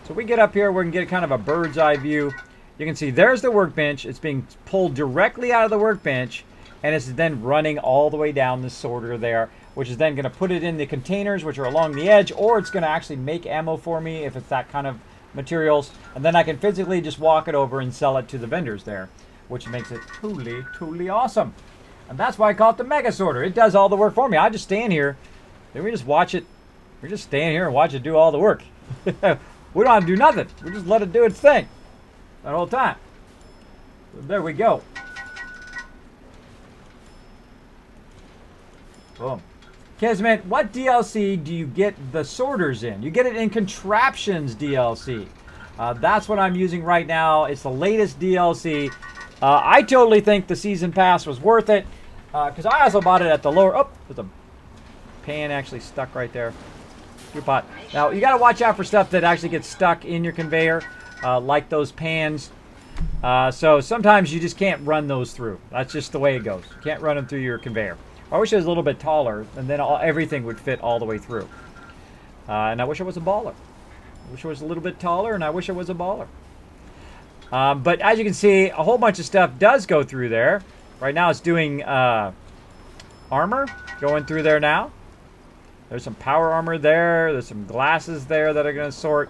So if we get up here, we can get kind of a bird's eye view. You can see there's the workbench. It's being pulled directly out of the workbench. And it's then running all the way down the sorter there, which is then going to put it in the containers, which are along the edge, or it's going to actually make ammo for me if it's that kind of materials. And then I can physically just walk it over and sell it to the vendors there, which makes it totally, totally awesome. And that's why I call it the Mega Sorter. It does all the work for me. I just stand here, then we just watch it. We just stand here and watch it do all the work. We don't have to do nothing. We just let it do its thing that whole time. So there we go. Boom. Kismet, what DLC do you get the sorters in? You get it in Contraptions DLC. That's what I'm using right now. It's the latest DLC. I totally think the Season Pass was worth it. Because I also bought it at the lower... Oh, there's a pan actually stuck right there. Your pot. Now, you got to watch out for stuff that actually gets stuck in your conveyor. Like those pans. So sometimes you just can't run those through. That's just the way it goes. You can't run them through your conveyor. I wish it was a little bit taller, and then everything would fit all the way through. And I wish it was a baller. I wish it was a little bit taller, and I wish it was a baller. But as you can see, a whole bunch of stuff does go through there. Right now it's doing armor going through there now. There's some power armor there. There's some glasses there that are going to sort.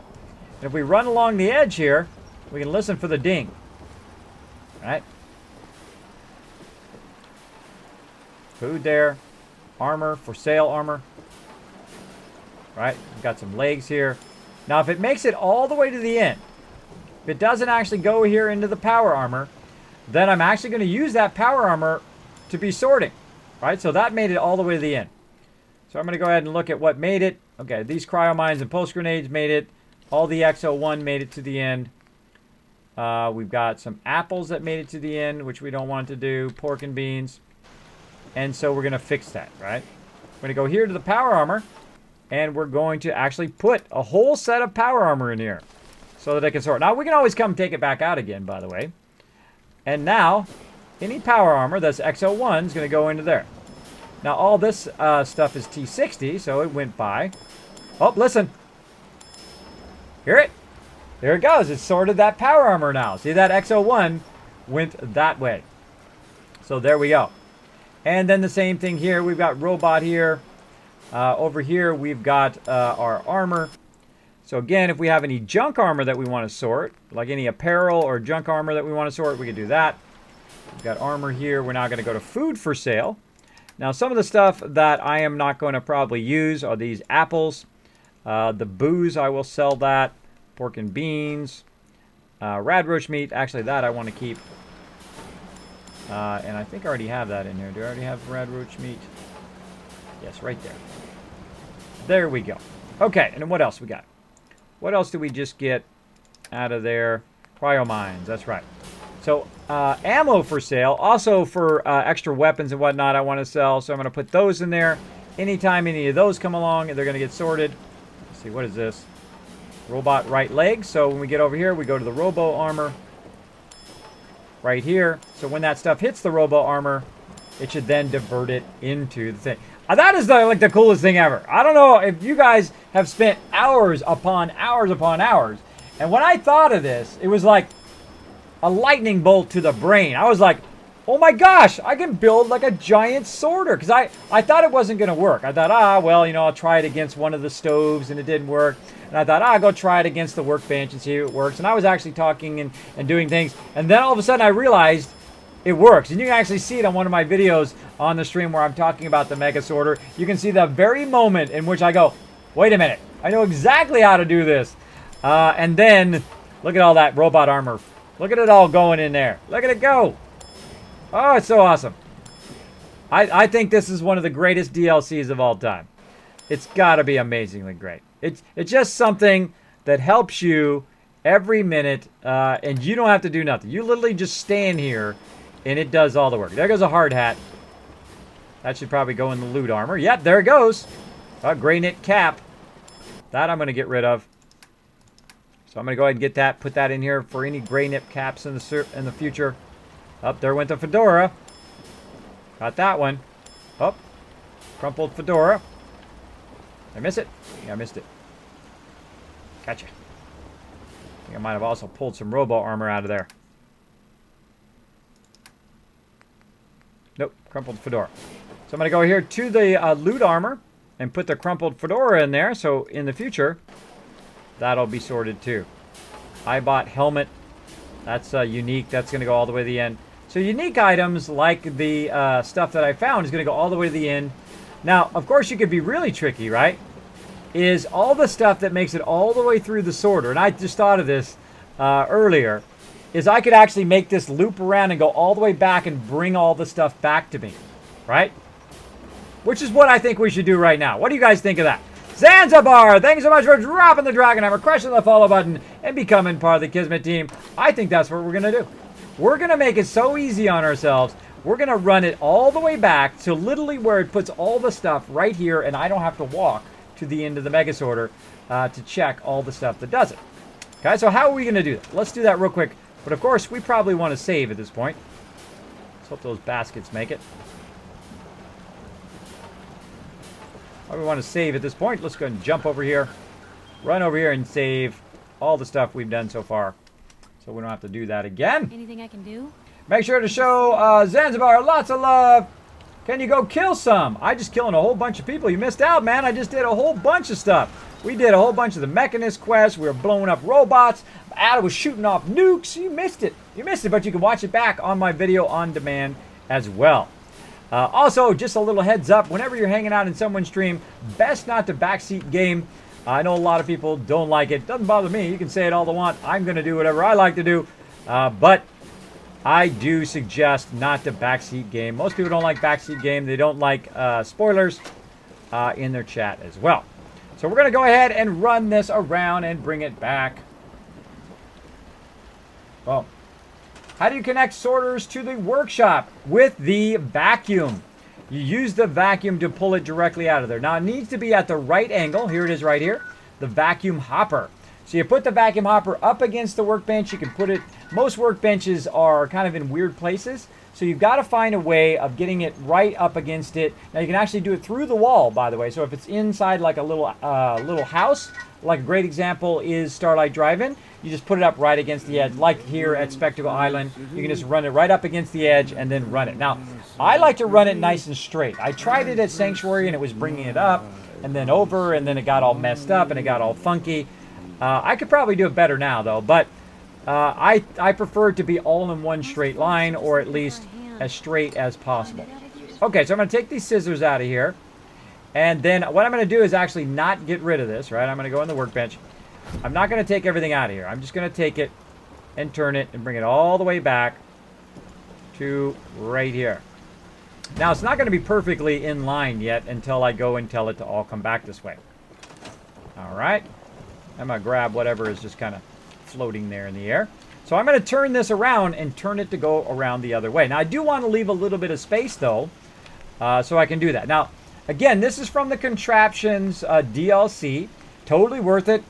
And if we run along the edge here, we can listen for the ding. All right. Food there. Armor, for sale armor. Right, we've got some legs here. Now if it makes it all the way to the end, if it doesn't actually go here into the power armor, then I'm actually going to use that power armor to be sorting. Right, so that made it all the way to the end. So I'm going to go ahead and look at what made it. Okay, these cryomines and pulse grenades made it. All the X01 made it to the end. We've got some apples that made it to the end, which we don't want to do. Pork and beans. And so we're going to fix that, right? We're going to go here to the power armor, and we're going to actually put a whole set of power armor in here so that it can sort. Now, we can always come take it back out again, by the way. And now, any power armor that's X01 is going to go into there. Now, all this stuff is T60, so it went by. Oh, listen. Hear it? There it goes. It sorted that power armor now. See, that X01 went that way. So there we go. And then the same thing here. We've got robot here. Over here, we've got our armor. So again, if we have any junk armor that we want to sort, like any apparel or junk armor that we want to sort, we can do that. We've got armor here. We're now going to go to food for sale. Now, some of the stuff that I am not going to probably use are these apples. The booze, I will sell that. Pork and beans. Rad roach meat. Actually, that I want to keep. And I think I already have that in here. Do I already have rad roach meat? Yes, right there. There we go. Okay, and then what else we got? What else did we just get out of there? Cryo mines, that's right. So ammo for sale, also for extra weapons and whatnot I want to sell. So I'm going to put those in there. Anytime any of those come along, they're going to get sorted. Let's see, what is this? Robot right leg. So when we get over here, we go to the robo armor right here. So when that stuff hits the robo armor, it should then divert it into the thing. That is like the coolest thing ever. I don't know if you guys have spent hours upon hours upon hours. And when I thought of this, it was like a lightning bolt to the brain. I was like, oh my gosh, I can build like a giant sorter. Because I thought it wasn't going to work. I thought, well, you know, I'll try it against one of the stoves and it didn't work. And I thought, I'll go try it against the workbench and see if it works. And I was actually talking and doing things. And then all of a sudden I realized it works. And you can actually see it on one of my videos on the stream where I'm talking about the Mega Sorter. You can see the very moment in which I go, wait a minute, I know exactly how to do this. And then, look at all that robot armor. Look at it all going in there. Look at it go. Oh, it's so awesome. I think this is one of the greatest DLCs of all time. It's got to be amazingly great. It's just something that helps you every minute, and you don't have to do nothing. You literally just stand here, and it does all the work. There goes a hard hat. That should probably go in the loot armor. Yep, there it goes. A gray knit cap. That I'm going to get rid of. So I'm going to go ahead and get that, put that in here for any gray knit caps in the future. Up there went the fedora. Got that one. Up. Crumpled fedora. Did I miss it? Yeah, I missed it. Gotcha. I think I might have also pulled some robo armor out of there. Nope, crumpled fedora. So I'm going to go here to the loot armor and put the crumpled fedora in there. So in the future, that'll be sorted too. I bought helmet. That's unique. That's going to go all the way to the end. So unique items like the stuff that I found is going to go all the way to the end. Now, of course, you could be really tricky, right? Is all the stuff that makes it all the way through the sorter, and I just thought of this earlier, is I could actually make this loop around and go all the way back and bring all the stuff back to me, right? Which is what I think we should do right now. What do you guys think of that? Zanzibar, thanks so much for dropping the dragon hammer, crushing the follow button, and becoming part of the Kismet team. I think that's what we're going to do. We're going to make it so easy on ourselves. We're going to run it all the way back to literally where it puts all the stuff right here, and I don't have to walk to the end of the Mega Sorter to check all the stuff that does it. Okay, so how are we going to do that? Let's do that real quick. But of course, we probably want to save at this point. Let's hope those baskets make it. We want to save at this point. Let's go ahead and jump over here, run over here and save all the stuff we've done so far. So we don't have to do that again. Anything I can do? Make sure to show Zanzibar lots of love. Can you go kill some? I just killing a whole bunch of people. You missed out, man. I just did a whole bunch of stuff. We did a whole bunch of the Mechanist quests. We were blowing up robots. Ada was shooting off nukes. You missed it. You missed it, but you can watch it back on my video on demand as well. Also, just a little heads up, whenever you're hanging out in someone's stream, best not to backseat game. I know a lot of people don't like it. Doesn't bother me. You can say it all they want. I'm going to do whatever I like to do. But I do suggest not to backseat game. Most people don't like backseat game. They don't like spoilers in their chat as well. So we're going to go ahead and run this around and bring it back. Well, how do you connect sorters to the workshop? With the vacuum. You use the vacuum to pull it directly out of there. Now, it needs to be at the right angle. Here it is right here. The vacuum hopper. So you put the vacuum hopper up against the workbench. You can put it... Most workbenches are kind of in weird places. So you've got to find a way of getting it right up against it. Now, you can actually do it through the wall, by the way. So if it's inside like a little house, like a great example is Starlight Drive-In, you just put it up right against the edge, like here at Spectacle Island. You can just run it right up against the edge and then run it. Now, I like to run it nice and straight. I tried it at Sanctuary and it was bringing it up and then over, and then it got all messed up and it got all funky. I could probably do it better now, though, but I prefer it to be all in one straight line, or at least as straight as possible. Okay, so I'm going to take these scissors out of here. And then what I'm going to do is actually not get rid of this, right? I'm going to go on the workbench. I'm not going to take everything out of here. I'm just going to take it and turn it and bring it all the way back to right here. Now, it's not going to be perfectly in line yet until I go and tell it to all come back this way. All right. I'm going to grab whatever is just kind of floating there in the air. So I'm going to turn this around and turn it to go around the other way. Now, I do want to leave a little bit of space, though, so I can do that. Now, again, this is from the Contraptions DLC. Totally worth it.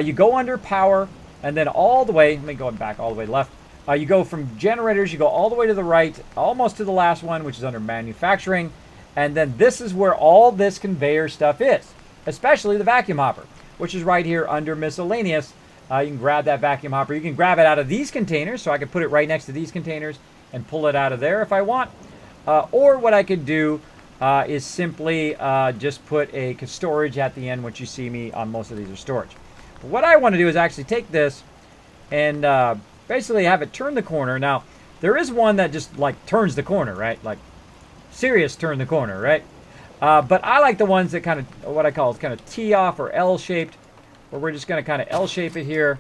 You go under power, and then all the way, let me go back all the way left. You go from generators, you go all the way to the right, almost to the last one, which is under manufacturing. And then this is where all this conveyor stuff is, especially the vacuum hopper, which is right here under miscellaneous. You can grab that vacuum hopper. You can grab it out of these containers, so I could put it right next to these containers and pull it out of there if I want. Or what I could do is simply just put a storage at the end, which you see me on most of these are storage. But what I want to do is actually take this and basically have it turn the corner. Now, there is one that just like turns the corner, right? Like serious turn the corner, right? But I like the ones that kind of, what I call is kind of T-off or L-shaped, where we're just going to kind of L-shape it here,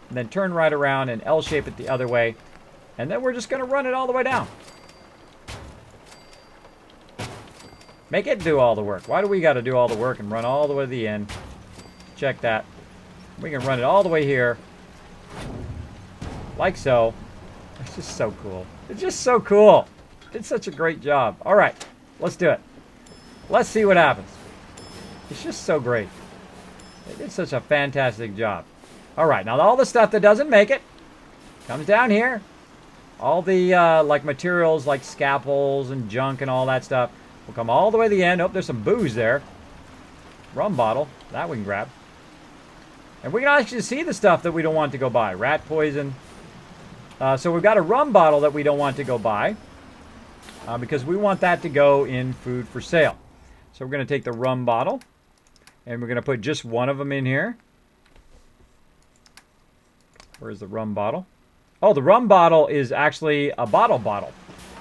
and then turn right around and L-shape it the other way. And then we're just going to run it all the way down. Make it do all the work. Why do we got to do all the work and run all the way to the end? Check that. We can run it all the way here. Like so. It's just so cool. It's just so cool. It's such a great job. All right. Let's do it. Let's see what happens. It's just so great. They did such a fantastic job. All right, now all the stuff that doesn't make it comes down here. All the like materials like scalpels and junk and all that stuff will come all the way to the end. Oh, there's some booze there. Rum bottle. That we can grab. And we can actually see the stuff that we don't want to go buy. Rat poison. So we've got a rum bottle that we don't want to go buy. Because we want that to go in food for sale. So we're going to take the rum bottle. And we're going to put just one of them in here. Where's the rum bottle? Oh, the rum bottle is actually a bottle.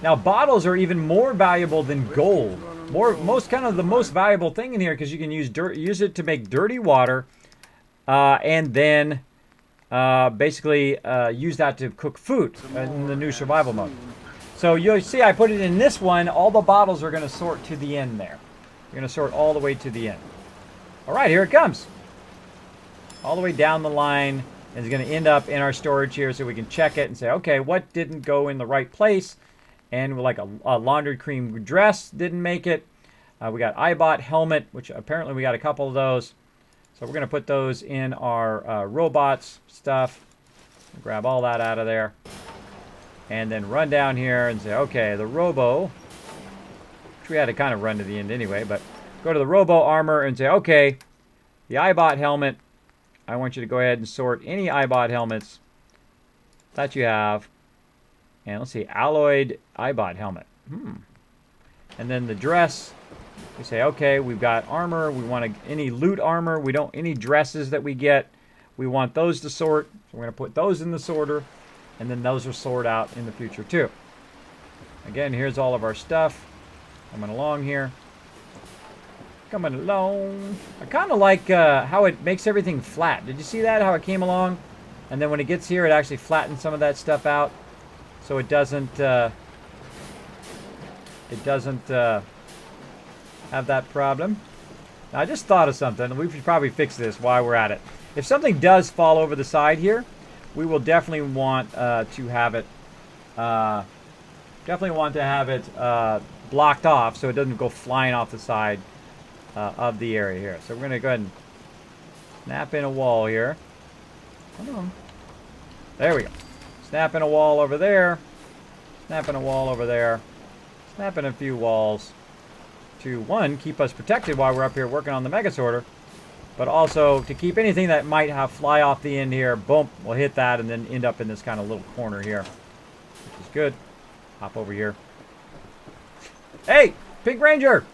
Now, bottles are even more valuable than gold. The most valuable thing in here because you can use it to make dirty water, and then basically use that to cook food in the new survival mode. So you'll see I put it in this one. All the bottles are going to sort to the end there. You're going to sort all the way to the end. All right, here it comes. All the way down the line. And it's going to end up in our storage here so we can check it and say, okay, what didn't go in the right place? And like a laundry cream dress didn't make it. We got iBot helmet, which apparently we got a couple of those. So we're going to put those in our robots stuff. Grab all that out of there. And then run down here and say, okay, the robo, which we had to kind of run to the end anyway, but go to the robo armor and say, okay, the iBot helmet, I want you to go ahead and sort any iBot helmets that you have. And let's see, alloyed iBot helmet. And then the dress, we say, okay, we've got armor. We want any loot armor. We don't, any dresses that we get, we want those to sort. So we're going to put those in the sorter. And then those will sort out in the future too. Again, here's all of our stuff. Coming along here. Coming along. I kind of like how it makes everything flat. Did you see that? How it came along? And then when it gets here, it actually flattens some of that stuff out. So it doesn't have that problem. Now, I just thought of something. We should probably fix this while we're at it. If something does fall over the side here, we will definitely want to have it blocked off so it doesn't go flying off the side of the area here. So we're going to go ahead and snap in a wall here. Come on. There we go. Snap in a wall over there. Snap in a wall over there. Snap in a few walls to, one, keep us protected while we're up here working on the Mega Sorter, but also to keep anything that might have fly off the end here, boom, we'll hit that and then end up in this kind of little corner here, which is good. Hop over here. Hey, Pink Ranger!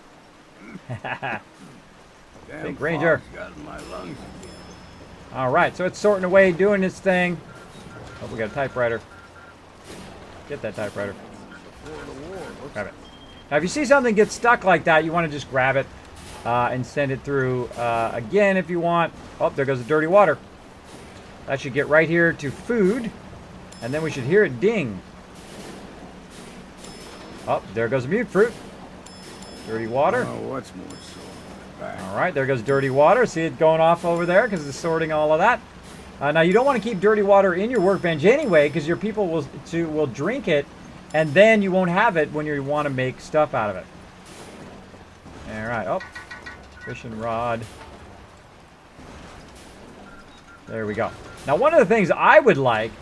Pink Ranger. All right, so it's sorting away, doing its thing. Oh, we got a typewriter. Get that typewriter. Grab it. Now, if you see something get stuck like that, you want to just grab it and send it through again if you want. Oh, there goes the dirty water. That should get right here to food, and then we should hear it ding. Oh, there goes the mute fruit. Dirty water. Oh, what's more so? All right, there goes dirty water. See it going off over there because it's sorting all of that. Now, you don't want to keep dirty water in your workbench anyway because your people will drink it, and then you won't have it when you want to make stuff out of it. All right. Oh, fishing rod. There we go. Now, one of the things I would like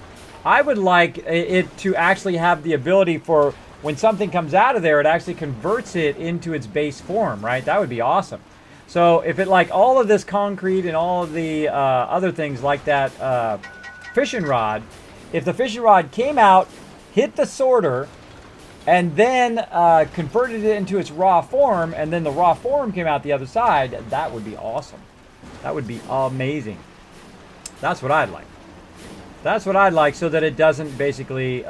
it to actually have the ability for when something comes out of there, it actually converts it into its base form, right? That would be awesome. So if it, like all of this concrete and all of the other things like that fishing rod, if the fishing rod came out, hit the sorter, and then converted it into its raw form, and then the raw form came out the other side, that would be awesome. That would be amazing. That's what I'd like. That's what I'd like so that it doesn't basically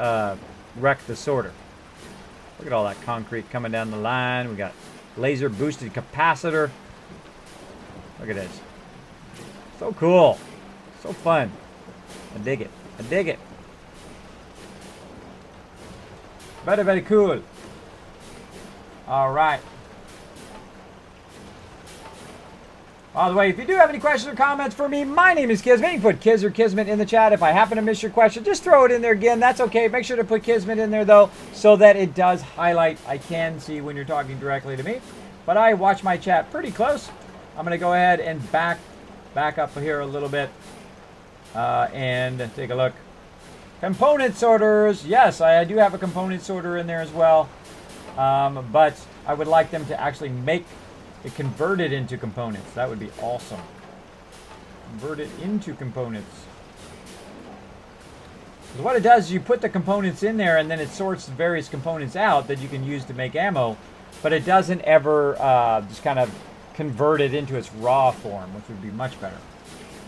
wreck the sorter. Look at all that concrete coming down the line. We got laser boosted capacitor. Look at this. So cool. So fun. I dig it. I dig it. Very, very cool. All right. By the way, if you do have any questions or comments for me, my name is Kismet. You can put Kiz or Kismet in the chat. If I happen to miss your question, just throw it in there again. That's okay. Make sure to put Kismet in there, though, so that it does highlight. I can see when you're talking directly to me. But I watch my chat pretty close. I'm going to go ahead and back up here a little bit and take a look. Component sorters. Yes, I do have a component sorter in there as well. But I would like them to actually make it converted into components. That would be awesome. Convert it into components. What it does is you put the components in there and then it sorts the various components out that you can use to make ammo, but it doesn't ever just kind of convert it into its raw form, which would be much better.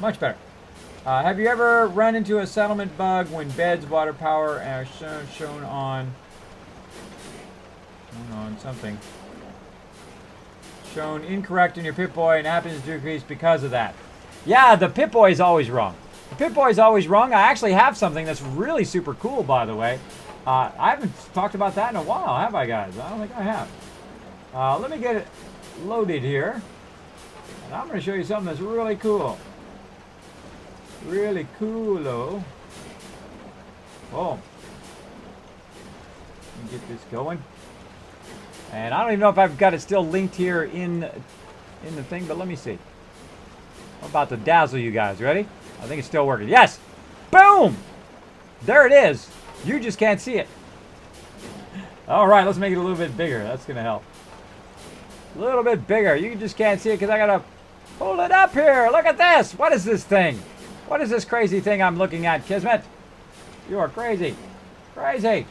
Much better. Have you ever run into a settlement bug when beds, water power are shown on something? Shown incorrect in your Pip-Boy and happens to decrease because of that. Yeah, the Pip-Boy is always wrong. The Pip-Boy is always wrong. I actually have something that's really super cool, by the way. I haven't talked about that in a while, have I, guys? I don't think I have. Let me get it loaded here. And I'm going to show you something that's really cool. Really cool-o. Oh. Let me get this going. And I don't even know if I've got it still linked here in the thing, but let me see. I'm about to dazzle you guys. Ready? I think it's still working. Yes! Boom! There it is. You just can't see it. All right, let's make it a little bit bigger. That's going to help. A little bit bigger. You just can't see it because I got to pull it up here. Look at this. What is this thing? What is this crazy thing I'm looking at, Kismet? You are crazy. Crazy.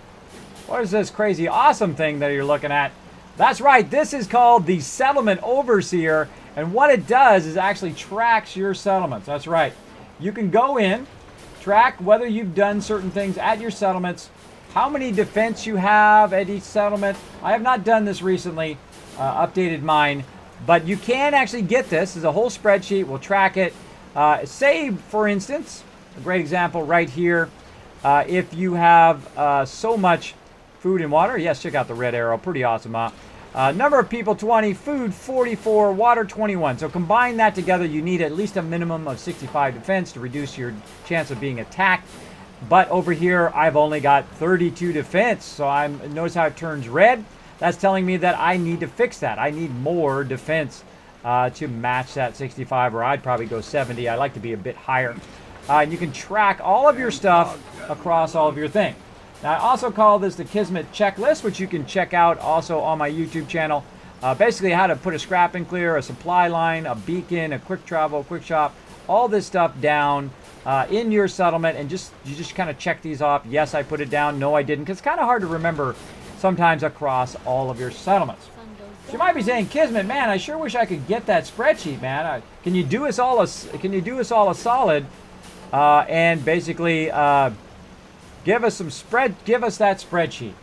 What is this crazy awesome thing that you're looking at? That's right, this is called the Settlement Overseer, and what it does is actually tracks your settlements. That's right. You can go in, track whether you've done certain things at your settlements, how many defense you have at each settlement. I have not done this recently, updated mine, but you can actually get this. There's a whole spreadsheet. We'll track it. Say, for instance, a great example right here, if you have so much food and water. Yes, check out the red arrow. Pretty awesome, huh? Number of people, 20. Food, 44. Water, 21. So combine that together, you need at least a minimum of 65 defense to reduce your chance of being attacked. But over here, I've only got 32 defense. So notice how it turns red? That's telling me that I need to fix that. I need more defense to match that 65, or I'd probably go 70. I like to be a bit higher. And you can track all of your stuff across all of your things. Now, I also call this the Kismet checklist, which you can check out also on my YouTube channel. Basically, how to put a scrap and clear, a supply line, a beacon, a quick travel, quick shop, all this stuff down in your settlement, and you just kind of check these off. Yes, I put it down. No, I didn't, because it's kind of hard to remember sometimes across all of your settlements. So you might be saying, Kismet, man, I sure wish I could get that spreadsheet, man. Can you do us all a solid and basically give us that spreadsheet?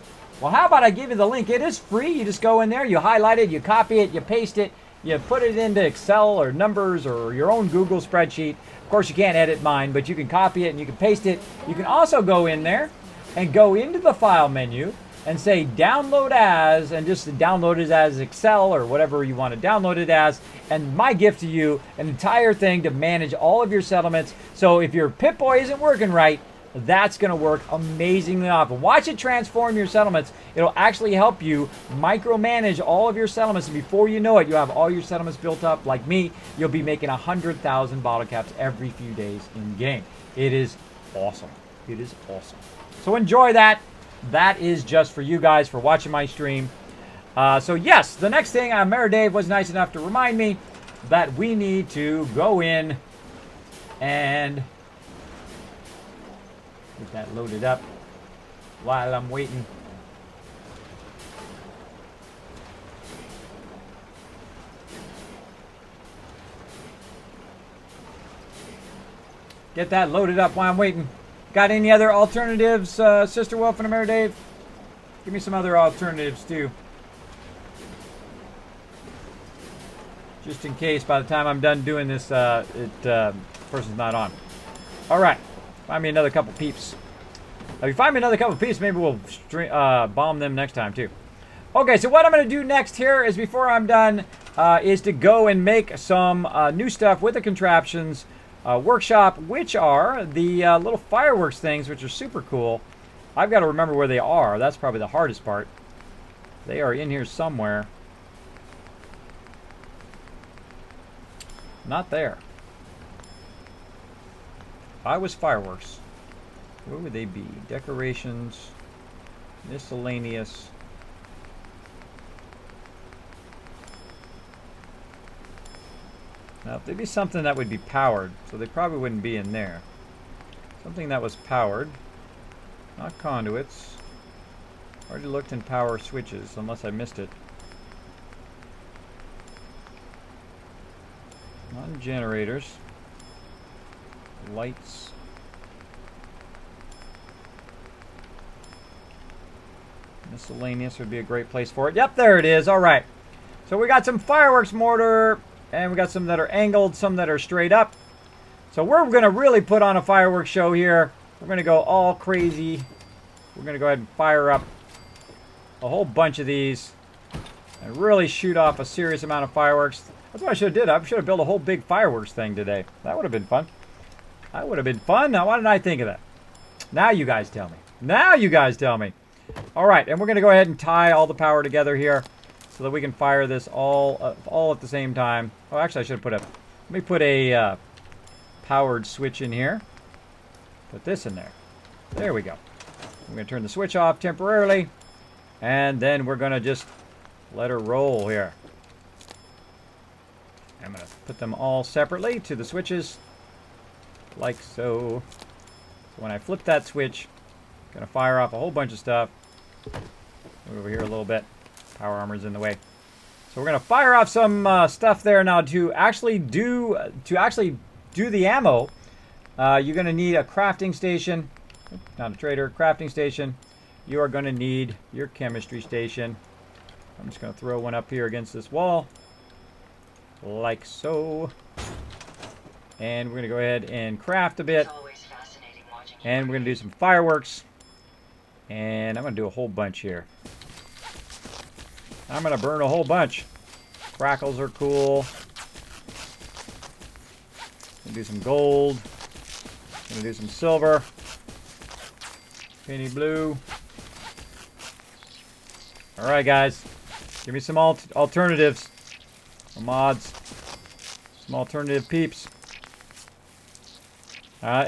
Well, how about I give you the link? It is free. You just go in there, you highlight it, you copy it, you paste it, you put it into Excel or Numbers or your own Google spreadsheet. Of course, you can't edit mine, but you can copy it and you can paste it. You can also go in there and go into the file menu and say download as, and just download it as Excel or whatever you want to download it as. And my gift to you, an entire thing to manage all of your settlements. So if your Pip-Boy isn't working right, that's going to work amazingly often. Watch it transform your settlements. It'll actually help you micromanage all of your settlements. And before you know it, you have all your settlements built up. Like me, you'll be making 100,000 bottle caps every few days in game. It is awesome. It is awesome. So enjoy that. That is just for you guys for watching my stream. So yes, the next thing, Mayor Dave was nice enough to remind me that we need to go in and get that loaded up while I'm waiting. Get that loaded up while I'm waiting. Got any other alternatives, Sister Wolf and Mayor Dave? Give me some other alternatives too. Just in case by the time I'm done doing this, person's not on. All right, find me another couple peeps. If you find me another couple peeps, maybe we'll bomb them next time too. Okay, so what I'm going to do next here is, before I'm done, is to go and make some new stuff with the contraptions workshop, which are the little fireworks things, which are super cool. I've got to remember where they are. That's probably the hardest part. They are in here somewhere. Not there. If I was fireworks, where would they be? Decorations, miscellaneous. Now, if they'd be something that would be powered, so they probably wouldn't be in there. Something that was powered, not conduits. Already looked in power switches, unless I missed it. Non-generators. Lights. Miscellaneous would be a great place for it. Yep, there it is. All right. So we got some fireworks mortar, and we got some that are angled, some that are straight up. So we're going to really put on a fireworks show here. We're going to go all crazy. We're going to go ahead and fire up a whole bunch of these and really shoot off a serious amount of fireworks. That's what I should have did. I should have built a whole big fireworks thing today. That would have been fun. That would have been fun. Now, why didn't I think of that? Now you guys tell me. Now you guys tell me. All right, and we're going to go ahead and tie all the power together here so that we can fire this all at the same time. Oh, actually, I should have put a... Let me put a powered switch in here. Put this in there. There we go. I'm going to turn the switch off temporarily, and then we're going to just let her roll here. I'm going to put them all separately to the switches, like so. So when I flip that switch, I'm going to fire off a whole bunch of stuff. Move over here a little bit. Power armor's in the way. So we're going to fire off some stuff there. Now, to actually do the ammo, you're going to need a crafting station. Not a trader, crafting station. You are going to need your chemistry station. I'm just going to throw one up here against this wall, like so. And we're going to go ahead and craft a bit. And we're going to do some fireworks. And I'm going to do a whole bunch here. I'm going to burn a whole bunch. Crackles are cool. Gonna do some gold. Gonna do some silver. Penny blue. Alright, guys. Give me some alternatives. Some mods. Some alternative peeps.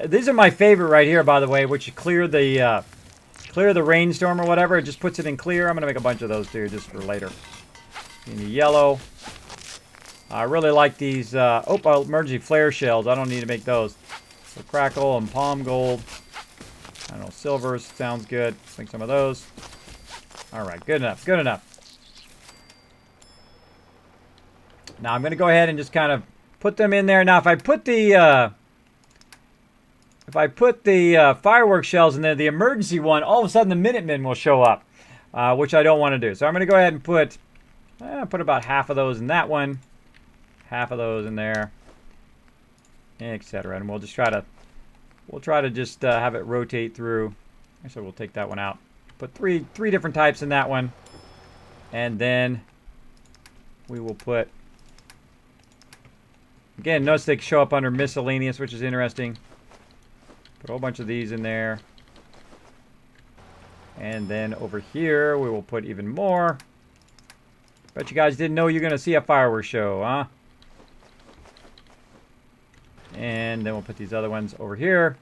These are my favorite right here, by the way, which you clear the rainstorm or whatever. It just puts it in clear. I'm going to make a bunch of those too, just for later. In the yellow. I really like these emergency flare shells. I don't need to make those. So crackle and palm gold. I don't know, silvers sounds good. Make some of those. Alright, good enough, good enough. Now I'm going to go ahead and just kind of put them in there. Now if I put the fireworks shells in there, the emergency one, all of a sudden the Minutemen will show up, which I don't want to do. So I'm going to go ahead and put about half of those in that one, half of those in there, etc. And we'll try to just have it rotate through. So we'll take that one out. Put three different types in that one. And then we will put... Again, notice they show up under miscellaneous, which is interesting. Put a whole bunch of these in there. And then over here, we will put even more. Bet you guys didn't know you're going to see a fireworks show, huh? And then we'll put these other ones over here.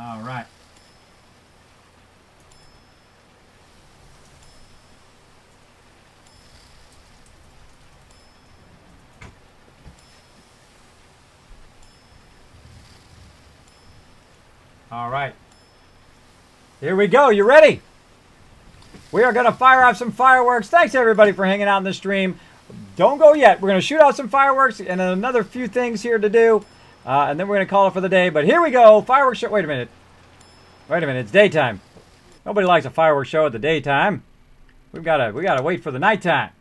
All right. All right. Here we go. You ready? We are going to fire off some fireworks. Thanks, everybody, for hanging out in the stream. Don't go yet. We're going to shoot out some fireworks and another few things here to do. And then we're going to call it for the day. But here we go. Fireworks show. Wait a minute. Wait a minute. It's daytime. Nobody likes a fireworks show at the daytime. We gotta wait for the nighttime.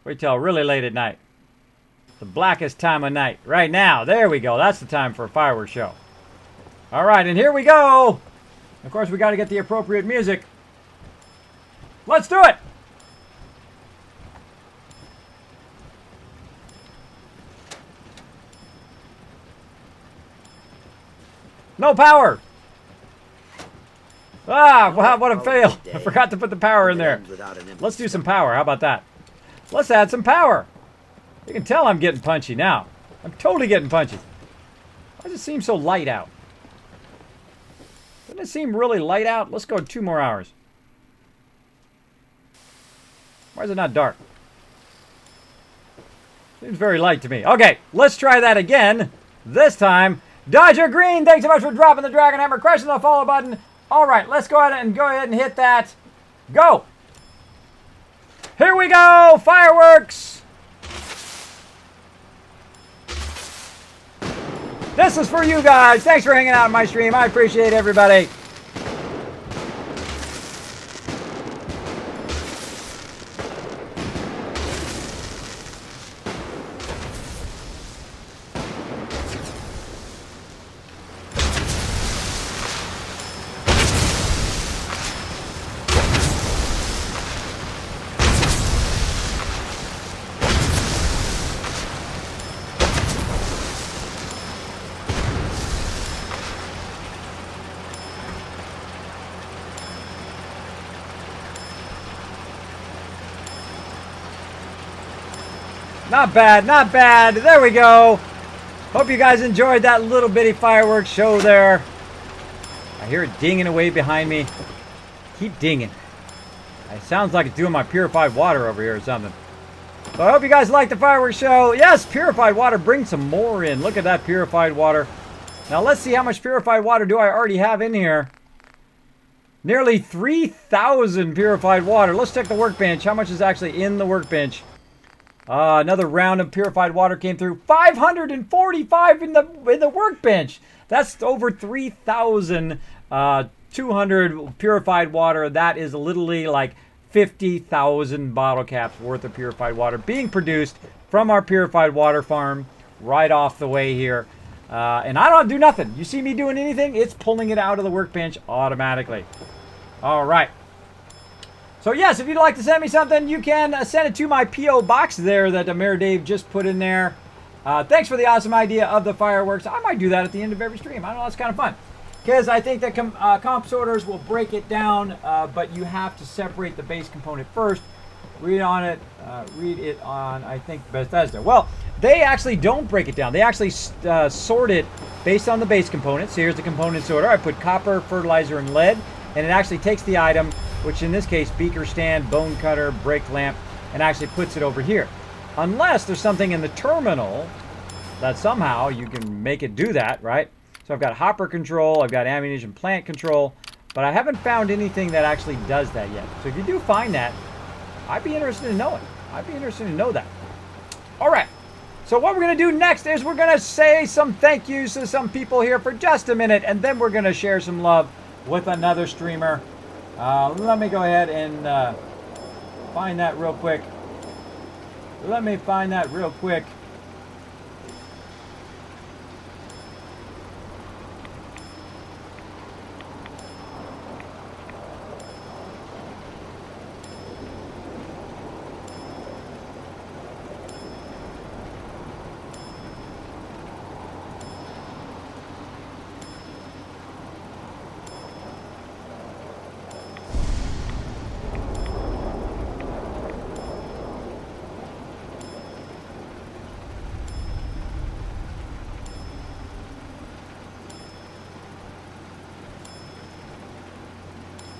Wait till really late at night. The blackest time of night. Right now. There we go. That's the time for a fireworks show. All right, and here we go. Of course, we got to get the appropriate music. Let's do it. No power. Ah, wow, what a fail. I forgot to put the power in there. Let's do some power. How about that? Let's add some power. You can tell I'm getting punchy now. I'm totally getting punchy. Why does it seem so light out? Doesn't it seem really light out? Let's go 2 more hours. Why is it not dark? Seems very light to me. Okay, let's try that again. This time, Dodger Green, thanks so much for dropping the Dragon Hammer, crushing the follow button. All right, let's go ahead and hit that. Go. Here we go, fireworks. This is for you guys. Thanks for hanging out on my stream. I appreciate everybody. Not bad, not bad. There we go. Hope you guys enjoyed that little bitty fireworks show there. I hear it dinging away behind me. Keep dinging. It sounds like it's doing my purified water over here or something. So I hope you guys liked the fireworks show. Yes, purified water. Bring some more in. Look at that purified water. Now let's see how much purified water do I already have in here. Nearly 3,000 purified water. Let's check the workbench. How much is actually in the workbench? Another round of purified water came through. 545 in the workbench. That's over 3,200 purified water. That is literally like 50,000 bottle caps worth of purified water being produced from our purified water farm right off the way here. And I don't do nothing. You see me doing anything, it's pulling it out of the workbench automatically. All right. So yes, if you'd like to send me something, you can send it to my P.O. box there that Mayor Dave just put in there. Thanks for the awesome idea of the fireworks. I might do that at the end of every stream. I don't know, it's kind of fun. Because I think that comp sorters will break it down, but you have to separate the base component first. Read it on, I think, Bethesda. Well, they actually don't break it down. They actually sort it based on the base components. So here's the component sorter. I put copper, fertilizer, and lead, and it actually takes the item, which in this case, beaker stand, bone cutter, brake lamp, and actually puts it over here. Unless there's something in the terminal that somehow you can make it do that, right? So I've got hopper control, I've got ammunition plant control, but I haven't found anything that actually does that yet. So if you do find that, I'd be interested in knowing. I'd be interested to know that. All right. So what we're going to do next is we're going to say some thank yous to some people here for just a minute, and then we're going to share some love with another streamer. Let me go ahead and find that real quick. Let me find that real quick.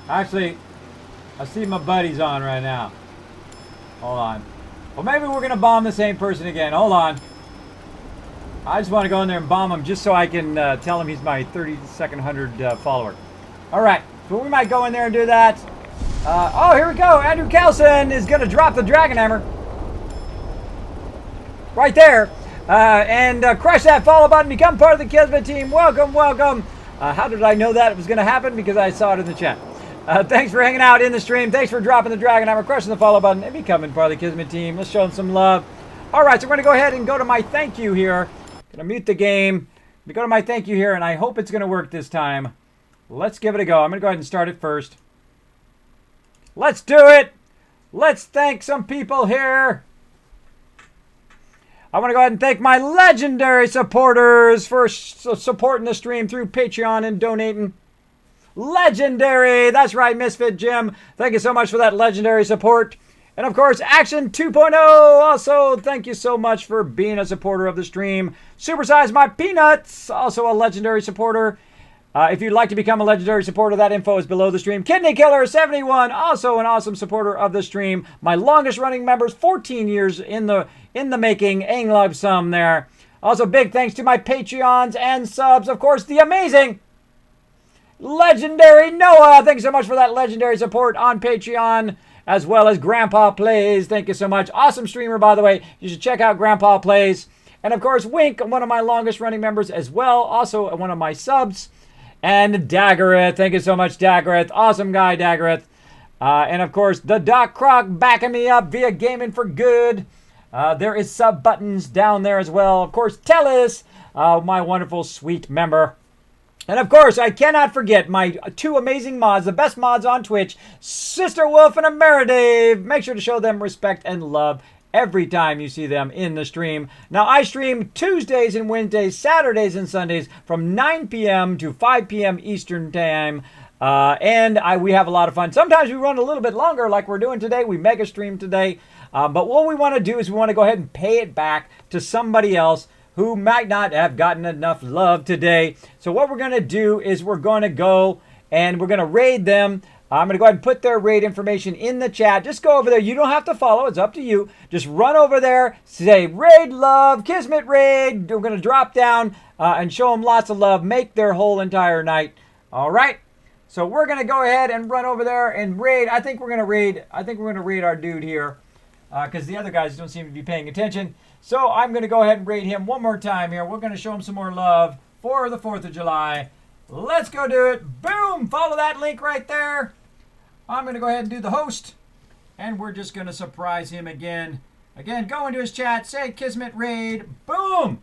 Actually, I see my buddies on right now. Hold on. Well, maybe we're going to bomb the same person again. Hold on. I just want to go in there and bomb him just so I can tell him he's my 32nd follower. All right. So we might go in there and do that. Oh, here we go. Andrew Kelson is going to drop the Dragon Hammer. Right there. And crush that follow button. Become part of the Kismet team. Welcome, welcome. How did I know that it was going to happen? Because I saw it in the chat. Thanks for hanging out in the stream. Thanks for dropping the Dragon Hammer, crushing the follow button, and becoming part of the Kismet team. Let's show them some love. All right, so we're going to go ahead and go to my thank you here. Going to mute the game. We go to my thank you here, and I hope it's going to work this time. Let's give it a go. I'm going to go ahead and start it first. Let's do it. Let's thank some people here. I want to go ahead and thank my legendary supporters for supporting the stream through Patreon and donating. Legendary! That's right, Misfit Jim. Thank you so much for that legendary support. And of course, Action 2.0. Also, thank you so much for being a supporter of the stream. Supersize My Peanuts, also a legendary supporter. If you'd like to become a legendary supporter, that info is below the stream. Kidney Killer 71, also an awesome supporter of the stream. My longest running members, 14 years in the making. Aang love some there. Also, big thanks to my Patreons and subs. Of course, the amazing legendary Noah. Thank you so much for that legendary support on Patreon, as well as Grandpa Plays. Thank you so much. Awesome streamer, by the way. You should check out Grandpa Plays. And of course, Wink, one of my longest running members as well. Also one of my subs. And Daggereth. Thank you so much, Daggereth. Awesome guy, Daggereth. And of course, the Doc Croc backing me up via Gaming for Good. There is sub buttons down there as well. Of course, Tellis, my wonderful, sweet member. And of course, I cannot forget my two amazing mods, the best mods on Twitch, Sister Wolf and Ameridave. Make sure to show them respect and love every time you see them in the stream. Now, I stream Tuesdays and Wednesdays, Saturdays and Sundays from 9 p.m. to 5 p.m. Eastern Time. We have a lot of fun. Sometimes we run a little bit longer like we're doing today. We mega stream today. But what we want to do is we want to go ahead and pay it back to somebody else who might not have gotten enough love today. So what we're going to do is we're going to go and we're going to raid them. I'm going to go ahead and put their raid information in the chat. Just go over there. You don't have to follow. It's up to you. Just run over there, say raid love, Kismet raid. We're going to drop down and show them lots of love. Make their whole entire night. All right. So we're going to go ahead and run over there and raid. I think we're going to raid our dude here because the other guys don't seem to be paying attention. So I'm going to go ahead and raid him one more time here. We're going to show him some more love for the 4th of July. Let's go do it. Boom! Follow that link right there. I'm going to go ahead and do the host. And we're just going to surprise him again. Again, go into his chat, say Kismet raid. Boom!